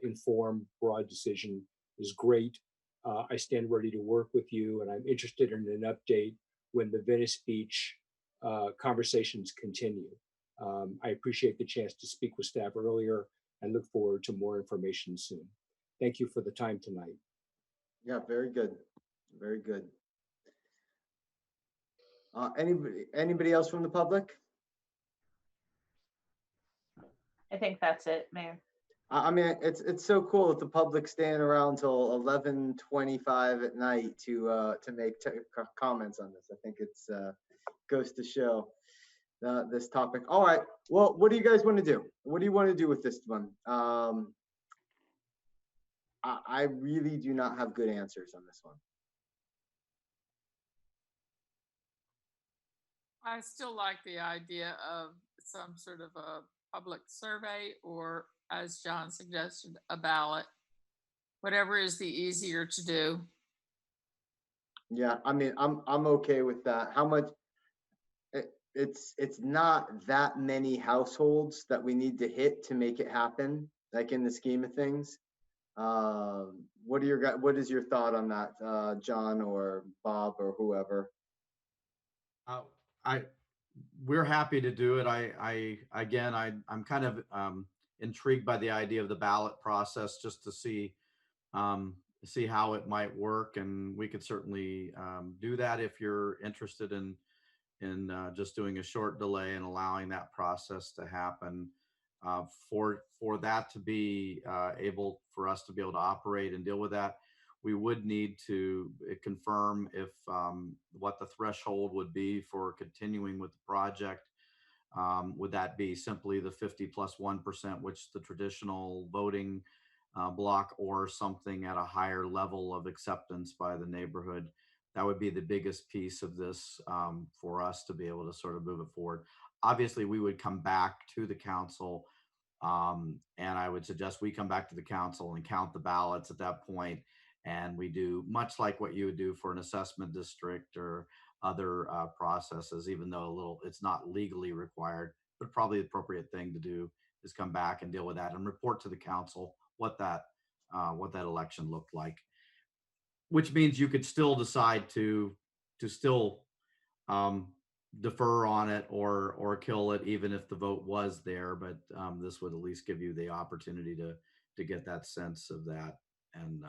informed, broad decision is great. I stand ready to work with you, and I'm interested in an update when the Venice Beach conversations continue. I appreciate the chance to speak with staff earlier and look forward to more information soon. Thank you for the time tonight. Yeah, very good. Very good. Anybody else from the public? I think that's it, Mayor. I mean, it's so cool that the public's staying around till 11:25 at night to make comments on this. I think it's goes to show this topic. All right. Well, what do you guys want to do? What do you want to do with this one? I really do not have good answers on this one. I still like the idea of some sort of a public survey, or as John suggested, a ballot, whatever is the easier to do. Yeah, I mean, I'm okay with that. How much? It's not that many households that we need to hit to make it happen, like in the scheme of things. What is your thought on that, John or Bob or whoever? We're happy to do it. I'm kind of intrigued by the idea of the ballot process, just to see how it might work, and we could certainly do that if you're interested in just doing a short delay and allowing that process to happen. For that to be able for us to be able to operate and deal with that, we would need to confirm if what the threshold would be for continuing with the project. Would that be simply the 50 plus 1%, which the traditional voting block, or something at a higher level of acceptance by the neighborhood? That would be the biggest piece of this for us to be able to sort of move it forward. Obviously, we would come back to the council, and I would suggest we come back to the council and count the ballots at that point. And we do much like what you would do for an assessment district or other processes, even though it's not legally required, but probably the appropriate thing to do is come back and deal with that and report to the council what that election looked like. Which means you could still decide to still defer on it or kill it, even if the vote was there. But this would at least give you the opportunity to get that sense of that. And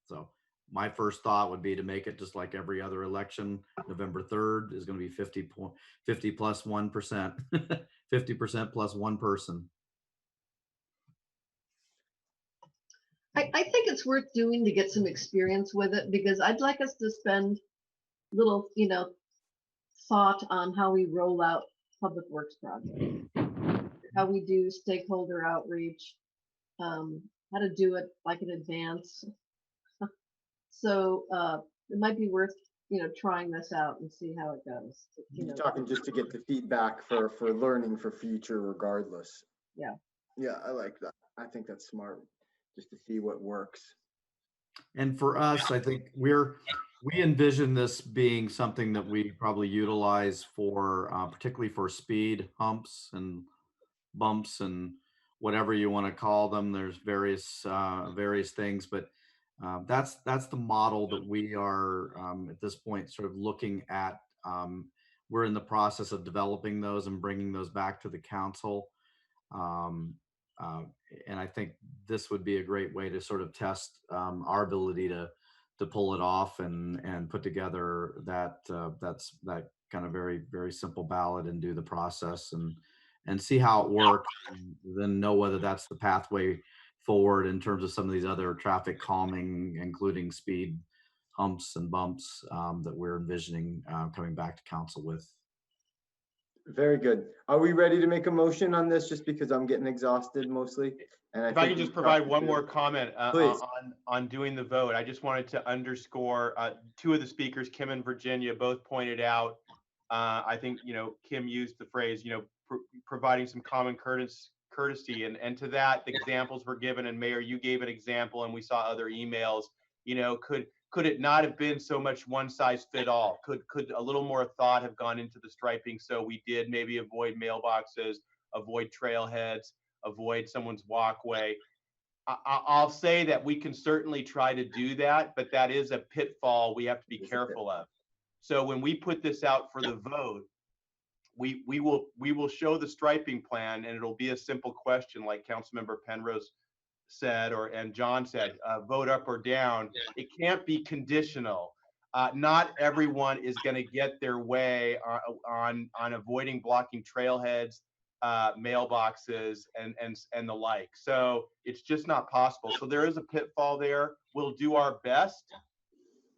so my first thought would be to make it just like every other election. November 3rd is going to be 50 plus 1%, 50% plus one person. I think it's worth doing to get some experience with it, because I'd like us to spend little, thought on how we roll out public works projects, how we do stakeholder outreach, how to do it like in advance. So it might be worth, trying this out and see how it goes. You're talking just to get the feedback for learning for future regardless. Yeah. Yeah, I like that. I think that's smart, just to see what works. And for us, I think we envision this being something that we probably utilize for, particularly for speed humps and bumps and whatever you want to call them. There's various things, but that's the model that we are at this point sort of looking at. We're in the process of developing those and bringing those back to the council. And I think this would be a great way to sort of test our ability to pull it off and put together that kind of very, very simple ballot and do the process and see how it works, and then know whether that's the pathway forward in terms of some of these other traffic calming, including speed humps and bumps that we're envisioning coming back to council with. Very good. Are we ready to make a motion on this? Just because I'm getting exhausted mostly. And If I think can just we've provide talked one through- more comment Please. on doing the vote, I just wanted to underscore two of the speakers, Kim and Virginia, both pointed out. I think Kim used the phrase, providing some common courtesy, and to that, the examples were given, and Mayor, you gave an example, and we saw other emails. Could it not have been so much one size fit all? Could a little more thought have gone into the striping so we did maybe avoid mailboxes, avoid trailheads, avoid someone's walkway? I'll say that we can certainly try to do that, but that is a pitfall we have to be careful of. So when we put this out for the vote, we will show the striping plan, and it'll be a simple question like Councilmember Penrose said, and John said, vote up or down. It can't be conditional. Not everyone is going to get their way on avoiding blocking trailheads, mailboxes, and the like. So it's just not possible. So there is a pitfall there. We'll do our best,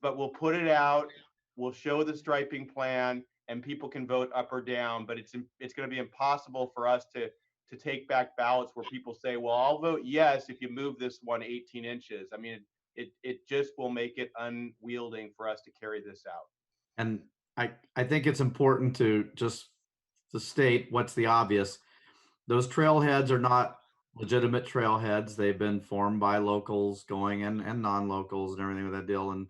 but we'll put it out. We'll show the striping plan, and people can vote up or down. But it's going to be impossible for us to take back ballots where people say, well, I'll vote yes if you move this one 18 inches. I mean, it just will make it unwielding for us to carry this out. And I think it's important to state what's the obvious. Those trailheads are not legitimate trailheads. They've been formed by locals going and non-locals and everything with that deal. And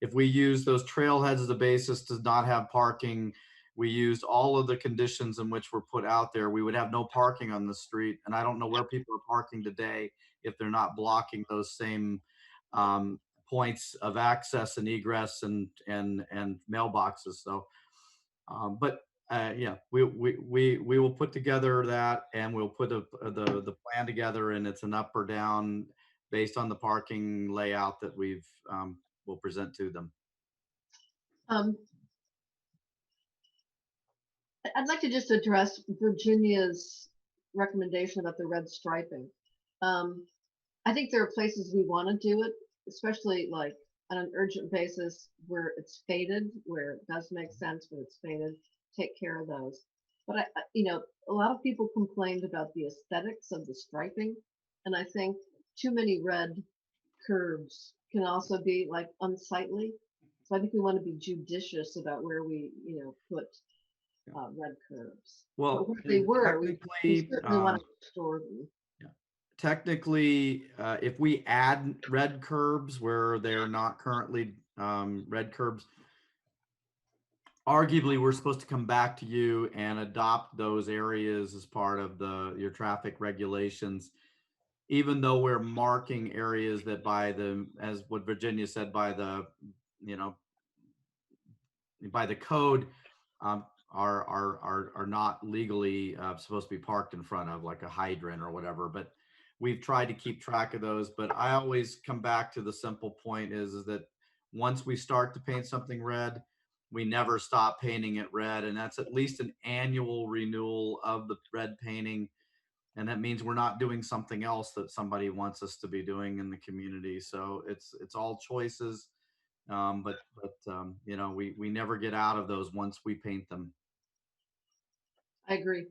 if we use those trailheads as a basis to not have parking, we used all of the conditions in which were put out there, we would have no parking on the street. And I don't know where people are parking today if they're not blocking those same points of access and egress and mailboxes. So, yeah, we will put together that, and we'll put the plan together, and it's an up or down based on the parking layout that we'll present to them. I'd like to just address Virginia's recommendation about the red striping. I think there are places we want to do it, especially like on an urgent basis where it's faded, where it does make sense, but it's faded. Take care of those. But a lot of people complained about the aesthetics of the striping, and I think too many red curbs can also be like unsightly. So I think we want to be judicious about where we, put red curbs. Well, but where they were, we certainly want to restore them. Technically, if we add red curbs where they're not currently red curbs, arguably we're supposed to come back to you and adopt those areas as part of your traffic regulations, even though we're marking areas that as what Virginia said, by the code, are not legally supposed to be parked in front of, like a hydrant or whatever. But we've tried to keep track of those. But I always come back to the simple point is that once we start to paint something red, we never stop painting it red. And that's at least an annual renewal of the red painting. And that means we're not doing something else that somebody wants us to be doing in the community. So it's all choices. But we never get out of those once we paint them. I agree.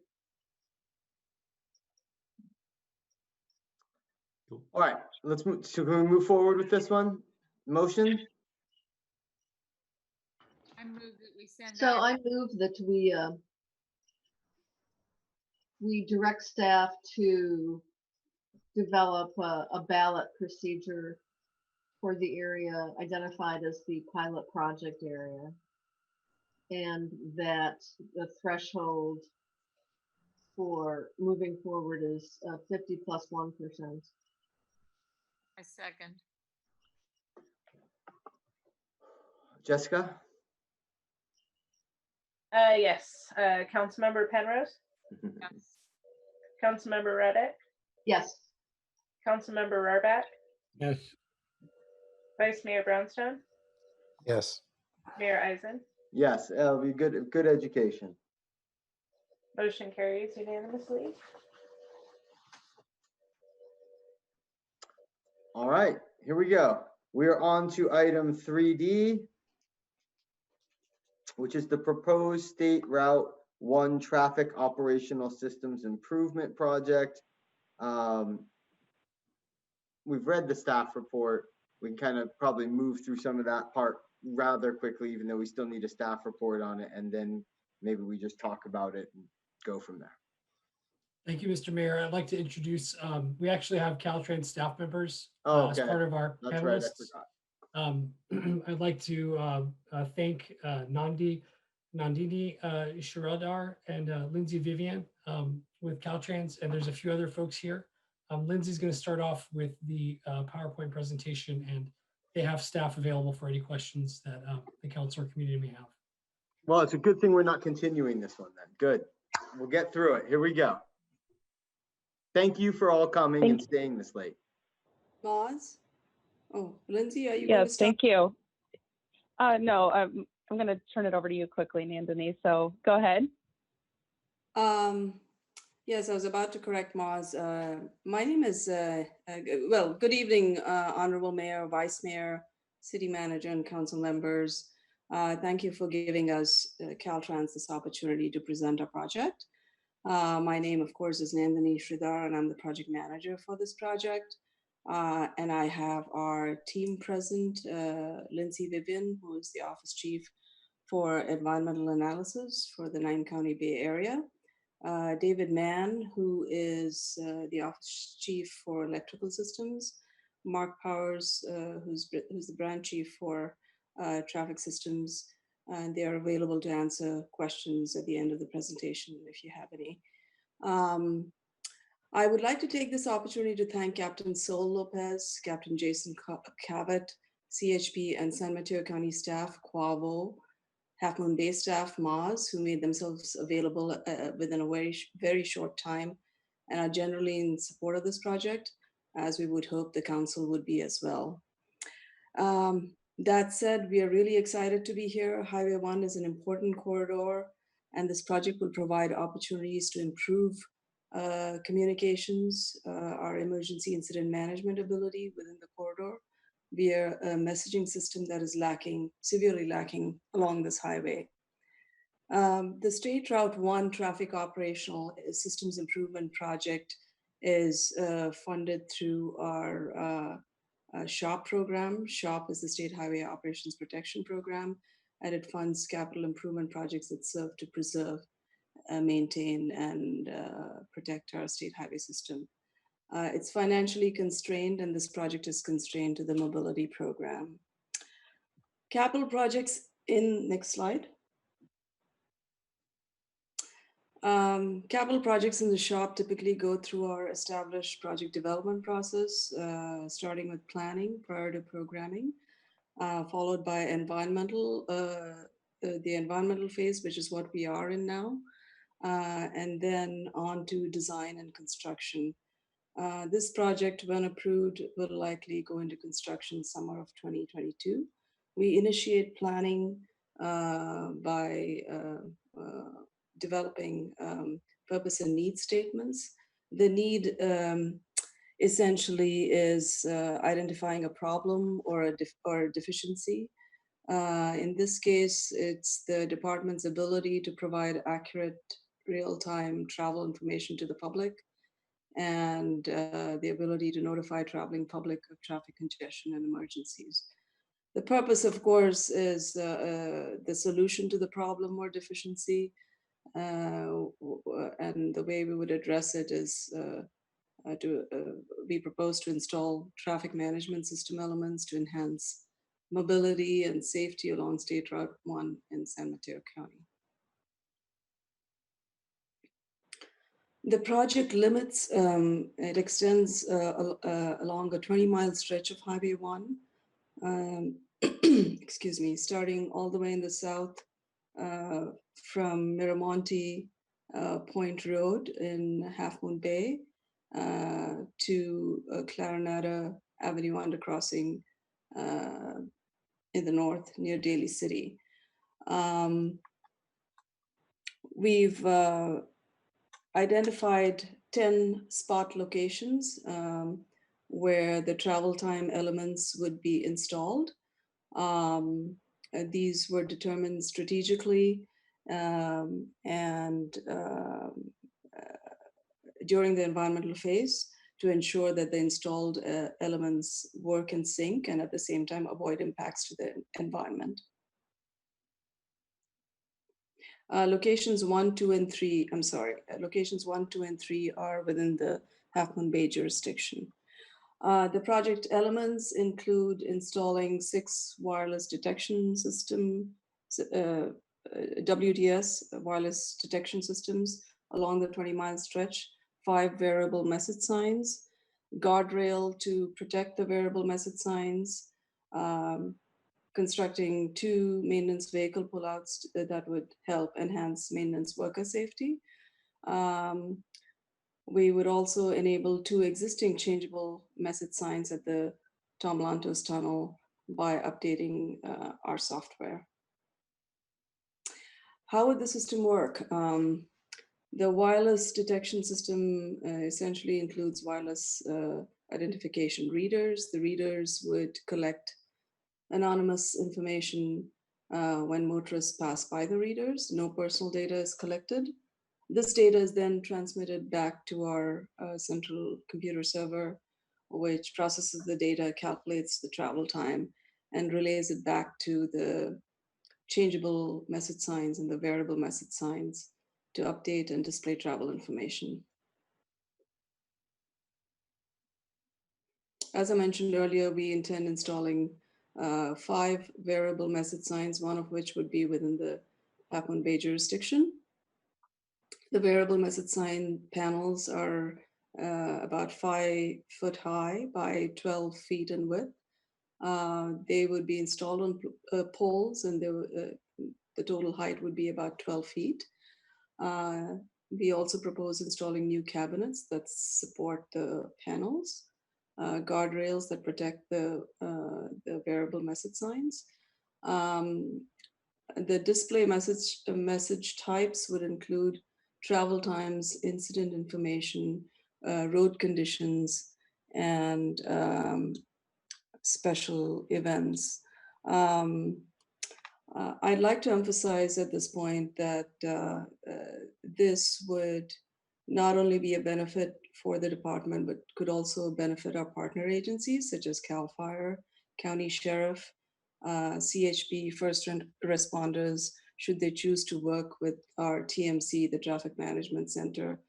All right, let's move. So can we move forward with this one? Motion? I move that we send. So I move that we direct staff to develop a ballot procedure for the area identified as the pilot project area, and that the threshold for moving forward is 50 plus 1%. I second. Jessica? Yes. Councilmember Penrose? Yes. Councilmember Reddick? Yes. Councilmember Rohrback? Yes. Vice Mayor Brownstone? Yes. Mayor Eisen? Yes, it'll be good education. Motion carries unanimously. All right, here we go. We are on to item 3D. which is the proposed State Route 1 Traffic Operational Systems Improvement Project. We've read the staff report. We can kind of probably move through some of that part rather quickly, even though we still need a staff report on it. And then maybe we just talk about it and go from there. Thank you, Mr. Mayor. I'd like to introduce, we actually have Caltrans staff members as Okay. part of our That's right, I panelists. forgot. I'd like to thank Nandini Shiradar and Lindsay Vivian with Caltrans, and there's a few other folks here. Lindsay's going to start off with the PowerPoint presentation, and they have staff available for any questions that the council or community may have. Well, it's a good thing we're not continuing this one then. Good. We'll get through it. Here we go. Thank you for all coming and staying this late. Moz? Oh, Lindsay, are you going to Yes, start? thank you. No, I'm going to turn it over to you quickly, Nandini. So go ahead. Yes, I was about to correct Moz. My name is, well, good evening, Honorable Mayor, Vice Mayor, City Manager, and council members. Thank you for giving us, Caltrans, this opportunity to present our project. My name, of course, is Nandini Sridhar, and I'm the project manager for this project. And I have our team present, Lindsay Vivian, who is the Office Chief for Environmental Analysis for the 9-County Bay Area. David Mann, who is the Office Chief for Electrical Systems. Mark Powers, who's the Branch Chief for Traffic Systems. And they are available to answer questions at the end of the presentation if you have any. I would like to take this opportunity to thank Captain Sol Lopez, Captain Jason Cavett, CHP and San Mateo County staff, Quavo, Half Moon Bay staff, Moz, who made themselves available within a very short time and are generally in support of this project, as we would hope the council would be as well. That said, we are really excited to be here. Highway 1 is an important corridor, and this project will provide opportunities to improve communications, our emergency incident management ability within the corridor via a messaging system that is severely lacking along this highway. The State Route 1 Traffic Operational Systems Improvement Project is funded through our SHOP program. SHOP is the State Highway Operations Protection Program, and it funds capital improvement projects that serve to preserve, maintain, and protect our state highway system. It's financially constrained, and this project is constrained to the mobility program. Capital projects next slide. Capital projects in the SHOP typically go through our established project development process, starting with planning prior to programming, followed by the environmental phase, which is what we are in now, and then on to design and construction. This project, when approved, will likely go into construction summer of 2022. We initiate planning by developing purpose and need statements. The need essentially is identifying a problem or a deficiency. In this case, it's the department's ability to provide accurate real-time travel information to the public and the ability to notify traveling public of traffic congestion and emergencies. The purpose, of course, is the solution to the problem or deficiency. And the way we would address it is we propose to install traffic management system elements to enhance mobility and safety along State Route 1 in San Mateo County. The project limits, it extends along a 20-mile stretch of Highway 1, excuse me, starting all the way in the south from Miramonte Point Road in Half Moon Bay to Clarinata Avenue undercrossing in the north near Daly City. We've identified 10 spot locations where the travel time elements would be installed. These were determined strategically and during the environmental phase to ensure that the installed elements work in sync and at the same time avoid impacts to the environment. Locations 1, 2, and 3, locations 1, 2, and 3 are within the Half Moon Bay jurisdiction. The project elements include installing 6 wireless detection system, WDS, wireless detection systems along the 20-mile stretch, 5 variable message signs, guardrail to protect the variable message signs, constructing 2 maintenance vehicle pullouts that would help enhance maintenance worker safety. We would also enable 2 existing changeable message signs at the Tom Lantos tunnel by updating our software. How would the system work? The wireless detection system essentially includes wireless identification readers. The readers would collect anonymous information when motorists pass by the readers. No personal data is collected. This data is then transmitted back to our central computer server, which processes the data, calculates the travel time, and relays it back to the changeable message signs and the variable message signs to update and display travel information. As I mentioned earlier, we intend installing 5 variable message signs, one of which would be within the Half Moon Bay jurisdiction. The variable message sign panels are about 5 foot high by 12 feet in width. They would be installed on poles, and the total height would be about 12 feet. We also propose installing new cabinets that support the panels, guardrails that protect the variable message signs. The display message types would include travel times, incident information, road conditions, and special events. I'd like to emphasize at this point that this would not only be a benefit for the department, but could also benefit our partner agencies such as CAL FIRE, County Sheriff, CHP, first responders, should they choose to work with our TMC, the Traffic Management Center,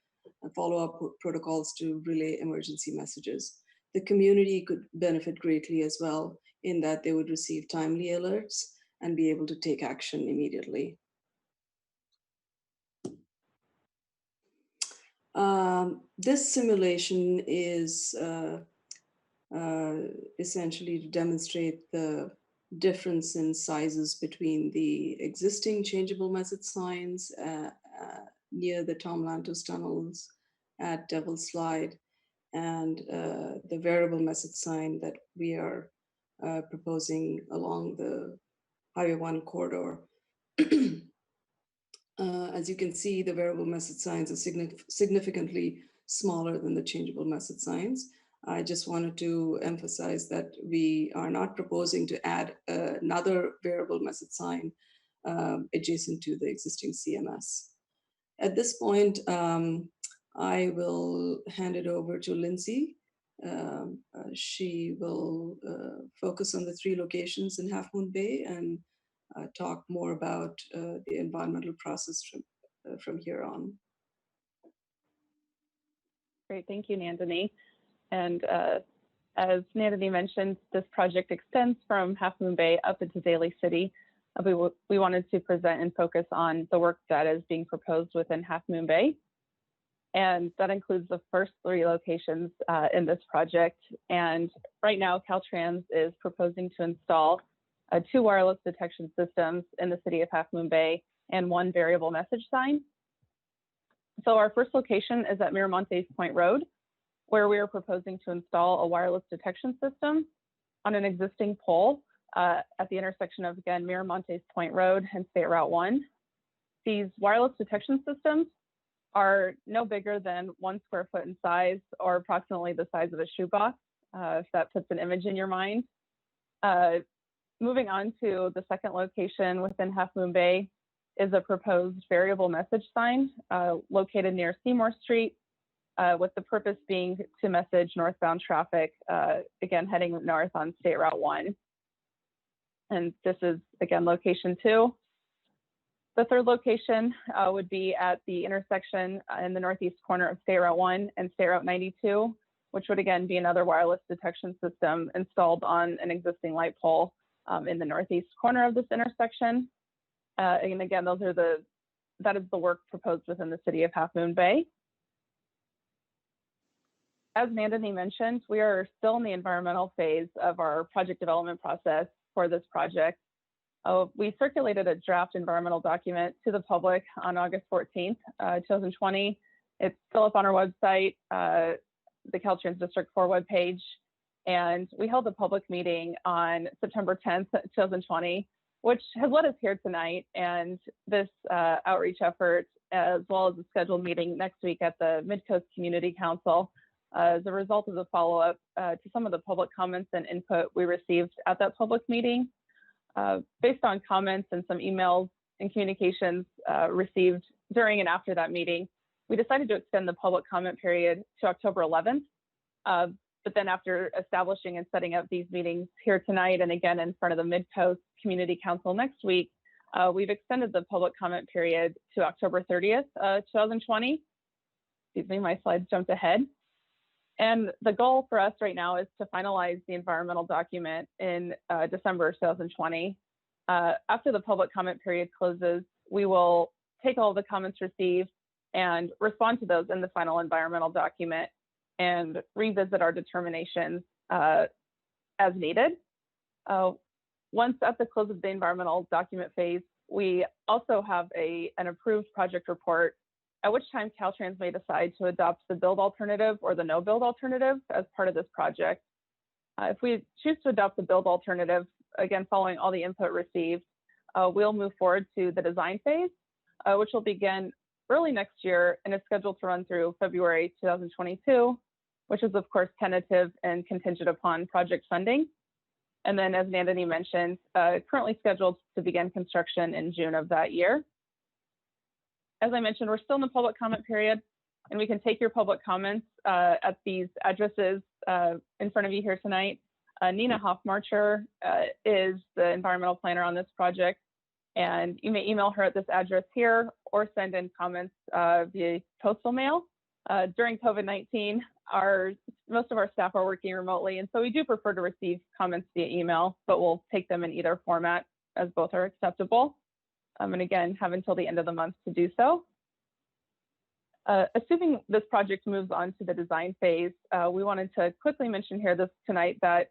and follow up protocols to relay emergency messages. The community could benefit greatly as well in that they would receive timely alerts and be able to take action immediately. This simulation is essentially to demonstrate the difference in sizes between the existing changeable message signs near the Tom Lantos tunnels at Devil's Slide and the variable message sign that we are proposing along the Highway 1 corridor. As you can see, the variable message signs are significantly smaller than the changeable message signs. I just wanted to emphasize that we are not proposing to add another variable message sign adjacent to the existing CMS. At this point, I will hand it over to Lindsay. She will focus on the 3 locations in Half Moon Bay and talk more about the environmental process from here on. Great, thank you, Nandini. And as Nandini mentioned, this project extends from Half Moon Bay up into Daly City. We wanted to present and focus on the work that is being proposed within Half Moon Bay. And that includes the first 3 locations in this project. And right now, Caltrans is proposing to install 2 wireless detection systems in the city of Half Moon Bay and 1 variable message sign. So our first location is at Miramontes Point Road, where we are proposing to install a wireless detection system on an existing pole at the intersection of, again, Miramontes Point Road and State Route 1. These wireless detection systems are no bigger than 1 square foot in size, or approximately the size of a shoebox, if that puts an image in your mind. moving on to the second location within Half Moon Bay is a proposed variable message sign located near Seymour Street, with the purpose being to message northbound traffic, again, heading north on State Route 1. And this is, again, location 2. The third location would be at the intersection in the northeast corner of State Route 1 and State Route 92, which would again be another wireless detection system installed on an existing light pole in the northeast corner of this intersection. And again, that is the work proposed within the city of Half Moon Bay. As Nandini mentioned, we are still in the environmental phase of our project development process for this project. We circulated a draft environmental document to the public on August 14th, 2020. It's still up on our website, the Caltrans District 4 webpage. And we held a public meeting on September 10th, 2020, which has led us here tonight. And this outreach effort, as well as a scheduled meeting next week at the Mid-Coast Community Council, as a result of the follow-up to some of the public comments and input we received at that public meeting. Based on comments and some emails and communications received during and after that meeting, we decided to extend the public comment period to October 11th. But then after establishing and setting up these meetings here tonight and again in front of the Mid-Coast Community Council next week, we've extended the public comment period to October 30th, 2020. Excuse me, my slides jumped ahead. And the goal for us right now is to finalize the environmental document in December 2020. After the public comment period closes, we will take all the comments received and respond to those in the final environmental document and revisit our determinations as needed. Once at the close of the environmental document phase, we also have an approved project report, at which time Caltrans may decide to adopt the build alternative or the no build alternative as part of this project. If we choose to adopt the build alternative, again, following all the input received, we'll move forward to the design phase, which will begin early next year and is scheduled to run through February 2022, which is of course tentative and contingent upon project funding. And then as Nandini mentioned, currently scheduled to begin construction in June of that year. As I mentioned, we're still in the public comment period, and we can take your public comments at these addresses in front of you here tonight. Nina Hoffmarcher is the environmental planner on this project, and you may email her at this address here or send in comments via postal mail. During COVID-19, most of our staff are working remotely, and so we do prefer to receive comments via email, but we'll take them in either format as both are acceptable. And again, have until the end of the month to do so. Assuming this project moves on to the design phase, we wanted to quickly mention here tonight that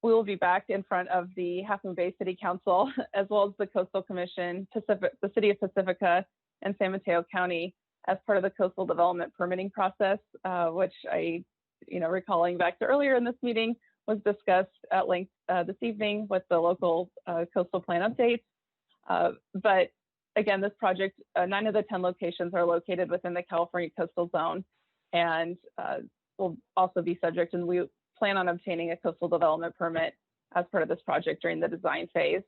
we will be back in front of the Half Moon Bay City Council, as well as the Coastal Commission, the City of Pacifica, and San Mateo County as part of the coastal development permitting process, which recalling back to earlier in this meeting, was discussed at length this evening with the local coastal plan updates. But again, this project, 9 of the 10 locations are located within the California coastal zone and will also be subject, and we plan on obtaining a coastal development permit as part of this project during the design phase.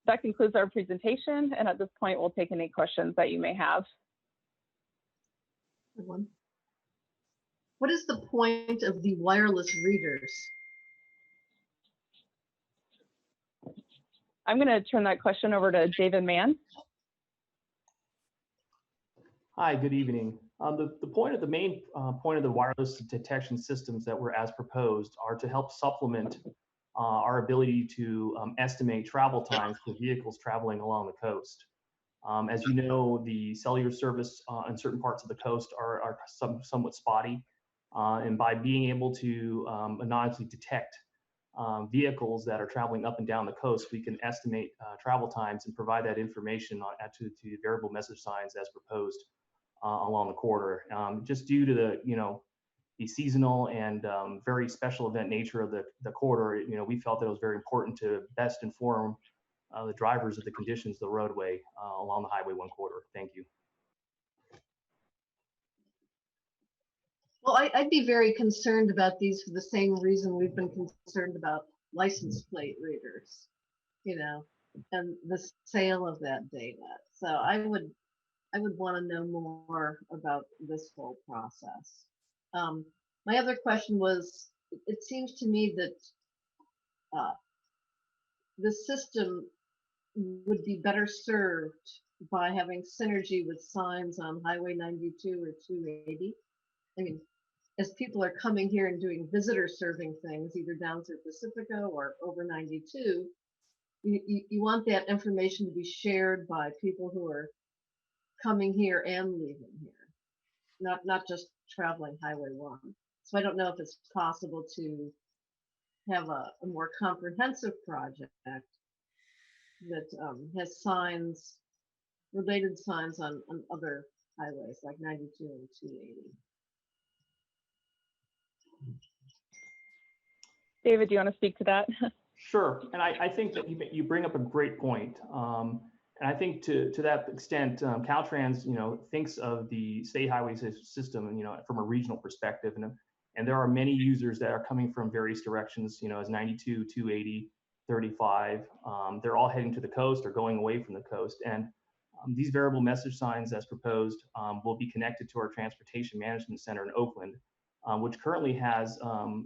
That concludes our presentation, and at this point, we'll take any questions that you may have. What is the point of the wireless readers? I'm going to turn that question over to David Mann. Hi, good evening. The main point of the wireless detection systems that were as proposed are to help supplement our ability to estimate travel times for vehicles traveling along the coast. As you know, the cellular service in certain parts of the coast are somewhat spotty, and by being able to anonymously detect vehicles that are traveling up and down the coast, we can estimate travel times and provide that information to variable message signs as proposed along the corridor. Just due to the seasonal and very special event nature of the corridor, we felt that it was very important to best inform the drivers of the conditions of the roadway along the Highway 1 corridor. Thank you. Well, I'd be very concerned about these for the same reason we've been concerned about license plate readers, and the sale of that data. So I would want to know more about this whole process. My other question was, it seems to me that the system would be better served by having synergy with signs on Highway 92 or 280. I mean, as people are coming here and doing visitor serving things, either down through Pacifica or over 92, you want that information to be shared by people who are coming here and leaving here, not just traveling Highway 1. So I don't know if it's possible to have a more comprehensive project that has signs, related signs on other highways like 92 and 280. David, do you want to speak to that? Sure, and I think that you bring up a great point. And I think to that extent, Caltrans, thinks of the state highway system, from a regional perspective, and there are many users that are coming from various directions, as 92, 280, 35. They're all heading to the coast or going away from the coast, and these variable message signs, as proposed, will be connected to our Transportation Management Center in Oakland, which currently has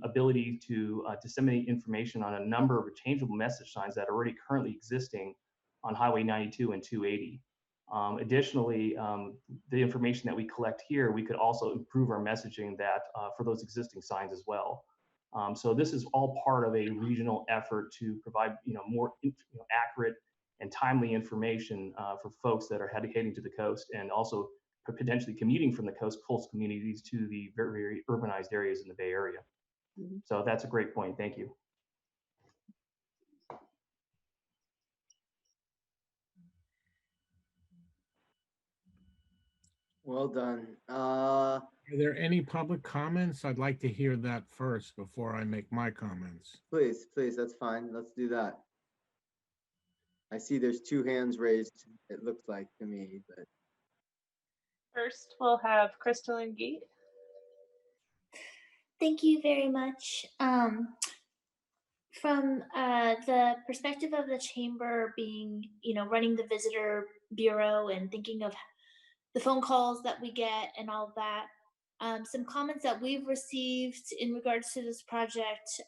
ability to disseminate information on a number of changeable message signs that are already currently existing on Highway 92 and 280. Additionally, the information that we collect here, we could also improve our messaging that for those existing signs as well. So this is all part of a regional effort to provide more accurate and timely information for folks that are heading to the coast, and also potentially commuting from the coastal communities to the very, very urbanized areas in the Bay Area. Mm-hmm. So that's a great point. Thank you. Well done. Are there any public comments? I'd like to hear that first before I make my comments. Please, that's fine. Let's do that. I see there's 2 hands raised, it looks like to me, but. First, we'll have Crystalline Geet. Thank you very much. From the perspective of the chamber being, running the visitor bureau and thinking of the phone calls that we get and all of that, some comments that we've received in regards to this project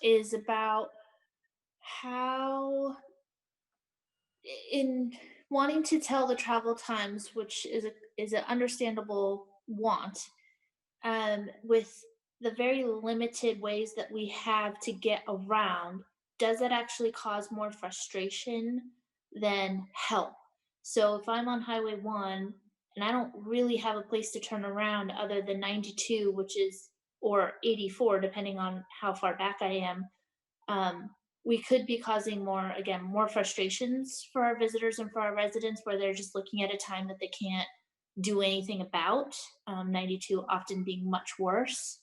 is about how, in wanting to tell the travel times, which is an understandable want, with the very limited ways that we have to get around, does that actually cause more frustration than help? So if I'm on Highway 1 and I don't really have a place to turn around other than 92, or 84, depending on how far back I am, we could be causing more frustrations for our visitors and for our residents, where they're just looking at a time that they can't do anything about, 92 often being much worse.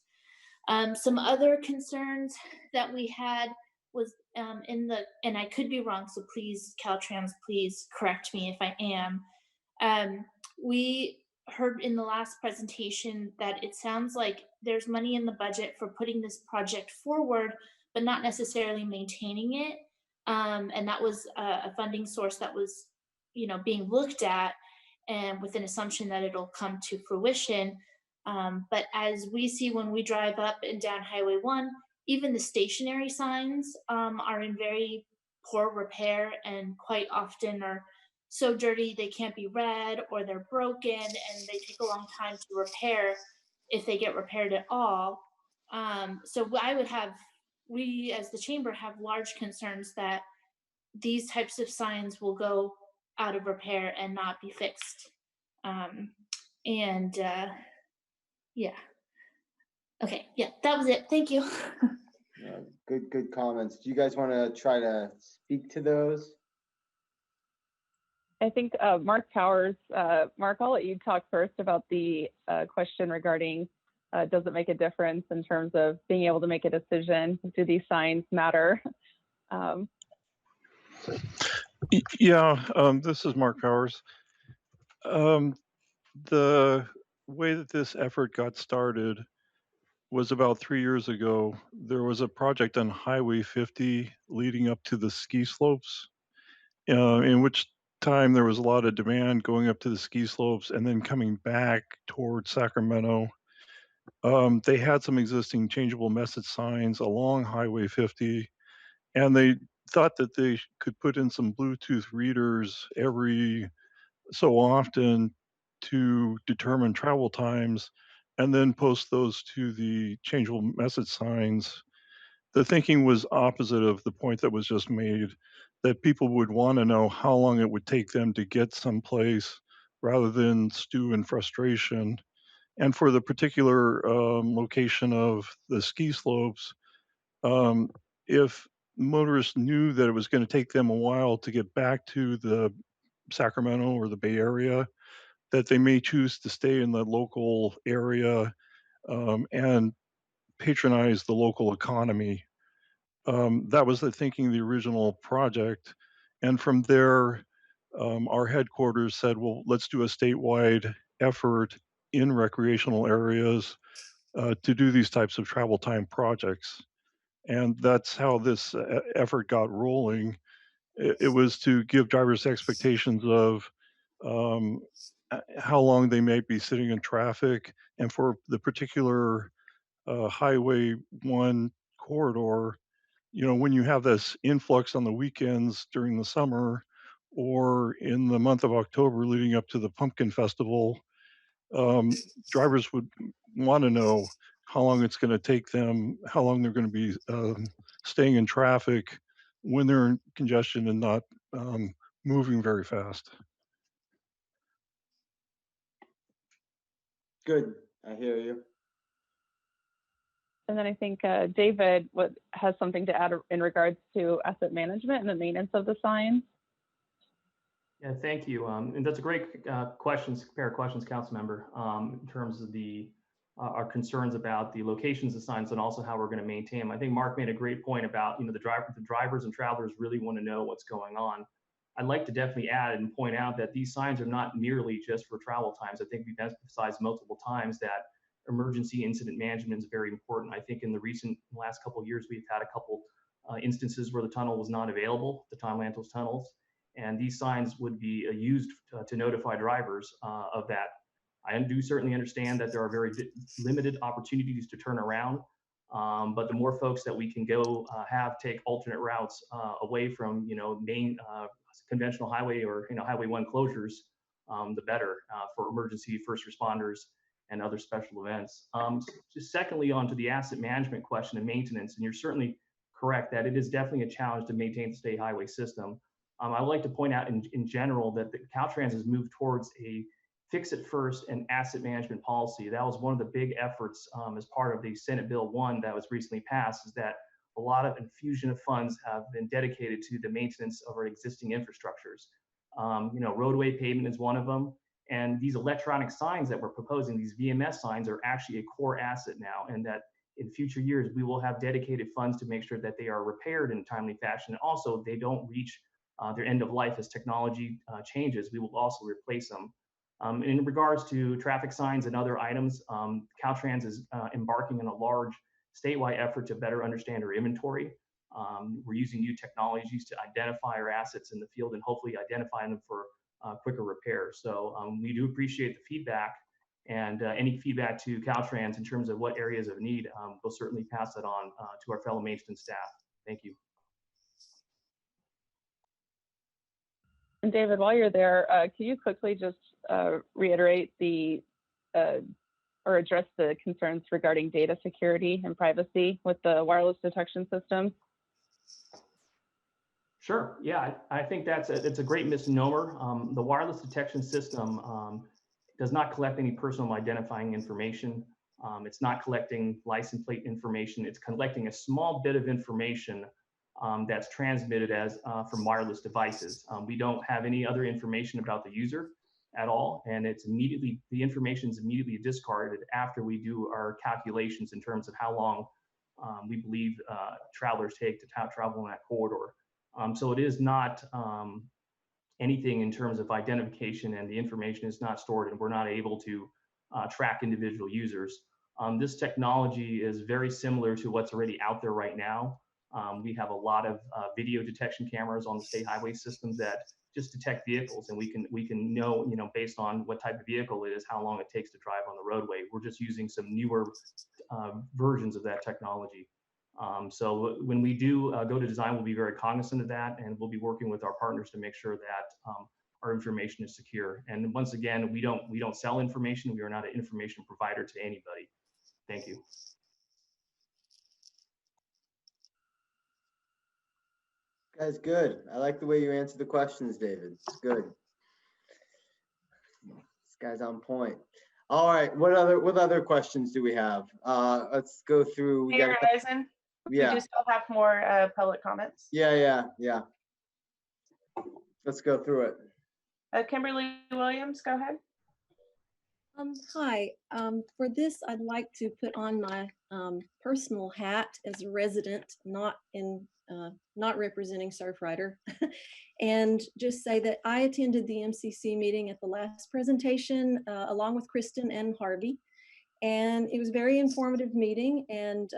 Some other concerns that we had was and I could be wrong, so please, Caltrans, please correct me if I am. We heard in the last presentation that it sounds like there's money in the budget for putting this project forward, but not necessarily maintaining it. And that was a funding source that was, being looked at, and with an assumption that it'll come to fruition. But as we see when we drive up and down Highway 1, even the stationary signs are in very poor repair, and quite often are so dirty they can't be read, or they're broken and they take a long time to repair, if they get repaired at all. So we as the chamber have large concerns that these types of signs will go out of repair and not be fixed. Yeah. Okay, yeah, that was it. Thank you. Good comments. Do you guys want to try to speak to those? I think Mark Powers, Mark, I'll let you talk first about the question regarding does it make a difference in terms of being able to make a decision? Do these signs matter? Yeah, this is Mark Powers. The way that this effort got started was about 3 years ago. There was a project on Highway 50 leading up to the ski slopes, in which time there was a lot of demand going up to the ski slopes and then coming back towards Sacramento. They had some existing changeable message signs along Highway 50, and they thought that they could put in some Bluetooth readers every so often to determine travel times and then post those to the changeable message signs. The thinking was opposite of the point that was just made, that people would want to know how long it would take them to get someplace rather than stew in frustration. And for the particular location of the ski slopes, um, if motorists knew that it was going to take them a while to get back to the Sacramento or the Bay Area, that they may choose to stay in the local area and patronize the local economy. That was the thinking of the original project. And from there, our headquarters said, well, let's do a statewide effort in recreational areas to do these types of travel time projects. And that's how this effort got rolling. It was to give drivers expectations of um, how long they may be sitting in traffic. And for the particular Highway 1 corridor, when you have this influx on the weekends during the summer or in the month of October leading up to the Pumpkin Festival, drivers would want to know how long it's going to take them, how long they're going to be staying in traffic when they're in congestion and not um, moving very fast. Good, I hear you. And then I think David has something to add in regards to asset management and the maintenance of the signs. Yeah, thank you. And that's a great pair of questions, council member, in terms of our concerns about the locations of signs and also how we're going to maintain them. I think Mark made a great point about, the drivers and travelers really want to know what's going on. I'd like to definitely add and point out that these signs are not merely just for travel times. I think we've emphasized multiple times that emergency incident management is very important. I think in the last couple of years, we've had a couple instances where the tunnel was not available, the Tom Lantos tunnels, and these signs would be used to notify drivers of that. I do certainly understand that there are very limited opportunities to turn around, but the more folks that we can go take alternate routes away from main conventional highway or Highway 1 closures, the better for emergency first responders and other special events. Just secondly, on to the asset management question and maintenance, and you're certainly correct that it is definitely a challenge to maintain the state highway system. I would like to point out in general that the Caltrans has moved towards a fix it first and asset management policy. That was one of the big efforts as part of the Senate Bill 1 that was recently passed, is that a lot of infusion of funds have been dedicated to the maintenance of our existing infrastructures. Roadway pavement is one of them. And these electronic signs that we're proposing, these VMS signs, are actually a core asset now, and that in future years, we will have dedicated funds to make sure that they are repaired in a timely fashion. And also, they don't reach their end of life as technology changes. We will also replace them. In regards to traffic signs and other items, Caltrans is embarking on a large statewide effort to better understand our inventory. We're using new technologies to identify our assets in the field and hopefully identify them for quicker repair. So we do appreciate the feedback, and any feedback to Caltrans in terms of what areas of need, we'll certainly pass that on to our fellow maintenance staff. Thank you. And David, while you're there, can you quickly just reiterate or address the concerns regarding data security and privacy with the wireless detection system? Sure. Yeah, I think it's a great misnomer. The wireless detection system does not collect any personal identifying information. It's not collecting license plate information. It's collecting a small bit of information that's transmitted from wireless devices. We don't have any other information about the user at all, and the information is immediately discarded after we do our calculations in terms of how long we believe travelers take to travel in that corridor. So it is not anything in terms of identification, and the information is not stored, and we're not able to track individual users. This technology is very similar to what's already out there right now. We have a lot of video detection cameras on the state highway systems that just detect vehicles, and we can know, based on what type of vehicle it is, how long it takes to drive on the roadway. We're just using some newer versions of that technology. So when we do go to design, we'll be very cognizant of that, and we'll be working with our partners to make sure that our information is secure. And once again, we don't sell information. We are not an information provider to anybody. Thank you. Guys, good. I like the way you answered the questions, David. It's good. This guy's on point. All right, what other questions do we have? Let's go through. We got Mayor Eisen, yeah. we do still have more public comments. Yeah. Let's go through it. Kimberly Williams, go ahead. Hi. For this, I'd like to put on my personal hat as a resident, not representing Surfrider, and just say that I attended the MCC meeting at the last presentation along with Kristen and Harvey, and it was a very informative meeting, and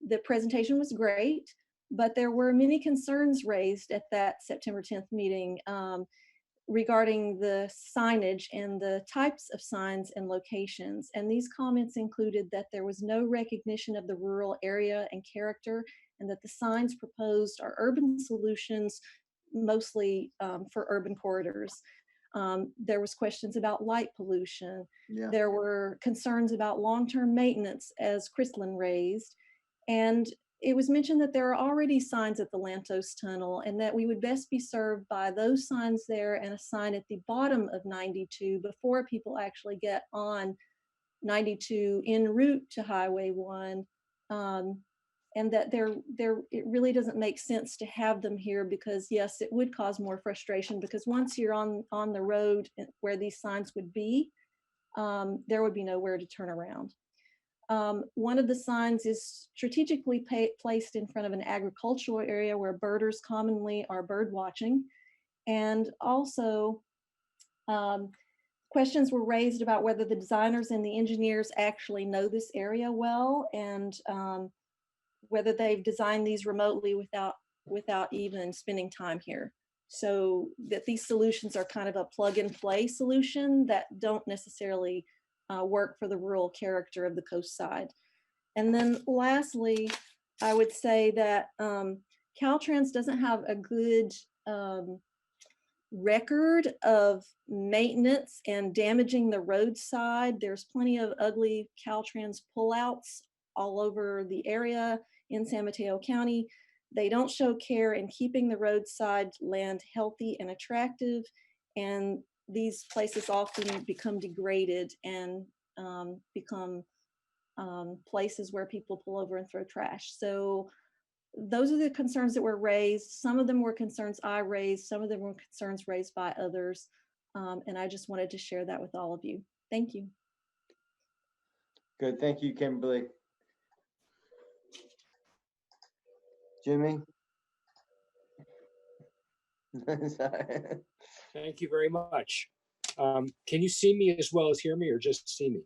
the presentation was great, but there were many concerns raised at that September 10th meeting regarding the signage and the types of signs and locations. And these comments included that there was no recognition of the rural area and character, and that the signs proposed are urban solutions, mostly for urban corridors. There was questions about light pollution. Yeah. There were concerns about long-term maintenance, as Kristlyn raised. And it was mentioned that there are already signs at the Lantos Tunnel, and that we would best be served by those signs there and a sign at the bottom of 92 before people actually get on 92 en route to Highway 1. And that it really doesn't make sense to have them here, because yes, it would cause more frustration, because once you're on the road where these signs would be, there would be nowhere to turn around. One of the signs is strategically placed in front of an agricultural area where birders commonly are bird watching. And also questions were raised about whether the designers and the engineers actually know this area well, and whether they've designed these remotely without even spending time here. So that these solutions are kind of a plug and play solution that don't necessarily work for the rural character of the coast side. And then lastly, I would say that Caltrans doesn't have a good record of maintenance and damaging the roadside. There's plenty of ugly Caltrans pullouts all over the area in San Mateo County. They don't show care in keeping the roadside land healthy and attractive, and these places often become degraded and become places where people pull over and throw trash. So those are the concerns that were raised. Some of them were concerns I raised, some of them were concerns raised by others. And I just wanted to share that with all of you. Thank you. Good, thank you, Kimberly. Jimmy? Thank you very much. Can you see me as well as hear me, or just see me?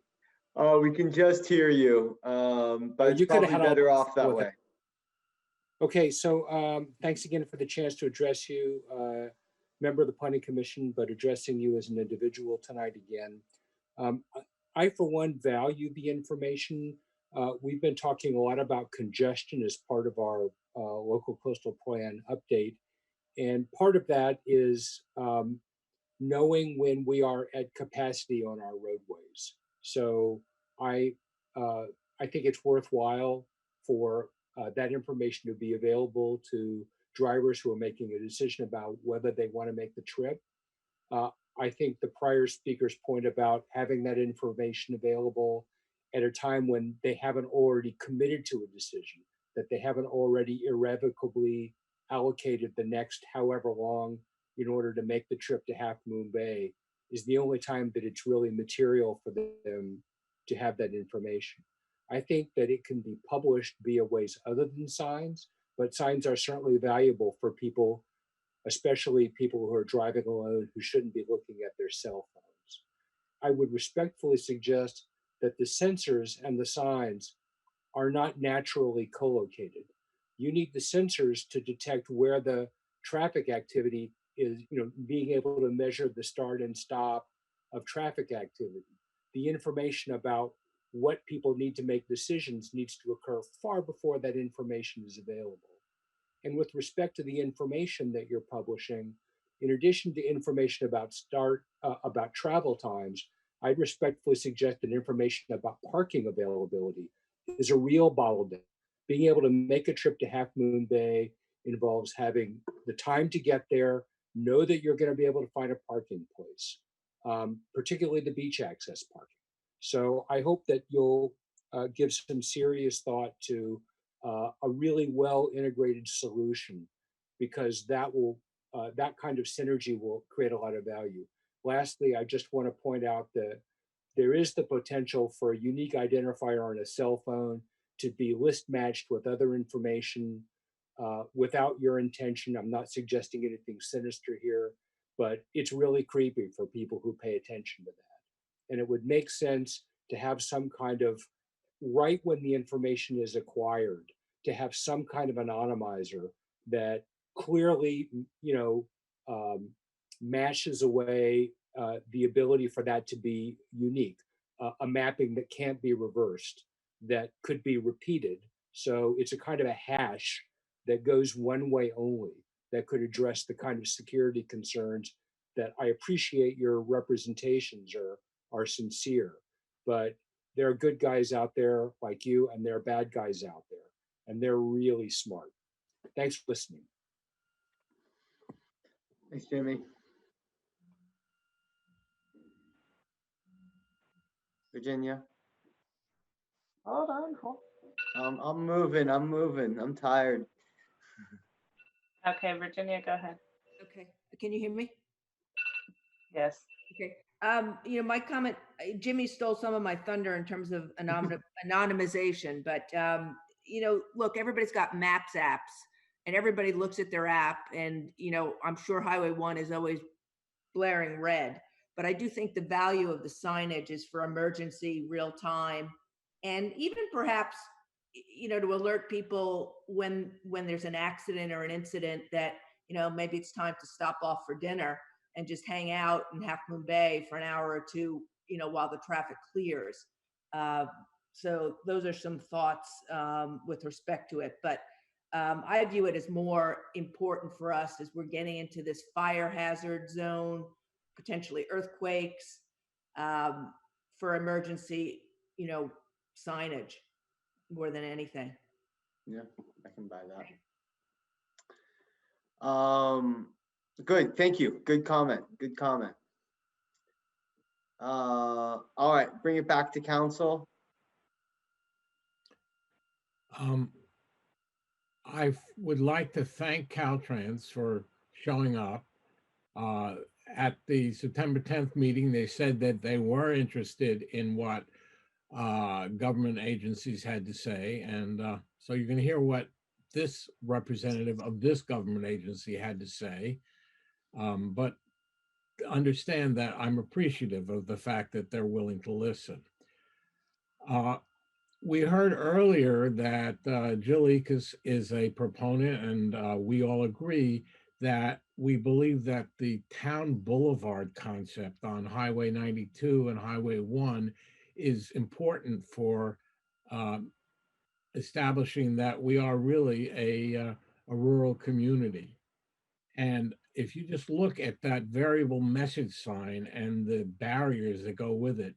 Oh, we can just hear you, but it's you could probably have had better off that with way. it. Okay, so thanks again for the chance to address you, member of the Planning Commission, but addressing you as an individual tonight again. I, for one, value the information. We've been talking a lot about congestion as part of our local coastal plan update. And part of that is knowing when we are at capacity on our roadways. So I think it's worthwhile for that information to be available to drivers who are making a decision about whether they want to make the trip. I think the prior speaker's point about having that information available at a time when they haven't already committed to a decision, that they haven't already irrevocably allocated the next however long in order to make the trip to Half Moon Bay, is the only time that it's really material for them to have that information. I think that it can be published via ways other than signs, but signs are certainly valuable for people, especially people who are driving alone who shouldn't be looking at their cell phones. I would respectfully suggest that the sensors and the signs are not naturally co-located. You need the sensors to detect where the traffic activity is, being able to measure the start and stop of traffic activity. The information about what people need to make decisions needs to occur far before that information is available. And with respect to the information that you're publishing, in addition to information about about travel times, I'd respectfully suggest that information about parking availability is a real bottleneck. Being able to make a trip to Half Moon Bay involves having the time to get there, know that you're going to be able to find a parking place, particularly the beach access parking. So I hope that you'll give some serious thought to a really well integrated solution, because that kind of synergy will create a lot of value. Lastly, I just want to point out that there is the potential for a unique identifier on a cell phone to be list matched with other information without your intention. I'm not suggesting anything sinister here, but it's really creepy for people who pay attention to that. And it would make sense to have some kind of, right when the information is acquired, to have some kind of anonymizer that clearly, matches away the ability for that to be unique, a mapping that can't be reversed, that could be repeated. So it's a kind of a hash that goes one way only, that could address the kind of security concerns that I appreciate your representations are sincere, but there are good guys out there like you, and there are bad guys out there, and they're really smart. Thanks for listening. Thanks, Jimmy. Virginia? Hold on. I'm moving. I'm tired. Okay, Virginia, go ahead. Okay, can you hear me? Yes. Okay. My comment, Jimmy stole some of my thunder in terms of anonymization, but look, everybody's got Maps apps, and everybody looks at their app, and I'm sure Highway 1 is always blaring red, but I do think the value of the signage is for emergency, real time, and even perhaps to alert people when there's an accident or an incident that maybe it's time to stop off for dinner and just hang out in Half Moon Bay for an hour or two, while the traffic clears. So those are some thoughts with respect to it. But I view it as more important for us as we're getting into this fire hazard zone, potentially earthquakes, for emergency, signage more than anything. Yeah, I can buy that. Good, thank you. Good comment. All right, bring it back to council. I would like to thank Caltrans for showing up. At the September 10th meeting, they said that they were interested in what government agencies had to say. And so you're going to hear what this representative of this government agency had to say. But understand that I'm appreciative of the fact that they're willing to listen. We heard earlier that Jill Eakes is a proponent, and we all agree that we believe that the town boulevard concept on Highway 92 and Highway 1 is important for establishing that we are really a rural community. And if you just look at that variable message sign and the barriers that go with it,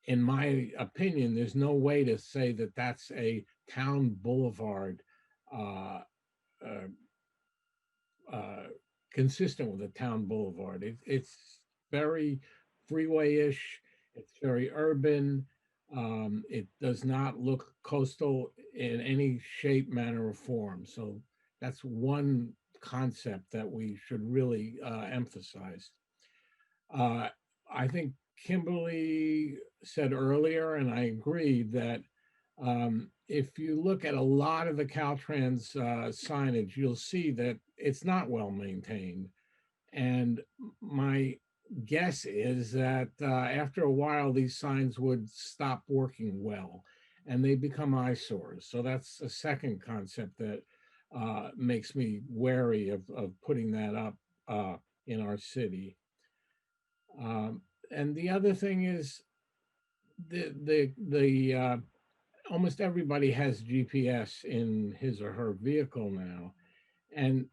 in my opinion, there's no way to say that that's a town boulevard consistent with a town boulevard. It's very freeway-ish. It's very urban. It does not look coastal in any shape, manner, or form. So that's one concept that we should really emphasize. I think Kimberly said earlier, and I agree, that if you look at a lot of the Caltrans you'll see that it's not well maintained. And my guess is that after a while, these signs would stop working well and they become eyesores. So that's a second concept that makes me wary of putting that up in our city. And the other thing is the almost everybody has GPS in his or her vehicle now, and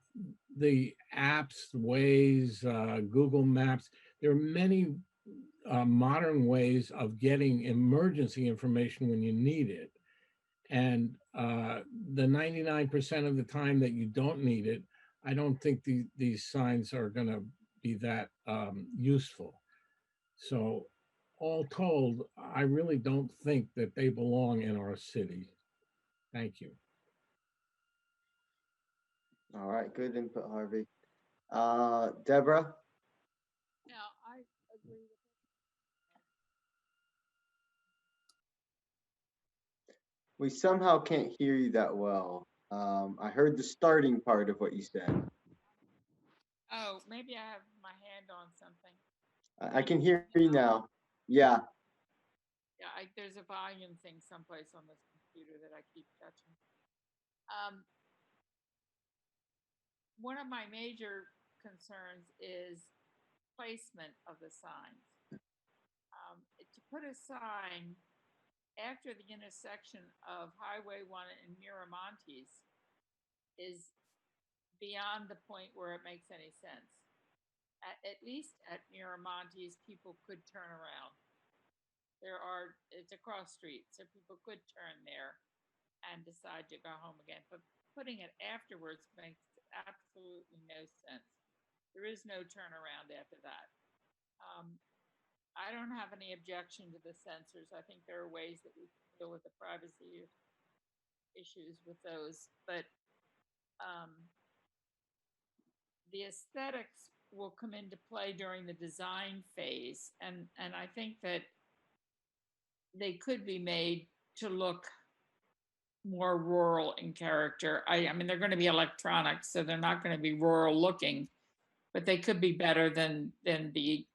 the apps, Waze, Google Maps, there are many modern ways of getting emergency information when you need it. And the 99% of the time that you don't need it, I don't think these signs are going to be that useful. So all told, I really don't think that they belong in our city. Thank you. All right, good input, Harvey. Deborah? Yeah, I agree with We somehow can't hear you that well. I heard the starting part of what you said. Oh, maybe I have my hand on something. I can hear you now. Yeah. Yeah, there's a volume thing someplace on this computer that I keep touching. One of my major concerns is placement of the signs. To put a sign after the intersection of Highway 1 and Miramontes is beyond the point where it makes any sense. At least at Miramontes, people could turn around. It's a cross street, so people could turn there and decide to go home again. But putting it afterwards makes absolutely no sense. There is no turnaround after that. I don't have any objection to the sensors. I think there are ways that we can deal with the privacy issues with those, but the aesthetics will come into play during the design phase, and I think that they could be made to look more rural in character. I mean, they're going to be electronic, so they're not going to be rural looking, but they could be better than the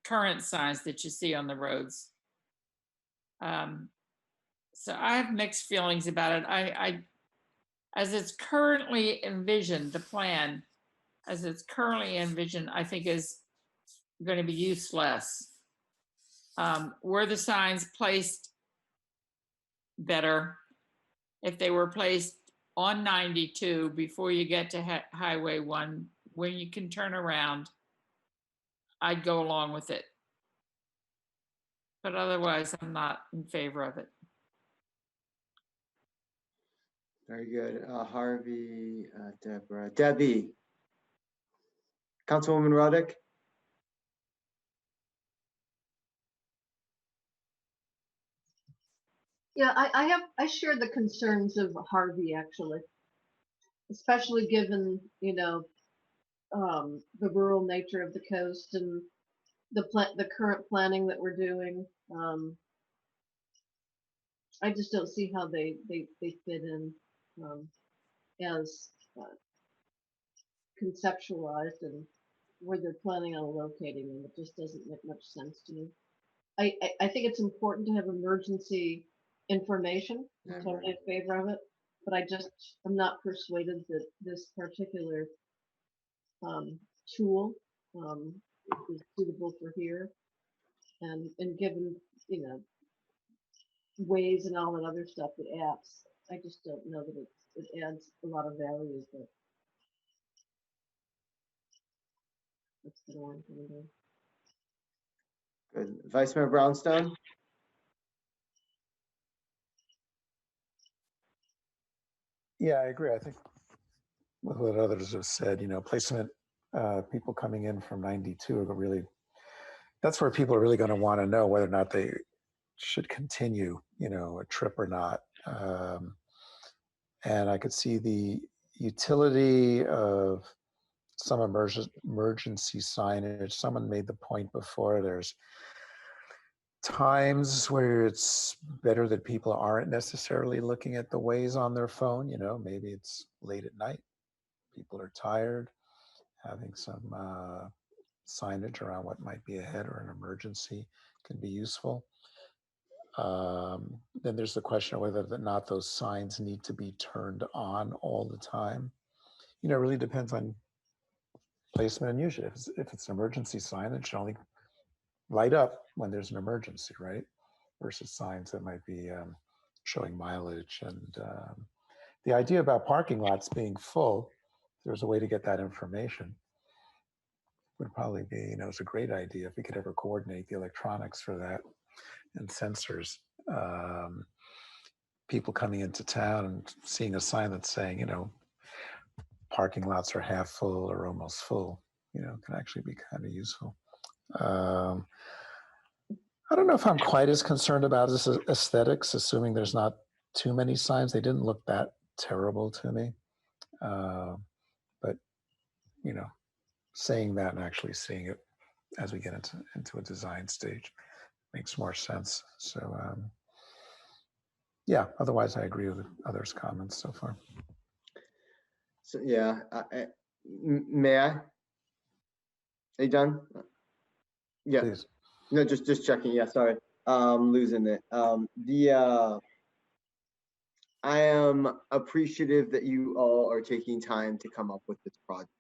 current signs that you see on the roads. So I have mixed feelings about it. As it's currently envisioned, the plan, as it's currently envisioned, I think is going to be useless. Were the signs placed better if they were placed on 92 before you get to Highway 1, when you can turn around? I'd go along with it. But otherwise, I'm not in favor of it. Very good. Harvey, Deborah. Debbie. Councilwoman Ruddick? Yeah, I share the concerns of Harvey, actually, especially given, the rural nature of the coast and the current planning that we're doing. I just don't see how they fit in as conceptualized and where they're planning on locating them. It just doesn't make much sense to me. I think it's important to have emergency information. I'm totally in favor of it, but I'm not persuaded that this particular tool is suitable for here. And given, Waze and all that other stuff, the apps, I just don't know that it adds a lot of value. But that's the one thing to do. Good. Vice Mayor Brownstone? Yeah, I agree. I think with what others have said, placement, people coming in from 92 are really, that's where people are really going to want to know whether or not they should continue, a trip or not. And I could see the utility of some emergency signage. Someone made the point before, there's times where it's better that people aren't necessarily looking at the Waze on their phone. Maybe it's late at night, people are tired, having some signage around what might be ahead or an emergency can be useful. Then there's the question of whether or not those signs need to be turned on all the time. You know, it really depends on placement and usage. If it's an emergency sign, it should only light up when there's an emergency, right? Versus signs that might be showing mileage. And the idea about parking lots being full, if there's a way to get that information, would probably be, you know, it's a great idea if we could ever coordinate the electronics for that and sensors. People coming into town and seeing a sign that's saying, you know, parking lots are half full or almost full, you know, can actually be kind of useful. I don't know if I'm quite as concerned about this aesthetics, assuming there's not too many signs. They didn't look that terrible to me. But, you know, saying that and actually seeing it as we get into a design stage makes more sense. So, yeah, otherwise I agree with others' comments so far. So, yeah, may I? Are you done? Yeah. Please. No, just checking. Yeah, sorry. Losing it. I am appreciative that you all are taking time to come up with this project.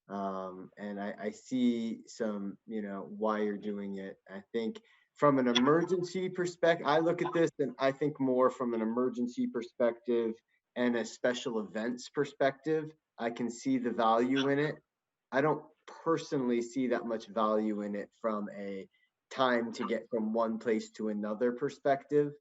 And I see some, you know, why you're doing it. I think from an emergency perspective, I look at this and I think more from an emergency perspective and a special events perspective. I can see the value in it. I don't personally see that much value in it from a time to get from one place to another perspective.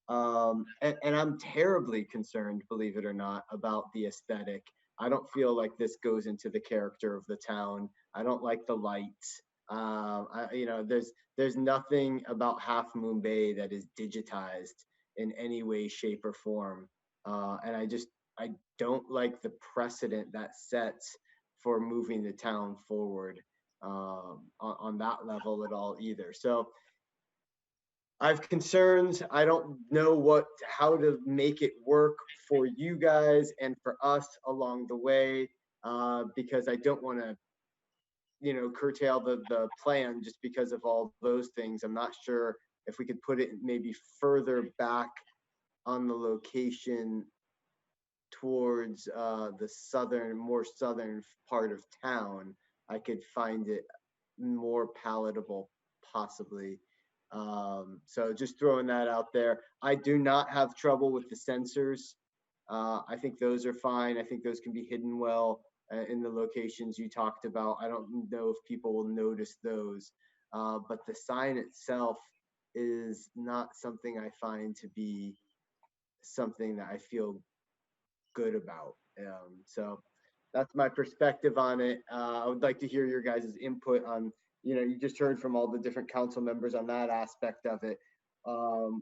And I'm terribly concerned, believe it or not, about the aesthetic. I don't feel like this goes into the character of the town. I don't like the lights. You know, there's nothing about Half Moon Bay that is digitized in any way, shape, or form. And I don't like the precedent that sets for moving the town forward on that level at all either. So I have concerns. I don't know how to make it work for you guys and for us along the way, because I don't want to, you know, curtail the plan just because of all those things. I'm not sure if we could put it maybe further back on the location towards the more southern part of town. I could find it more palatable, possibly. So just throwing that out there. I do not have trouble with the sensors. I think those are fine. I think those can be hidden well in the locations you talked about. I don't know if people will notice those, but the sign itself is not something I find to be something that I feel good about. So that's my perspective on it. I would like to hear your guys' input on, you know, you just heard from all the different council members on that aspect of it. How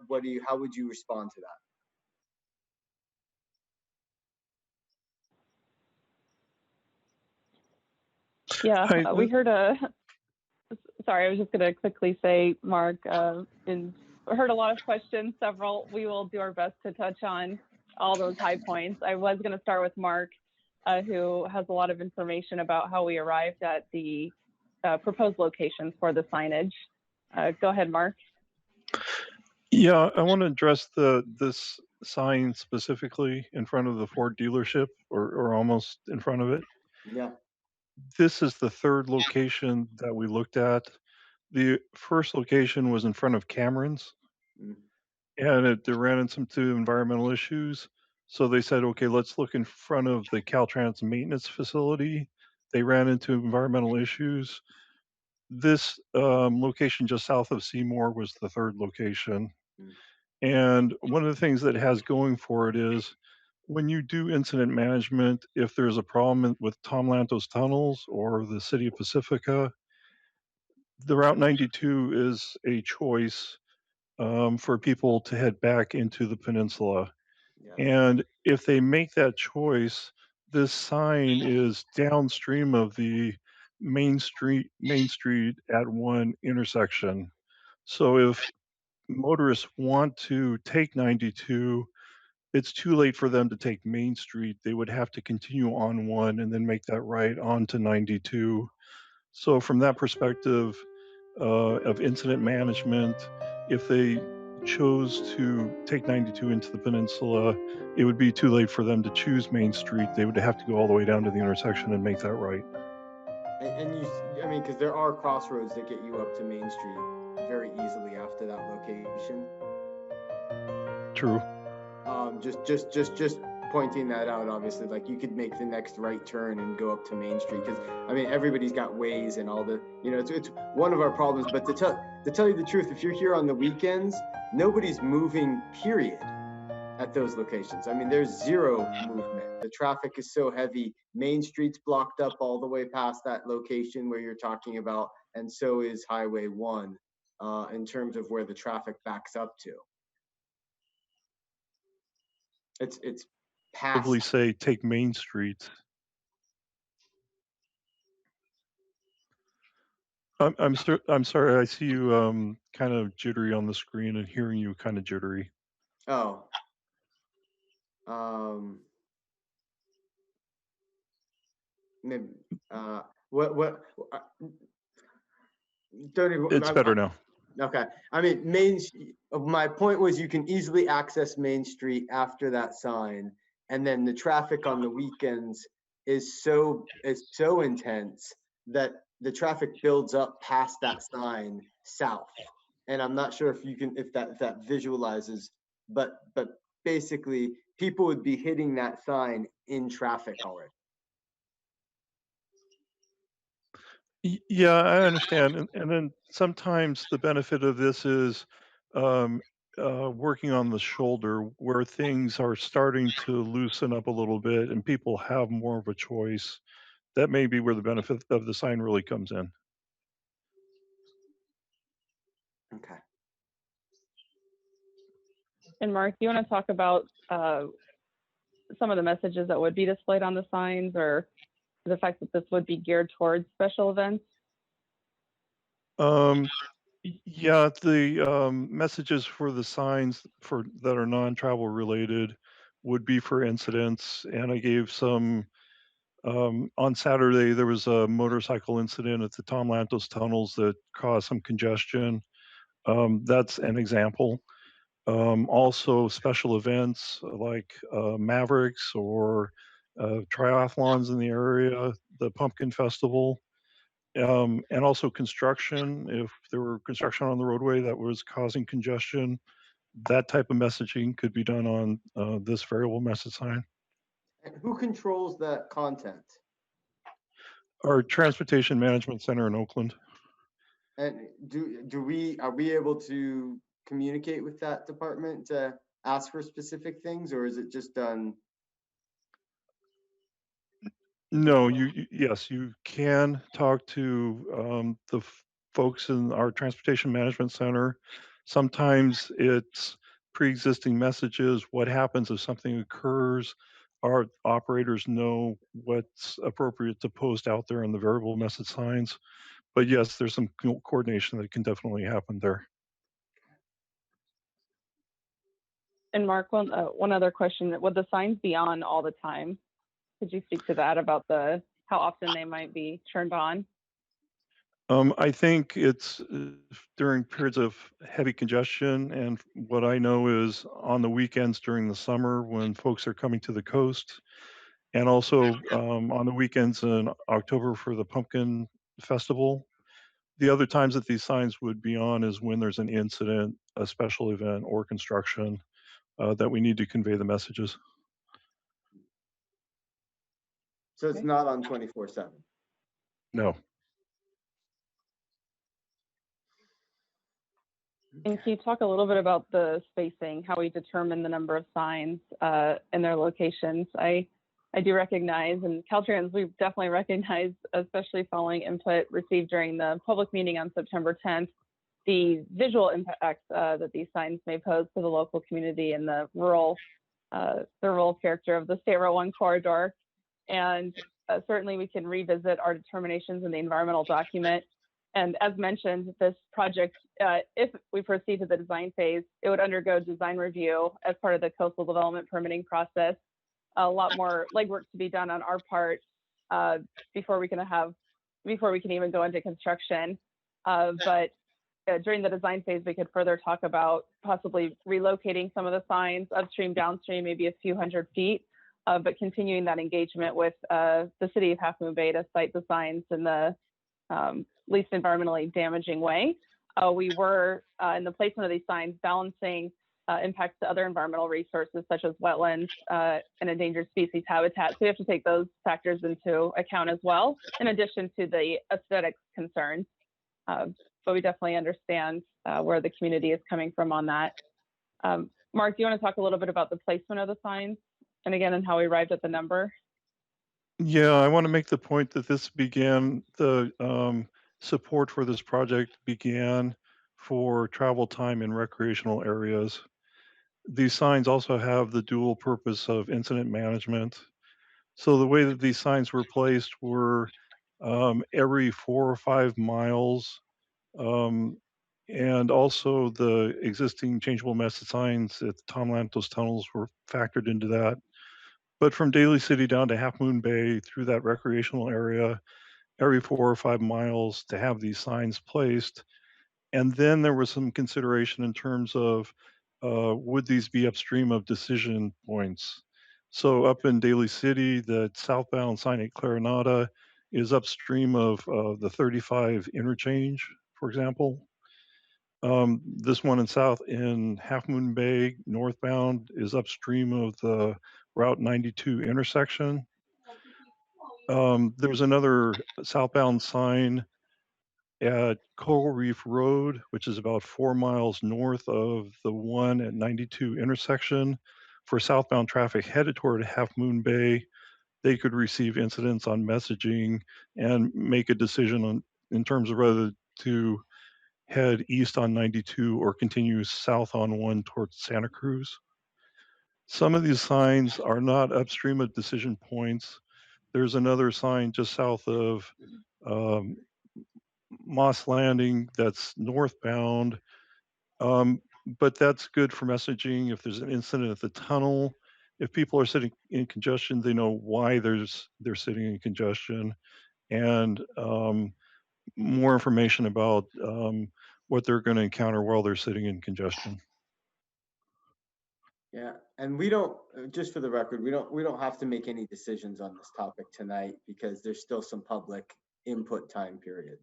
would you respond to that? Yeah, we heard sorry, I was just going to quickly say, Mark, and heard a lot of questions, several. We will do our best to touch on all those high points. I was going to start with Mark, who has a lot of information about how we arrived at the proposed locations for the signage. Go ahead, Mark. Yeah, I want to address this sign specifically in front of the Ford dealership or almost in front of it. Yeah. This is the third location that we looked at. The first location was in front of Cameron's, and they ran into environmental issues. So they said, okay, let's look in front of the Caltrans maintenance facility. They ran into environmental issues. This location just south of Seymour was the third location. And one of the things that it has going for it is when you do incident management, if there's a problem with Tom Lantos tunnels or the city of Pacifica, the Route 92 is a choice for people to head back into the peninsula. And if they make that choice, this sign is downstream of the main street at one intersection. So if motorists want to take 92, it's too late for them to take Main Street. They would have to continue on one and then make that right onto 92. So from that perspective of incident management, if they chose to take 92 into the peninsula, it would be too late for them to choose Main Street. They would have to go all the way down to the intersection and make that right. And I mean, because there are crossroads that get you up to Main Street very easily after that location. True. Just pointing that out, obviously, like you could make the next right turn and go up to Main Street, because I mean, everybody's got ways and all the, you know, it's one of our problems. But to tell you the truth, if you're here on the weekends, nobody's moving, period, at those locations. I mean, there's zero movement. The traffic is so heavy. Main Street's blocked up all the way past that location where you're talking about, and so is Highway 1 in terms of where the traffic backs up to. It's past. Probably say take Main Street. I'm sorry. I see you kind of jittery on the screen and hearing you kind of jittery. Oh. Maybe, what don't even, It's better now. Okay. I mean, my point was you can easily access Main Street after that sign, and then the traffic on the weekends is so intense that the traffic builds up past that sign south. And I'm not sure if that visualizes, but basically people would be hitting that sign in traffic already. Yeah, I understand. And then sometimes the benefit of this is working on the shoulder where things are starting to loosen up a little bit and people have more of a choice. That may be where the benefit of the sign really comes in. Okay. And Mark, do you want to talk about some of the messages that would be displayed on the signs, or the fact that this would be geared towards special events? Yeah, the messages for the signs that are non-travel related would be for incidents, and I gave some. On Saturday, there was a motorcycle incident at the Tom Lantos tunnels that caused some congestion. That's an example. Also, special events like Mavericks or triathlons in the area, the Pumpkin Festival, and also construction. If there were construction on the roadway that was causing congestion, that type of messaging could be done on this variable message sign. And who controls that content? Our Transportation Management Center in Oakland. And are we able to communicate with that department to ask for specific things, or is it just done? No, yes, you can talk to the folks in our Transportation Management Center. Sometimes it's pre-existing messages. What happens if something occurs? Our operators know what's appropriate to post out there in the variable message signs. But yes, there's some coordination that can definitely happen there. And Mark, one other question: would the signs be on all the time? Could you speak to that about how often they might be turned on? I think it's during periods of heavy congestion, and what I know is on the weekends during the summer when folks are coming to the coast, and also on the weekends in October for the Pumpkin Festival. The other times that these signs would be on is when there's an incident, a special event, or construction that we need to convey the messages. So it's not on 24/7. No. And can you talk a little bit about the spacing, how we determine the number of signs and their locations? I do recognize, and Caltrans, we've definitely recognized, especially following input received during the public meeting on September 10th, the visual impacts that these signs may pose to the local community and the rural character of the State Route 1 corridor. And certainly we can revisit our determinations in the environmental document. And as mentioned, this project, if we proceed to the design phase, it would undergo design review as part of the coastal development permitting process. A lot more legwork to be done on our part before we can have before we can even go into construction. But during the design phase, we could further talk about possibly relocating some of the signs upstream, downstream, maybe a few hundred feet, but continuing that engagement with the city of Half Moon Bay to site the signs in the least environmentally damaging way. We were in the placement of these signs balancing impacts to other environmental resources such as wetlands and endangered species habitat. So we have to take those factors into account as well, in addition to the aesthetics concerns. But we definitely understand where the community is coming from on that. Mark, do you want to talk a little bit about the placement of the signs and again, and how we arrived at the number? Yeah, I want to make the point that this began, the support for this project began for travel time in recreational areas. These signs also have the dual purpose of incident management. So the way that these signs were placed were every 4 or 5 miles. And also the existing changeable message signs at the Tom Lantos tunnels were factored into that. But from Daly City down to Half Moon Bay through that recreational area, every 4 or 5 miles to have these signs placed. And then there was some consideration in terms of would these be upstream of decision points? So up in Daly City, the southbound sign at Clarinata is upstream of the 35 interchange, for example. This one in Half Moon Bay, northbound, is upstream of the Route 92 intersection. There's another southbound sign at Coral Reef Road, which is about 4 miles north of the one at 92 intersection. For southbound traffic headed toward Half Moon Bay, they could receive incidents on messaging and make a decision in terms of whether to head east on 92 or continue south on 1 towards Santa Cruz. Some of these signs are not upstream of decision points. There's another sign just south of Moss Landing that's northbound, but that's good for messaging. If there's an incident at the tunnel, if people are sitting in congestion, they know why they're sitting in congestion, and more information about what they're going to encounter while they're sitting in congestion. Yeah, and we don't, just for the record, we don't have to make any decisions on this topic tonight because there's still some public input time period.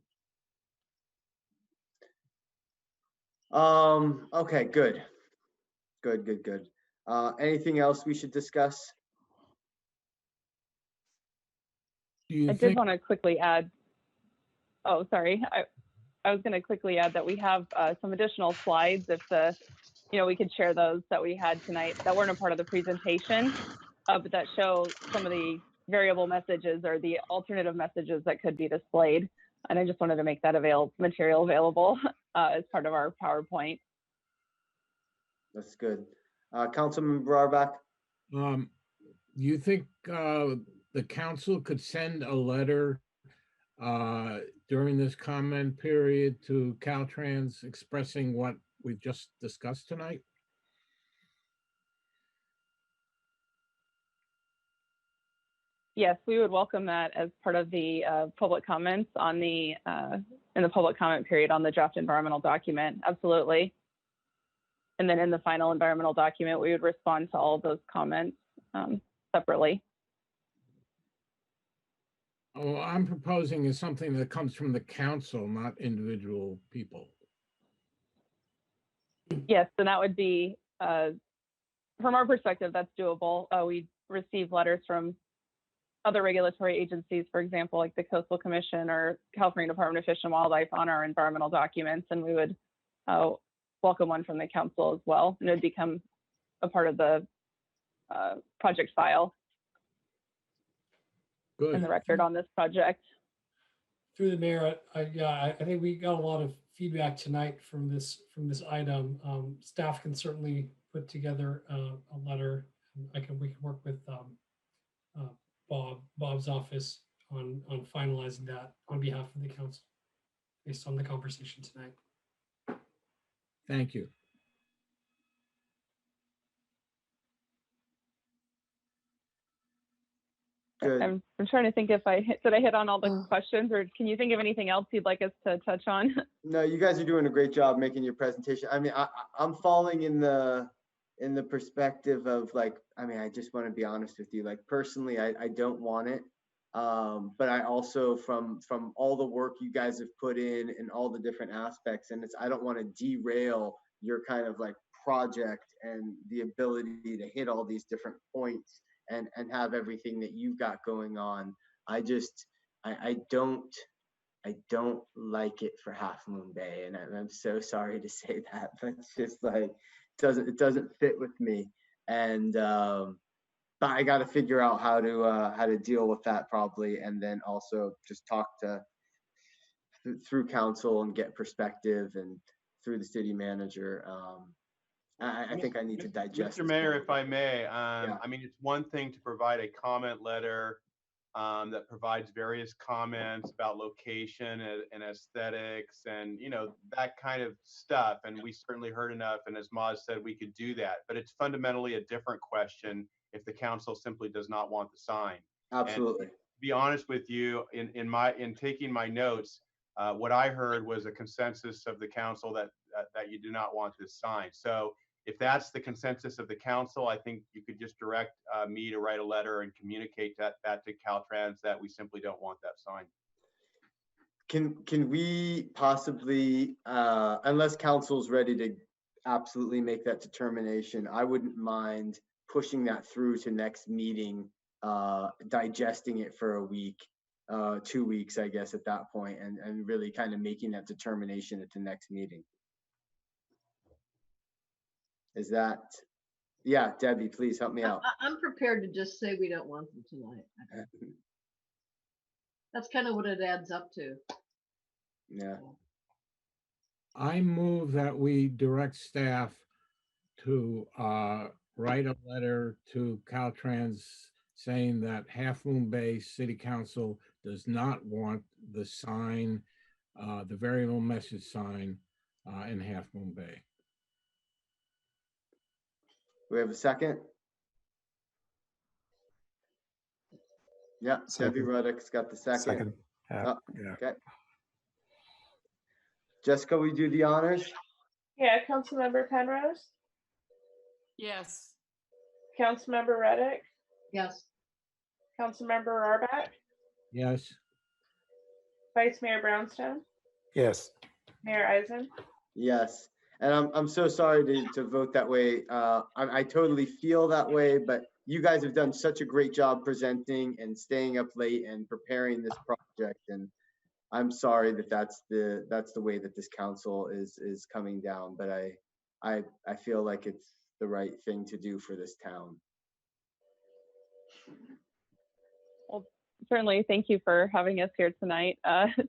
Okay, good. Good. Anything else we should discuss? I did want to quickly add, oh, sorry. I was going to quickly add that we have some additional slides if we could share those that we had tonight that weren't a part of the presentation, but that show some of the variable messages or the alternative messages that could be displayed. And I just wanted to make that material available as part of our PowerPoint. That's good. Councilman Barbach? You think the council could send a letter during this comment period to Caltrans expressing what we've just discussed tonight? Yes, we would welcome that as part of the public comments on the in the public comment period on the draft environmental document. Absolutely. And then in the final environmental document, we would respond to all of those comments separately. Oh, I'm proposing is something that comes from the council, not individual people. Yes, and that would be, from our perspective, that's doable. We receive letters from other regulatory agencies, for example, like the Coastal Commission or California Department of Fish and Wildlife on our environmental documents, and we would welcome one from the council as well, and it would become a part of the project file. Good. And the record on this project. Through the mayor, I think we got a lot of feedback tonight from this item. Staff can certainly put together a letter. We can work with Bob's office on finalizing that on behalf of the council based on the conversation tonight. Thank you. Good. I'm trying to think if did I hit on all the questions, or can you think of anything else you'd like us to touch on? No, you guys are doing a great job making your presentation. I mean, I'm falling in the perspective of like, I mean, I just want to be honest with you. Like personally, I don't want it. But I also from all the work you guys have put in and all the different aspects, and I don't want to derail your kind of like project and the ability to hit all these different points and have everything that you've got going on. I don't like it for Half Moon Bay, and I'm so sorry to say that, but it's just like it doesn't fit with me, and but I got to figure out how to deal with that probably, and then also just talk through council and get perspective and through the city manager. I think I need to digest. Mr. Mayor, if I may, I mean, it's one thing to provide a comment letter that provides various comments about location and aesthetics and, you know, that kind of stuff. And we certainly heard enough. And as Maz said, we could do that. But it's fundamentally a different question if the council simply does not want the sign. Absolutely. And to be honest with you, in taking my notes, what I heard was a consensus of the council that you do not want this sign. So if that's the consensus of the council, I think you could just direct me to write a letter and communicate that to Caltrans that we simply don't want that sign. Can we possibly, unless council's ready to absolutely make that determination, I wouldn't mind pushing that through to next meeting, digesting it for a week, 2 weeks, I guess, at that point, and really kind of making that determination at the next meeting. Is that, yeah, Debbie, please help me out. I'm prepared to just say we don't want them tonight. That's kind of what it adds up to. Yeah. I move that we direct staff to write a letter to Caltrans saying that Half Moon Bay City Council does not want the sign, the variable message sign in Half Moon Bay. We have a second? Yeah, Debbie Ruddock's got the second. Second. Oh, okay. Jessica, we do the honors? Yeah, Councilmember Penrose, Yes. Councilmember Reddick, Yes. Councilmember Rohrbeck, Yes. Vice Mayor Brownstone, Yes. Mayor Eisen. Yes, and I'm so sorry to vote that way. I totally feel that way, but you guys have done such a great job presenting and staying up late and preparing this project, and I'm sorry that that's the way that this council is coming down. But I feel like it's the right thing to do for this town. Well, certainly, thank you for having us here tonight.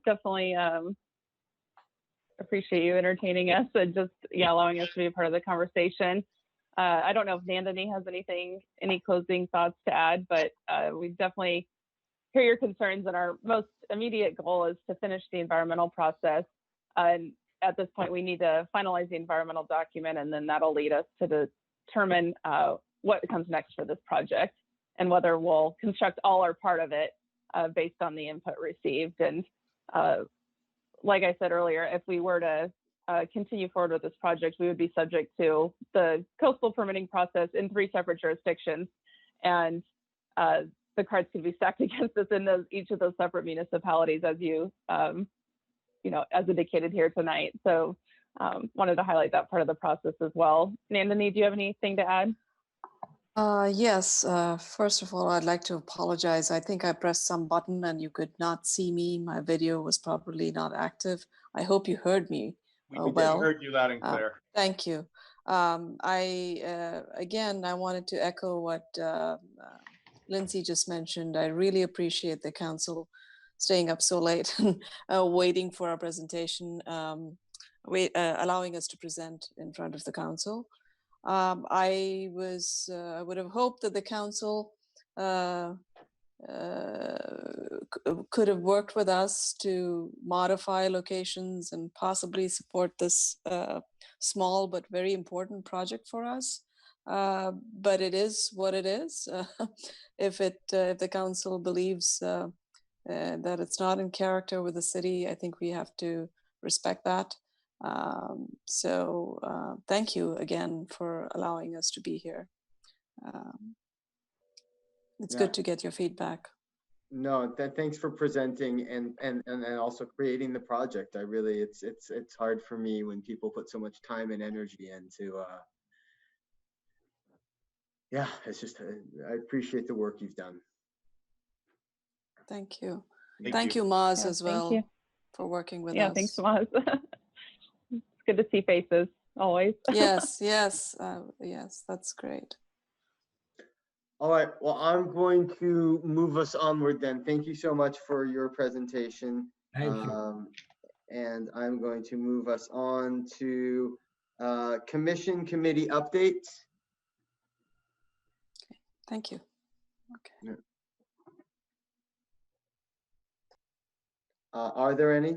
Definitely appreciate you entertaining us and just allowing us to be a part of the conversation. I don't know if Nandini has any closing thoughts to add, but we definitely hear your concerns, and our most immediate goal is to finish the environmental process. And at this point, we need to finalize the environmental document, and then that'll lead us to determine what comes next for this project and whether we'll construct all or part of it based on the input received. And like I said earlier, if we were to continue forward with this project, we would be subject to the coastal permitting process in 3 separate jurisdictions. And the cards could be stacked against us in each of those separate municipalities, as as indicated here tonight. So wanted to highlight that part of the process as well. Nandini, do you have anything to add? Yes, first of all, I'd like to apologize. I think I pressed some button and you could not see me. My video was probably not active. I hope you heard me We well. heard you loud and clear. Thank you. Again, I wanted to echo what Lindsay just mentioned. I really appreciate the council staying up so late and waiting for our presentation, allowing us to present in front of the council. I would have hoped that the council could have worked with us to modify locations and possibly support this small but very important project for us. but it is what it is. If the council believes that it's not in character with the city, I think we have to respect that. So thank you again for allowing us to be here. It's Yeah. good to get your feedback. No, thanks for presenting and also creating the project. I really, it's hard for me when people put so much time and energy into, yeah, it's just, I appreciate the work you've done. Thank you. Thank Thank you. you, Maz, Yeah, as thank well you. for working with Yeah, us. thanks, Maz. It's good to see faces always. Yes, yes, yes, that's great. All right, well, I'm going to move us onward then. Thank you so much for your presentation. Thank you. And I'm going to move us on to commission committee updates. Thank you. Okay. Are there any?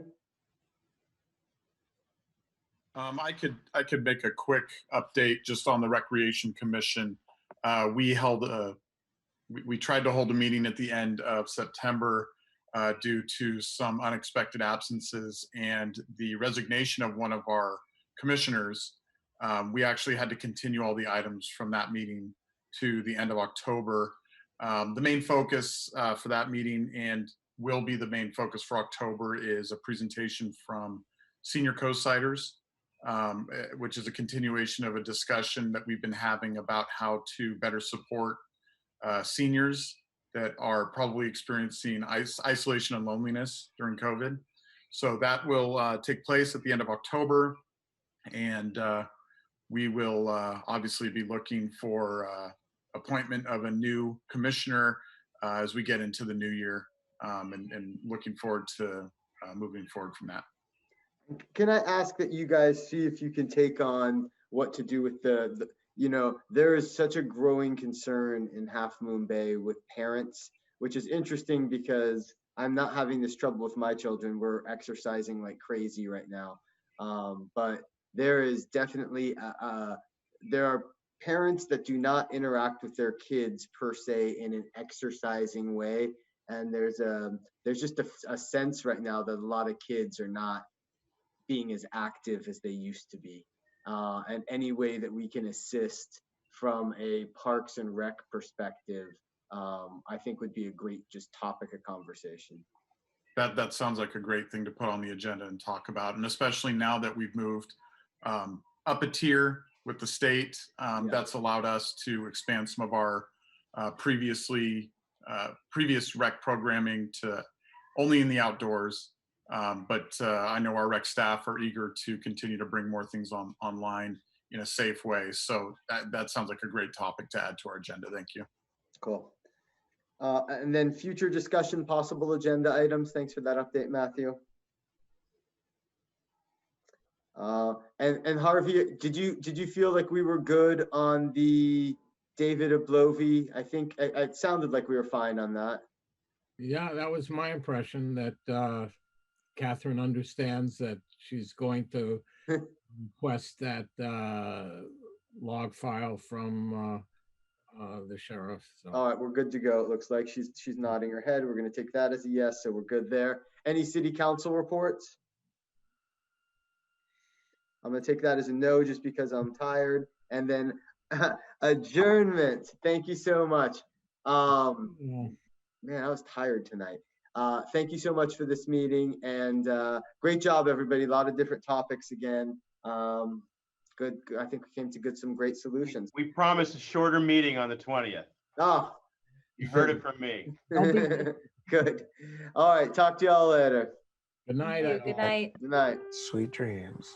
I could make a quick update just on the Recreation Commission. We tried to hold a meeting at the end of September due to some unexpected absences and the resignation of one of our commissioners. We actually had to continue all the items from that meeting to the end of October. The main focus for that meeting, and will be the main focus for October, is a presentation from senior co-siders, which is a continuation of a discussion that we've been having about how to better support seniors that are probably experiencing isolation and loneliness during COVID. So that will take place at the end of October, and we will obviously be looking for appointment of a new commissioner as we get into the new year, and looking forward to moving forward from that. Can I ask that you guys see if you can take on what to do with the you know, there is such a growing concern in Half Moon Bay with parents, which is interesting because I'm not having this trouble with my children. We're exercising like crazy right now. But there is definitely, there are parents that do not interact with their kids per se in an exercising way. And there's just a sense right now that a lot of kids are not being as active as they used to be. And any way that we can assist from a Parks and Rec perspective, I think would be a great just topic of conversation. That sounds like a great thing to put on the agenda and talk about, and especially now that we've moved up a tier with the state, that's allowed us to expand some of our previous rec programming to only in the outdoors. But I know our rec staff are eager to continue to bring more things online in a safe way. So that sounds like a great topic to add to our agenda. Thank you. Cool. And then future discussion, possible agenda items. Thanks for that update, Matthew. And Harvey, did you feel like we were good on the David Oblovi? I think it sounded like we were fine on that. Yeah, that was my impression, that Catherine understands that she's going to request that log file from the sheriff. So. All right, we're good to go. It looks like she's nodding her head. We're going to take that as a yes, so we're good there. Any city council reports? I'm going to take that as a no just because I'm tired. And then adjournment. Thank you so much. Man, I was tired tonight. Thank you so much for this meeting, and great job, everybody. A lot of different topics again. Good. I think we came to some great solutions. We promised a shorter meeting on the 20th. Oh, you heard it from me. Good. All right. Talk to y'all later. Good night. Good night. Sweet dreams.